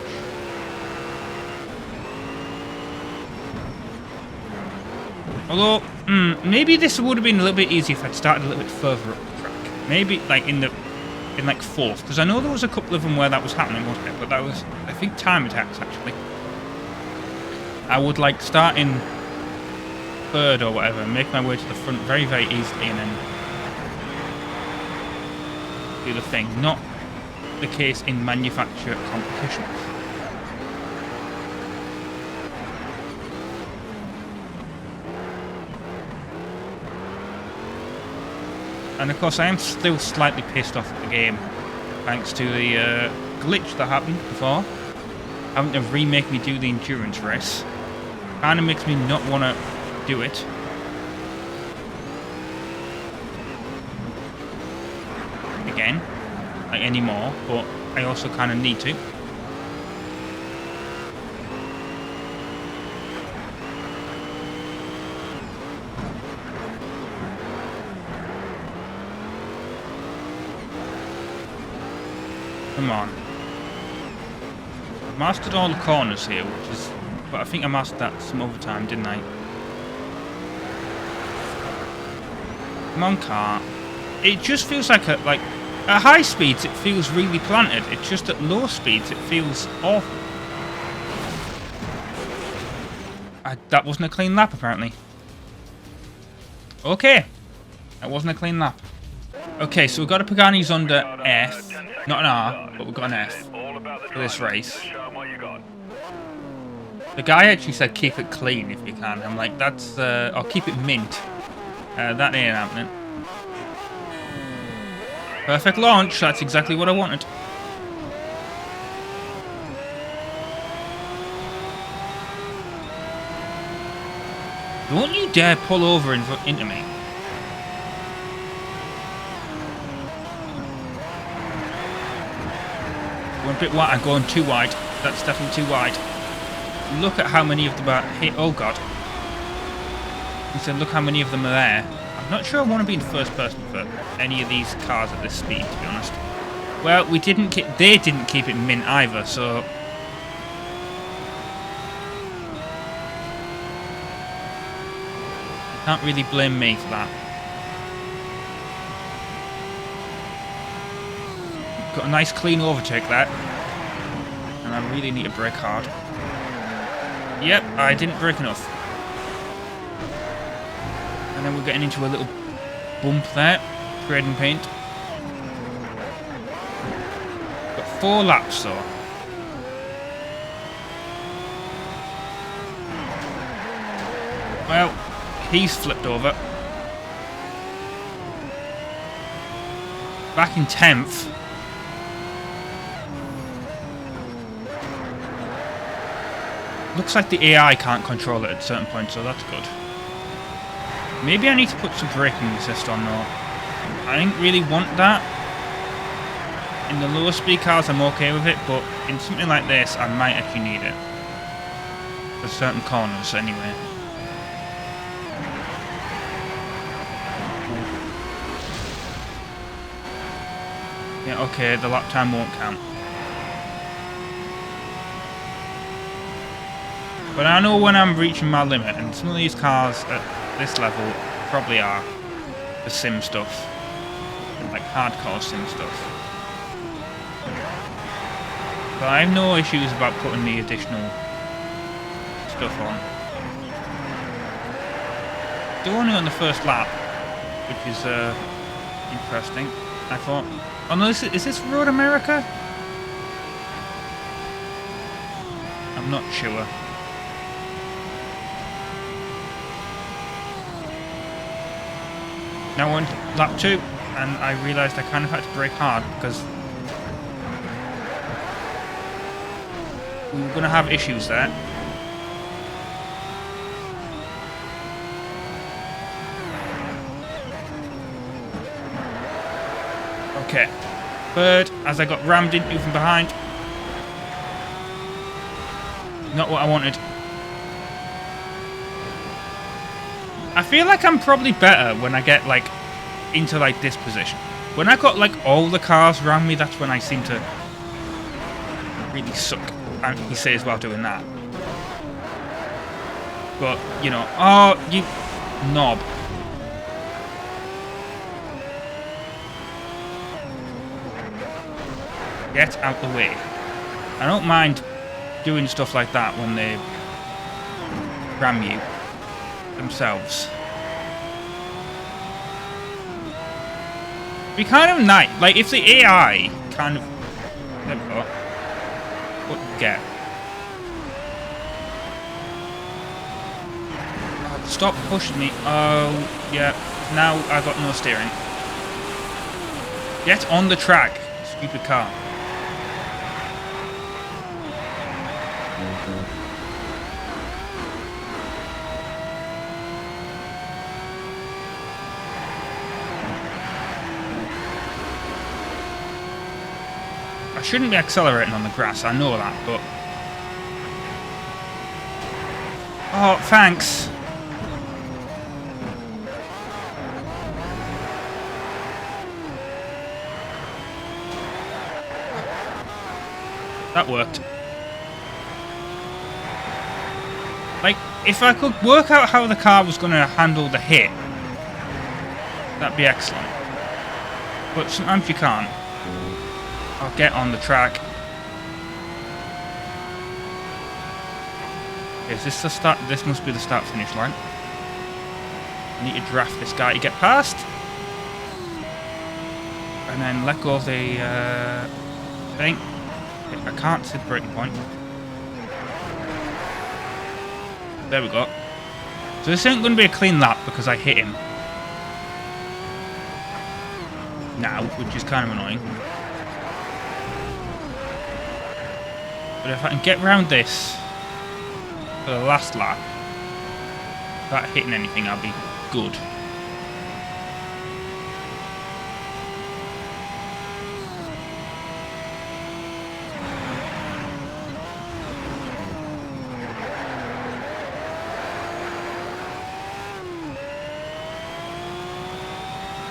Although, maybe this would have been a little bit easier if I'd started a little bit further up the track. Maybe like in 4th, because I know there was a couple of them where that was happening, wasn't it? But that was, I think, time attacks actually. I would like start in 3rd or whatever, and make my way to the front very, very easily, and then do the thing. Not the case in manufacturer competitions. And of course I am still slightly pissed off at the game, thanks to the glitch that happened before. Having to remake me do the endurance race. Kinda makes me not want to do it. Again. Like anymore, but I also kinda need to. Come on. I've mastered all the corners here, which is... But I think I mastered that some other time, didn't I? Come on, car. It just feels like at high speeds it feels really planted. It's just at low speeds it feels awful. That wasn't a clean lap, apparently. Okay. That wasn't a clean lap. Okay, so we've got a Pagani's under F. Not an R, but we've got an F for this race. The guy actually said keep it clean if you can. I'm like, that's... or keep it mint. That ain't happening. Perfect launch, that's exactly what I wanted. Don't you dare pull over into me. Going a bit wide, I'm going too wide. That's definitely too wide. Look at how many of them are hit. Oh god. He said, look how many of them are there. I I'm not sure I want to be in first person for any of these cars at this speed, to be honest. Well, they didn't keep it mint either, so... Can't really blame me for that. Got a nice clean overtake there. And I really need to brake hard. Yep, I didn't brake enough. And then we're getting into a little bump there. Trading paint. Got 4 laps though. Well, he's flipped over. Back in 10th. Looks like the AI can't control it at certain points, so that's good. Maybe I need to put some braking assist on though. I didn't really want that. In the lower speed cars I'm okay with it, but in something like this I might actually need it. For certain corners anyway. Yeah, okay, the lap time won't count. But I know when I'm reaching my limit, and some of these cars at this level probably are the sim stuff. Like hardcore sim stuff. But I have no issues about putting the additional stuff on. They're only on the first lap, which is interesting. I thought... Oh no, is this Road America? I'm not sure. Now we're on lap 2, and I realised I kind of had to brake hard because we were going to have issues there. Okay. Third, as I got rammed into from behind. Not what I wanted. I feel like I'm probably better when I get like into like this position. When I got like all the cars around me, that's when I seem to really suck. And he says while doing that. But, you know, oh, you knob. Get out the way. I don't mind doing stuff like that when they ram you themselves. Be kind of nice. Like, if the AI kind of... There we go. What do you get? Stop pushing me. Oh, yeah. Now I've got no steering. Get on the track, stupid car. I shouldn't be accelerating on the grass, I know that, but... Oh, thanks. That worked. Like, if I could work out how the car was going to handle the hit, that'd be excellent. But sometimes you can't. I'll get on the track. Is this the start? This must be the start-finish line. I need to draft this guy to get past. And then let go of the thing. I can't see the breaking point. There we go. So this ain't going to be a clean lap because I hit him. Now, which is kind of annoying. But if I can get around this for the last lap, without hitting anything, I'll be good.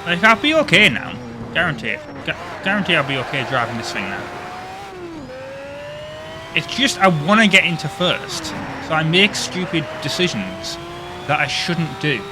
Like, I'll be okay now. Guarantee it. Guarantee I'll be okay driving this thing now. It's just I want to get into first, so I make stupid decisions that I shouldn't do.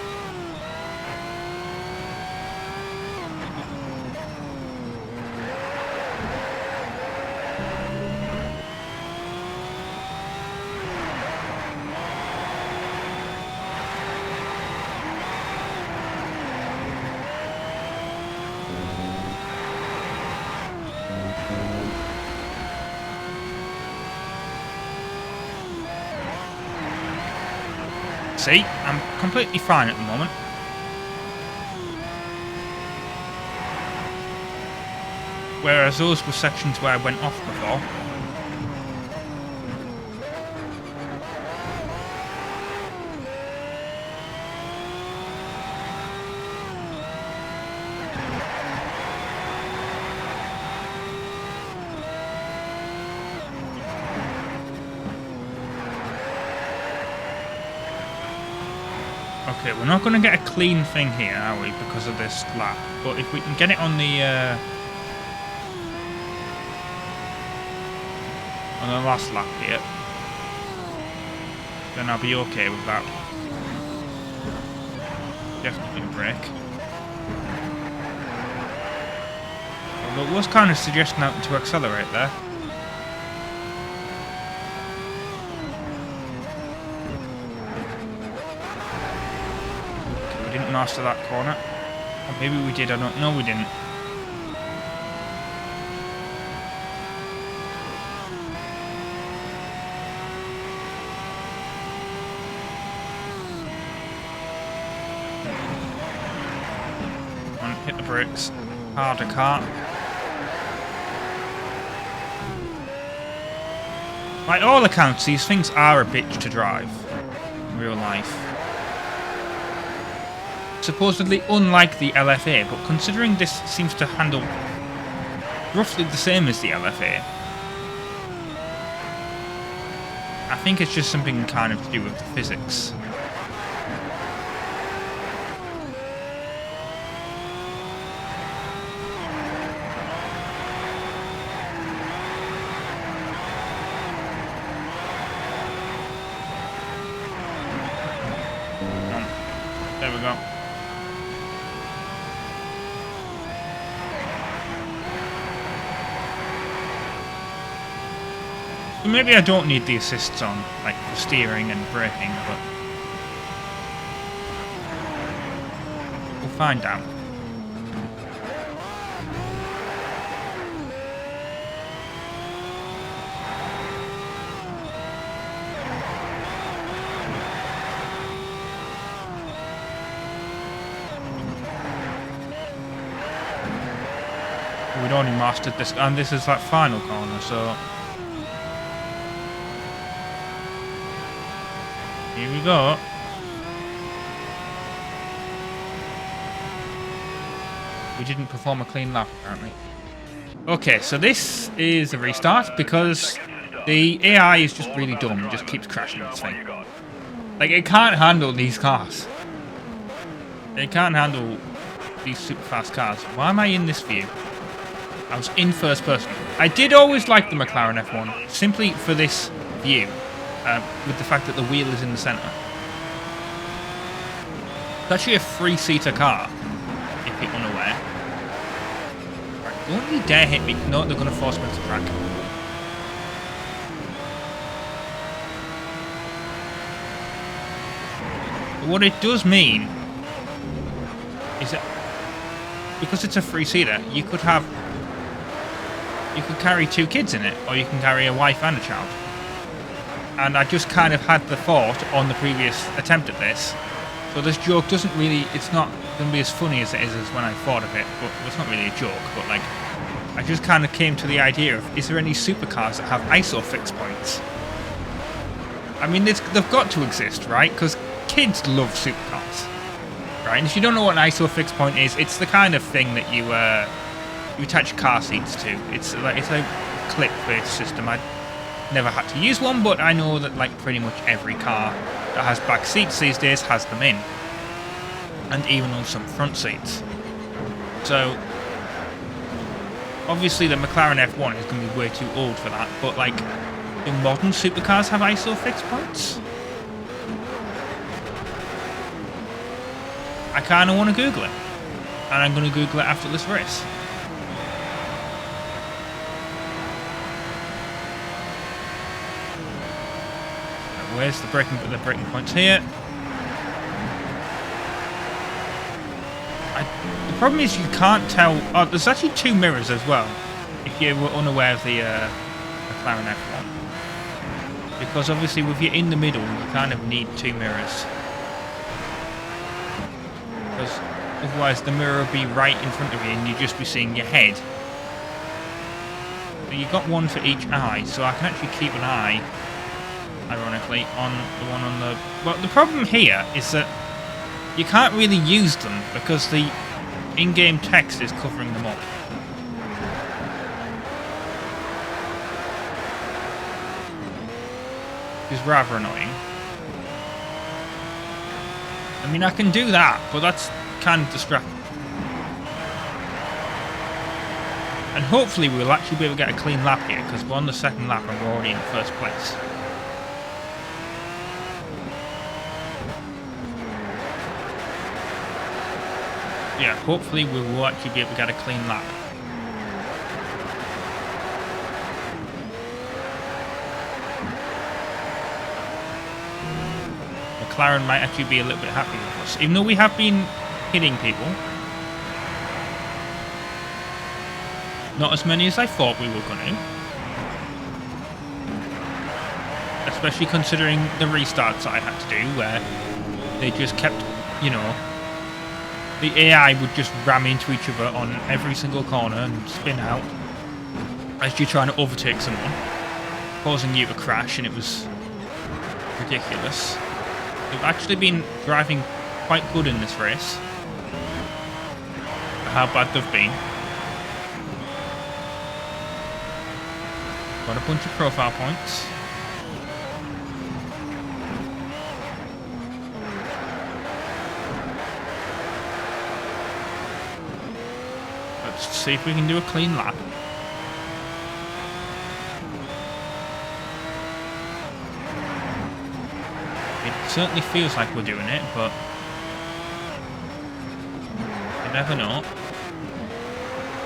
See, I'm completely fine at the moment. Whereas those were sections where I went off before. Okay, we're not going to get a clean thing here, are we, because of this lap? But if we can get it on the last lap here, then I'll be okay with that. Definitely a break. Although it was kind of suggesting that to accelerate there. Master that corner. Or maybe we did, I don't know, we didn't. Come on, hit the brakes. Harder car. By all accounts, these things are a bitch to drive in real life. Supposedly unlike the LFA, but considering this seems to handle roughly the same as the LFA, I think it's just something kind of to do with the physics. There we go. Maybe I don't need the assists on, like for steering and braking, but we'll find out. We'd only mastered this, and this is like final corner, so here we go. We didn't perform a clean lap, apparently. Okay, so this is a restart because the AI is just really dumb. It just keeps crashing this thing. Like, it can't handle these cars. It can't handle these super fast cars. Why am I in this view? I was in first person. I did always like the McLaren F1, simply for this view. With the fact that the wheel is in the centre. It's actually a 3-seater car, if you're unaware. Right, don't you dare hit me. No, they're going to force me to track. But what it does mean is that because it's a 3-seater, you could carry 2 kids in it, or you can carry a wife and a child. And I just kind of had the thought on the previous attempt at this. So this joke doesn't really, it's not going to be as funny as it is as when I thought of it. But it's not really a joke, but like, I just kind of came to the idea of, is there any supercars that have ISO fix points? I mean, they've got to exist, right? Because kids love supercars, right? And if you don't know what an ISO fix point is, it's the kind of thing that you attach car seats to. It's a clip-based system. I never had to use one, but I know that like pretty much every car that has back seats these days has them in, and even on some front seats. So obviously the McLaren F1 is going to be way too old for that, but like, do modern supercars have ISO fixed points? I kind of want to Google it, and I'm going to Google it after this race. Where's the braking points here? The problem is you can't tell. Oh, there's actually 2 mirrors as well, if you were unaware of the McLaren F1. Because obviously, if you're in the middle, you kind of need 2 mirrors. Because otherwise, the mirror will be right in front of you, and you'd just be seeing your head. But you've got one for each eye, so I can actually keep an eye, ironically, on the one on the... Well, the problem here is that you can't really use them because the in-game text is covering them up. Which is rather annoying. I mean, I can do that, but that's kind of distracting. And hopefully we'll actually be able to get a clean lap here, because we're on the second lap and we're already in first place. Yeah, hopefully we will actually be able to get a clean lap. McLaren might actually be a little bit happy with us, even though we have been hitting people. Not as many as I thought we were going to. Especially considering the restarts that I had to do, where they just kept, you know, the AI would just ram into each other on every single corner and spin out as you're trying to overtake someone, causing you to crash, and it was ridiculous. We've actually been driving quite good in this race, for how bad they've been. Got a bunch of profile points. Let's see if we can do a clean lap. It certainly feels like we're doing it, but you never know.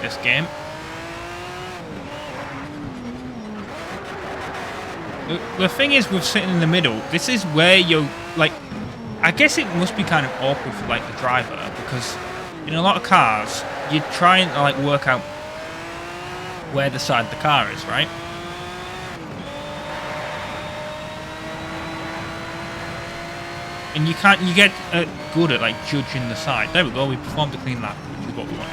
This game. The thing is with sitting in the middle, this is where you're, like, I guess it must be kind of awkward for, like, the driver, because in a lot of cars, you're trying to, like, work out where the side of the car is, right? And you get good at, like, judging the side. There we go, we performed a clean lap, which is what we want.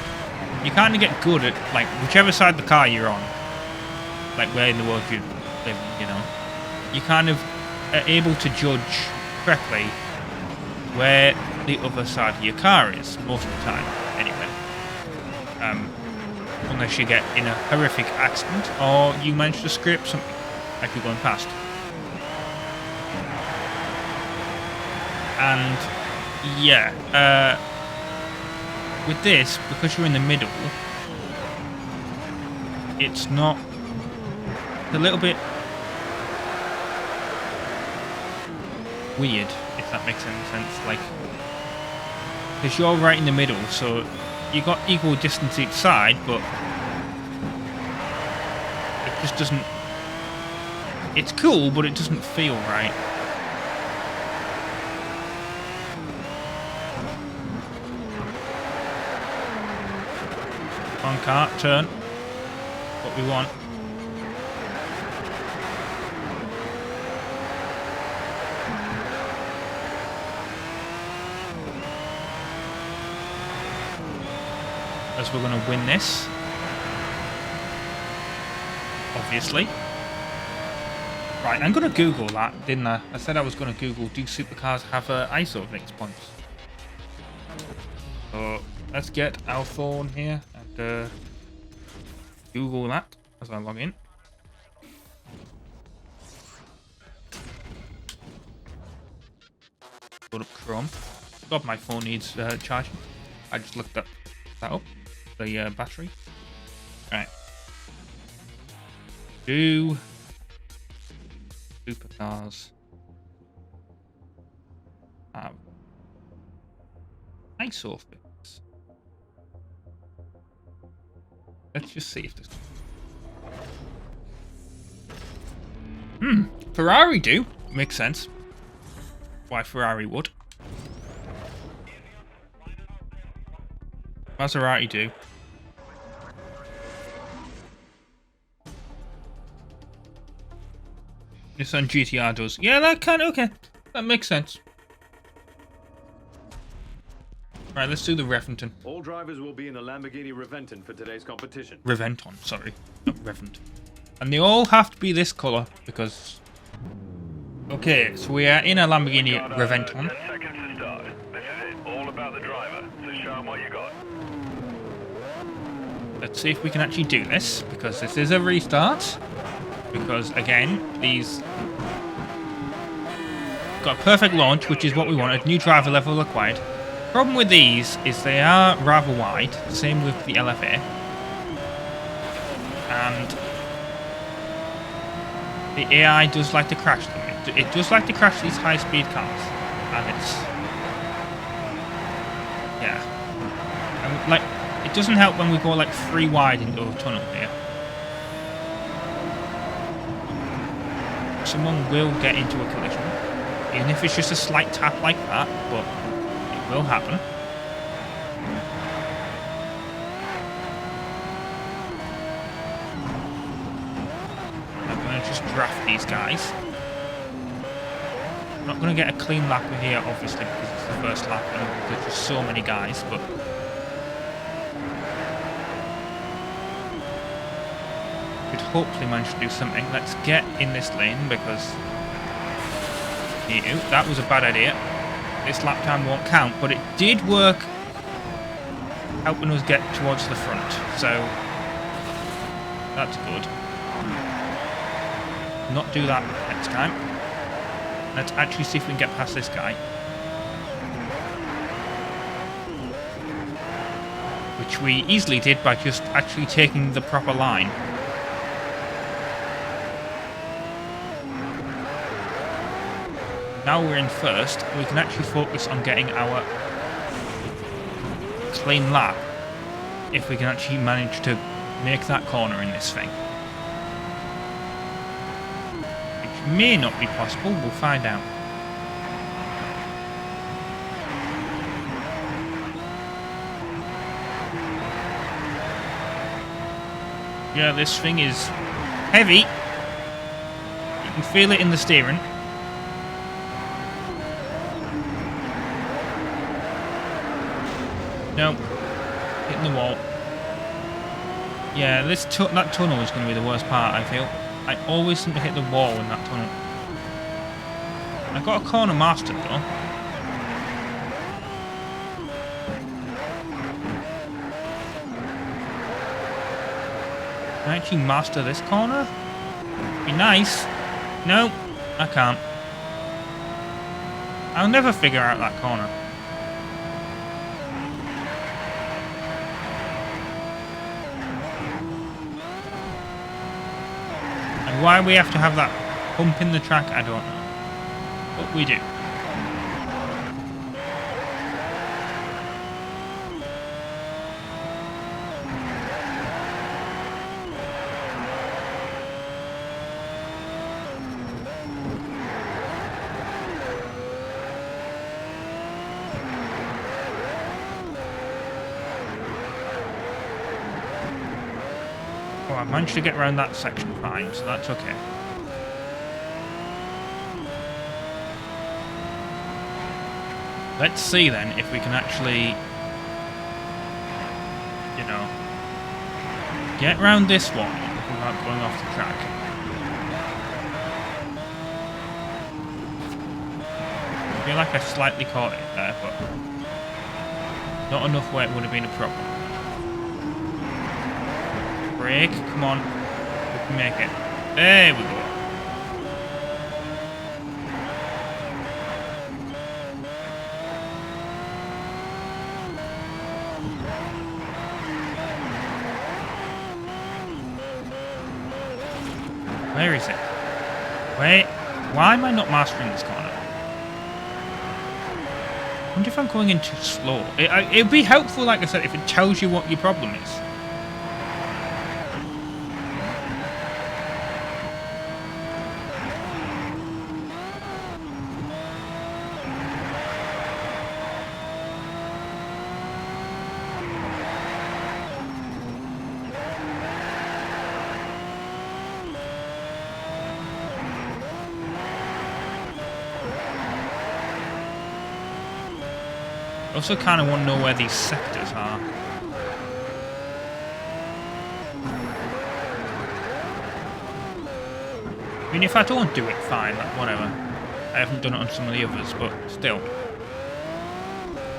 You kind of get good at, like, whichever side of the car you're on, like, where in the world you live, you know. You kind of are able to judge correctly where the other side of your car is, most of the time, anyway. Unless you get in a horrific accident, or you manage to scrape something as you're going past. And, yeah, with this, because you're in the middle, it's not a little bit weird, if that makes any sense, like, because you're right in the middle, so you got equal distance each side, but it just doesn't, it's cool, but it doesn't feel right. Come on, car, turn. What we want. As we're going to win this, obviously. Right, I'm going to Google that, didn't I? I said I was going to Google, do supercars have ISO fixed points? So let's get our phone here and Google that as I log in. Load up Chrome. God, my phone needs charging. I just looked that up. the battery. Right. Do supercars have isofix? Let's just see if this. Ferrari do. Makes sense. Why Ferrari would. Maserati do. Nissan GTR does. Yeah, that kind of okay. That makes sense. Right, let's do the Reventon. All drivers will be in a Lamborghini Reventon for today's competition. Reventon, sorry. Not Reventon. And they all have to be this colour because... Okay, so we are in a Lamborghini Reventon. 10 seconds to start. This is it. All about the driver. So show them what you got. Let's see if we can actually do this, because this is a restart. Because, again, these... Got a perfect launch, which is what we wanted. New driver level acquired. Problem with these is they are rather wide. Same with the LFA. And the AI does like to crash them. It does like to crash these high-speed cars. And it's... Yeah. And, like, it doesn't help when we go, like, 3 wide into a tunnel here. Someone will get into a collision. Even if it's just a slight tap like that, but it will happen. I'm going to just draft these guys. I'm not going to get a clean lap here, obviously, because it's the first lap and there's just so many guys, but... We'd hopefully manage to do something. Let's get in this lane, because... Ew, that was a bad idea. This lap time won't count, but it did work helping us get towards the front, so that's good. Not do that next time. Let's actually see if we can get past this guy. Which we easily did by just actually taking the proper line. Now we're in first, we can actually focus on getting our clean lap if we can actually manage to make that corner in this thing. Which may not be possible, we'll find out. Yeah, this thing is heavy. You can feel it in the steering. Nope. Hitting the wall. Yeah, that tunnel is going to be the worst part, I feel. I always seem to hit the wall in that tunnel. I got a corner mastered, though. Can I actually master this corner? Be nice. No, I can't. I'll never figure out that corner. Why we have to have that hump in the track, I don't know. But we do. Oh, I managed to get around that section fine, so that's okay. Let's see then if we can actually, you know, get around this one without going off the track. I feel like I slightly caught it there, but not enough where it would have been a problem. Brake, come on. We can make it. There we go. Where is it? Wait, why am I not mastering this corner? I wonder if I'm going in too slow. It'd be helpful, like I said, if it tells you what your problem is. I also kind of want to know where these sectors are. I mean, if I don't do it, fine, like, whatever. I haven't done it on some of the others, but still.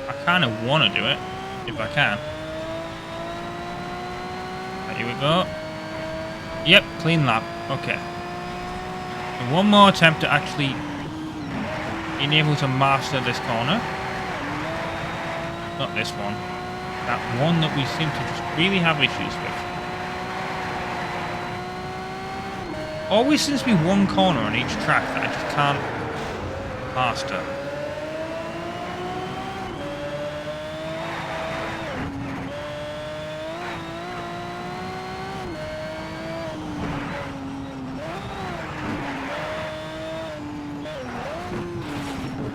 I kind of want to do it, if I can. Right, here we go. Yep, clean lap. Okay. And one more attempt to actually being able to master this corner. Not this one. That one that we seem to just really have issues with. Always seems to be one corner on each track that I just can't master.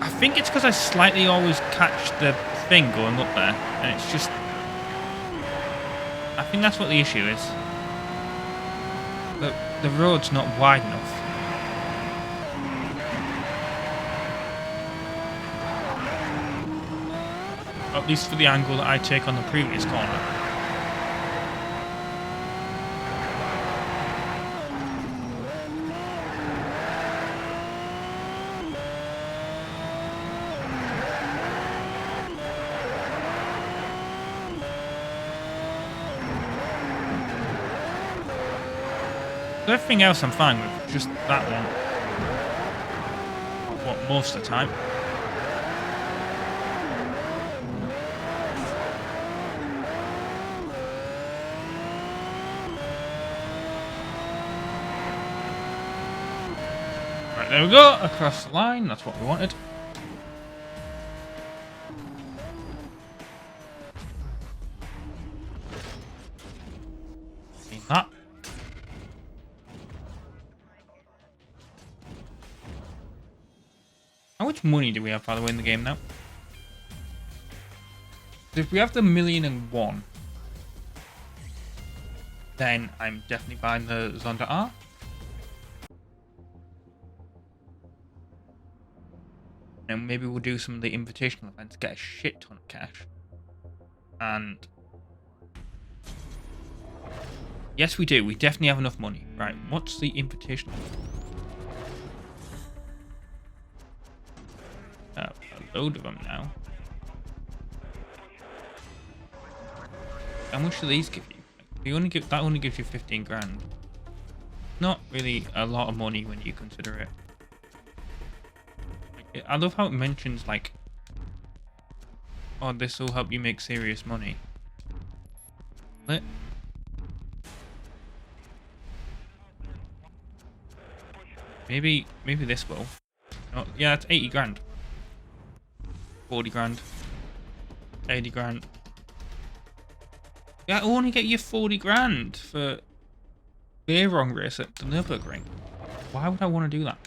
I think it's because I slightly always catch the thing going up there, and it's just, I think that's what the issue is. The road's not wide enough. At least for the angle that I take on the previous corner. Everything else I'm fine with, just that one. What, most of the time. Right, there we go, across the line, that's what we wanted. Seen that. How much money do we have, by the way, in the game now? If we have the 1,000,001, then I'm definitely buying the Zonda R. And maybe we'll do some of the invitational events, get a shit ton of cash. And yes, we do. We definitely have enough money. Right, what's the invitational? A load of them now. How much do these give you? That only gives you 15 grand. Not really a lot of money when you consider it. I love how it mentions, like, oh, this will help you make serious money. What? Maybe this will. Oh, yeah, it's 80 grand. 40 grand. 80 grand. Yeah, I only get you 40 grand for beer wrong race at the Nürburgring. Why would I want to do that?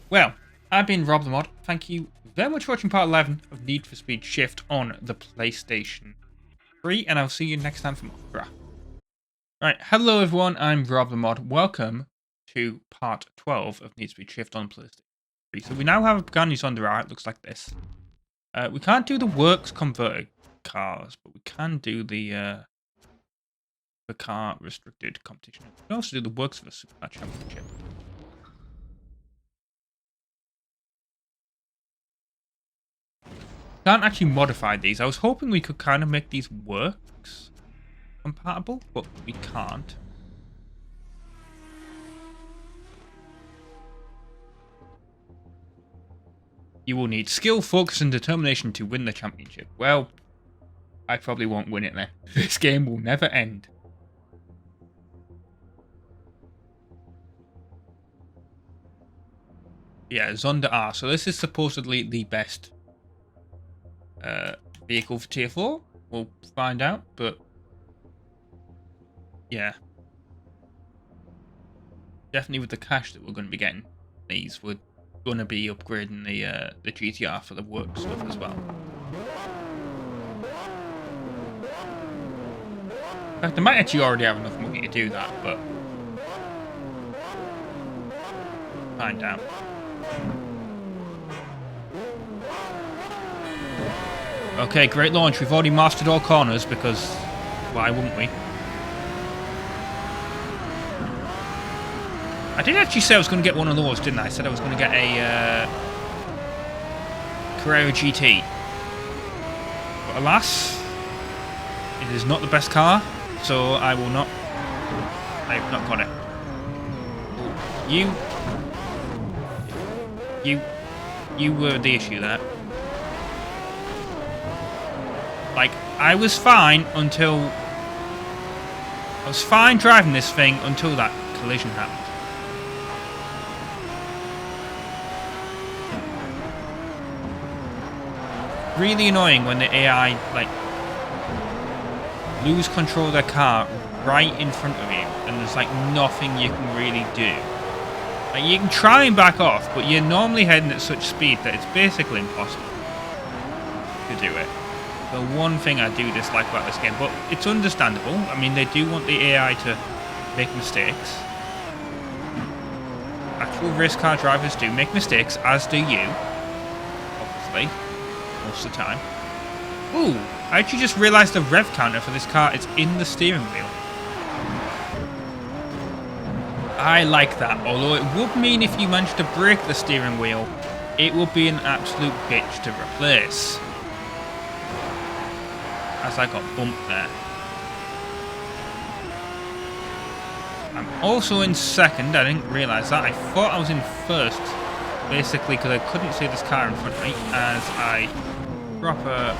Well, I've been RobtheMod. Thank you very much for watching part 11 of Need for Speed Shift on the PlayStation 3, and I'll see you next time for more. Right, hello everyone, I'm RobtheMod. Welcome to part 12 of Need for Speed Shift on PlayStation 3. So we now have a Pagani Zonda. It looks like this. We can't do the works converted cars, but we can do the car restricted competition. We can also do the works for the Super Championship. Can't actually modify these. I was hoping we could kind of make these works compatible, but we can't. You will need skill, focus, and determination to win the championship. Well, I probably won't win it then. This game will never end. Yeah, Zonda R. So this is supposedly the best vehicle for tier 4. We'll find out, but yeah. Definitely with the cash that we're going to be getting these, we're going to be upgrading the GTR for the work stuff as well. In fact, I might actually already have enough money to do that, but find out. Okay, great launch. We've already mastered all corners because why wouldn't we? I did actually say I was going to get one of those, didn't I? I said I was going to get a Carrera GT. But alas, it is not the best car, so I will not. I have not got it. You were the issue there. Like, I was fine until... I was fine driving this thing until that collision happened. Really annoying when the AI, like, lose control of their car right in front of you and there's, like, nothing you can really do. Like, you can try and back off, but you're normally heading at such speed that it's basically impossible to do it. The one thing I do dislike about this game, but it's understandable. I mean, they do want the AI to make mistakes. Actual race car drivers do make mistakes, as do you. Obviously. Most of the time. Ooh, I actually just realised the rev counter for this car is in the steering wheel. I like that, although it would mean if you managed to break the steering wheel, it would be an absolute bitch to replace. As I got bumped there. I'm also in second, I didn't realise that. I thought I was in first, basically because I couldn't see this car in front of me as I proper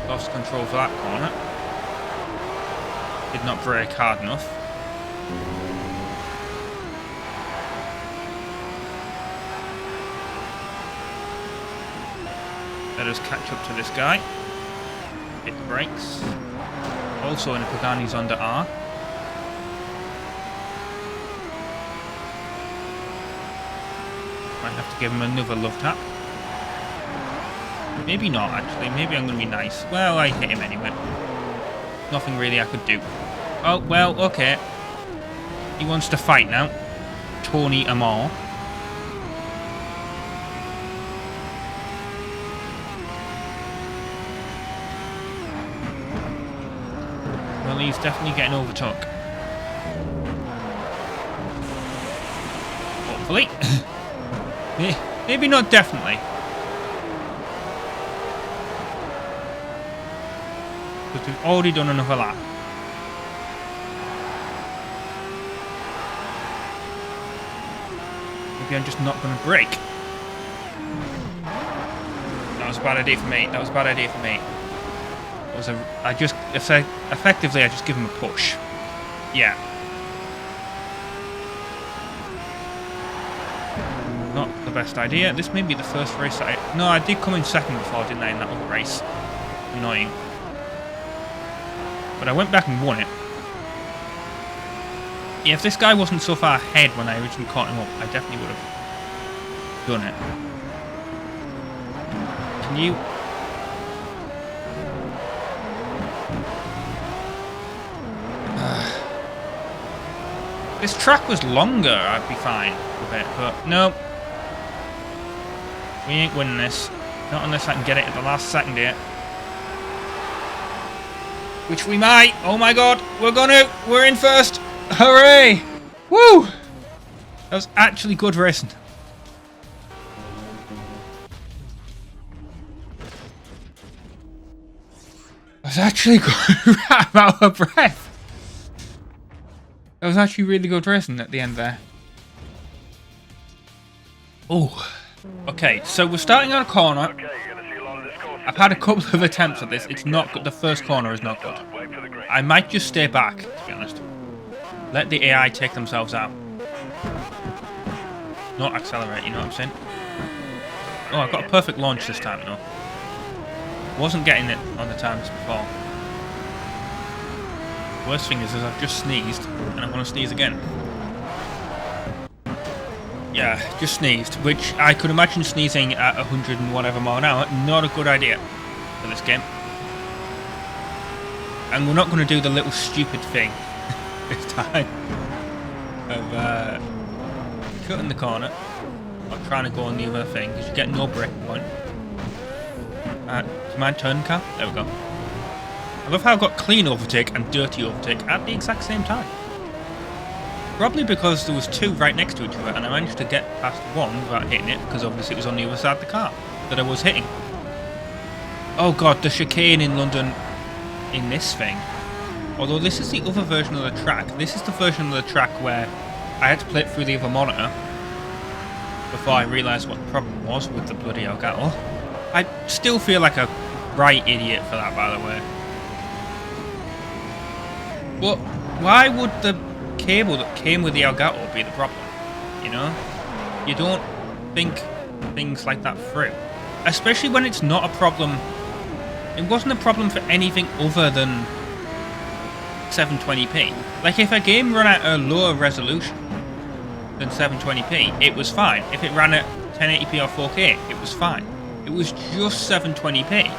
lost control for that corner. Did not brake hard enough. Let us catch up to this guy. Hit the brakes. Also in a Pagani Zonda R. Might have to give him another love tap. Maybe not, actually. Maybe I'm going to be nice. Well, I hit him anyway. Nothing really I could do. Oh, well, okay. He wants to fight now. Tony Amor. Well, he's definitely getting overtook. Hopefully. Maybe not definitely. Because we've already done another lap. Maybe I'm just not going to brake. That was a bad idea for me. That was a bad idea for me. Effectively, I just give him a push. Yeah. Not the best idea. This may be the first race that no, I did come in second before, didn't I, in that other race? Annoying. But I went back and won it. Yeah, if this guy wasn't so far ahead when I originally caught him up, I definitely would have done it. Can you... This track was longer, I'd be fine with it, but no. We ain't winning this. Not unless I can get it at the last second here. Which we might. Oh my god, we're gonna. We're in first. Hooray! Woo! That was actually good racing. That was actually good. I'm out of breath. That was actually really good racing at the end there. Oh. Okay, so we're starting on a corner. I've had a couple of attempts at this. It's not good. The first corner is not good. I might just stay back, to be honest. Let the AI take themselves out. not accelerate, you know what I'm saying? Oh, I got a perfect launch this time, though. Wasn't getting it on the times before. Worst thing is I've just sneezed, and I want to sneeze again. Yeah, just sneezed, which I could imagine sneezing at 100 and whatever mile an hour. Not a good idea for this game. And we're not going to do the little stupid thing this time of cutting the corner or trying to go on the other thing, because you get no breaking point. Do you mind turn car? There we go. I love how I've got clean overtake and dirty overtake at the exact same time. Probably because there was two right next to each other, and I managed to get past one without hitting it, because obviously it was on the other side of the car that I was hitting. Oh god, the chicane in London in this thing. Although this is the other version of the track. This is the version of the track where I had to play it through the other monitor before I realised what the problem was with the bloody Elgato. I still feel like a right idiot for that, by the way. But why would the cable that came with the Elgato be the problem? You know? You don't think things like that through. Especially when it's not a problem. It wasn't a problem for anything other than 720p. Like, if a game ran at a lower resolution than 720p, it was fine. If it ran at 1080p or 4K, it was fine. It was just 720p.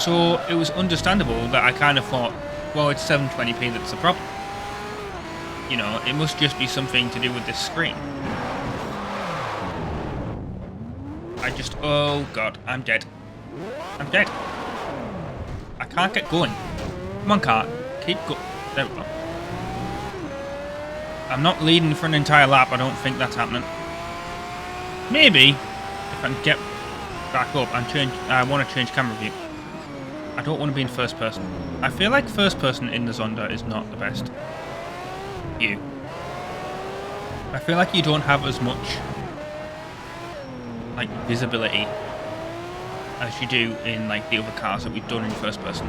So it was understandable that I kind of thought, well, it's 720p that's the problem. You know, it must just be something to do with this screen. Oh god, I'm dead. I'm dead. I can't get going. Come on, car. Keep going. There we go. I'm not leading for an entire lap. I don't think that's happening. Maybe if I can get back up and change. I want to change camera view. I don't want to be in first person. I feel like first person in the Zonda is not the best view. I feel like you don't have as much like visibility as you do in like the other cars that we've done in first person.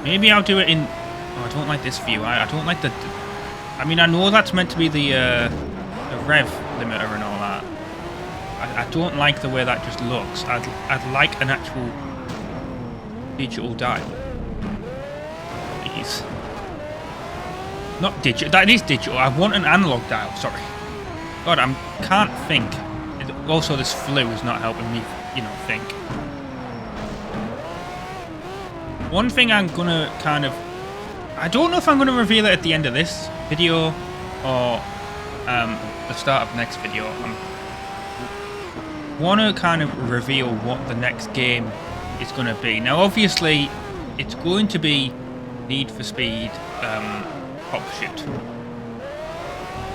Maybe I'll do it in. Oh, I don't like this view. I don't like the. I mean, I know that's meant to be the rev limiter and all that. I don't like the way that just looks. I'd like an actual digital dial. Please. Not digital. That is digital. I want an analog dial. Sorry. God, I can't think. Also, this flu is not helping me, you know, think. One thing I'm gonna kind of... I don't know if I'm gonna reveal it at the end of this video or the start of the next video. I want to kind of reveal what the next game is going to be. Now, obviously, it's going to be Need for Speed Pop Shoot.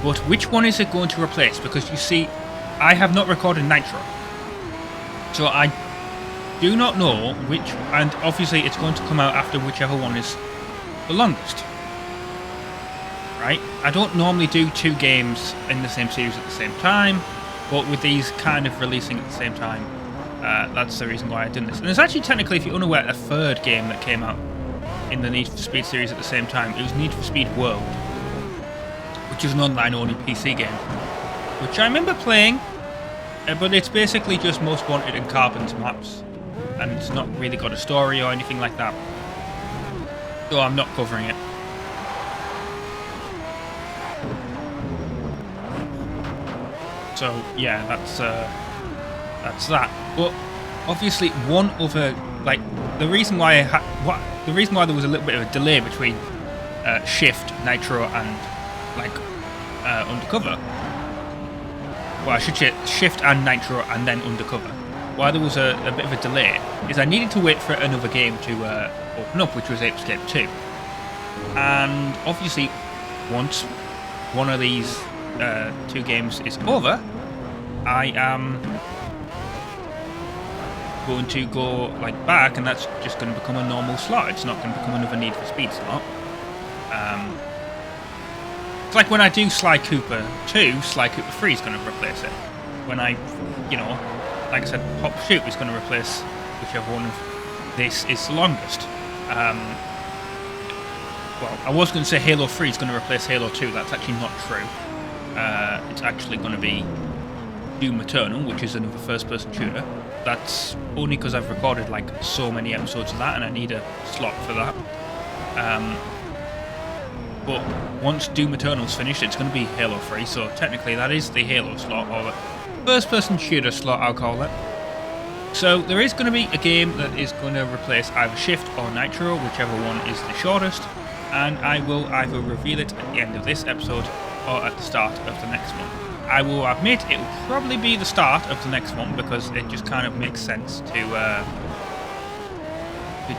But which one is it going to replace? Because you see, I have not recorded Nitro. So I do not know which, and obviously it's going to come out after whichever one is the longest. Right? I don't normally do two games in the same series at the same time, but with these kind of releasing at the same time, that's the reason why I've done this. And there's actually technically, if you're unaware, a third game that came out in the Need for Speed series at the same time. It was Need for Speed World, which is an online-only PC game, which I remember playing, but it's basically just Most Wanted and Carbon's maps, and it's not really got a story or anything like that, so I'm not covering it. So yeah, that's that. But obviously, one other like the reason why there was a little bit of a delay between Shift, Nitro, and like Undercover. Well, I should say Shift and Nitro and then Undercover. Why there was a bit of a delay is I needed to wait for another game to open up, which was Ape Escape 2. And obviously, once one of these two games is over, I am going to go like back, and that's just going to become a normal slot. It's not going to become another Need for Speed slot. It's like when I do Sly Cooper 2, Sly Cooper 3 is going to replace it. When I, you know, like I said, Pop Shoot is going to replace whichever one of this is the longest. well, I was going to say Halo 3 is going to replace Halo 2. That's actually not true. It's actually going to be Doom Eternal, which is another first-person shooter. That's only because I've recorded like so many episodes of that, and I need a slot for that. But once Doom Eternal's finished, it's going to be Halo 3. So technically, that is the Halo slot, or the first-person shooter slot, I'll call it. So there is going to be a game that is going to replace either Shift or Nitro, whichever one is the shortest, and I will either reveal it at the end of this episode or at the start of the next one. I will admit it will probably be the start of the next one because it just kind of makes sense to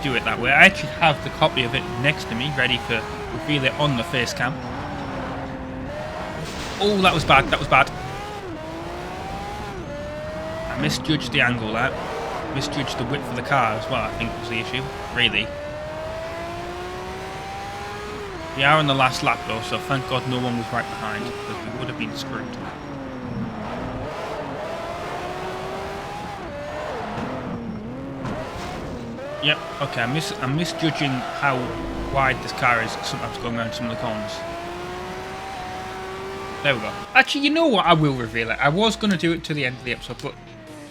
do it that way. I actually have the copy of it next to me, ready to reveal it on the face cam. Oh, that was bad, that was bad. I misjudged the angle there. Misjudged the width of the car as well, I think was the issue, really. We are on the last lap though, so thank God no one was right behind, because we would have been screwed. Yep, okay, I'm misjudging how wide this car is sometimes going around some of the corners. There we go. Actually, you know what? I will reveal it. I was going to do it to the end of the episode, but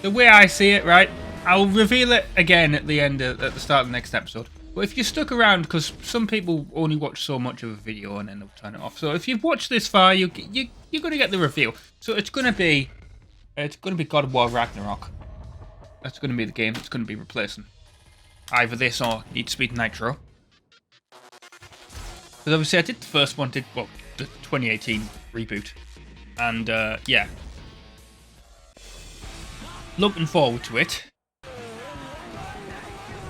the way I see it, right, I'll reveal it again at the end, at the start of the next episode. But if you stuck around, because some people only watch so much of a video and then they'll turn it off. So if you've watched this far, you're going to get the reveal. So it's going to be God of War Ragnarok. That's going to be the game that's going to be replacing either this or Need Speed Nitro. Because obviously I did the first one, the 2018 reboot. And yeah. Looking forward to it.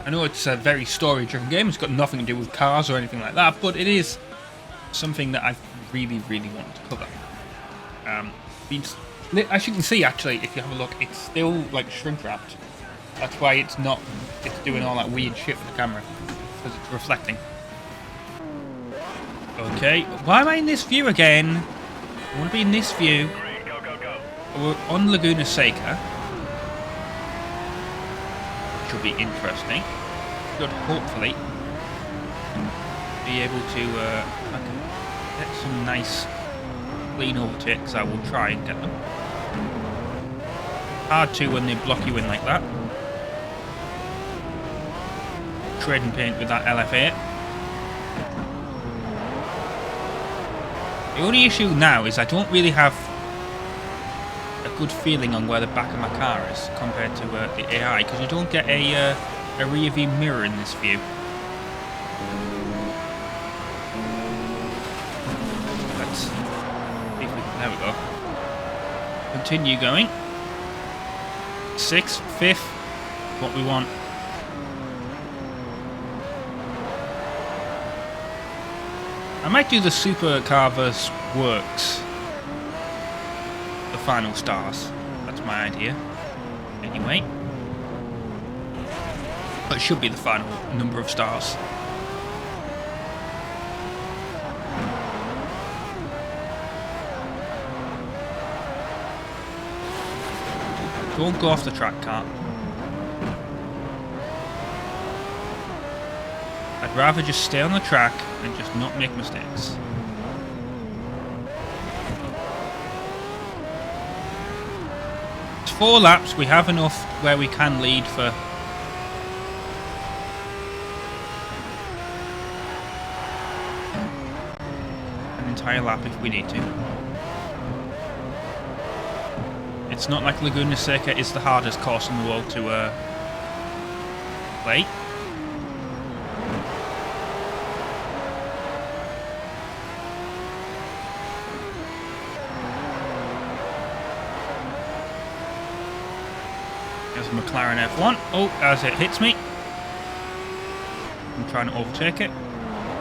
I know it's a very story-driven game. It's got nothing to do with cars or anything like that, but it is something that I really, really want to cover. As you can see, actually, if you have a look, it's still like shrink-wrapped. That's why it's doing all that weird shit with the camera, because it's reflecting. Okay, why am I in this view again? I want to be in this view. Go, go, go. We're on Laguna Seca. Should be interesting. Should hopefully be able to I can get some nice clean overtakes. I will try and get them. Hard to when they block you in like that. Trading paint with that LF8. The only issue now is I don't really have a good feeling on where the back of my car is compared to the AI, because you don't get a rear view mirror in this view. Let's see if we can, there we go. Continue going. 6th, 5th, what we want. I might do the Supercar vs. Works. The final stars. That's my idea. Anyway. But it should be the final number of stars. Don't go off the track, car. I'd rather just stay on the track and just not make mistakes. It's 4 laps. We have enough where we can lead for an entire lap if we need to. It's not like Laguna Seca is the hardest course in the world to play. There's a McLaren F1. Oh, as it hits me. I'm trying to overtake it.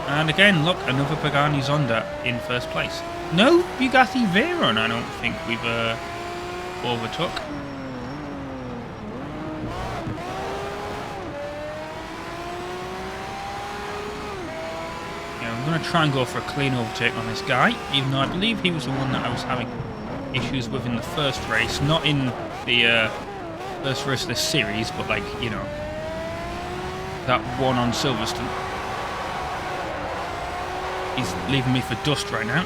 And again, look, another Pagani Zonda in first place. No Bugatti Veyron, I don't think we've overtook. Yeah, I'm going to try and go for a clean overtake on this guy, even though I believe he was the one that I was having issues with in the first race. Not in the first race of this series, but like, you know, that one on Silverstone. He's leaving me for dust right now.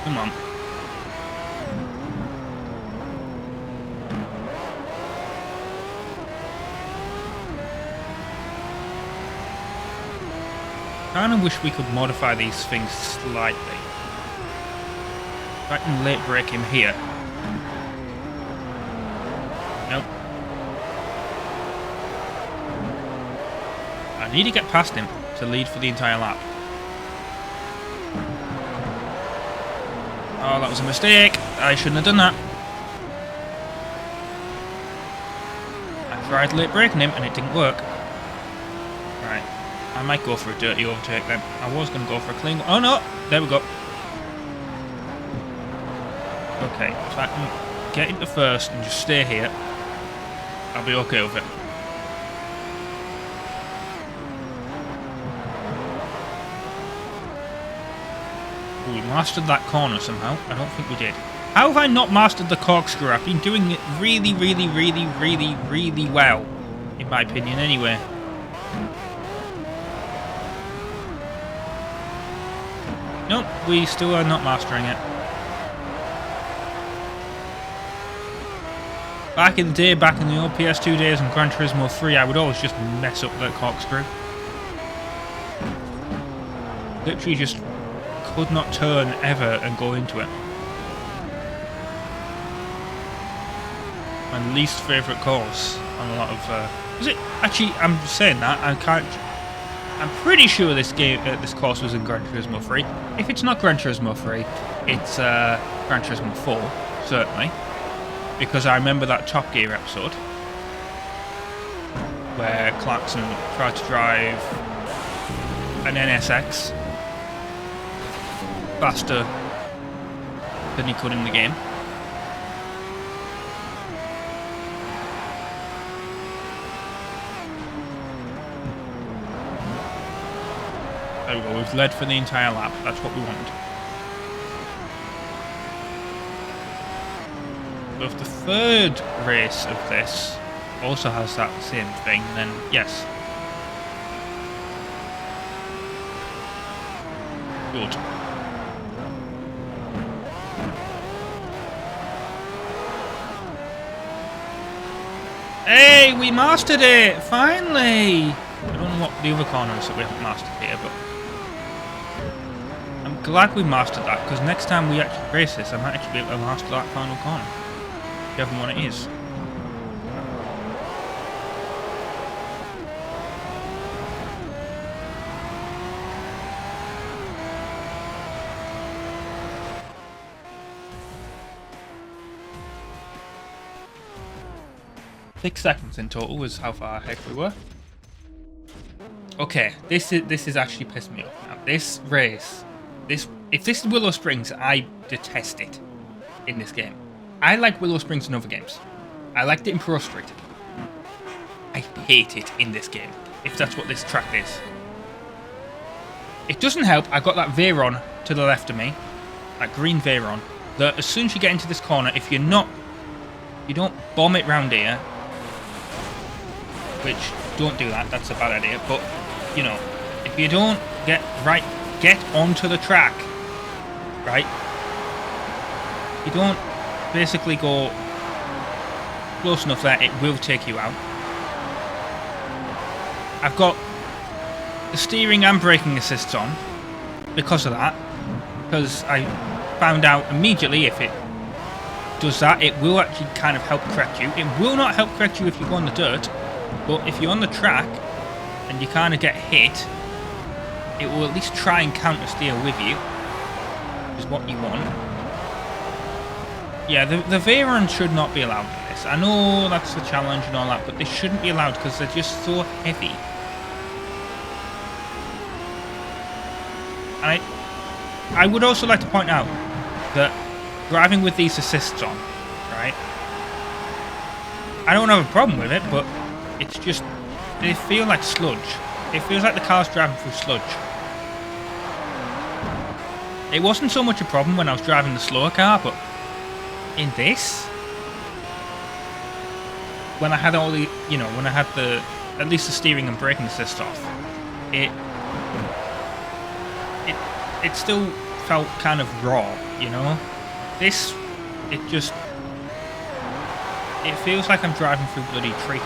Come on. Kinda wish we could modify these things slightly. If I can late brake him here. Nope. I need to get past him to lead for the entire lap. Oh, that was a mistake. I shouldn't have done that. I tried late braking him and it didn't work. Right. I might go for a dirty overtake then. I was going to go for a clean one. Oh no! There we go. Okay, so I can get into first and just stay here. I'll be okay with it. We mastered that corner somehow. I don't think we did. How have I not mastered the corkscrew? I've been doing it really, really, really, really, really well. In my opinion, anyway. Nope, we still are not mastering it. Back in the day, back in the old PS2 days and Gran Turismo 3, I would always just mess up the corkscrew. Literally just could not turn ever and go into it. My least favourite course on a lot of... is it? Actually, I'm saying that, I can't... I'm pretty sure this game, this course was in Gran Turismo 3. If it's not Gran Turismo 3, it's Gran Turismo 4, certainly. Because I remember that Top Gear episode where Clarkson tried to drive an NSX faster than he could in the game. There we go, we've led for the entire lap, that's what we wanted. So if the third race of this also has that same thing, then yes. Good. Hey, we mastered it! Finally! I don't know what the other corners that we haven't mastered here, but I'm glad we mastered that, because next time we actually race this, I might actually be able to master that final corner. Whichever one it is. Six seconds in total was how far ahead we were. Okay, this is actually pissed me off now. This race, if this is Willow Springs, I detest it in this game. I like Willow Springs in other games. I liked it in Pro Street. I hate it in this game, if that's what this track is. It doesn't help, I got that Veyron to the left of me, that green Veyron, that as soon as you get into this corner, if you don't bomb it round here, which, don't do that, that's a bad idea, but, you know, if you don't get onto the track, right, you don't basically go close enough there, it will take you out. I've got the steering and braking assists on because of that, because I found out immediately if it does that, it will actually kind of help correct you. It will not help correct you if you go on the dirt, but if you're on the track and you kind of get hit, it will at least try and counter steer with you, which is what you want. Yeah, the Veyron should not be allowed in this. I know that's the challenge and all that, but they shouldn't be allowed because they're just so heavy. And I would also like to point out that driving with these assists on, right, I don't have a problem with it, but it's just, they feel like sludge. It feels like the car's driving through sludge. It wasn't so much a problem when I was driving the slower car, but in this, when I had all the, you know, when I had the at least the steering and braking assist off, it still felt kind of raw, you know? This, it feels like I'm driving through bloody tree.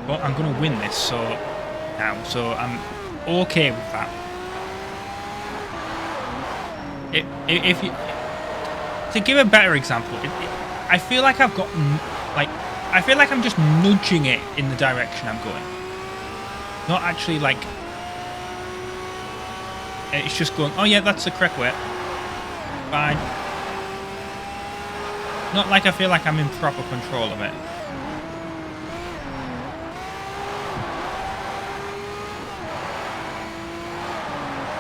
But I'm going to win this, so I'm okay with that. If you, to give a better example, I feel like I've got I feel like I'm just nudging it in the direction I'm going. Not actually like it's just going, oh yeah, that's the correct way. Fine. Not like I feel like I'm in proper control of it.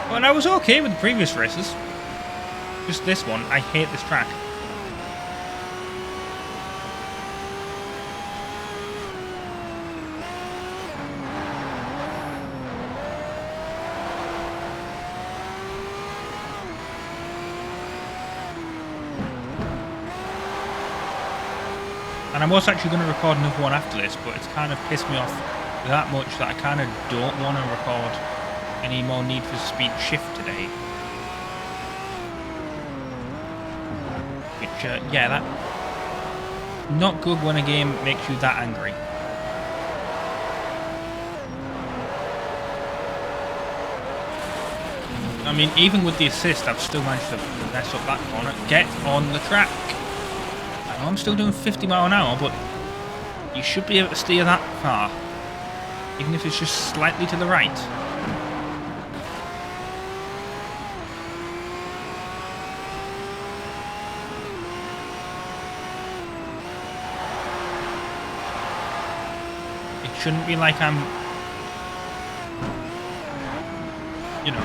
But I was okay with the previous races. Just this one, I hate this track. And I was actually going to record another one after this, but it's kind of pissed me off that much that I kind of don't want to record any more Need for Speed Shift today. Which, yeah, that... not good when a game makes you that angry. I mean, even with the assist, I've still managed to mess up that corner. Get on the track! I know I'm still doing 50 miles an hour, but you should be able to steer that far. Even if it's just slightly to the right. Shouldn't be like I'm, you know,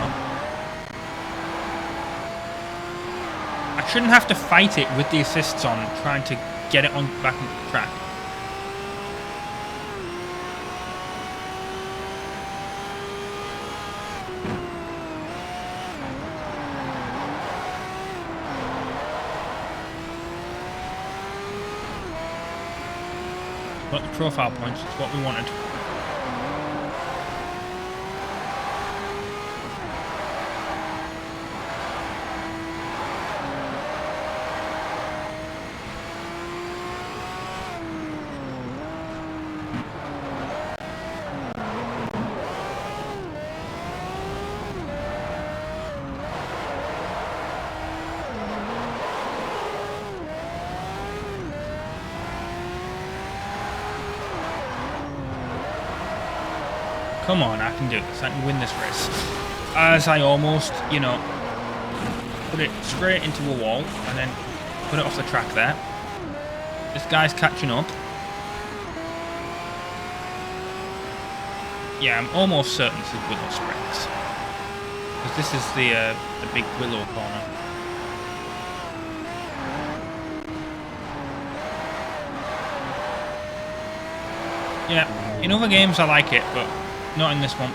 I shouldn't have to fight it with the assists on, trying to get it on back on the track. Got the profile points, it's what we wanted. Come on, I can do this. I can win this race. As I almost, you know, put it straight into a wall and then put it off the track there. This guy's catching up. Yeah, I'm almost certain this is Willow Springs. Because this is the big Willow corner. Yeah, in other games I like it, but not in this one.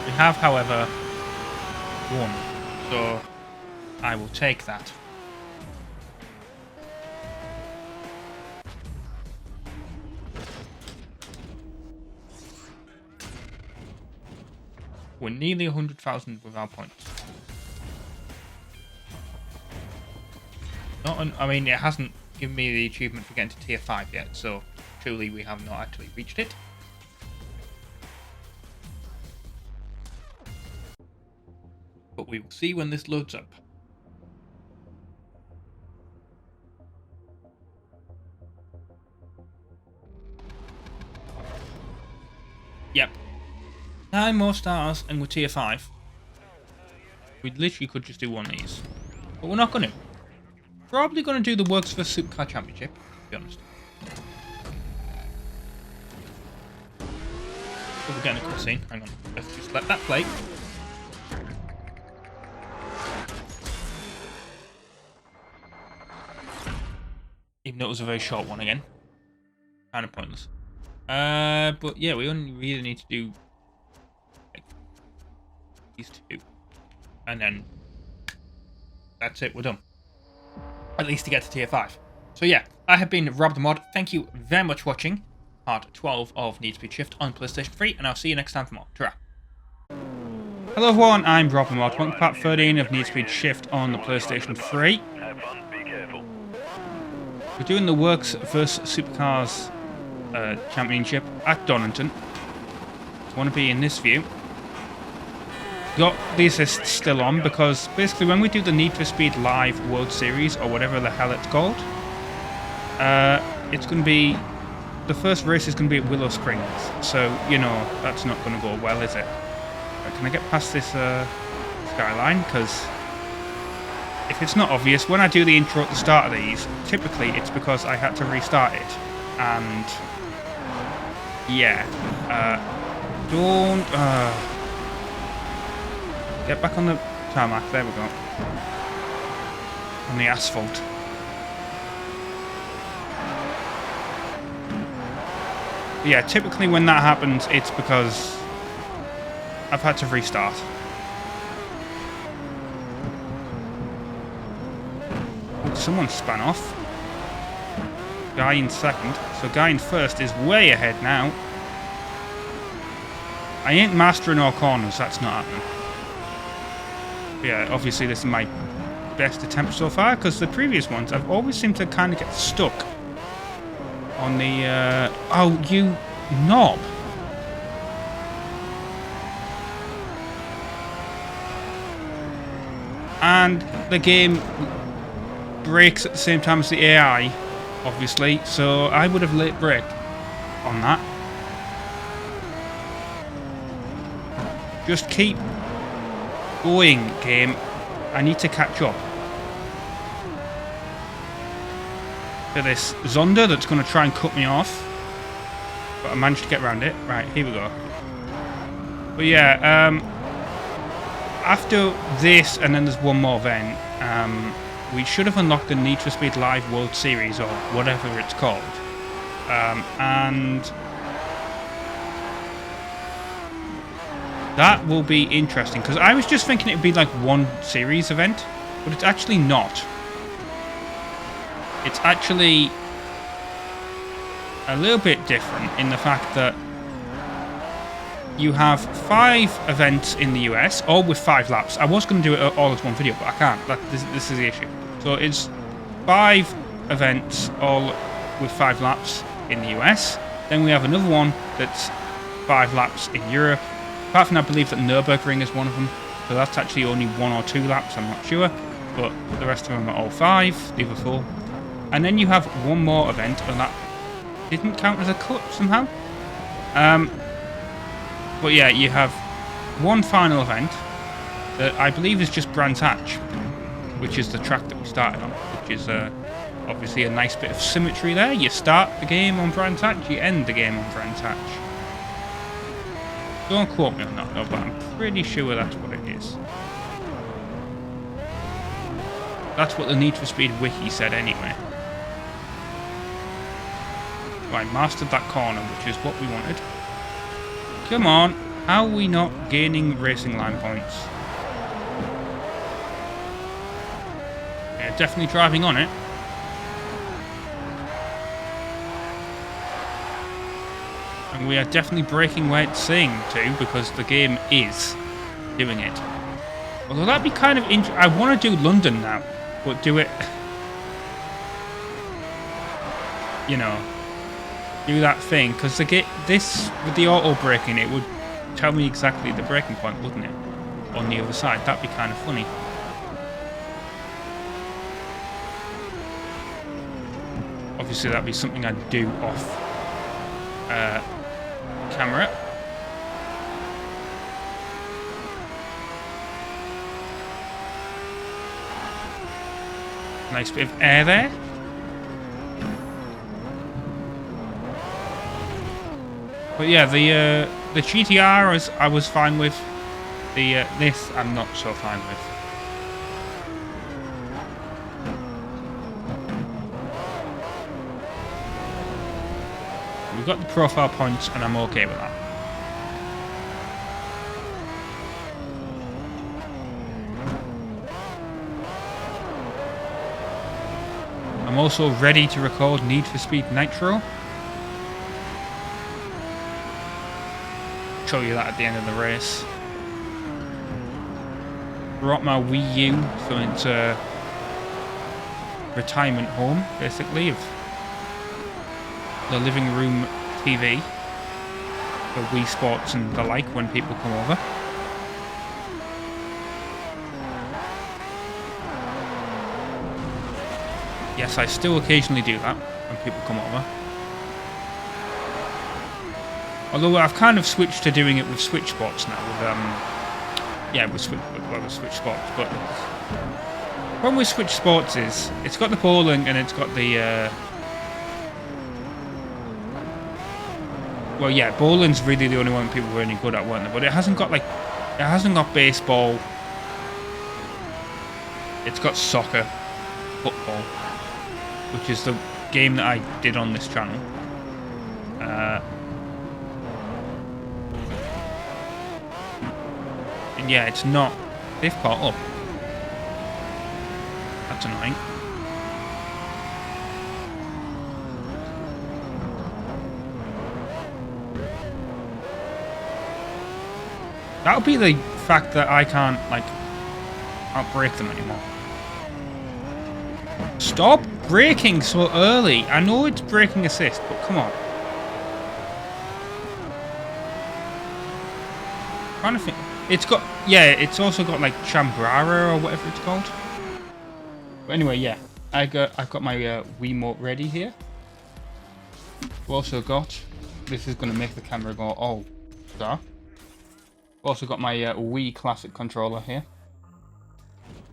We have, however, won, so I will take that. We're nearly 100,000 with our points. I mean, it hasn't given me the achievement for getting to tier 5 yet, so truly we have not actually reached it. But we will see when this loads up. Yep. 9 more stars and we're tier 5. We literally could just do one of these. But we're not going to. Probably going to do the Works for Supercar Championship, to be honest. Oh, we're getting a cutscene. Hang on. Let's just let that play. That was a very short one again. Kind of pointless. But yeah, we only really need to do like, these two. And then that's it, we're done. At least to get to tier 5. So yeah, I have been RobtheMod. Thank you very much for watching part 12 of Need Speed Shift on PlayStation 3, and I'll see you next time for more. Ta-ra. Hello everyone, I'm RobtheMod. Welcome to part 13 of Need Speed Shift on the PlayStation 3. Have fun, be careful. We're doing the Works vs Supercars Championship at Donington. Want to be in this view. Got the assists still on because basically when we do the Need for Speed Live World Series or whatever the hell it's called, it's going to be, the first race is going to be at Willow Springs, so you know that's not going to go well, is it? Right, can I get past this skyline? Because if it's not obvious, when I do the intro at the start of these, typically it's because I had to restart it, and yeah, don't get back on the tarmac. There we go. On the asphalt. Yeah, typically when that happens, it's because I've had to restart. Oh, someone span off. Guy in second. So guy in first is way ahead now. I ain't mastering all corners, that's not happening. Yeah, obviously this is my best attempt so far, because the previous ones I've always seemed to kind of get stuck on the oh, you knob. And the game brakes at the same time as the AI, obviously, so I would have late braked on that. Just keep going, game. I need to catch up. To this Zonda that's going to try and cut me off. But I managed to get around it. Right, here we go. But yeah, after this, and then there's one more event, we should have unlocked the Need for Speed Live World Series, or whatever it's called. And that will be interesting, because I was just thinking it would be like one series event, but it's actually not. It's actually a little bit different in the fact that you have 5 events in the US, all with 5 laps. I was going to do it all as one video, but I can't. This is the issue. So it's 5 events, all with 5 laps in the US. Then we have another one that's 5 laps in Europe. Apart from, I believe that Nürburgring is one of them, so that's actually only 1 or 2 laps, I'm not sure, but the rest of them are all 5, the other 4. And then you have one more event, and that didn't count as a cut somehow. But yeah, you have one final event that I believe is just Brands Hatch, which is the track that we started on, which is obviously a nice bit of symmetry there. You start the game on Brands Hatch, you end the game on Brands Hatch. Don't quote me on that though, but I'm pretty sure that's what it is. That's what the Need for Speed wiki said anyway. Right, mastered that corner, which is what we wanted. Come on, how are we not gaining racing line points? Yeah, definitely driving on it. And we are definitely braking where it's saying to, because the game is doing it. Although that'd be kind of interesting. I want to do London now, but do it, you know, do that thing, because this with the auto braking, it would tell me exactly the braking point, wouldn't it? On the other side, that'd be kind of funny. Obviously, that'd be something I'd do off camera. Nice bit of air there. But yeah, the GTR I was fine with. This I'm not so fine with. We've got the profile points, and I'm okay with that. I'm also ready to record Need for Speed Nitro. Show you that at the end of the race. Brought my Wii U, so it's a retirement home, basically, of the living room TV for Wii Sports and the like when people come over. Yes, I still occasionally do that when people come over. Although I've kind of switched to doing it with Switch Sports now. With Switch Sports. But the problem with Switch Sports is it's got the bowling and it's got the. Well, yeah, bowling's really the only one people were any good at, weren't they? But it hasn't got baseball. It's got soccer, football, which is the game that I did on this channel. And yeah, it's not. They've caught up. That's annoying. That'll be the fact that I can't outbrake them anymore. Stop braking so early. I know it's braking assist, but come on. I'm trying to think. It's got, yeah, it's also got like Chambrara or whatever it's called. But anyway, yeah, I've got my Wiimote ready here. I've also got, this is going to make the camera go all dark. I've also got my Wii Classic controller here.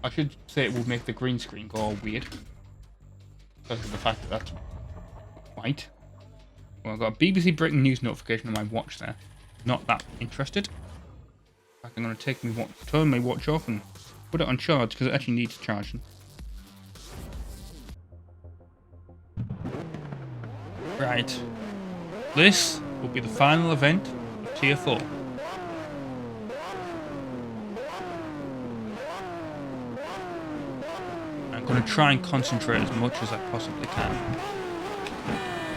I should say it will make the green screen go all weird because of the fact that that's white. Well, I've got a BBC breaking news notification on my watch there. Not that interested. In fact, I'm going to turn my watch off and put it on charge because it actually needs charging. Right. This will be the final event of Tier 4. I'm going to try and concentrate as much as I possibly can.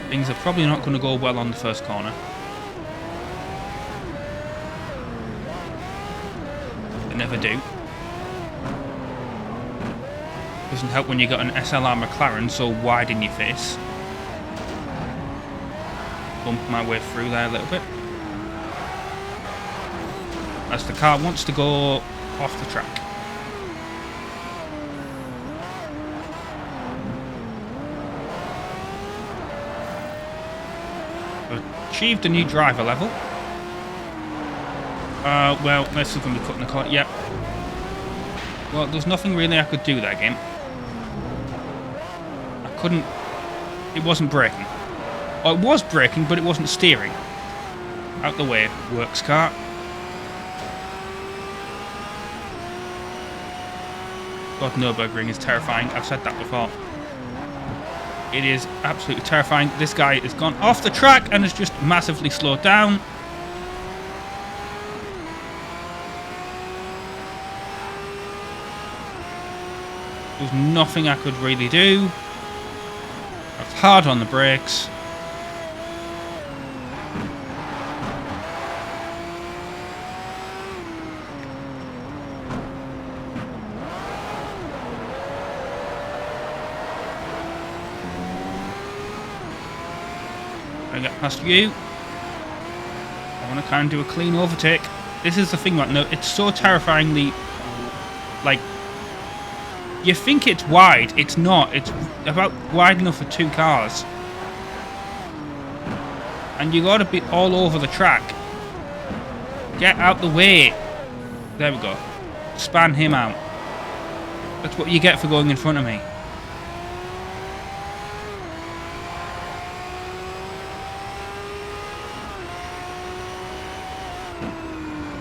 Things are probably not going to go well on the first corner. They never do. Doesn't help when you got an SLR McLaren so wide in your face. Bump my way through there a little bit. As the car wants to go off the track. Achieved a new driver level. Well, this is going to be cutting the cord. Yep. Well, there's nothing really I could do that game. I couldn't. It wasn't braking. Or it was braking, but it wasn't steering. Out the way, works car. God, Nürburgring is terrifying. I've said that before. It is absolutely terrifying. This guy has gone off the track and has just massively slowed down. There's nothing I could really do. I was hard on the brakes. I get past you. I want to kind of do a clean overtake. This is the thing right now. It's so terrifyingly, like, you think it's wide. It's not. It's about wide enough for two cars. And you got to be all over the track. Get out the way. There we go. Span him out. That's what you get for going in front of me.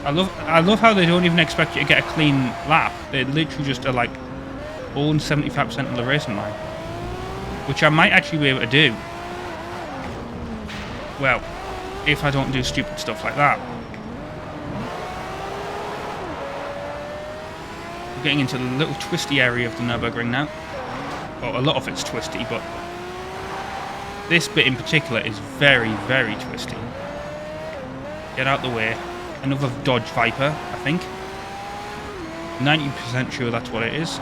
I love how they don't even expect you to get a clean lap. They literally just are like own 75% of the racing line, which I might actually be able to do Well, if I don't do stupid stuff like that. We're getting into the little twisty area of the Nürburgring now. Well, a lot of it's twisty, but this bit in particular is very, very twisty. Get out the way. Another Dodge Viper, I think. 90% sure that's what it is.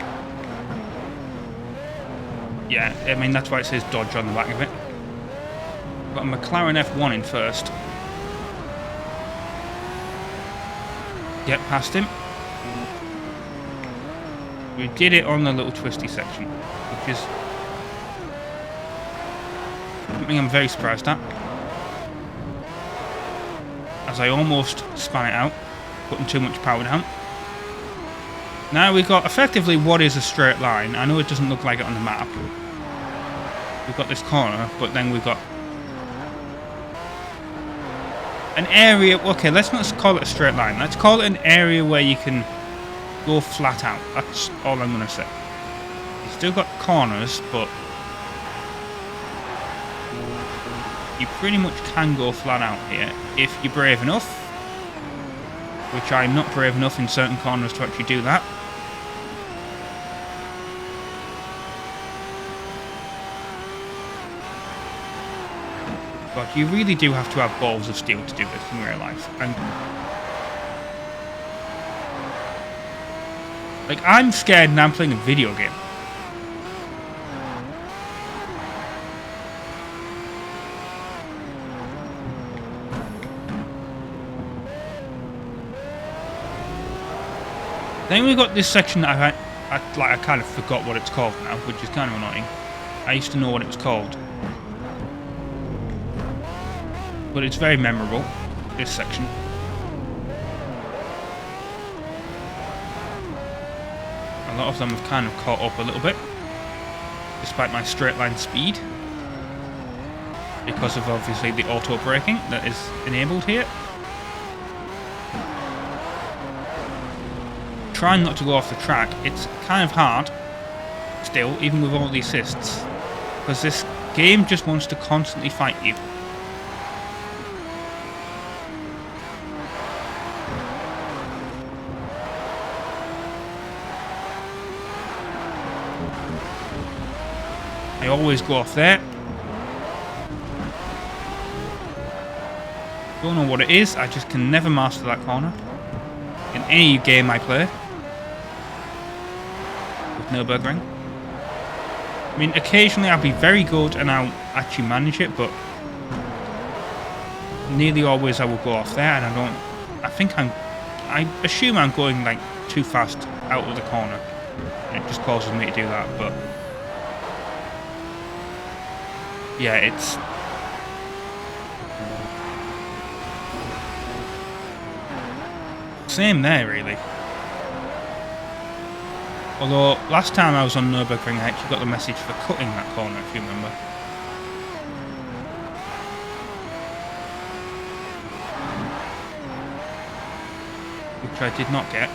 Yeah, I mean, that's why it says Dodge on the back of it. Got a McLaren F1 in first. Get past him. We did it on the little twisty section, which is something I'm very surprised at. As I almost span it out, putting too much power down. Now we've got effectively what is a straight line. I know it doesn't look like it on the map. We've got this corner, but then we've got an area. Okay, let's not call it a straight line. Let's call it an area where you can go flat out. That's all I'm going to say. You've still got corners, but you pretty much can go flat out here if you're brave enough. Which I'm not brave enough in certain corners to actually do that. But you really do have to have balls of steel to do this in real life. And like, I'm scared and I'm playing a video game. Then we got this section that I kind of forgot what it's called now, which is kind of annoying. I used to know what it was called. But it's very memorable, this section. A lot of them have kind of caught up a little bit, despite my straight line speed. Because of obviously the auto braking that is enabled here. Trying not to go off the track, it's kind of hard, still, even with all the assists. Because this game just wants to constantly fight you. I always go off there. Don't know what it is, I just can never master that corner. In any game I play. With Nürburgring. I mean, occasionally I'll be very good and I'll actually manage it, but nearly always I will go off there and I assume I'm going like too fast out of the corner. And it just causes me to do that, but yeah, it's same there, really. Although, last time I was on Nürburgring, I actually got the message for cutting that corner, if you remember. Which I did not get.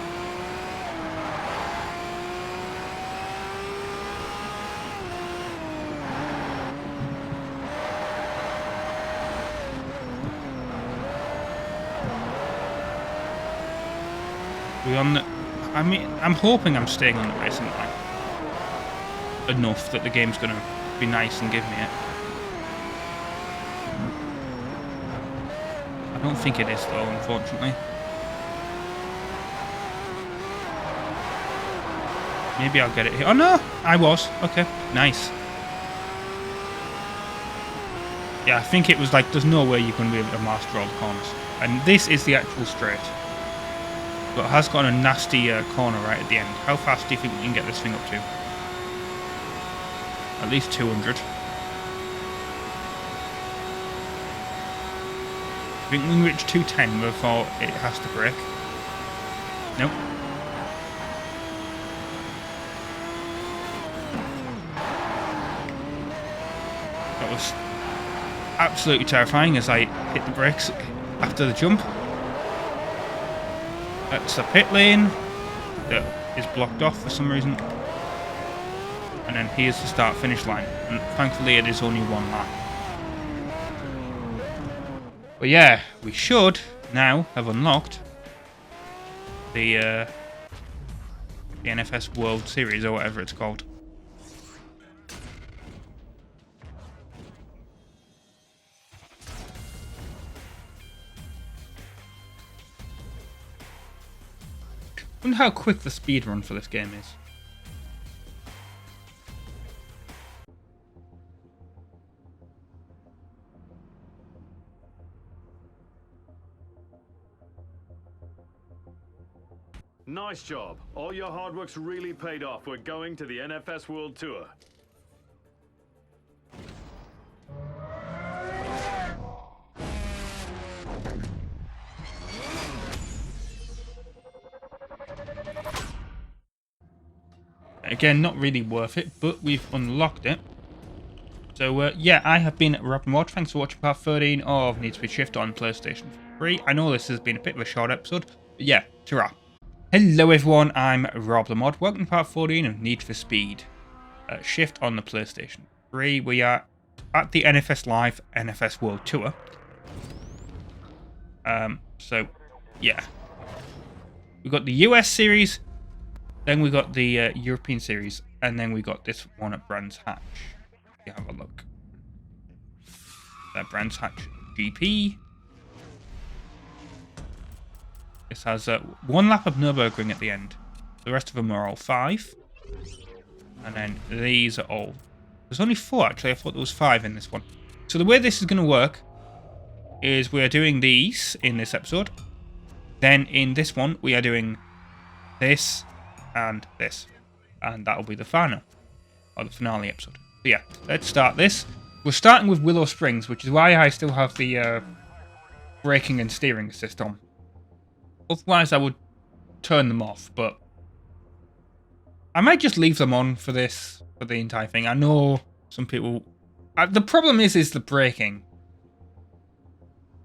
I mean, I'm hoping I'm staying on the racing line enough that the game's going to be nice and give me it. I don't think it is though, unfortunately. Maybe I'll get it here. Oh no! I was. Okay, nice. Yeah, I think it was like, there's no way you're going to be able to master all the corners. And this is the actual straight. But it has got a nasty corner right at the end. How fast do you think we can get this thing up to? At least 200. I think we can reach 210 before it has to break. Nope. That was absolutely terrifying as I hit the brakes after the jump. That's a pit lane that is blocked off for some reason. And then here's the start-finish line. And thankfully it is only one lap. But yeah, we should now have unlocked the NFS World Series or whatever it's called. I wonder how quick the speed run for this game is. Nice job. All your hard work's really paid off. We're going to the NFS World Tour. Again, not really worth it, but we've unlocked it. So, yeah, I have been RobtheMod. Thanks for watching part 13 of Need for Speed Shift on PlayStation 3. I know this has been a bit of a short episode, but yeah, ta-ra. Hello everyone, I'm RobtheMod. Welcome to part 14 of Need for Speed Shift on the PlayStation 3. We are at the NFS Live NFS World Tour. So, yeah. We've got the US series, then we got the European series, and then we got this one at Brands Hatch. You have a look. That Brands Hatch GP. This has one lap of Nürburgring at the end. The rest of them are all 5. And then these are all... There's only 4 actually. I thought there was 5 in this one. So the way this is going to work is we are doing these in this episode. Then in this one we are doing this and this. And that'll be the final. Or the finale episode. So yeah, let's start this. We're starting with Willow Springs, which is why I still have the braking and steering assist on. Otherwise, I would turn them off, but I might just leave them on for this, for the entire thing. I know some people... the problem is the braking.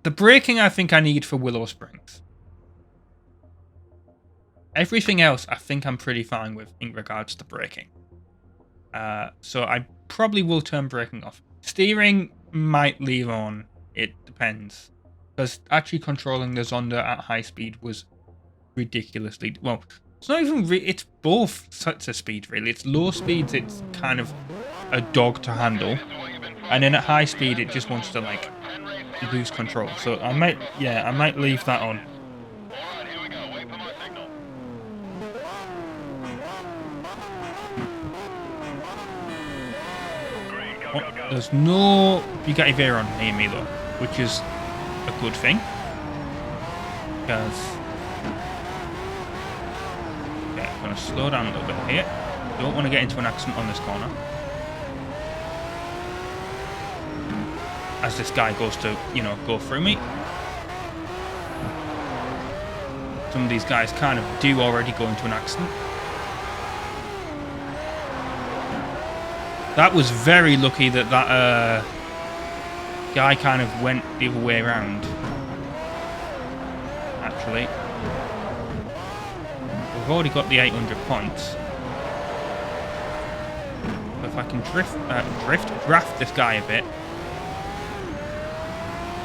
The braking I think I need for Willow Springs. Everything else I think I'm pretty fine with in regards to braking. So I probably will turn braking off. Steering might leave on. It depends. Because actually controlling the Zonda at high speed was ridiculously... Well, it's not even... It's both sets of speed, really. It's low speeds, it's kind of a dog to handle. And then at high speed, it just wants to, like, lose control. So I might... Yeah, I might leave that on. Oh, there's no Bugatti Veyron near me, though, which is a good thing, because I'm going to slow down a little bit here. Don't want to get into an accident on this corner, as this guy goes to, you know, go through me. Some of these guys kind of do already go into an accident. That was very lucky that guy kind of went the other way around. Actually, we've already got the 800 points. But if I can draft this guy a bit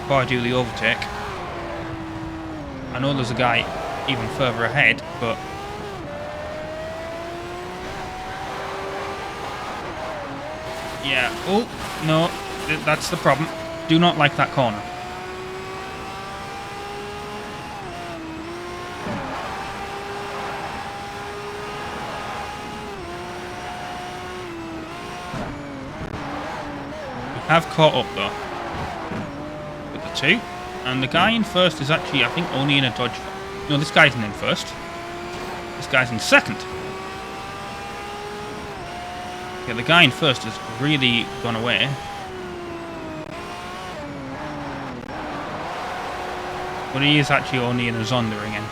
before I do the overtake. I know there's a guy even further ahead, but yeah. Oh no, that's the problem. Do not like that corner. We have caught up though with the 2, and the guy in first is actually, I think, only in a dodge. No, this guy isn't in first. This guy's in second. Yeah, the guy in first has really gone away. But he is actually only in a Zonda again.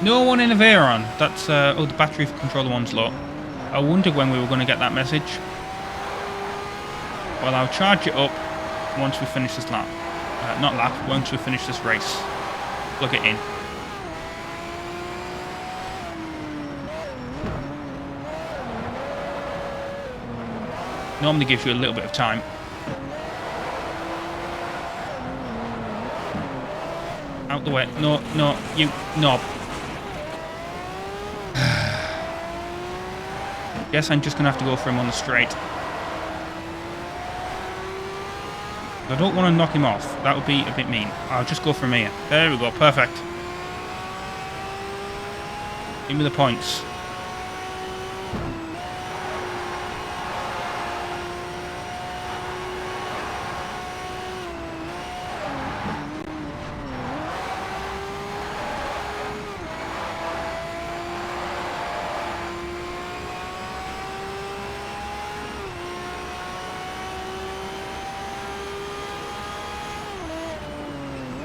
No one in a Veyron. That's, oh, the battery controller one's low. I wondered when we were going to get that message. Well, I'll charge it up once we finish this lap. Not lap, once we finish this race. Plug it in. Normally gives you a little bit of time. Out the way. No, no, you knob. Guess I'm just going to have to go for him on the straight. I don't want to knock him off. That would be a bit mean. I'll just go for him here. There we go. Perfect. Give me the points.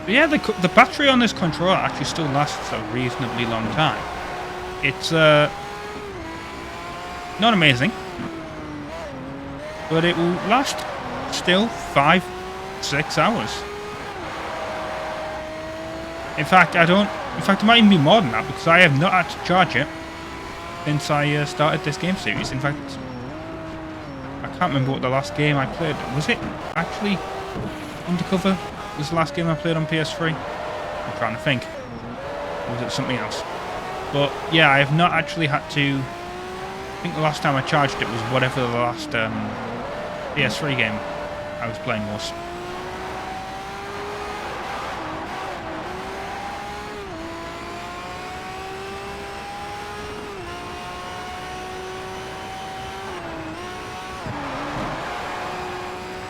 But yeah, the battery on this controller actually still lasts a reasonably long time. It's not amazing, but it will last still 5-6 hours. In fact, it might even be more than that because I have not had to charge it since I started this game series. In fact, I can't remember what the last game I played. Was it actually Undercover? Was the last game I played on PS3? I'm trying to think. Or was it something else? But yeah, I have not actually had to. I think the last time I charged it was whatever the last PS3 game I was playing was.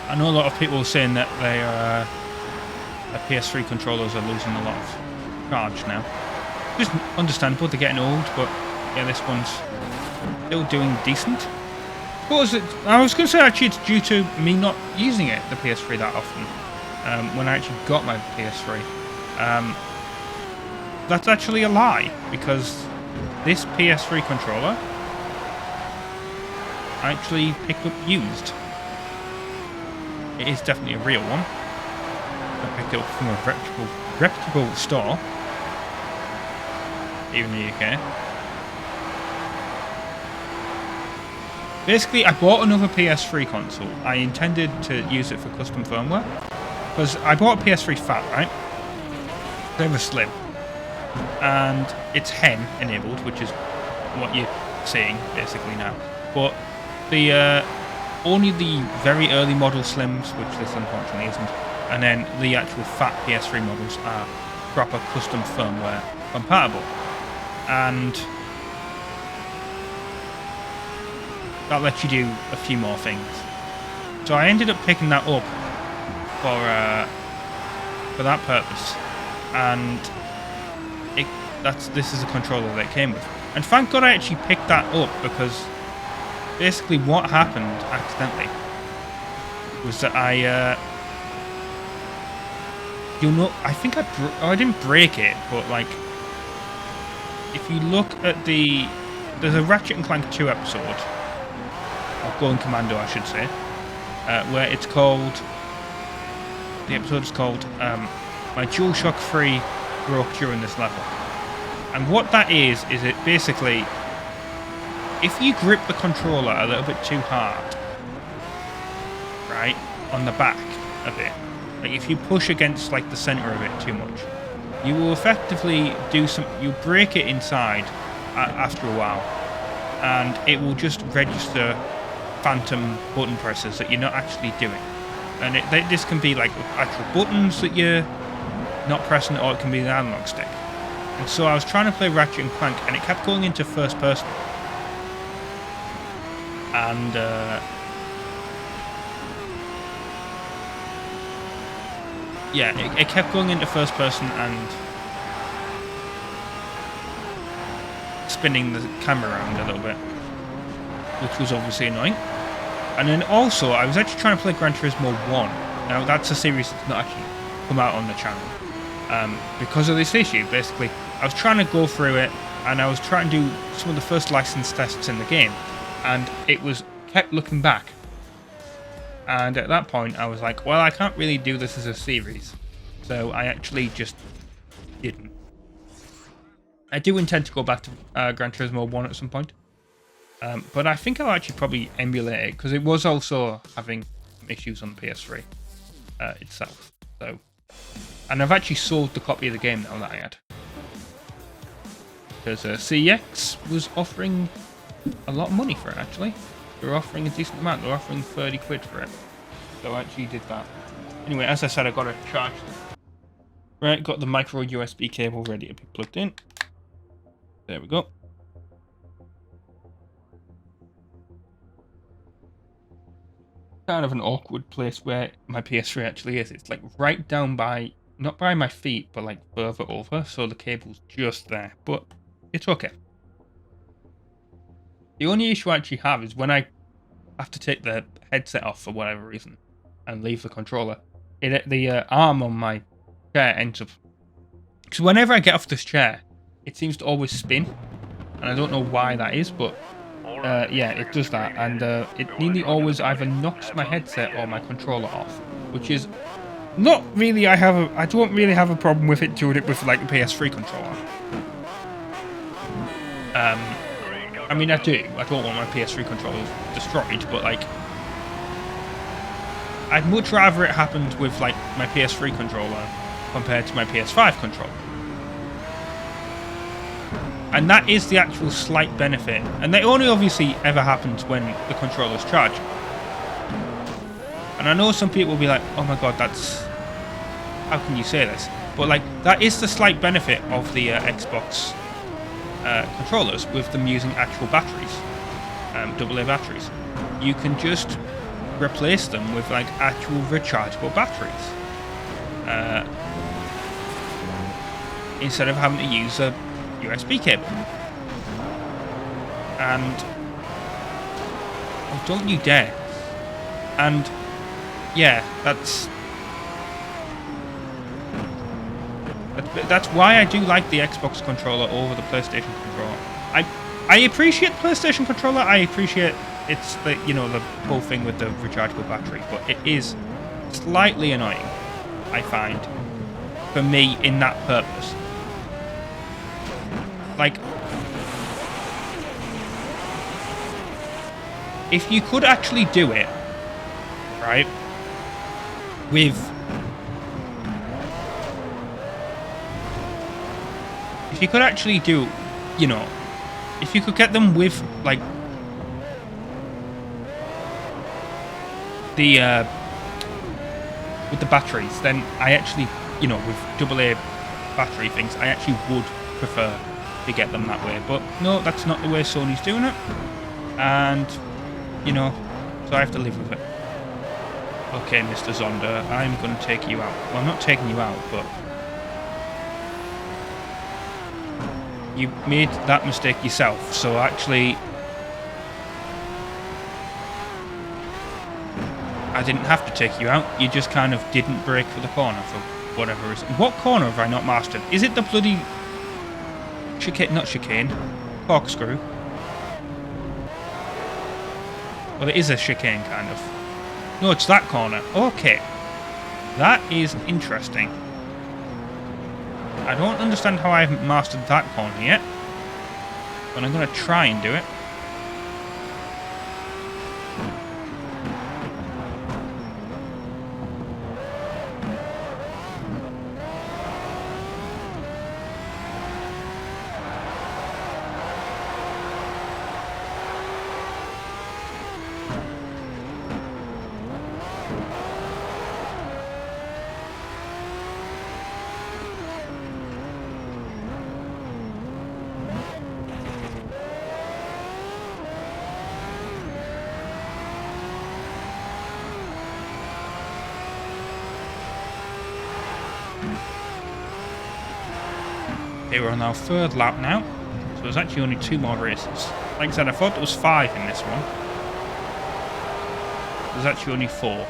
I know a lot of people are saying that their PS3 controllers are losing a lot of charge now. Just understandable, they're getting old, but yeah, this one's still doing decent. I was going to say actually it's due to me not using the PS3 that often. When I actually got my PS3. That's actually a lie, because this PS3 controller I actually picked up used. It is definitely a real one. I picked it up from a reputable store. Here in the UK. Basically, I bought another PS3 console. I intended to use it for custom firmware. Because I bought a PS3 Fat, right? They were slim. And it's hen enabled, which is what you're seeing basically now. But the only the very early model slims, which this unfortunately isn't, and then the actual fat PS3 models are proper custom firmware compatible. And that lets you do a few more things. So I ended up picking that up for that purpose, and this is a controller that it came with. And thank God I actually picked that up, because basically what happened accidentally was that I think I didn't break it, but like, if you look at there's a Ratchet and Clank 2 episode, or Going Commando I should say, where it's called, the episode is called My DualShock 3 Broke During This Level. And what that is it basically, if you grip the controller a little bit too hard, right, on the back of it, like if you push against like the center of it too much, you will effectively you break it inside after a while, and it will just register phantom button presses that you're not actually doing. And this can be like actual buttons that you're not pressing, or it can be an analog stick. And so I was trying to play Ratchet and Clank, and it kept going into first person. And yeah, it kept going into first person and spinning the camera around a little bit, which was obviously annoying. And then also, I was actually trying to play Gran Turismo 1. Now, that's a series that's not actually come out on the channel. Because of this issue, basically, I was trying to go through it, and I was trying to do some of the first license tests in the game, and it kept looking back. And at that point, I was like, well, I can't really do this as a series. So I actually just didn't. I do intend to go back to Gran Turismo 1 at some point. But I think I'll actually probably emulate it, because it was also having some issues on the PS3 itself. So And I've actually sold the copy of the game now that I had. Because CEX was offering a lot of money for it, actually. They were offering a decent amount. They were offering 30 quid for it. So I actually did that. Anyway, as I said, I got it charged. Right, got the micro USB cable ready to be plugged in. There we go. Kind of an awkward place where my PS3 actually is. It's like right down by, not by my feet, but like further over. So the cable's just there, but it's okay. The only issue I actually have is when I have to take the headset off for whatever reason and leave the controller, the arm on my chair ends up... Because whenever I get off this chair, it seems to always spin. And I don't know why that is, but yeah, it does that. And it nearly always either knocks my headset or my controller off. Which is not really... I don't really have a problem with it doing it with like a PS3 controller. I mean, I do. I don't want my PS3 controller destroyed, but like... I'd much rather it happened with like my PS3 controller compared to my PS5 controller. And that is the actual slight benefit. And that only obviously ever happens when the controller's charged. And I know some people will be like, oh my god, that's... How can you say this? But like, that is the slight benefit of the Xbox controllers with them using actual batteries. AA batteries. You can just replace them with like actual rechargeable batteries. Instead of having to use a USB cable. And oh, don't you dare. And yeah, that's why I do like the Xbox controller over the PlayStation controller. I appreciate the PlayStation controller. I appreciate it's the, you know, the whole thing with the rechargeable battery, but it is slightly annoying, I find, for me in that purpose. Like, if you could actually do it, right, with... If you could actually do, you know, if you could get them with, like, with the batteries, then I actually, you know, with AA battery things, I actually would prefer to get them that way. But no, that's not the way Sony's doing it. And, you know, so I have to live with it. Okay, Mr. Zonda, I'm going to take you out. Well, I'm not taking you out, but... You made that mistake yourself, so actually... I didn't have to take you out, you just kind of didn't brake for the corner for whatever reason. What corner have I not mastered? Is it the bloody... chicane, not chicane, corkscrew? Well, it is a chicane, kind of. No, it's that corner. Okay. That is interesting. I don't understand how I haven't mastered that corner yet. But I'm going to try and do it. Okay, we're on our third lap now, so there's actually only 2 more races. Like I said, I thought there was 5 in this one. There's actually only 4.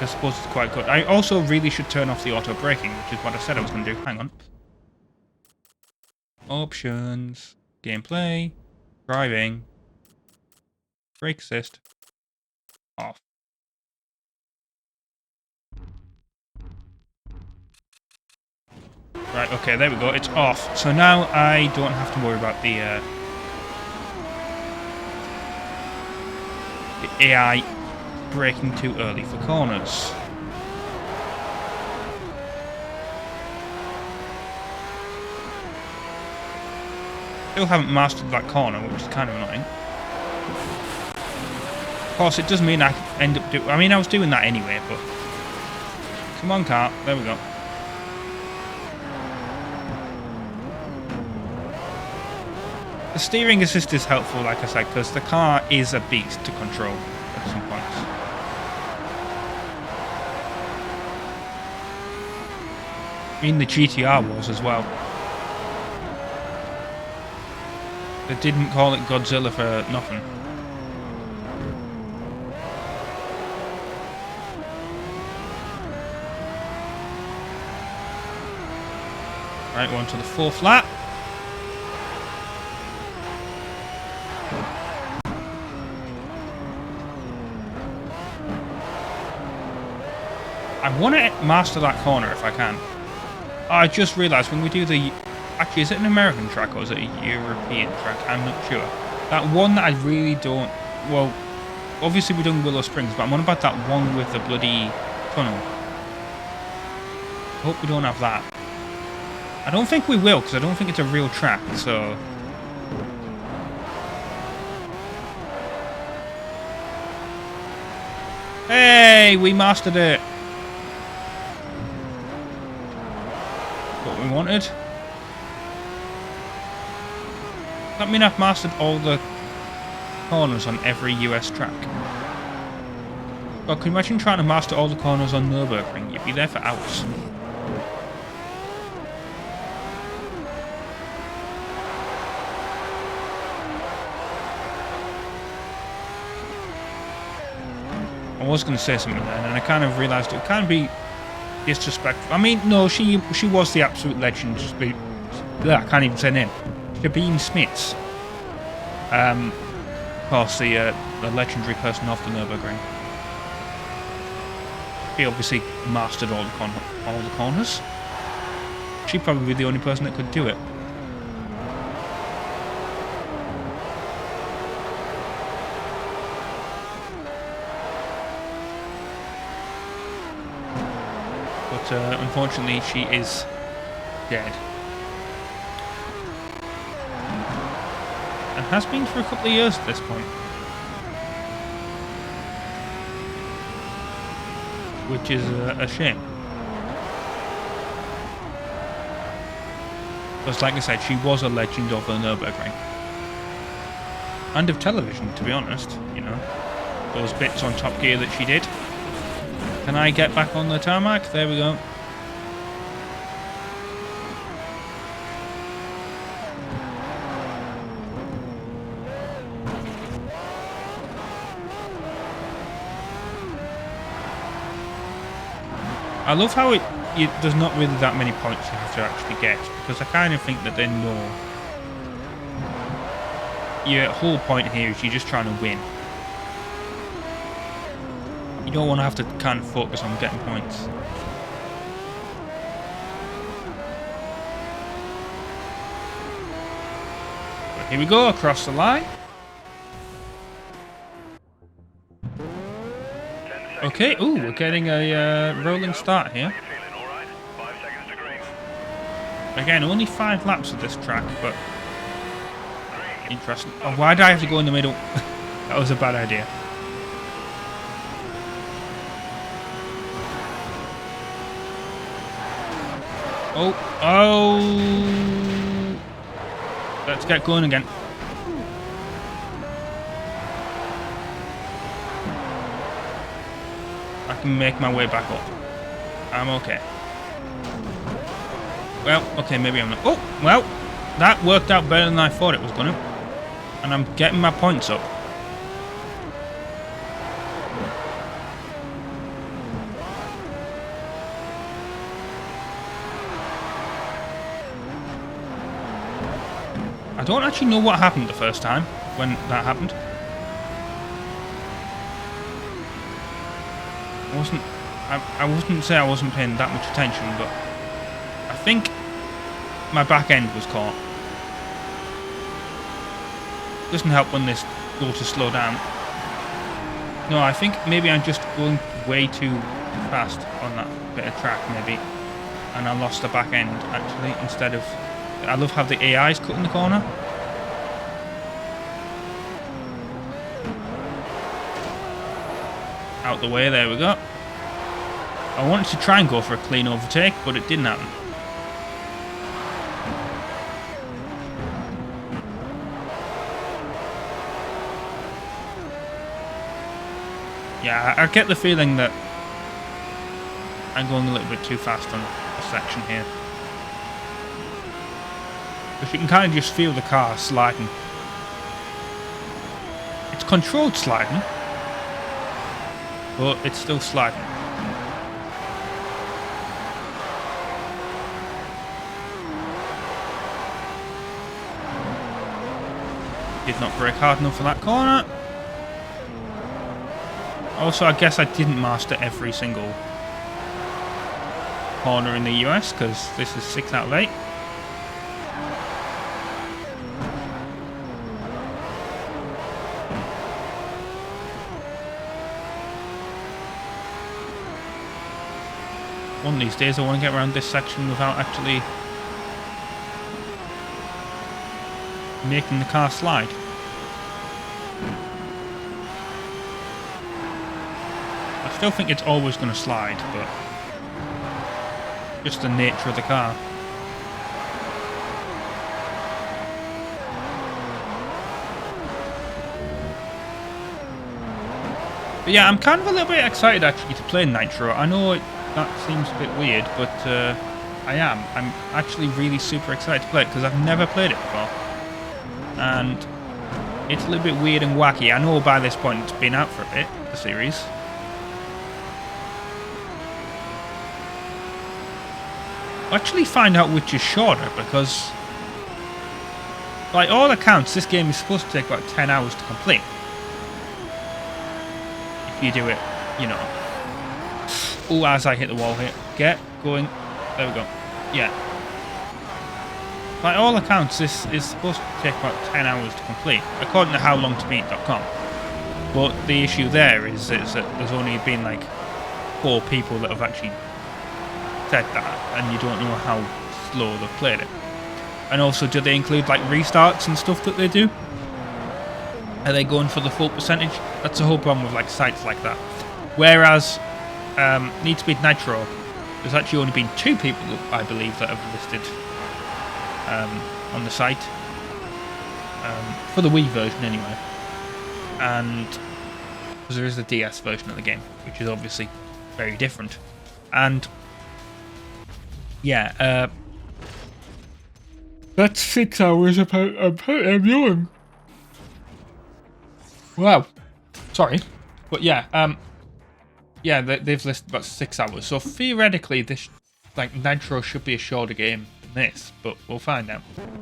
I suppose it's quite good. I also really should turn off the auto braking, which is what I said I was going to do. Hang on. Options, gameplay, driving, brake assist, off. Right, okay, there we go. It's off. So now I don't have to worry about the AI braking too early for corners. Still haven't mastered that corner, which is kind of annoying. Of course, it does mean I end up doing... I mean, I was doing that anyway, but... Come on, car. There we go. The steering assist is helpful, like I said, because the car is a beast to control at some points. I mean, the GTR was as well. They didn't call it Godzilla for nothing. Right, we're on to the fourth lap. I want to master that corner if I can. Oh, I just realised when we do the... Actually, is it an American track or is it a European track? I'm not sure. That one that I really don't... Well, obviously we're doing Willow Springs, but I'm on about that one with the bloody tunnel. I hope we don't have that. I don't think we will, because I don't think it's a real track, so... Hey, we mastered it! What we wanted. That mean I've mastered all the corners on every US track. God, can you imagine trying to master all the corners on Nürburgring? You'd be there for hours. I was going to say something then, and I kind of realised it can be disrespectful. I mean, no, she was the absolute legend. Just be, I can't even say her name. Sabine Smits. Of course, the legendary person off the Nürburgring. She obviously mastered all the corners. She'd probably be the only person that could do it. But unfortunately, she is dead. And has been for a couple of years at this point. Which is a shame. Because like I said, she was a legend of the Nürburgring. And of television, to be honest, you know. Those bits on Top Gear that she did. Can I get back on the tarmac? There we go. I love how there's not really that many points you have to actually get, because I kind of think that they know your whole point here is you're just trying to win. You don't want to have to kind of focus on getting points. But here we go, across the line. Okay, ooh, we're getting a rolling start here. Again, only 5 laps of this track, but interesting. Oh, why did I have to go in the middle? That was a bad idea. Oh! Let's get going again. I can make my way back up. I'm okay. Well, okay, maybe I'm not. Oh, well, that worked out better than I thought it was going to. And I'm getting my points up. I don't actually know what happened the first time when that happened. I wouldn't say I wasn't paying that much attention, but I think my back end was caught. Doesn't help when this go to slow down. No, I think maybe I'm just going way too fast on that bit of track, maybe. And I lost the back end, actually, instead of... I love how the AI's cut in the corner. Out the way, there we go. I wanted to try and go for a clean overtake, but it didn't happen. Yeah, I get the feeling that I'm going a little bit too fast on a section here. Because you can kind of just feel the car sliding. It's controlled sliding, but it's still sliding. Did not brake hard enough for that corner. Also, I guess I didn't master every single corner in the US, because this is 6 out of 8. One of these days I want to get around this section without actually making the car slide. I still think it's always going to slide, but just the nature of the car. But yeah, I'm kind of a little bit excited actually to play Nitro. I know that seems a bit weird, but I am. I'm actually really super excited to play it because I've never played it before. And it's a little bit weird and wacky. I know by this point it's been out for a bit, the series. I'll actually find out which is shorter because, by all accounts, this game is supposed to take about 10 hours to complete. If you do it, you know. Oh, as I hit the wall here. Get going. There we go. Yeah. By all accounts, this is supposed to take about 10 hours to complete, according to howlongtobeat.com. But the issue there is that there's only been like 4 people that have actually said that, and you don't know how slow they've played it. And also, do they include like restarts and stuff that they do? Are they going for the full percentage? That's the whole problem with like sites like that. Whereas Need to Beat Nitro, there's actually only been 2 people, I believe, that have listed on the site for the Wii version anyway, and because there is the DS version of the game, which is obviously very different. And yeah, that's 6 hours about viewing. Wow, sorry, but yeah, yeah, they've listed about 6 hours. So theoretically, this like Nitro should be a shorter game than this, but we'll find out.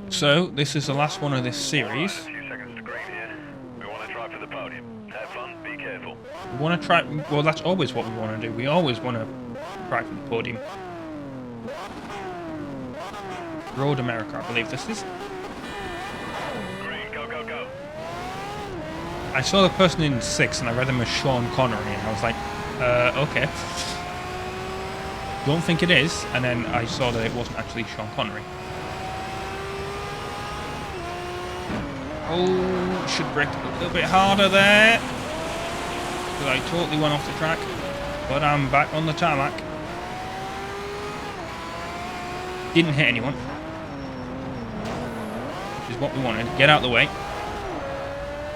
So this is the last one of this series. A few seconds to green here. We want to try for the podium. Have fun, be careful. We want to try. Well, that's always what we want to do. We always want to try for the podium. Road America, I believe this is. Green, go, go, go. I saw the person in 6 and I read them as Sean Connery, and I was like, okay. Don't think it is. And then I saw that it wasn't actually Sean Connery. Oh, should brake a little bit harder there. Because I totally went off the track. But I'm back on the tarmac. Didn't hit anyone. Which is what we wanted. Get out of the way.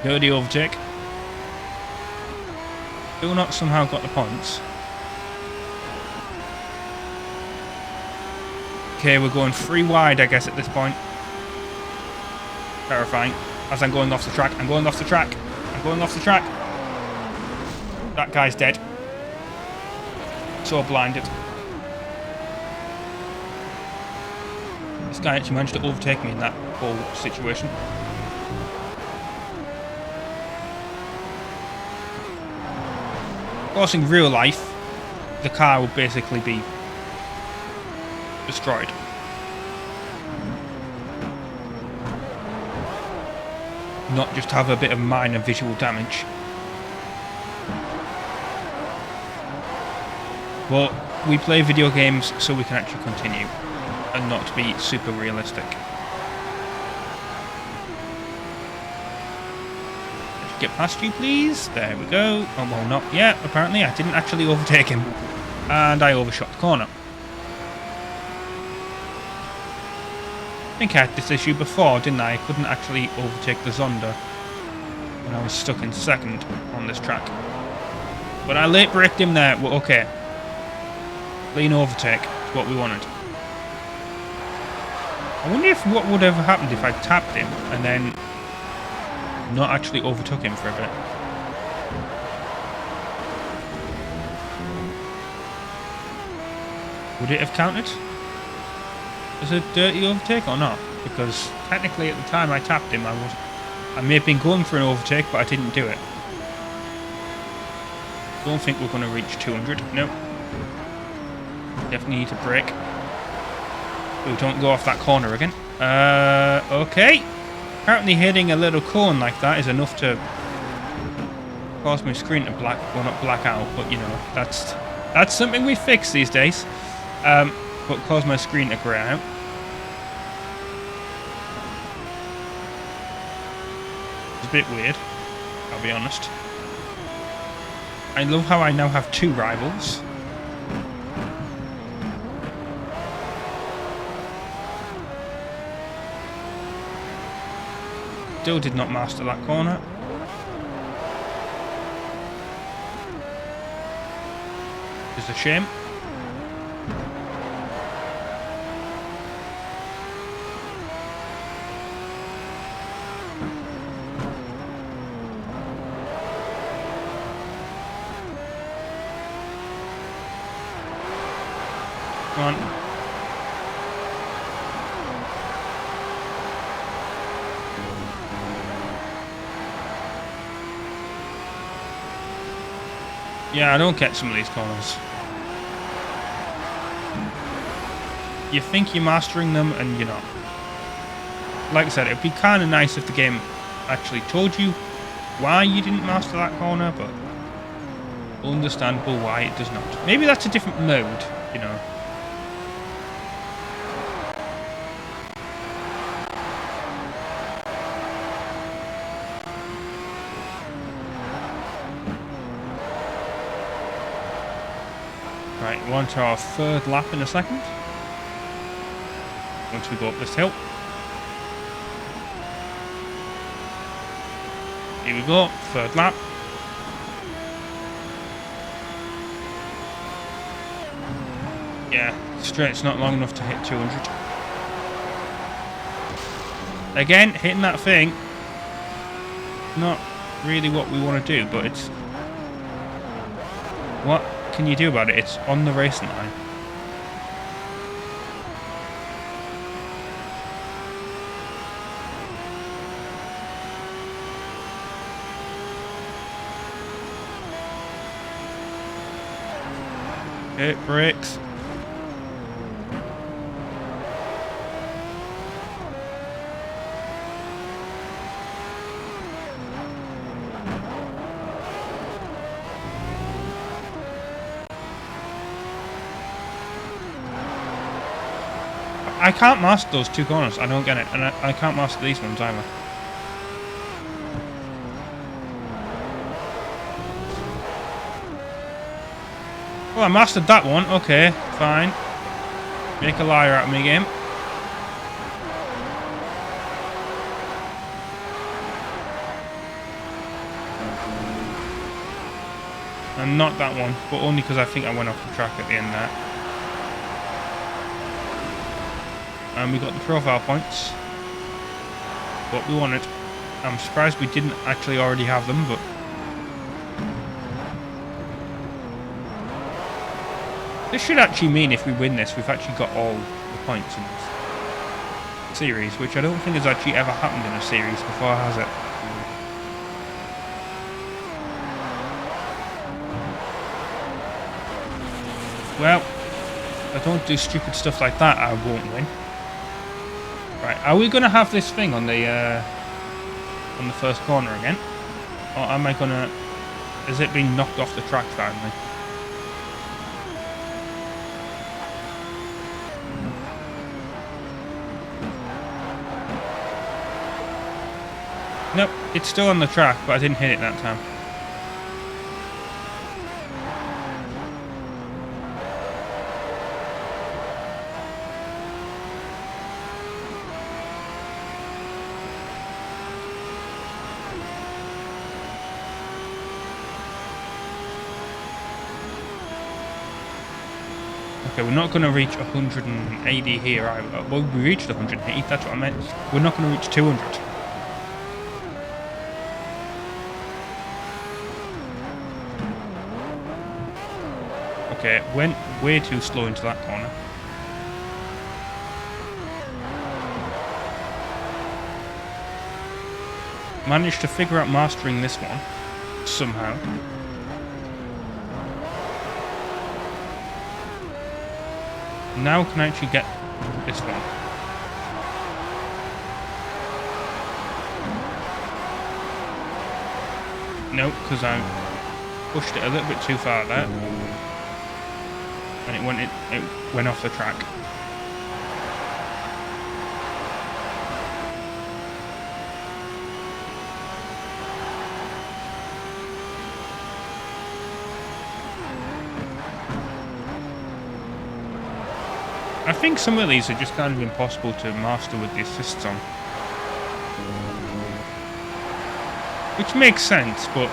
Dirty overtake. Still not somehow got the points. Okay, we're going 3 wide, I guess, at this point. Terrifying. As I'm going off the track. I'm going off the track. I'm going off the track. That guy's dead. So blinded. This guy actually managed to overtake me in that whole situation. Of course, in real life, the car would basically be destroyed. Not just have a bit of minor visual damage. But we play video games so we can actually continue and not to be super realistic. Let's get past you, please. There we go. Oh, well, not yet. Apparently, I didn't actually overtake him. And I overshot the corner. I think I had this issue before, didn't I? I couldn't actually overtake the Zonda when I was stuck in second on this track. But I late braked him there. Well, okay. Clean overtake is what we wanted. I wonder if what would have happened if I tapped him and then not actually overtook him for a bit. Would it have counted as a dirty overtake or not? Because technically at the time I tapped him, I may have been going for an overtake, but I didn't do it. Don't think we're going to reach 200. Nope. Definitely need to brake. So don't go off that corner again. Okay. Apparently hitting a little cone like that is enough to cause my screen to well, not black out, but you know, that's something we fix these days. But cause my screen to grey out. It's a bit weird, I'll be honest. I love how I now have two rivals. Still did not master that corner. It's a shame. Come on. Yeah, I don't get some of these corners. You think you're mastering them and you're not. Like I said, it'd be kind of nice if the game actually told you why you didn't master that corner, but understandable why it does not. Maybe that's a different mode, you know. Right, we're on to our third lap in a second. Once we go up this hill. Here we go, third lap. Yeah, straight's not long enough to hit 200. Again, hitting that thing, not really what we want to do, but it's... What can you do about it? It's on the racing line. Okay, brakes. I can't master those two corners, I don't get it, and I can't master these ones either. Well, I mastered that one, okay, fine. Make a liar out of me, game. And not that one, but only because I think I went off the track at the end there. And we got the profile points. What we wanted. I'm surprised we didn't actually already have them, but... This should actually mean if we win this, we've actually got all the points in this series, which I don't think has actually ever happened in a series before, has it? Well, if I don't do stupid stuff like that, I won't win. Right, are we going to have this thing on the first corner again? Or am I going to... Has it been knocked off the track finally? Nope, it's still on the track, but I didn't hit it that time. Okay, we're not going to reach 180 here either. Well, we reached 180, that's what I meant. We're not going to reach 200. Okay, went way too slow into that corner. Managed to figure out mastering this one somehow. Now can I actually get this one? No, because I pushed it a little bit too far there, and it went off the track. I think some of these are just kind of impossible to master with the assists on. Which makes sense, but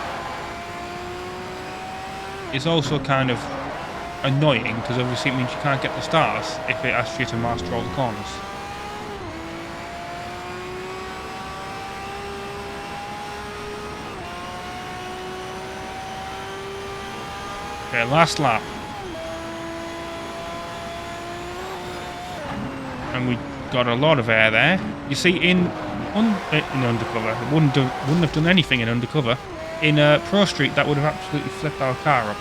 it's also kind of annoying because obviously it means you can't get the stars if it asks you to master all the corners. Okay, last lap. And we got a lot of air there. You see, in undercover, it wouldn't have done anything in undercover. In Pro Street, that would have absolutely flipped our car up.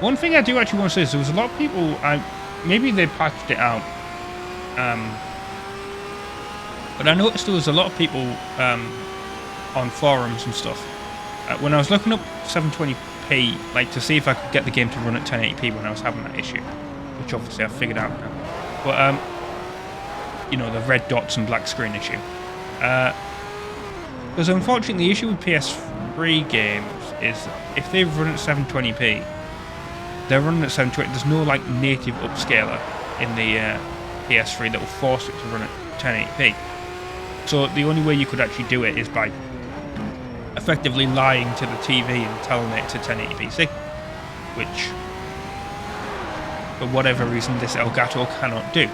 One thing I do actually want to say is there was a lot of people. Maybe they patched it out, but I noticed there was a lot of people on forums and stuff when I was looking up 720p. Like to see if I could get the game to run at 1080p when I was having that issue, which obviously I've figured out now. But you know, the red dots and black screen issue. Because unfortunately, the issue with PS3 games is if they run at 720p, they're running at 720. There's no like native upscaler in the PS3 that will force it to run at 1080p. So the only way you could actually do it is by effectively lying to the TV and telling it to 1080p, which for whatever reason this Elgato cannot do.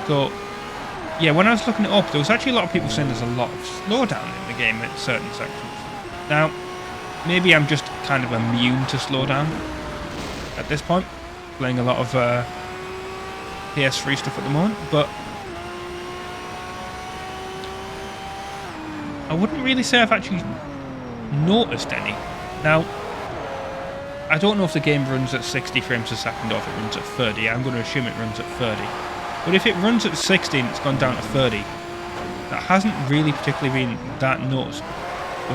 So yeah, when I was looking it up, there was actually a lot of people saying there's a lot of slowdown in the game at certain sections. Now, maybe I'm just kind of immune to slowdown at this point, playing a lot of PS3 stuff at the moment, but I wouldn't really say I've actually noticed any. Now, I don't know if the game runs at 60 frames a second or if it runs at 30. I'm going to assume it runs at 30. But if it runs at 60 and it's gone down to 30, that hasn't really particularly been that noticeable.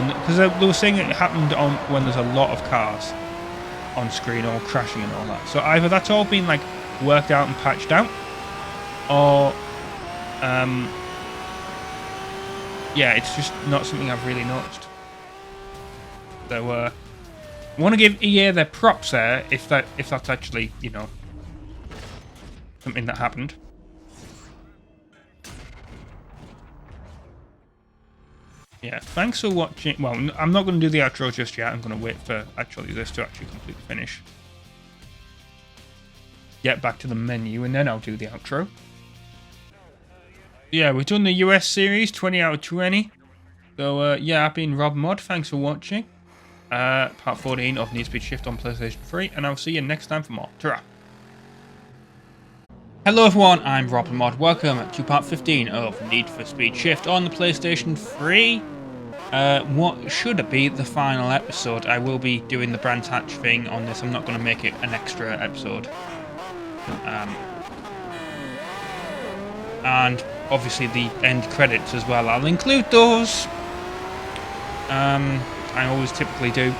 Because they were saying it happened on when there's a lot of cars on screen or crashing and all that. So either that's all been like worked out and patched out, or yeah, it's just not something I've really noticed. So I want to give EA their props there if that's actually, you know, something that happened. Yeah, thanks for watching. Well, I'm not going to do the outro just yet. I'm going to wait for actually this to actually completely finish. Get back to the menu and then I'll do the outro. Yeah, we've done the US series, 20 out of 20. So, yeah, I've been RobtheMod. Thanks for watching. Part 14 of Need for Speed Shift on PlayStation 3. And I'll see you next time for more. Ta-ra! Hello everyone, I'm RobtheMod. Welcome to part 15 of Need for Speed Shift on the PlayStation 3. What should be the final episode. I will be doing the Brands Hatch thing on this. I'm not going to make it an extra episode. And obviously the end credits as well. I'll include those. I always typically do.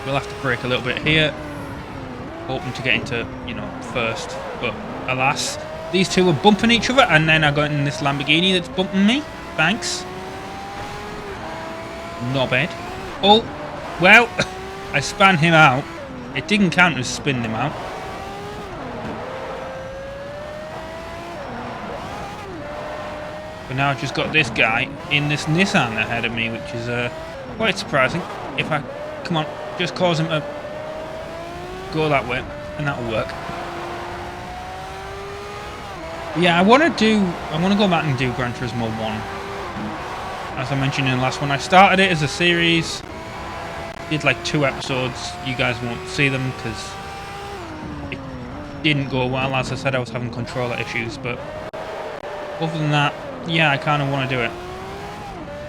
We'll have to break a little bit here. hoping to get into, you know, first. But alas, these two were bumping each other, and then I got in this Lamborghini that's bumping me. Thanks. Not bad. Oh, well, I span him out. It didn't count as spinning him out. But now I've just got this guy in this Nissan ahead of me, which is quite surprising. If I, come on, just cause him to go that way, and that'll work. But yeah, I want to go back and do Gran Turismo 1. As I mentioned in the last one, I started it as a series. Did like 2 episodes. You guys won't see them because it didn't go well. As I said, I was having controller issues, but other than that, yeah, I kind of want to do it.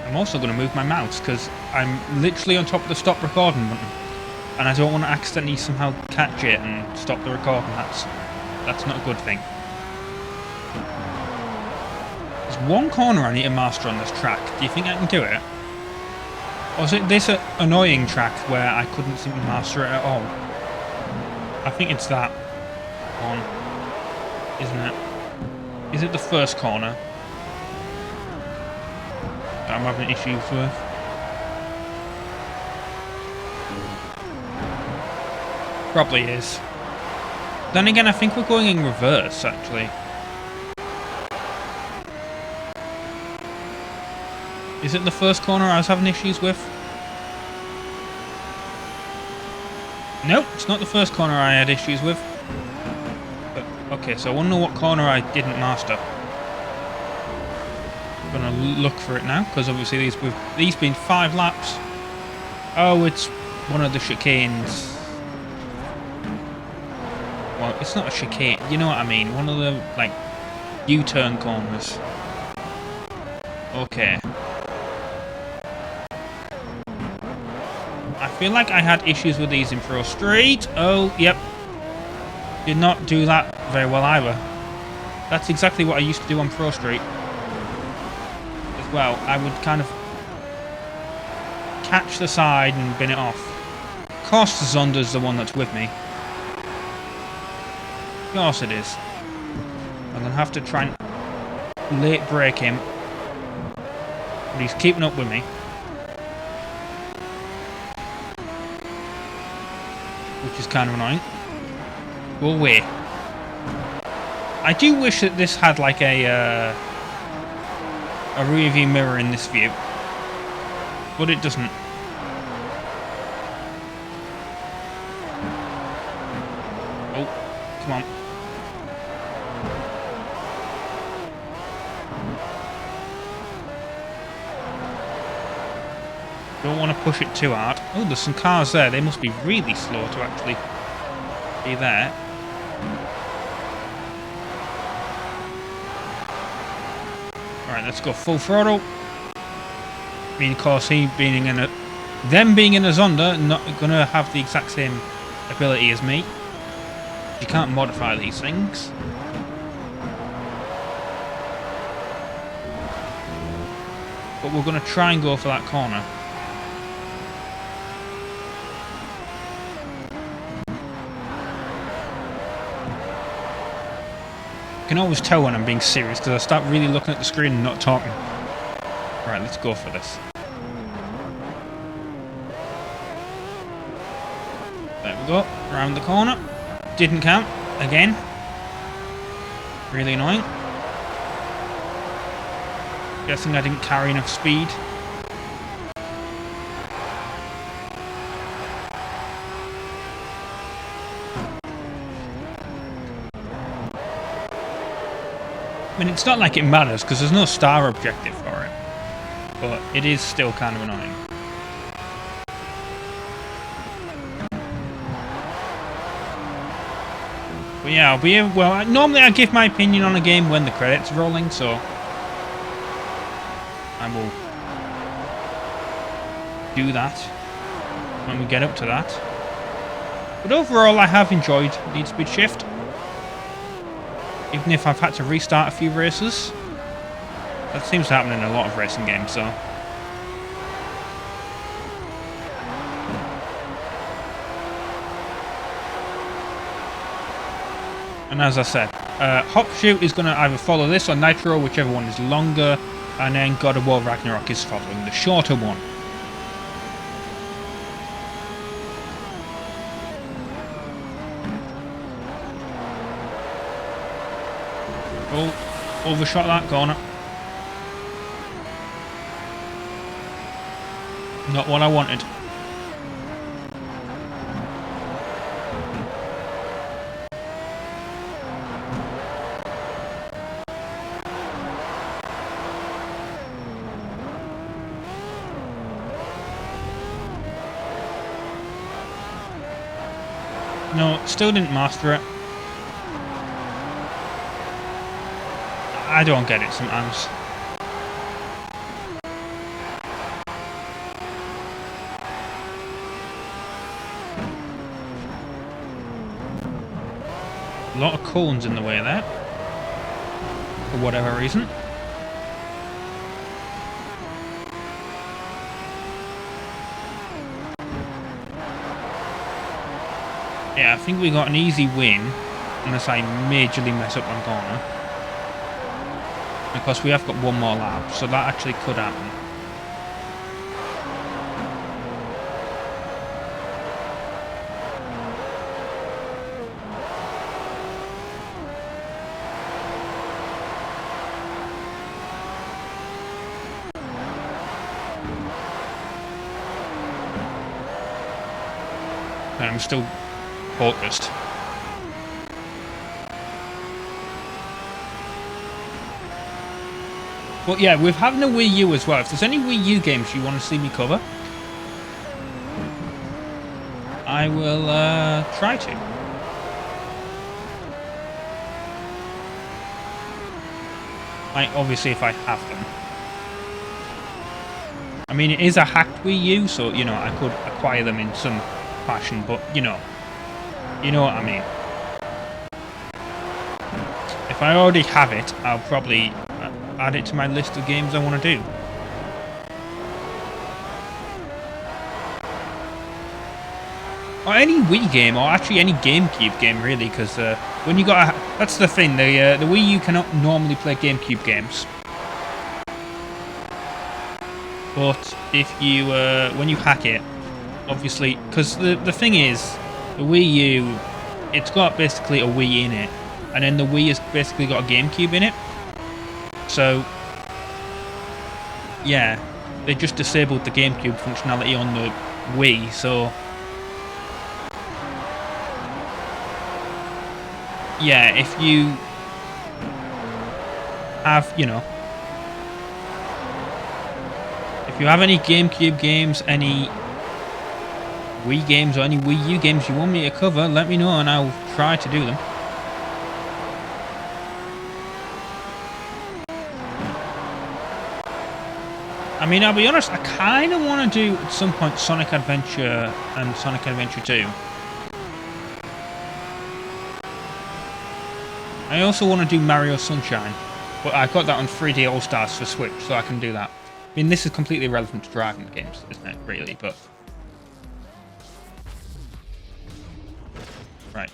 I'm also going to move my mouse because I'm literally on top of the stop recording button, and I don't want to accidentally somehow catch it and stop the recording. That's not a good thing. There's one corner I need to master on this track. Do you think I can do it? Or is it this annoying track where I couldn't seem to master it at all? I think it's that one, isn't it? Is it the first corner that I'm having issues with? Probably is. Then again, I think we're going in reverse, actually. Is it the first corner I was having issues with? No, it's not the first corner I had issues with. But, okay, so I want to know what corner I didn't master. I'm going to look for it now, because obviously these being 5 laps. Oh, it's one of the chicanes. Well, it's not a chicane, you know what I mean. One of the, like, U-turn corners. Okay. I feel like I had issues with these in Pro Street. Oh, yep. Did not do that very well either. That's exactly what I used to do on Pro Street. As well, I would kind of catch the side and bin it off. Of course the Zonda's the one that's with me. Of course it is. I'm going to have to try and late brake him. But he's keeping up with me. Which is kind of annoying. Go away. I do wish that this had like a rear view mirror in this view, but it doesn't. Oh, come on. Don't want to push it too hard. Oh, there's some cars there. They must be really slow to actually be there. Alright, let's go full throttle. I mean, of course, them being in a Zonda, not going to have the exact same ability as me. You can't modify these things. But we're going to try and go for that corner. I can always tell when I'm being serious because I start really looking at the screen and not talking. Right, let's go for this. There we go, round the corner. Didn't count, again. Really annoying. Guessing I didn't carry enough speed. I mean, it's not like it matters because there's no star objective for it, but it is still kind of annoying. But yeah, well, normally I give my opinion on a game when the credits are rolling, so I will do that when we get up to that. But overall, I have enjoyed Need Speed Shift. Even if I've had to restart a few races. That seems to happen in a lot of racing games, so. And as I said, Hop Shoot is going to either follow this or Nitro, whichever one is longer, and then God of War Ragnarok is following the shorter one. Oh, overshot that corner. Not what I wanted. No, still didn't master it. I don't get it sometimes. A lot of cones in the way there. For whatever reason. Yeah, I think we got an easy win, unless I majorly mess up one corner. Because we have got one more lap, so that actually could happen. I'm still focused. But yeah, with having a Wii U as well, if there's any Wii U games you want to see me cover, I will try to. Obviously if I have them. I mean, it is a hacked Wii U, so, you know, I could acquire them in some fashion, but, you know what I mean. If I already have it, I'll probably add it to my list of games I want to do. Or any Wii game, or actually any GameCube game, really, because when you got that's the thing, the Wii U cannot normally play GameCube games. But if you when you hack it, obviously, because the thing is, the Wii U, it's got basically a Wii in it, and then the Wii has basically got a GameCube in it. So, yeah, they just disabled the GameCube functionality on the Wii, so... Yeah, if you have, you know... If you have any GameCube games, any Wii games, or any Wii U games you want me to cover, let me know and I'll try to do them. I mean, I'll be honest, I kind of want to do, at some point, Sonic Adventure and Sonic Adventure 2. I also want to do Mario Sunshine, but I got that on 3D All-Stars for Switch, so I can do that. I mean, this is completely irrelevant to driving games, isn't it, really, but... Right.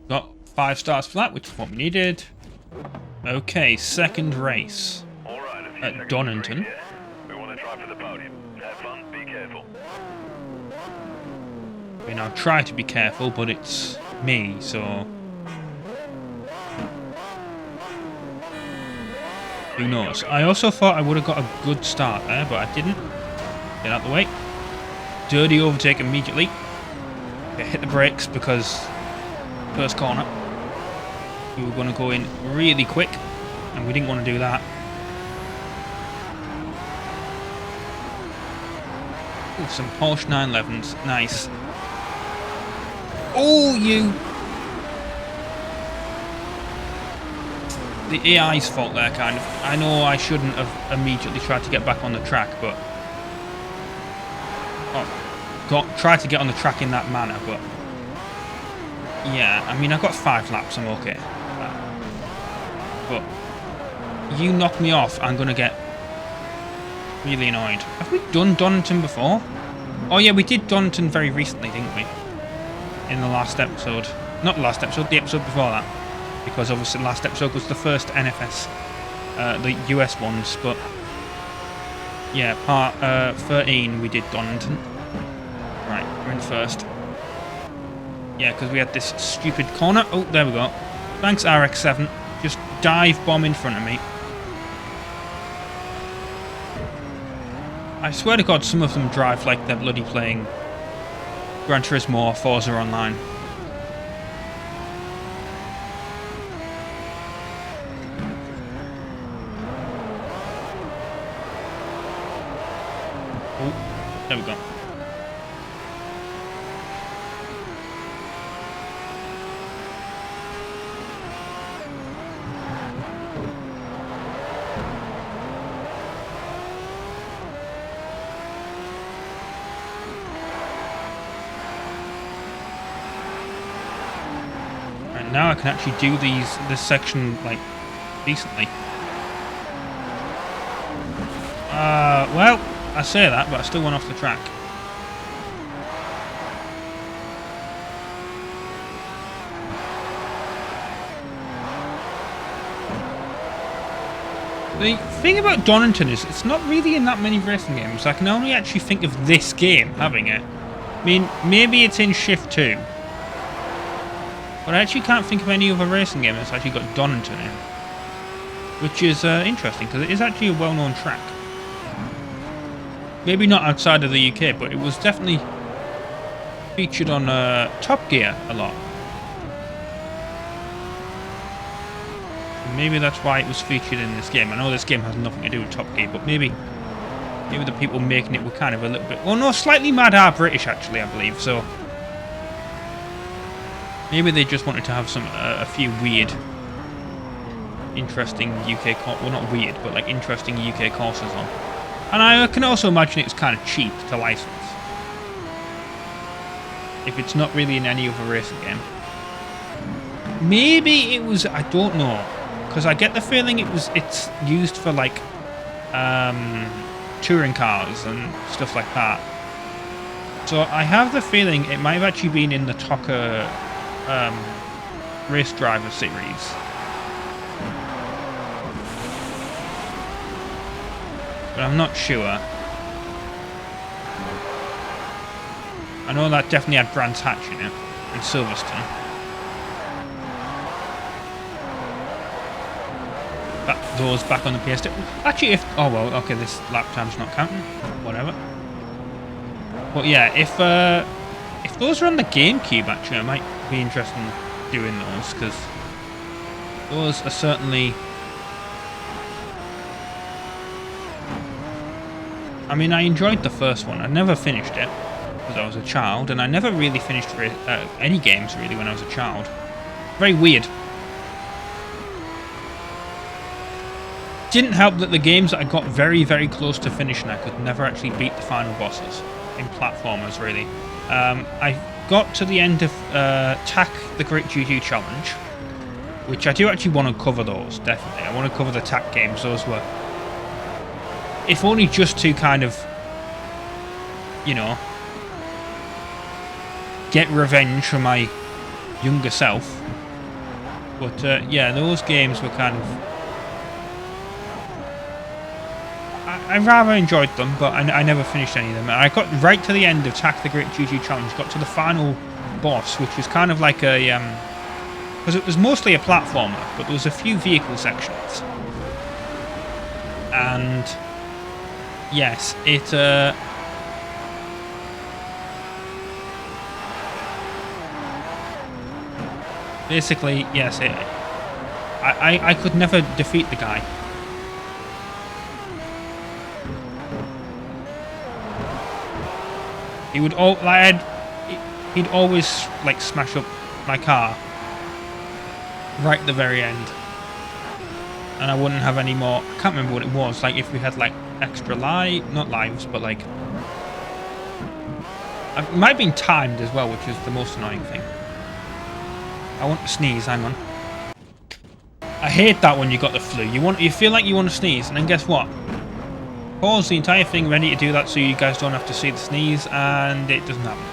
Got 5 stars for that, which is what we needed. Okay, second race. At Donington. I mean, I'll try to be careful, but it's me, so... Who knows? I also thought I would have got a good start there, but I didn't. Get out of the way. Dirty overtake immediately. Okay, hit the brakes because first corner. We were going to go in really quick, and we didn't want to do that. Ooh, some Porsche 911s. Nice. Oh, you... The AI's fault there, kind of. I know I shouldn't have immediately tried to get back on the track, but... Oh, tried to get on the track in that manner, but... Yeah, I mean, I've got 5 laps, I'm okay. But... You knock me off, I'm going to get... really annoyed. Have we done Donington before? Oh yeah, we did Donington very recently, didn't we? In the last episode. Not the last episode, the episode before that. because obviously last episode was the first NFS, the US ones, but yeah, part 13 we did Donington. Right, we're in first. Yeah, because we had this stupid corner. Oh, there we go. Thanks, RX-7. Just dive bomb in front of me. I swear to God, some of them drive like they're bloody playing Gran Turismo or Forza Online. Oh, there we go. Now I can actually do this section like decently. Well, I say that, but I still went off the track. The thing about Donington is it's not really in that many racing games. I can only actually think of this game having it. I mean, maybe it's in Shift 2. But I actually can't think of any other racing game that's actually got Donington in. Which is interesting, because it is actually a well-known track. Maybe not outside of the UK, but it was definitely featured on Top Gear a lot. Maybe that's why it was featured in this game. I know this game has nothing to do with Top Gear, but maybe the people making it were kind of a little bit... Well, no, slightly mad are British, actually, I believe, so... Maybe they just wanted to have a few weird, interesting UK... Well, not weird, but like interesting UK courses on. And I can also imagine it's kind of cheap to license. If it's not really in any other racing game. Maybe it was... I don't know. Because I get the feeling it's used for like touring cars and stuff like that. So I have the feeling it might have actually been in the TOCA Race Driver series. But I'm not sure. I know that definitely had Brands Hatch in it, in Silverstone. Those back on the PS2. Actually, if... Oh, well, okay, this lap time's not counting. Whatever. But yeah, if those are on the GameCube, actually, I might be interested in doing those, because those are certainly... I mean, I enjoyed the first one. I never finished it, because I was a child, and I never really finished any games, really, when I was a child. Very weird. Didn't help that the games that I got very, very close to finishing, I could never actually beat the final bosses in platformers, really. I got to the end of TAC the Great GG Challenge, which I do actually want to cover those, definitely. I want to cover the TAC games. Those were, if only just to kind of, you know, get revenge for my younger self. But yeah, those games were kind of... I rather enjoyed them, but I never finished any of them. I got right to the end of TAC the Great GG Challenge, got to the final boss, which was kind of like a... because it was mostly a platformer, but there was a few vehicle sections. And... yes, it... basically, yes, I could never defeat the guy. He would he'd always like smash up my car right at the very end, and I wouldn't have any more. I can't remember what it was. Like if we had like extra not lives, but like it might have been timed as well, which is the most annoying thing. I want to sneeze. Hang on. I hate that when you got the flu. You feel like you want to sneeze, and then guess what? Pause the entire thing, ready to do that so you guys don't have to see the sneeze, and it doesn't happen.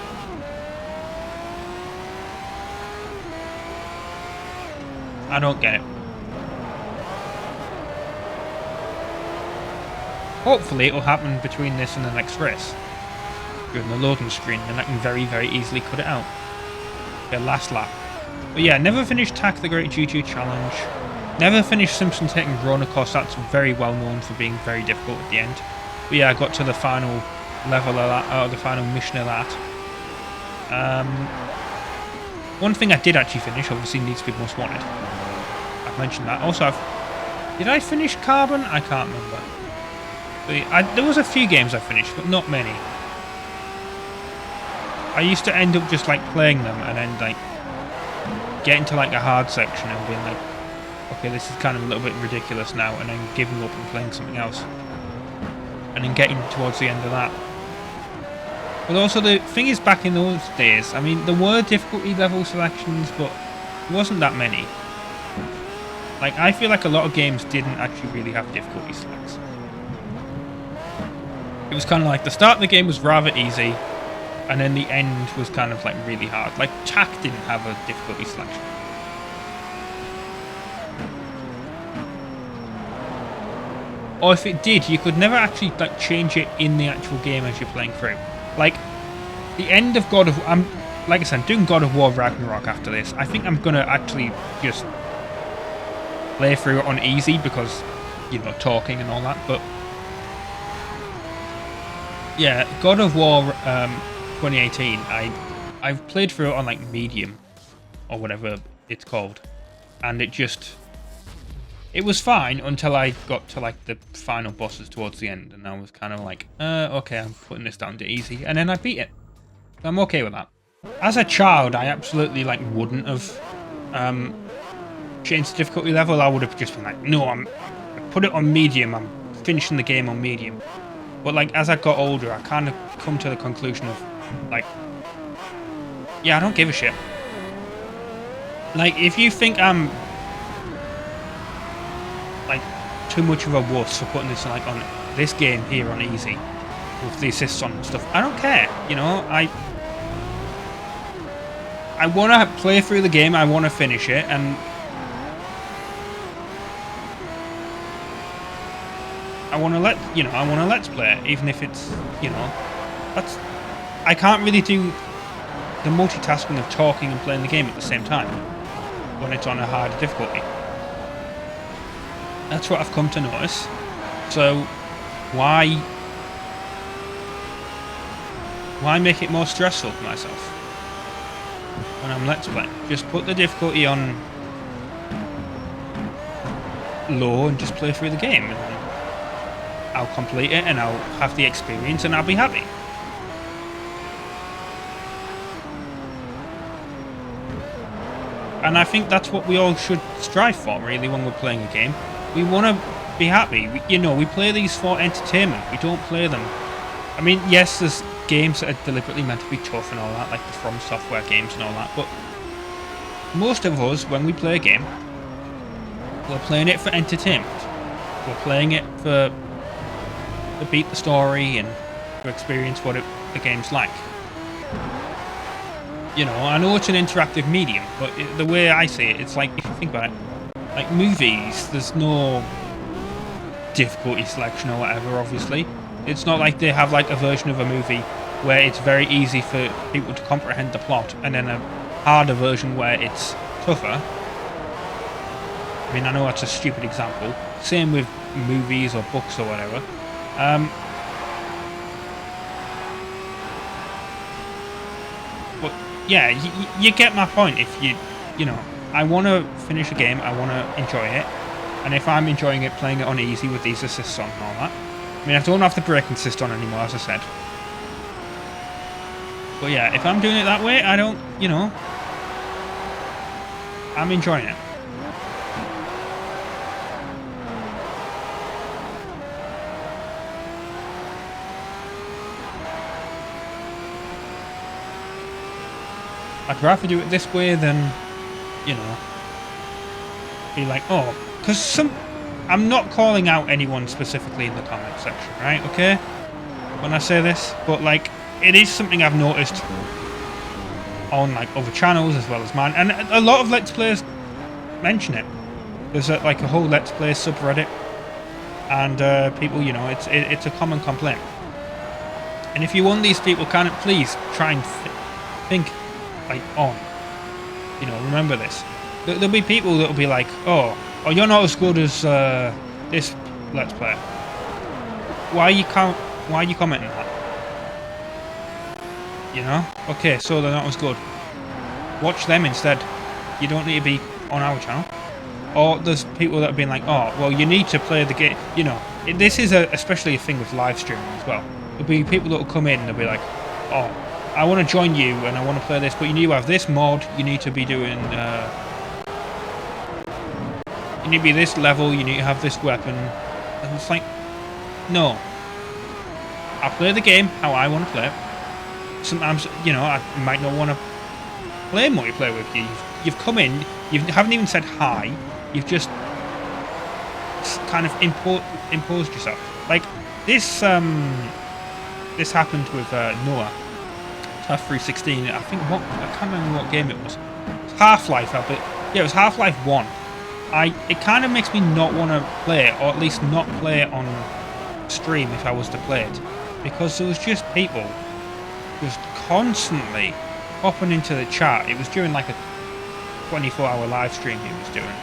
don't get it. Hopefully it'll happen between this and the next race. During the loading screen, and I can very, very easily cut it out. Okay, last lap. But yeah, never finished Tak the Great GG Challenge. Never finished Simpson Taking Run, of course that's very well known for being very difficult at the end. But yeah, I got to the final level of that, or the final mission of that. One thing I did actually finish, obviously Need Speed Most Wanted. I've mentioned that. Also, did I finish Carbon? I can't remember. But there was a few games I finished, but not many. I used to end up just like playing them and then like getting to like a hard section and being like, okay, this is kind of a little bit ridiculous now, and then giving up and playing something else. And then getting towards the end of that. But also the thing is, back in those days, I mean, there were difficulty level selections, but there wasn't that many. Like, I feel like a lot of games didn't actually really have difficulty selects. It was kind of like the start of the game was rather easy, and then the end was kind of like really hard. Like, Tak didn't have a difficulty selection. Or if it did, you could never actually like change it in the actual game as you're playing through. Like, the end of God of... like I said, I'm doing God of War Ragnarok after this. I think I'm going to actually just play through it on easy because, you know, talking and all that. But, yeah, God of War 2018, I've played through it on, like, medium, or whatever it's called. And it just... It was fine until I got to like the final bosses towards the end, and I was kind of like, okay, I'm putting this down to easy, and then I beat it. So I'm okay with that. As a child, I absolutely like wouldn't have changed the difficulty level. I would have just been like, no, I put it on medium. I'm finishing the game on medium. But like as I got older, I kind of come to the conclusion of like, yeah, I don't give a shit. Like if you think I'm like too much of a wuss for putting this like on this game here on easy with the assists on and stuff, I don't care, you know. I want to play through the game, I want to finish it, and I want to let's play it, even if it's, you know, I can't really do the multitasking of talking and playing the game at the same time when it's on a hard difficulty. That's what I've come to notice. So, why make it more stressful for myself when I'm let's play? Just put the difficulty on low and just play through the game, and then I'll complete it and I'll have the experience and I'll be happy. And I think that's what we all should strive for, really, when we're playing a game. We want to be happy. We play these for entertainment. We don't play them. I mean, yes, there's games that are deliberately meant to be tough and all that, like the From Software games and all that, but most of us, when we play a game, we're playing it for entertainment. We're playing it to beat the story and to experience what the game's like. You know, I know it's an interactive medium, but the way I see it, it's like, if you think about it, like movies, there's no difficulty selection or whatever, obviously. It's not like they have like a version of a movie where it's very easy for people to comprehend the plot, and then a harder version where it's tougher. I mean, I know that's a stupid example. Same with movies or books or whatever. But yeah, you get my point. If you know, I want to finish a game, I want to enjoy it, and if I'm enjoying it, playing it on easy with these assists on and all that. I mean, I don't have the brake assist on anymore, as I said. But yeah, if I'm doing it that way, I don't, you know, I'm enjoying it. I'd rather do it this way than, you know, be like, oh, because I'm not calling out anyone specifically in the comment section, right? Okay, when I say this, but like, it is something I've noticed on like other channels as well as mine, and a lot of Let's Players mention it. There's like a whole Let's Play subreddit, and people, you know, it's a common complaint. And if you want these people, can it please try and think like on, you know, remember this. There'll be people that'll be like, oh, you're not as good as this Let's Play. Why are you commenting that? You know? Okay, so they're not as good. Watch them instead. You don't need to be on our channel. Or there's people that have been like, oh, well, you need to play the game. You know, this is especially a thing with live streaming as well. There'll be people that will come in and they'll be like, oh, I want to join you and I want to play this, but you need to have this mod. You need to be doing, you need to be this level. You need to have this weapon. And it's like, no. I'll play the game how I want to play it. Sometimes, you know, I might not want to play multiplayer with you. You've come in, you haven't even said hi. You've just kind of imposed yourself. Like this, this happened with Noah. Tough 316. I think I can't remember what game it was. Half-Life, yeah, it was Half-Life 1. It kind of makes me not want to play it, or at least not play it on stream if I was to play it, because there was just people just constantly hopping into the chat. It was during like a 24-hour live stream he was doing.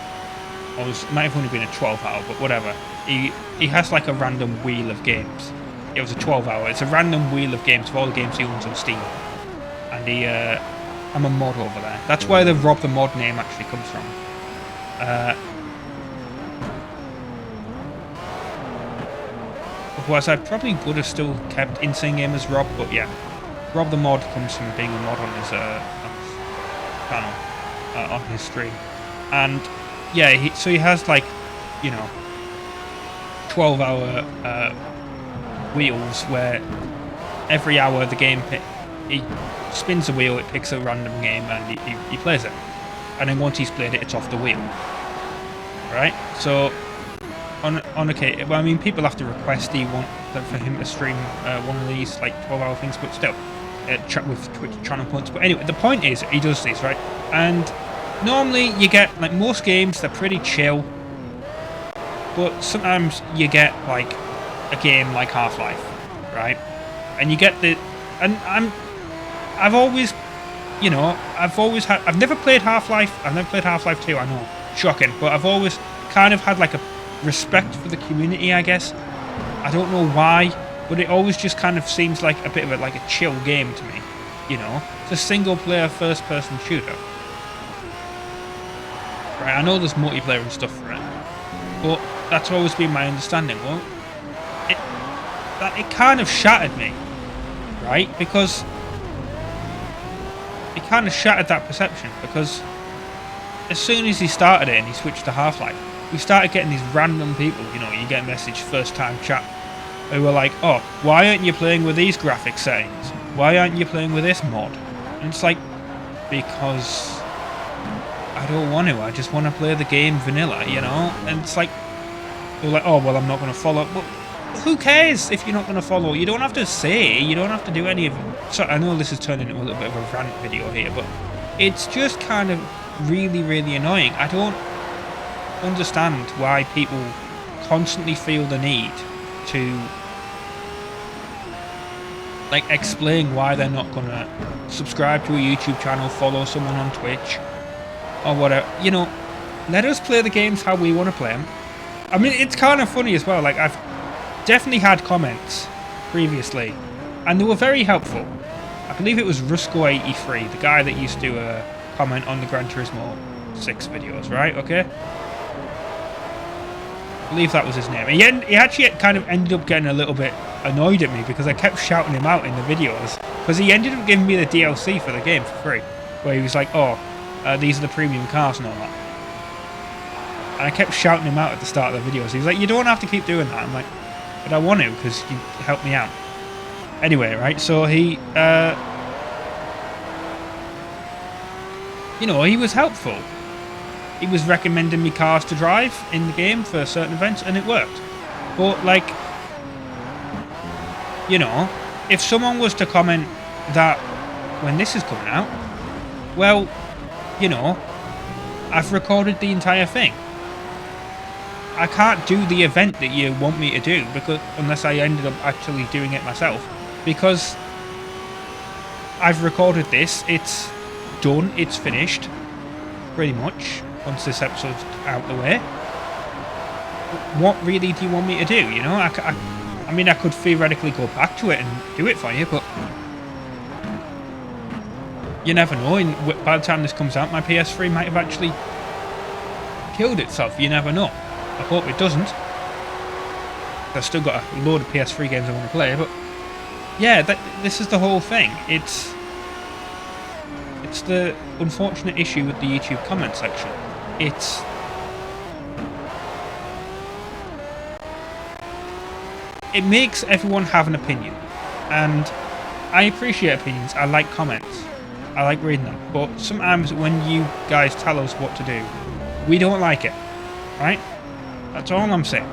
Or it might have only been a 12-hour, but whatever. He has like a random wheel of games. It was a 12-hour. It's a random wheel of games of all the games he owns on Steam. And I'm a mod over there. That's where the RobtheMod name actually comes from. Otherwise, I probably would have still kept Insane Game as Rob, but yeah. RobtheMod comes from being a mod on his channel, on his stream. And yeah, so he has like, you know, 12-hour wheels where every hour the game he spins a wheel, it picks a random game and he plays it. And then once he's played it, it's off the wheel. Right? So on okay, well, I mean, people have to request for him to stream one of these like 12-hour things, but still, with Twitch channel points. But anyway, the point is, he does this, right? And normally you get like most games, they're pretty chill, but sometimes you get like a game like Half-Life, right? And you get I've always, you know, I've never played Half-Life. I've never played Half-Life 2. I know, shocking, but I've always kind of had like a respect for the community, I guess. I don't know why, but it always just kind of seems like a bit of a chill game to me. You know, it's a single-player first-person shooter. Right? I know there's multiplayer and stuff for it, but that's always been my understanding. Well, it kind of shattered me, right? Because it kind of shattered that perception, because as soon as he started it and he switched to Half-Life, we started getting these random people, you know, you get a message, first time chat, who were like, oh, why aren't you playing with these graphic settings? Why aren't you playing with this mod? And it's like, because I don't want to, I just want to play the game vanilla, you know? And it's like, they're like, oh, well, I'm not going to follow. Well, who cares if you're not going to follow? You don't have to say, you don't have to do any of it. So I know this is turning into a little bit of a rant video here, but it's just kind of really, really annoying. I don't understand why people constantly feel the need to like explain why they're not going to subscribe to a YouTube channel, follow someone on Twitch, or whatever. You know, let us play the games how we want to play them. I mean, it's kind of funny as well. Like, I've definitely had comments previously, and they were very helpful. I believe it was Rusko83, the guy that used to comment on the Gran Turismo 6 videos, right? Okay? I believe that was his name. He actually kind of ended up getting a little bit annoyed at me because I kept shouting him out in the videos, because he ended up giving me the DLC for the game for free, where he was like, oh, these are the premium cars and all that. And I kept shouting him out at the start of the videos. He was like, you don't have to keep doing that. I'm like, but I want to, because you helped me out. Anyway, right, so he, you know, he was helpful. He was recommending me cars to drive in the game for certain events, and it worked. But, like, you know, if someone was to comment that when this is coming out, well, you know, I've recorded the entire thing. I can't do the event that you want me to do because unless I ended up actually doing it myself, because I've recorded this, it's done, it's finished, pretty much, once this episode's out the way. What really do you want me to do, you know? I mean, I could theoretically go back to it and do it for you, but you never know, and by the time this comes out, my PS3 might have actually killed itself, you never know. I hope it doesn't. I've still got a load of PS3 games I want to play, but yeah, this is the whole thing. It's the unfortunate issue with the YouTube comment section. It makes everyone have an opinion, and I appreciate opinions. I like comments. I like reading them, but sometimes when you guys tell us what to do, we don't like it, right? That's all I'm saying.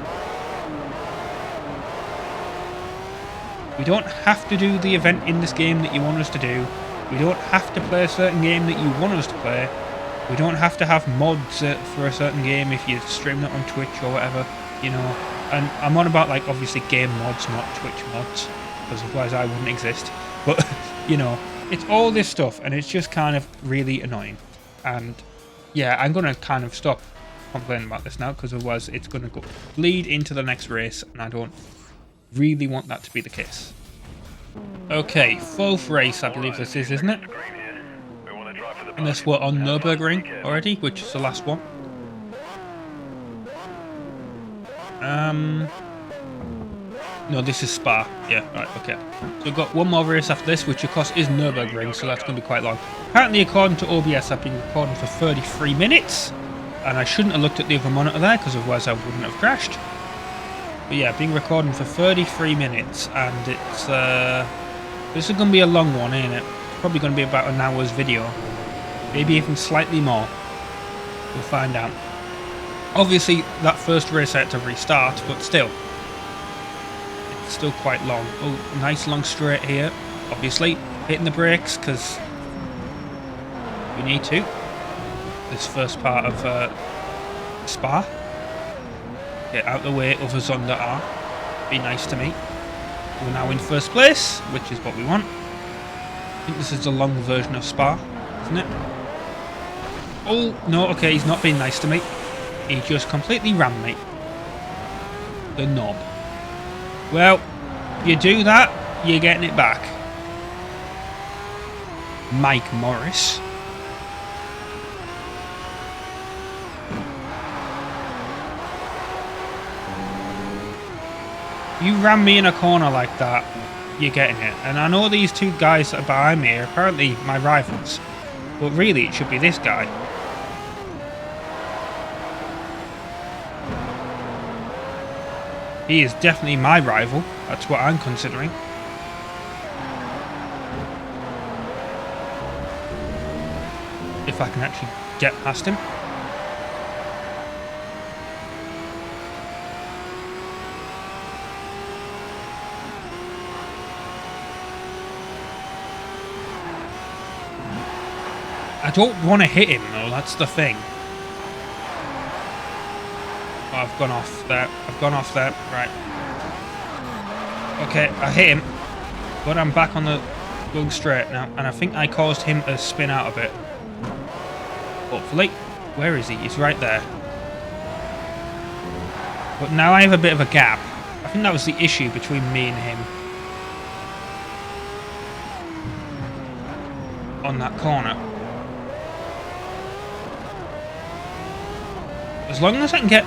We don't have to do the event in this game that you want us to do. We don't have to play a certain game that you want us to play. We don't have to have mods for a certain game if you're streaming it on Twitch or whatever, you know. And I'm on about, like, obviously game mods, not Twitch mods, because otherwise I wouldn't exist. But, you know, it's all this stuff, and it's just kind of really annoying. And, yeah, I'm going to kind of stop complaining about this now, because otherwise it's going to bleed into the next race, and I don't really want that to be the case. Okay, 4th race I believe this is, isn't it? Unless we're on Nürburgring already, which is the last one. No, this is Spa. Yeah, right, okay. So we've got one more race after this, which of course is Nürburgring, so that's going to be quite long. Apparently, according to OBS, I've been recording for 33 minutes. And I shouldn't have looked at the other monitor there, because otherwise I wouldn't have crashed. But yeah, I've been recording for 33 minutes, and it's, this is going to be a long one, ain't it? It's probably going to be about an hour's video. Maybe even slightly more. We'll find out. Obviously, that first race I had to restart, but still. It's still quite long. Oh, nice long straight here. Obviously, hitting the brakes, because we need to. This first part of Spa. Get out the way, others on the R. Be nice to me. We're now in first place, which is what we want. I think this is the long version of Spa, isn't it? Oh, no, okay, he's not being nice to me. He just completely rammed me. The knob. Well, you do that, you're getting it back. Mike Morris. You ram me in a corner like that, you're getting it. And I know these two guys that are behind me are apparently my rivals. But really, it should be this guy. He is definitely my rival. That's what I'm considering. If I can actually get past him. I don't want to hit him though, that's the thing. Oh, I've gone off there. I've gone off there. Right. Okay, I hit him. But I'm back on the going straight now. And I think I caused him to spin out a bit. Hopefully. Where is he? He's right there. But now I have a bit of a gap. I think that was the issue between me and him. On that corner. As long as I can get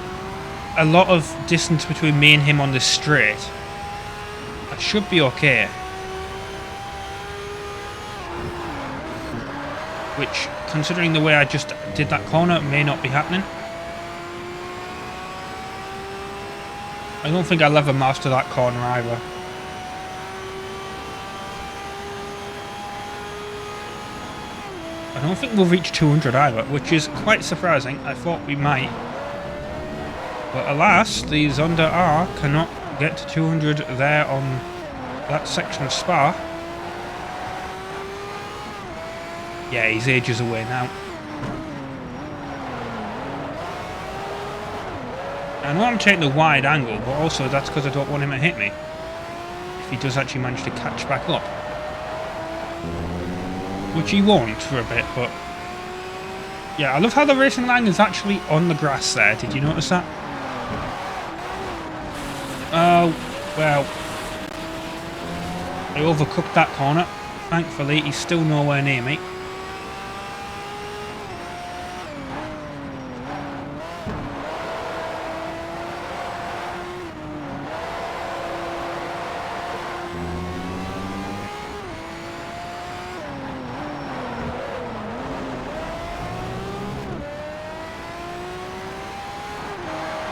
a lot of distance between me and him on this straight, that should be okay. Which, considering the way I just did that corner, may not be happening. I don't think I'll ever master that corner either. I don't think we'll reach 200 either, which is quite surprising. I thought we might. But alas, the Zonda R cannot get to 200 there on that section of Spa. Yeah, he's ages away now. I know I'm taking the wide angle, but also that's because I don't want him to hit me. If he does actually manage to catch back up. Which he won't for a bit, but... Yeah, I love how the racing line is actually on the grass there. Did you notice that? Oh, well. I overcooked that corner. Thankfully, he's still nowhere near me.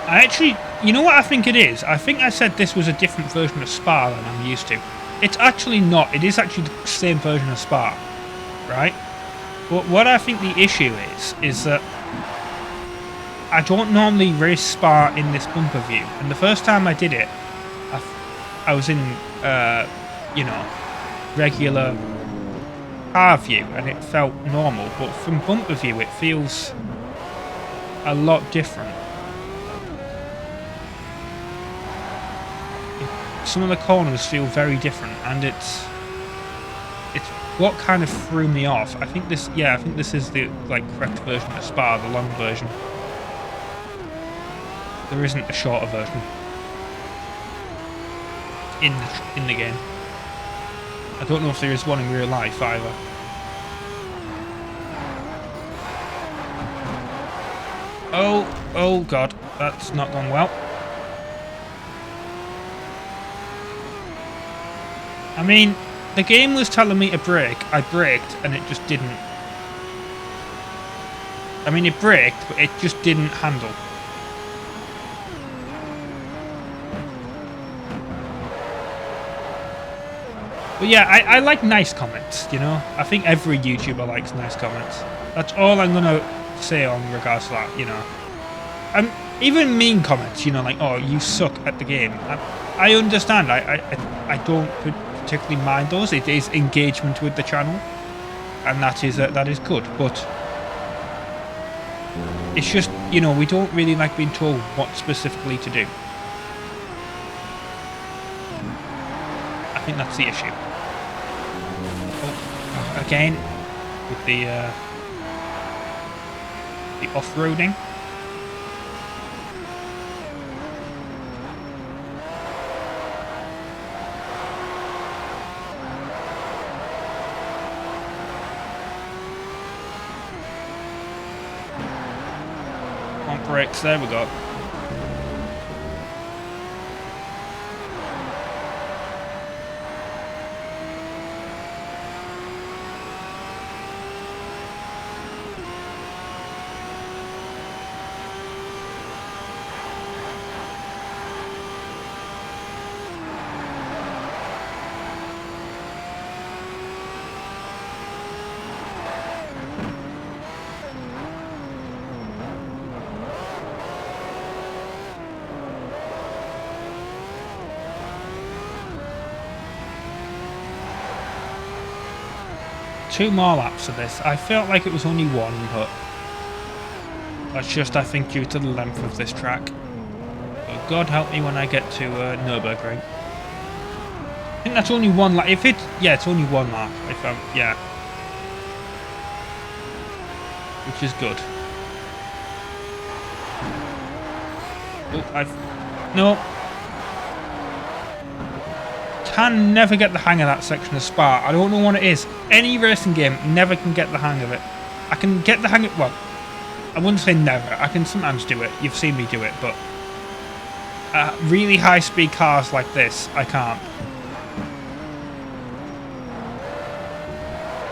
I actually, you know what I think it is? I think I said this was a different version of Spa than I'm used to. It's actually not. It is actually the same version of Spa, right? But what I think the issue is that I don't normally race Spa in this bumper view. And the first time I did it, I was in, you know, regular car view, and it felt normal. But from bumper view, it feels a lot different. Some of the corners feel very different, and it's what kind of threw me off. I think this, yeah, I think this is the correct version of Spa, the long version. There isn't a shorter version in the game. I don't know if there is one in real life either. Oh god, that's not gone well. I mean, the game was telling me to brake. I braked, and it just didn't. I mean, it braked, but it just didn't handle. But yeah, I like nice comments, you know? I think every YouTuber likes nice comments. That's all I'm gonna say on regards to that, you know? Even mean comments, you know, like, oh, you suck at the game. I understand. I don't particularly mind those. It is engagement with the channel, and that is good. But it's just, you know, we don't really like being told what specifically to do. I think that's the issue. Oh, again with the off-roading. Brakes, there we go. Two more laps of this. I felt like it was only one, but that's just, I think, due to the length of this track. But God help me when I get to Nürburgring. I think that's only one lap. If it, yeah, it's only one lap. If I'm, yeah, which is good. Oh, no. Can never get the hang of that section of Spa. I don't know what it is. Any racing game never can get the hang of it. I can get the hang of, well, I wouldn't say never. I can sometimes do it. You've seen me do it, but really high speed cars like this, I can't.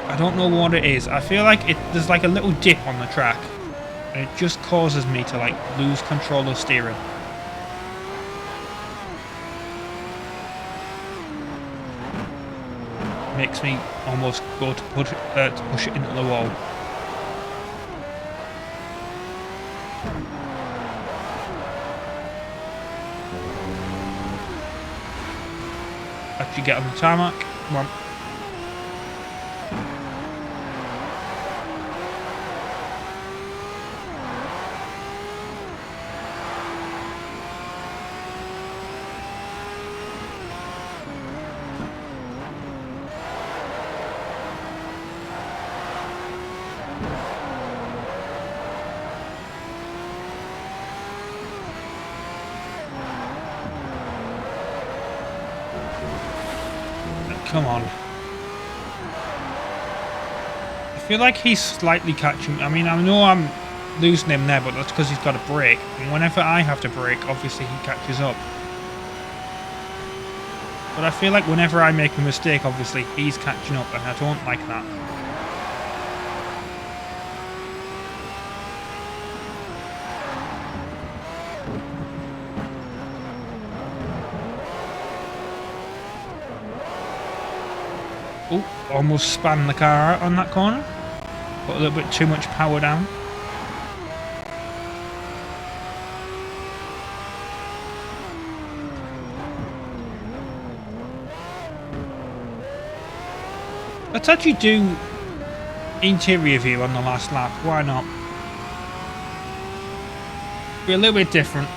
I don't know what it is. I feel like there's like a little dip on the track, and it just causes me to like lose control of steering. Makes me almost go to push it into the wall. Actually get on the tarmac. Come on. Come on. I feel like he's slightly catching... I mean, I know I'm losing him there, but that's because he's got a brake. And whenever I have to brake, obviously he catches up. But I feel like whenever I make a mistake, obviously he's catching up, and I don't like that. Oh, almost span the car out on that corner. Put a little bit too much power down. Let's actually do interior view on the last lap. Why not? Be a little bit different.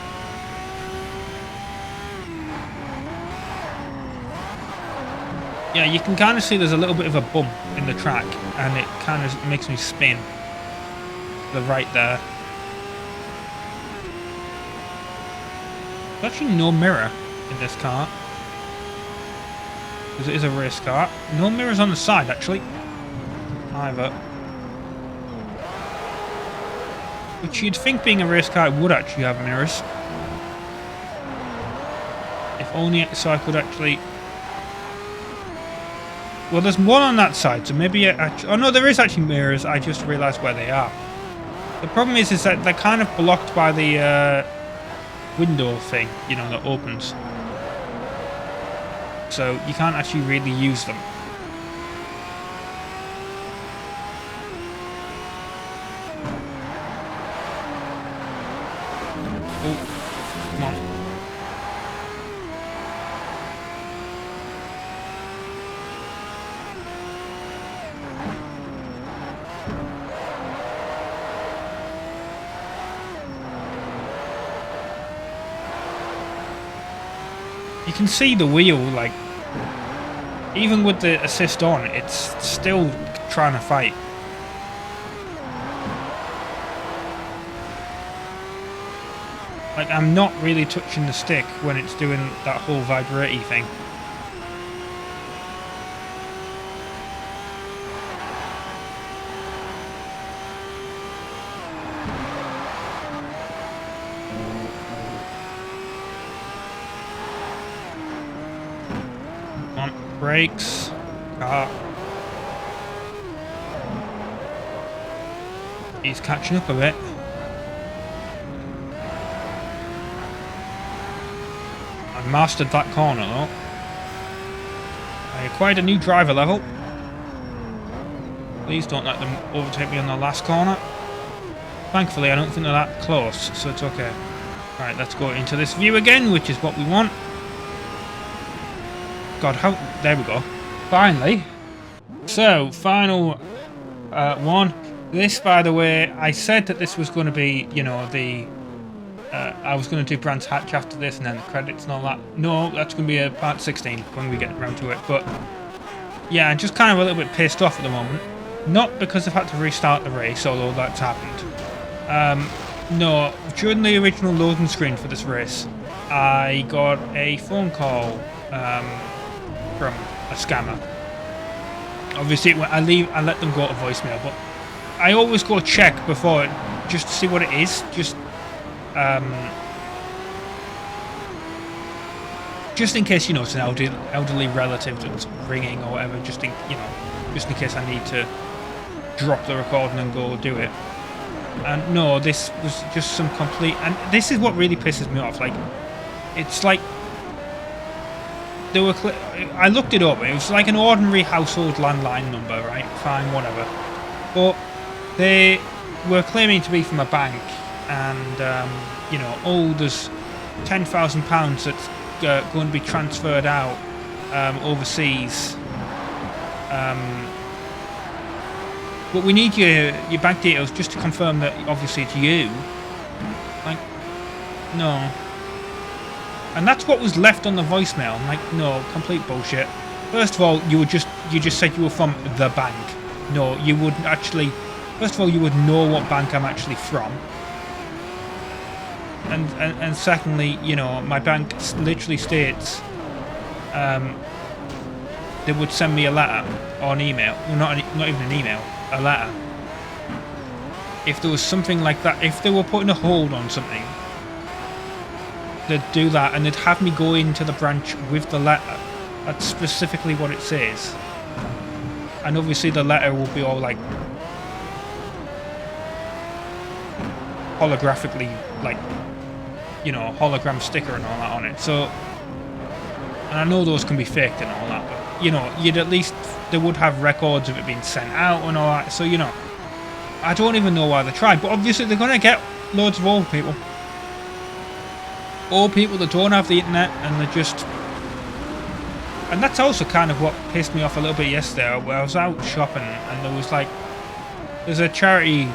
Yeah, you can kind of see there's a little bit of a bump in the track, and it kind of makes me spin. The right there. There's actually no mirror in this car, because it is a race car. No mirrors on the side, actually, either. Which you'd think, being a race car, it would actually have mirrors. If only so I could actually... Well, there's one on that side, so maybe... oh no, there is actually mirrors. I just realised where they are. The problem is that they're kind of blocked by the window thing, you know, that opens. So you can't actually really use them. Oh, come on. You can see the wheel, like, even with the assist on, it's still trying to fight. Like, I'm not really touching the stick when it's doing that whole vibrate-y thing. Brakes. He's catching up a bit. I've mastered that corner though. I acquired a new driver level. Please don't let them overtake me on the last corner. Thankfully I don't think they're that close, so it's okay. Right, let's go into this view again, which is what we want. God, how... There we go. Finally. So, final one. This, by the way, I said that this was going to be, you know, the... I was going to do Brands Hatch after this and then the credits and all that. No, that's going to be a part 16 when we get around to it. But, yeah, I'm just kind of a little bit pissed off at the moment. Not because I've had to restart the race, although that's happened. No, during the original loading screen for this race, I got a phone call... from a scammer. Obviously, I let them go to voicemail, but I always go check before it, just to see what it is. Just in case, you know, it's an elderly relative that's ringing or whatever. Just in case I need to drop the recording and go do it. And no, this was just some complete. And this is what really pisses me off. Like, it's like. I looked it up. It was like an ordinary household landline number, right? Fine, whatever. But they were claiming to be from a bank, and you know, oh, there's £10,000 that's going to be transferred out overseas. But we need your bank details just to confirm that obviously it's you. Like, no. And that's what was left on the voicemail. I'm like, no, complete bullshit. First of all, you just said you were from the bank. No, you wouldn't actually. First of all, you would know what bank I'm actually from. And secondly, you know, my bank literally states, they would send me a letter or an email. Well, not even an email, a letter. If there was something like that, if they were putting a hold on something, they'd do that, and they'd have me go into the branch with the letter. That's specifically what it says. And obviously the letter will be all like holographically, like, you know, hologram sticker and all that on it. So, and I know those can be faked and all that, but, you know, you'd at least, they would have records of it being sent out and all that. So, you know, I don't even know why they tried, but obviously they're going to get loads of old people. Old people that don't have the internet, and they're just... And that's also kind of what pissed me off a little bit yesterday, where I was out shopping, and there was like... There's a charity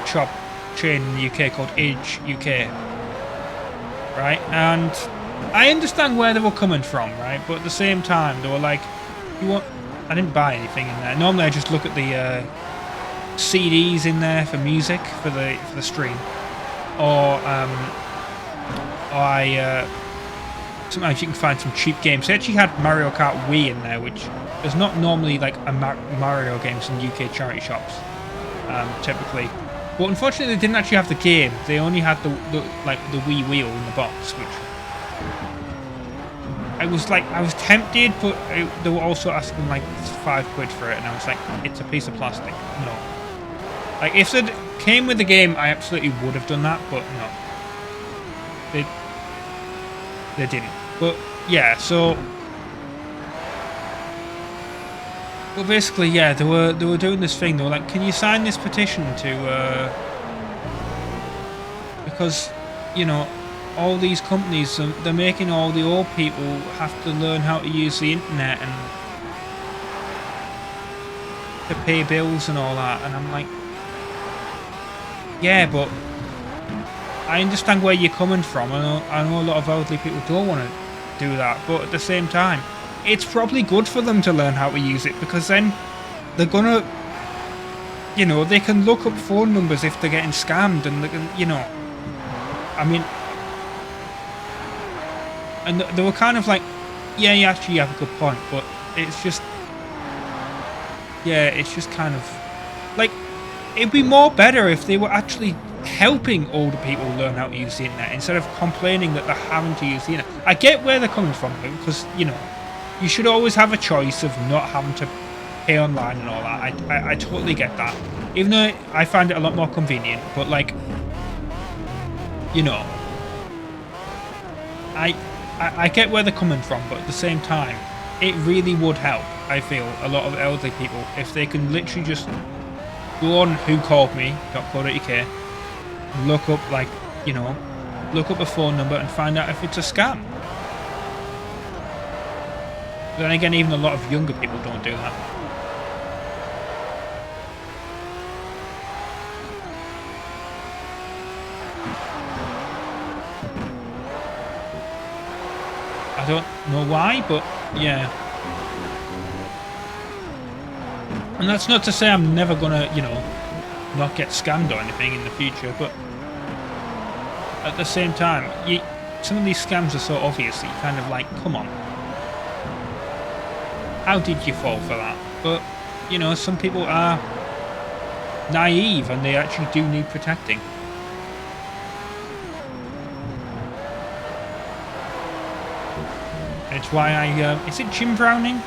shop chain in the UK called Age UK, right? And I understand where they were coming from, right? But at the same time, they were like, "You want?" I didn't buy anything in there. Normally, I just look at the CDs in there for music for the stream, or sometimes you can find some cheap games. They actually had Mario Kart Wii in there, which there's not normally like a Mario games in UK charity shops, typically. But unfortunately, they didn't actually have the game. They only had the Wii wheel in the box, which I was tempted, but they were also asking like £5 for it, and I was like, it's a piece of plastic. No. Like, if it came with the game, I absolutely would have done that, but no. They didn't. But yeah, so... But basically, yeah, they were doing this thing. They were like, "Can you sign this petition to?" Because, you know, all these companies, they're making all the old people have to learn how to use the internet and to pay bills and all that. And I'm like, yeah, but I understand where you're coming from. I know a lot of elderly people don't want to do that, but at the same time, it's probably good for them to learn how to use it, because then they're gonna, you know, they can look up phone numbers if they're getting scammed, and they can, you know, I mean, and they were kind of like, yeah, you actually have a good point, but it's just, yeah, it's just kind of, like, it'd be more better if they were actually helping older people learn how to use the internet, instead of complaining that they're having to use the internet. I get where they're coming from, because, you know, you should always have a choice of not having to pay online and all that. I totally get that. Even though I find it a lot more convenient. But, like, you know, I get where they're coming from. But at the same time, it really would help, I feel, a lot of elderly people, if they can literally just go on whocalledme.co.uk, look up, like, you know, look up a phone number and find out if it's a scam. Then again, even a lot of younger people don't do that. I don't know why, but yeah. And that's not to say I'm never gonna, you know, not get scammed or anything in the future, but at the same time, some of these scams are so obvious that you kind of like, come on. How did you fall for that? But, you know, some people are naive and they actually do need protecting. It's why is it Jim Browning?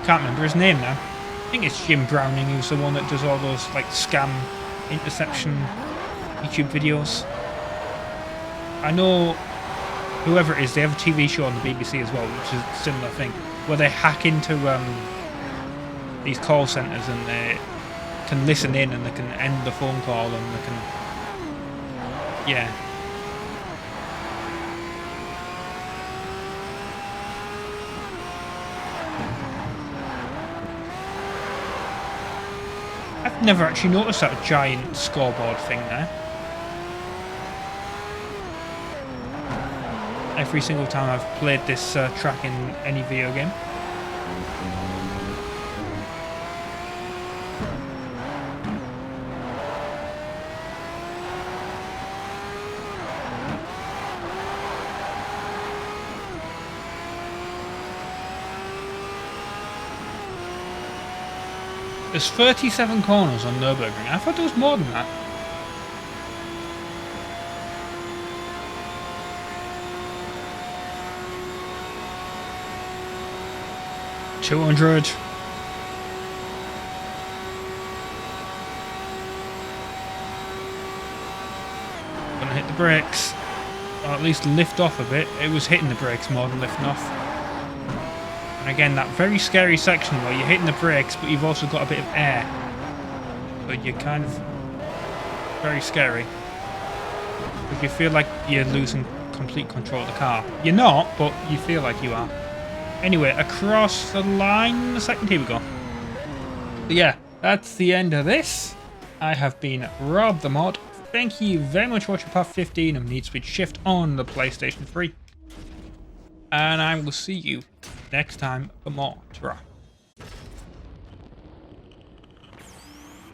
Can't remember his name now. I think it's Jim Browning, who's the one that does all those, like, scam interception YouTube videos. I know whoever it is, they have a TV show on the BBC as well, which is a similar thing, where they hack into these call centres and they can listen in and they can end the phone call and they can... Yeah. I've never actually noticed that giant scoreboard thing there. Every single time I've played this track in any video game. There's 37 corners on Nürburgring. I thought there was more than that. $200. Gonna hit the brakes. Or at least lift off a bit. It was hitting the brakes more than lifting off. And again, that very scary section where you're hitting the brakes, but you've also got a bit of air. But you're kind of very scary. Because you feel like you're losing complete control of the car. You're not, but you feel like you are. Anyway, across the line in a second. Here we go. But yeah, that's the end of this. I have been RobtheMod. Thank you very much for watching part 15 of Need Speed Shift on the PlayStation 3. And I will see you next time for more. Ta-ra.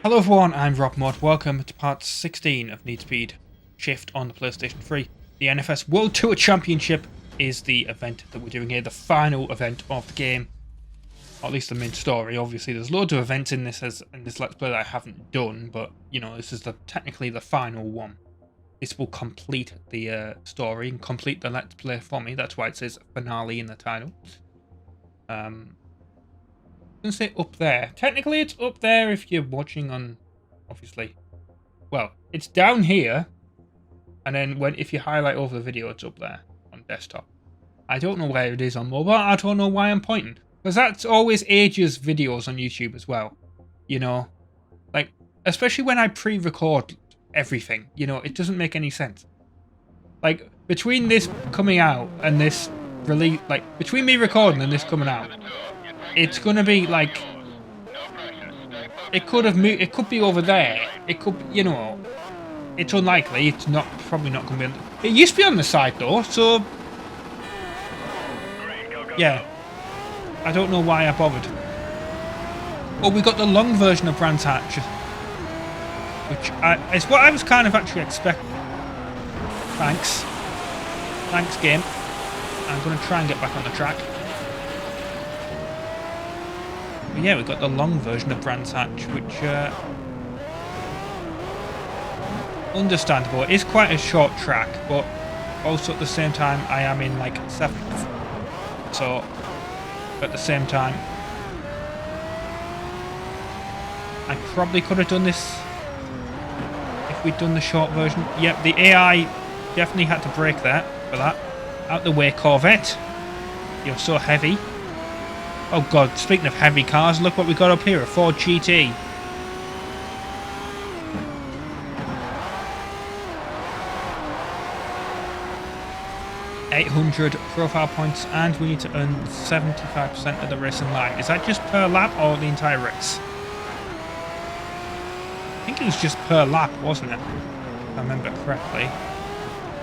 Hello everyone, I'm RobtheMod. Welcome to part 16 of Need Speed Shift on the PlayStation 3. The NFS World Tour Championship is the event that we're doing here, the final event of the game. Or at least the main story. Obviously there's loads of events in this Let's Play that I haven't done, but you know, this is technically the final one. This will complete the story and complete the Let's Play for me. That's why it says finale in the title. I'm going to say up there. Technically it's up there if you're watching on, obviously. Well, it's down here. And then if you highlight over the video, it's up there on desktop. I don't know where it is on mobile. I don't know why I'm pointing. Because that's always ages videos on YouTube as well. You know? Like, especially when I pre-record everything. You know, it doesn't make any sense. Like, between this coming out and this release, like, between me recording and this coming out, it's gonna be like, it could have moved, it could be over there. It could, you know, it's unlikely. It's not, probably not gonna be on the, it used to be on the side though, so yeah. I don't know why I bothered. Oh, we got the long version of Brands Hatch, which is what I was kind of actually expecting. Thanks. Thanks, game. I'm going to try and get back on the track. But yeah, we've got the long version of Brands Hatch, which understandable. It is quite a short track, but also at the same time I am in like 7th. So at the same time, I probably could have done this if we'd done the short version. Yep, the AI definitely had to brake there for that. Out the way, Corvette. You're so heavy. Oh god, speaking of heavy cars, look what we got up here, a Ford GT. $800 profile points, and we need to earn 75% of the racing line. Is that just per lap or the entire race? I think it was just per lap, wasn't it? If I remember correctly.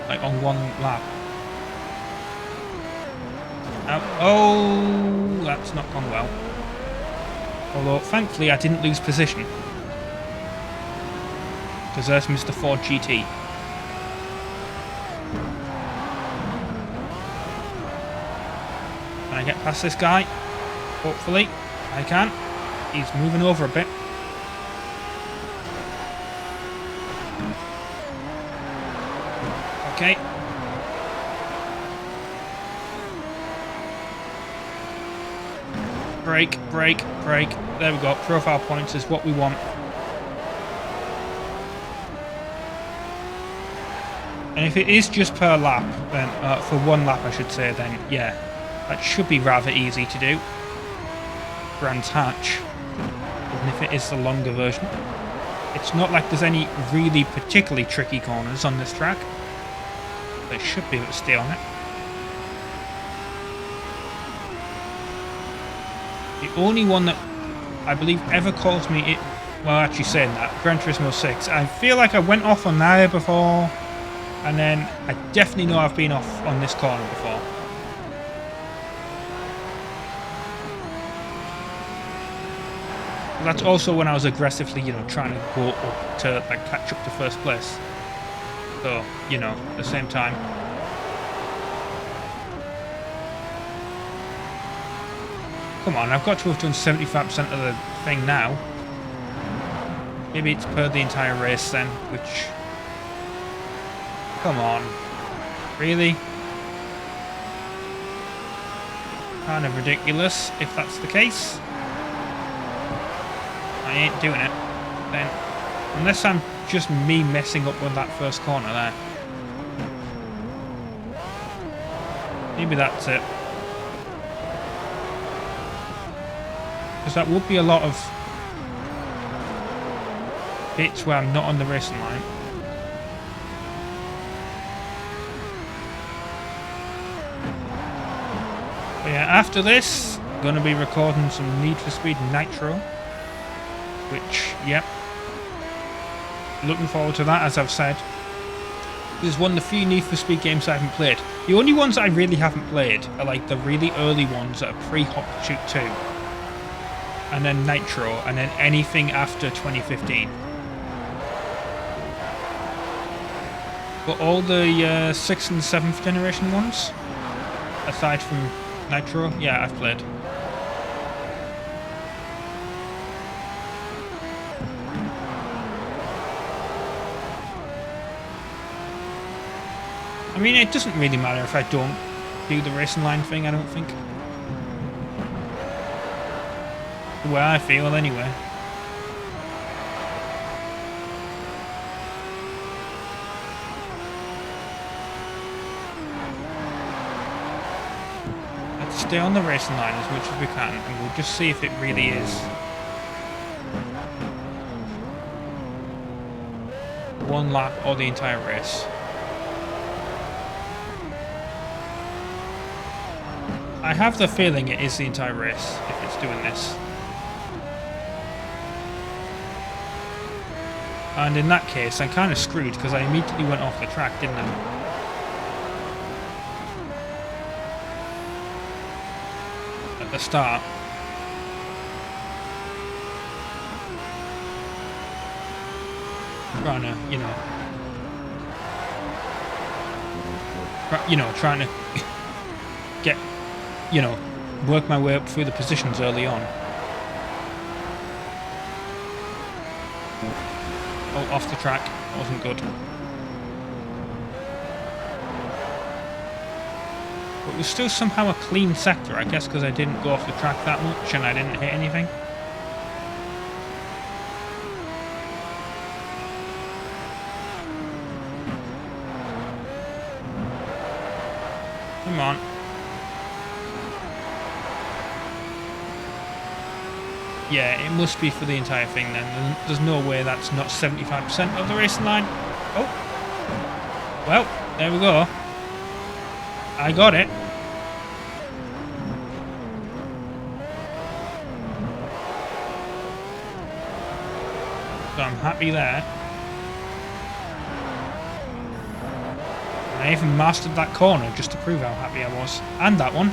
Like on one lap. Oh, that's not gone well. Although, thankfully, I didn't lose position. Because there's Mr. Ford GT. Can I get past this guy? Hopefully, I can. He's moving over a bit. Okay. Brake, brake, brake. There we go. Profile points is what we want. And if it is just per lap, then for one lap I should say, then yeah, that should be rather easy to do. Brands Hatch, even if it is the longer version. It's not like there's any really particularly tricky corners on this track. They should be able to stay on it. The only one that I believe ever caused me it, well, actually saying that, Gran Turismo 6. I feel like I went off on there before, and then I definitely know I've been off on this corner before. That's also when I was aggressively, you know, trying to go up to like catch up to first place. So, you know, at the same time. Come on, I've got to have done 75% of the thing now. Maybe it's per the entire race then, which... Come on. Really? Kind of ridiculous, if that's the case. I ain't doing it. Then, unless I'm just me messing up with that first corner there. Maybe that's it. Because that would be a lot of bits where I'm not on the racing line. But yeah, after this, I'm going to be recording some Need for Speed Nitro. Which, yep. Looking forward to that, as I've said. This is one of the few Need for Speed games I haven't played. The only ones I really haven't played are like the really early ones that are pre-Hot Pursuit 2. And then Nitro, and then anything after 2015. But all the 6th and 7th generation ones, aside from Nitro, yeah, I've played. I mean, it doesn't really matter if I don't do the racing line thing, I don't think. The way I feel, anyway. Let's stay on the racing line as much as we can, and we'll just see if it really is one lap or the entire race. I have the feeling it is the entire race if it's doing this. And in that case, I'm kind of screwed because I immediately went off the track, didn't I? At the start. Trying to, trying to get, work my way up through the positions early on. Oh, off the track. That wasn't good. But it was still somehow a clean sector, I guess, because I didn't go off the track that much and I didn't hit anything. Come on. Yeah, it must be for the entire thing then. There's no way that's not 75% of the racing line. Oh. Well, there we go. I got it. So I'm happy there. I even mastered that corner just to prove how happy I was. And that one.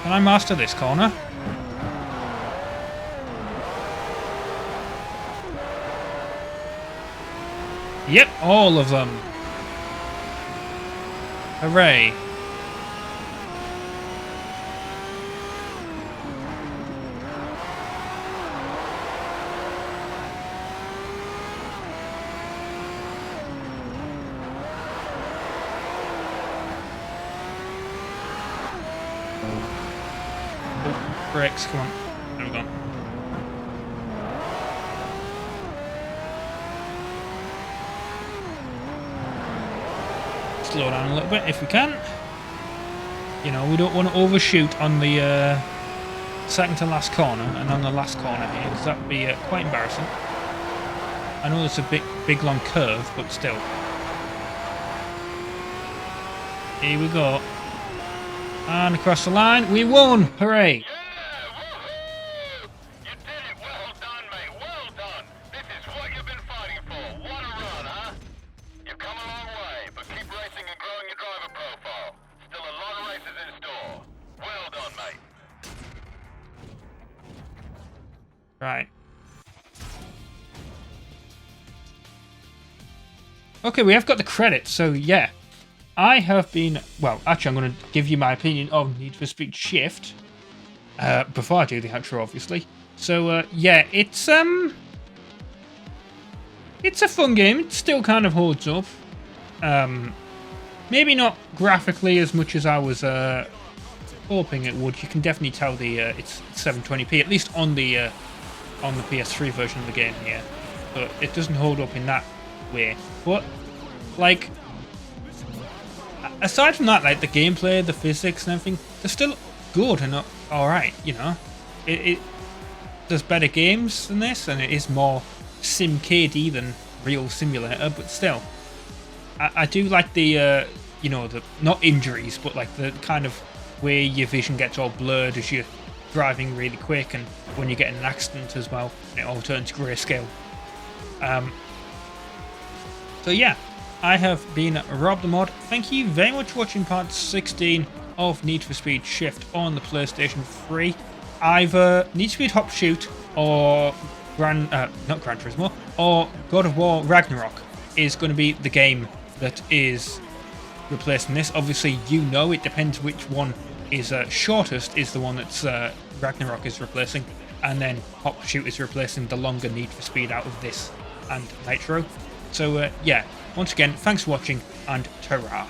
Can I master this corner? Yep, all of them. Hooray. Oh, brakes, come on. There we go. Slow down a little bit if we can. We don't want to overshoot on the second to last corner and on the last corner here, because that would be quite embarrassing. I know it's a big long curve, but still. Here we go. And across the line, we won! Hooray! Right. Okay, we have got the credits, so yeah. I have been... Well, actually, I'm going to give you my opinion of Need for Speed Shift. Before I do the outro, obviously. So, yeah, it's It's a fun game. It still kind of holds up. Maybe not graphically as much as I was hoping it would. You can definitely tell it's 720p, at least on the PS3 version of the game here. But it doesn't hold up in that way. But like, aside from that, like the gameplay, the physics, and everything, they're still good and all right. You know, there's better games than this, and it is more SimKD than real simulator. But still, I do like the you know, the not injuries, but like the kind of where your vision gets all blurred as you're driving really quick, and when you get in an accident as well, it all turns grayscale. So yeah, I have been RobtheMod. Thank you very much for watching part 16 of Need for Speed Shift on the PlayStation 3. Either Need for Speed Hot Pursuit or not Gran Turismo, or God of War Ragnarok is going to be the game that is replacing this. Obviously, you know, it depends which one is shortest, is the one that's Ragnarok is replacing, and then Hot Pursuit is replacing the longer Need for Speed out of this and Nitro. So yeah, once again, thanks for watching, and ta-ra.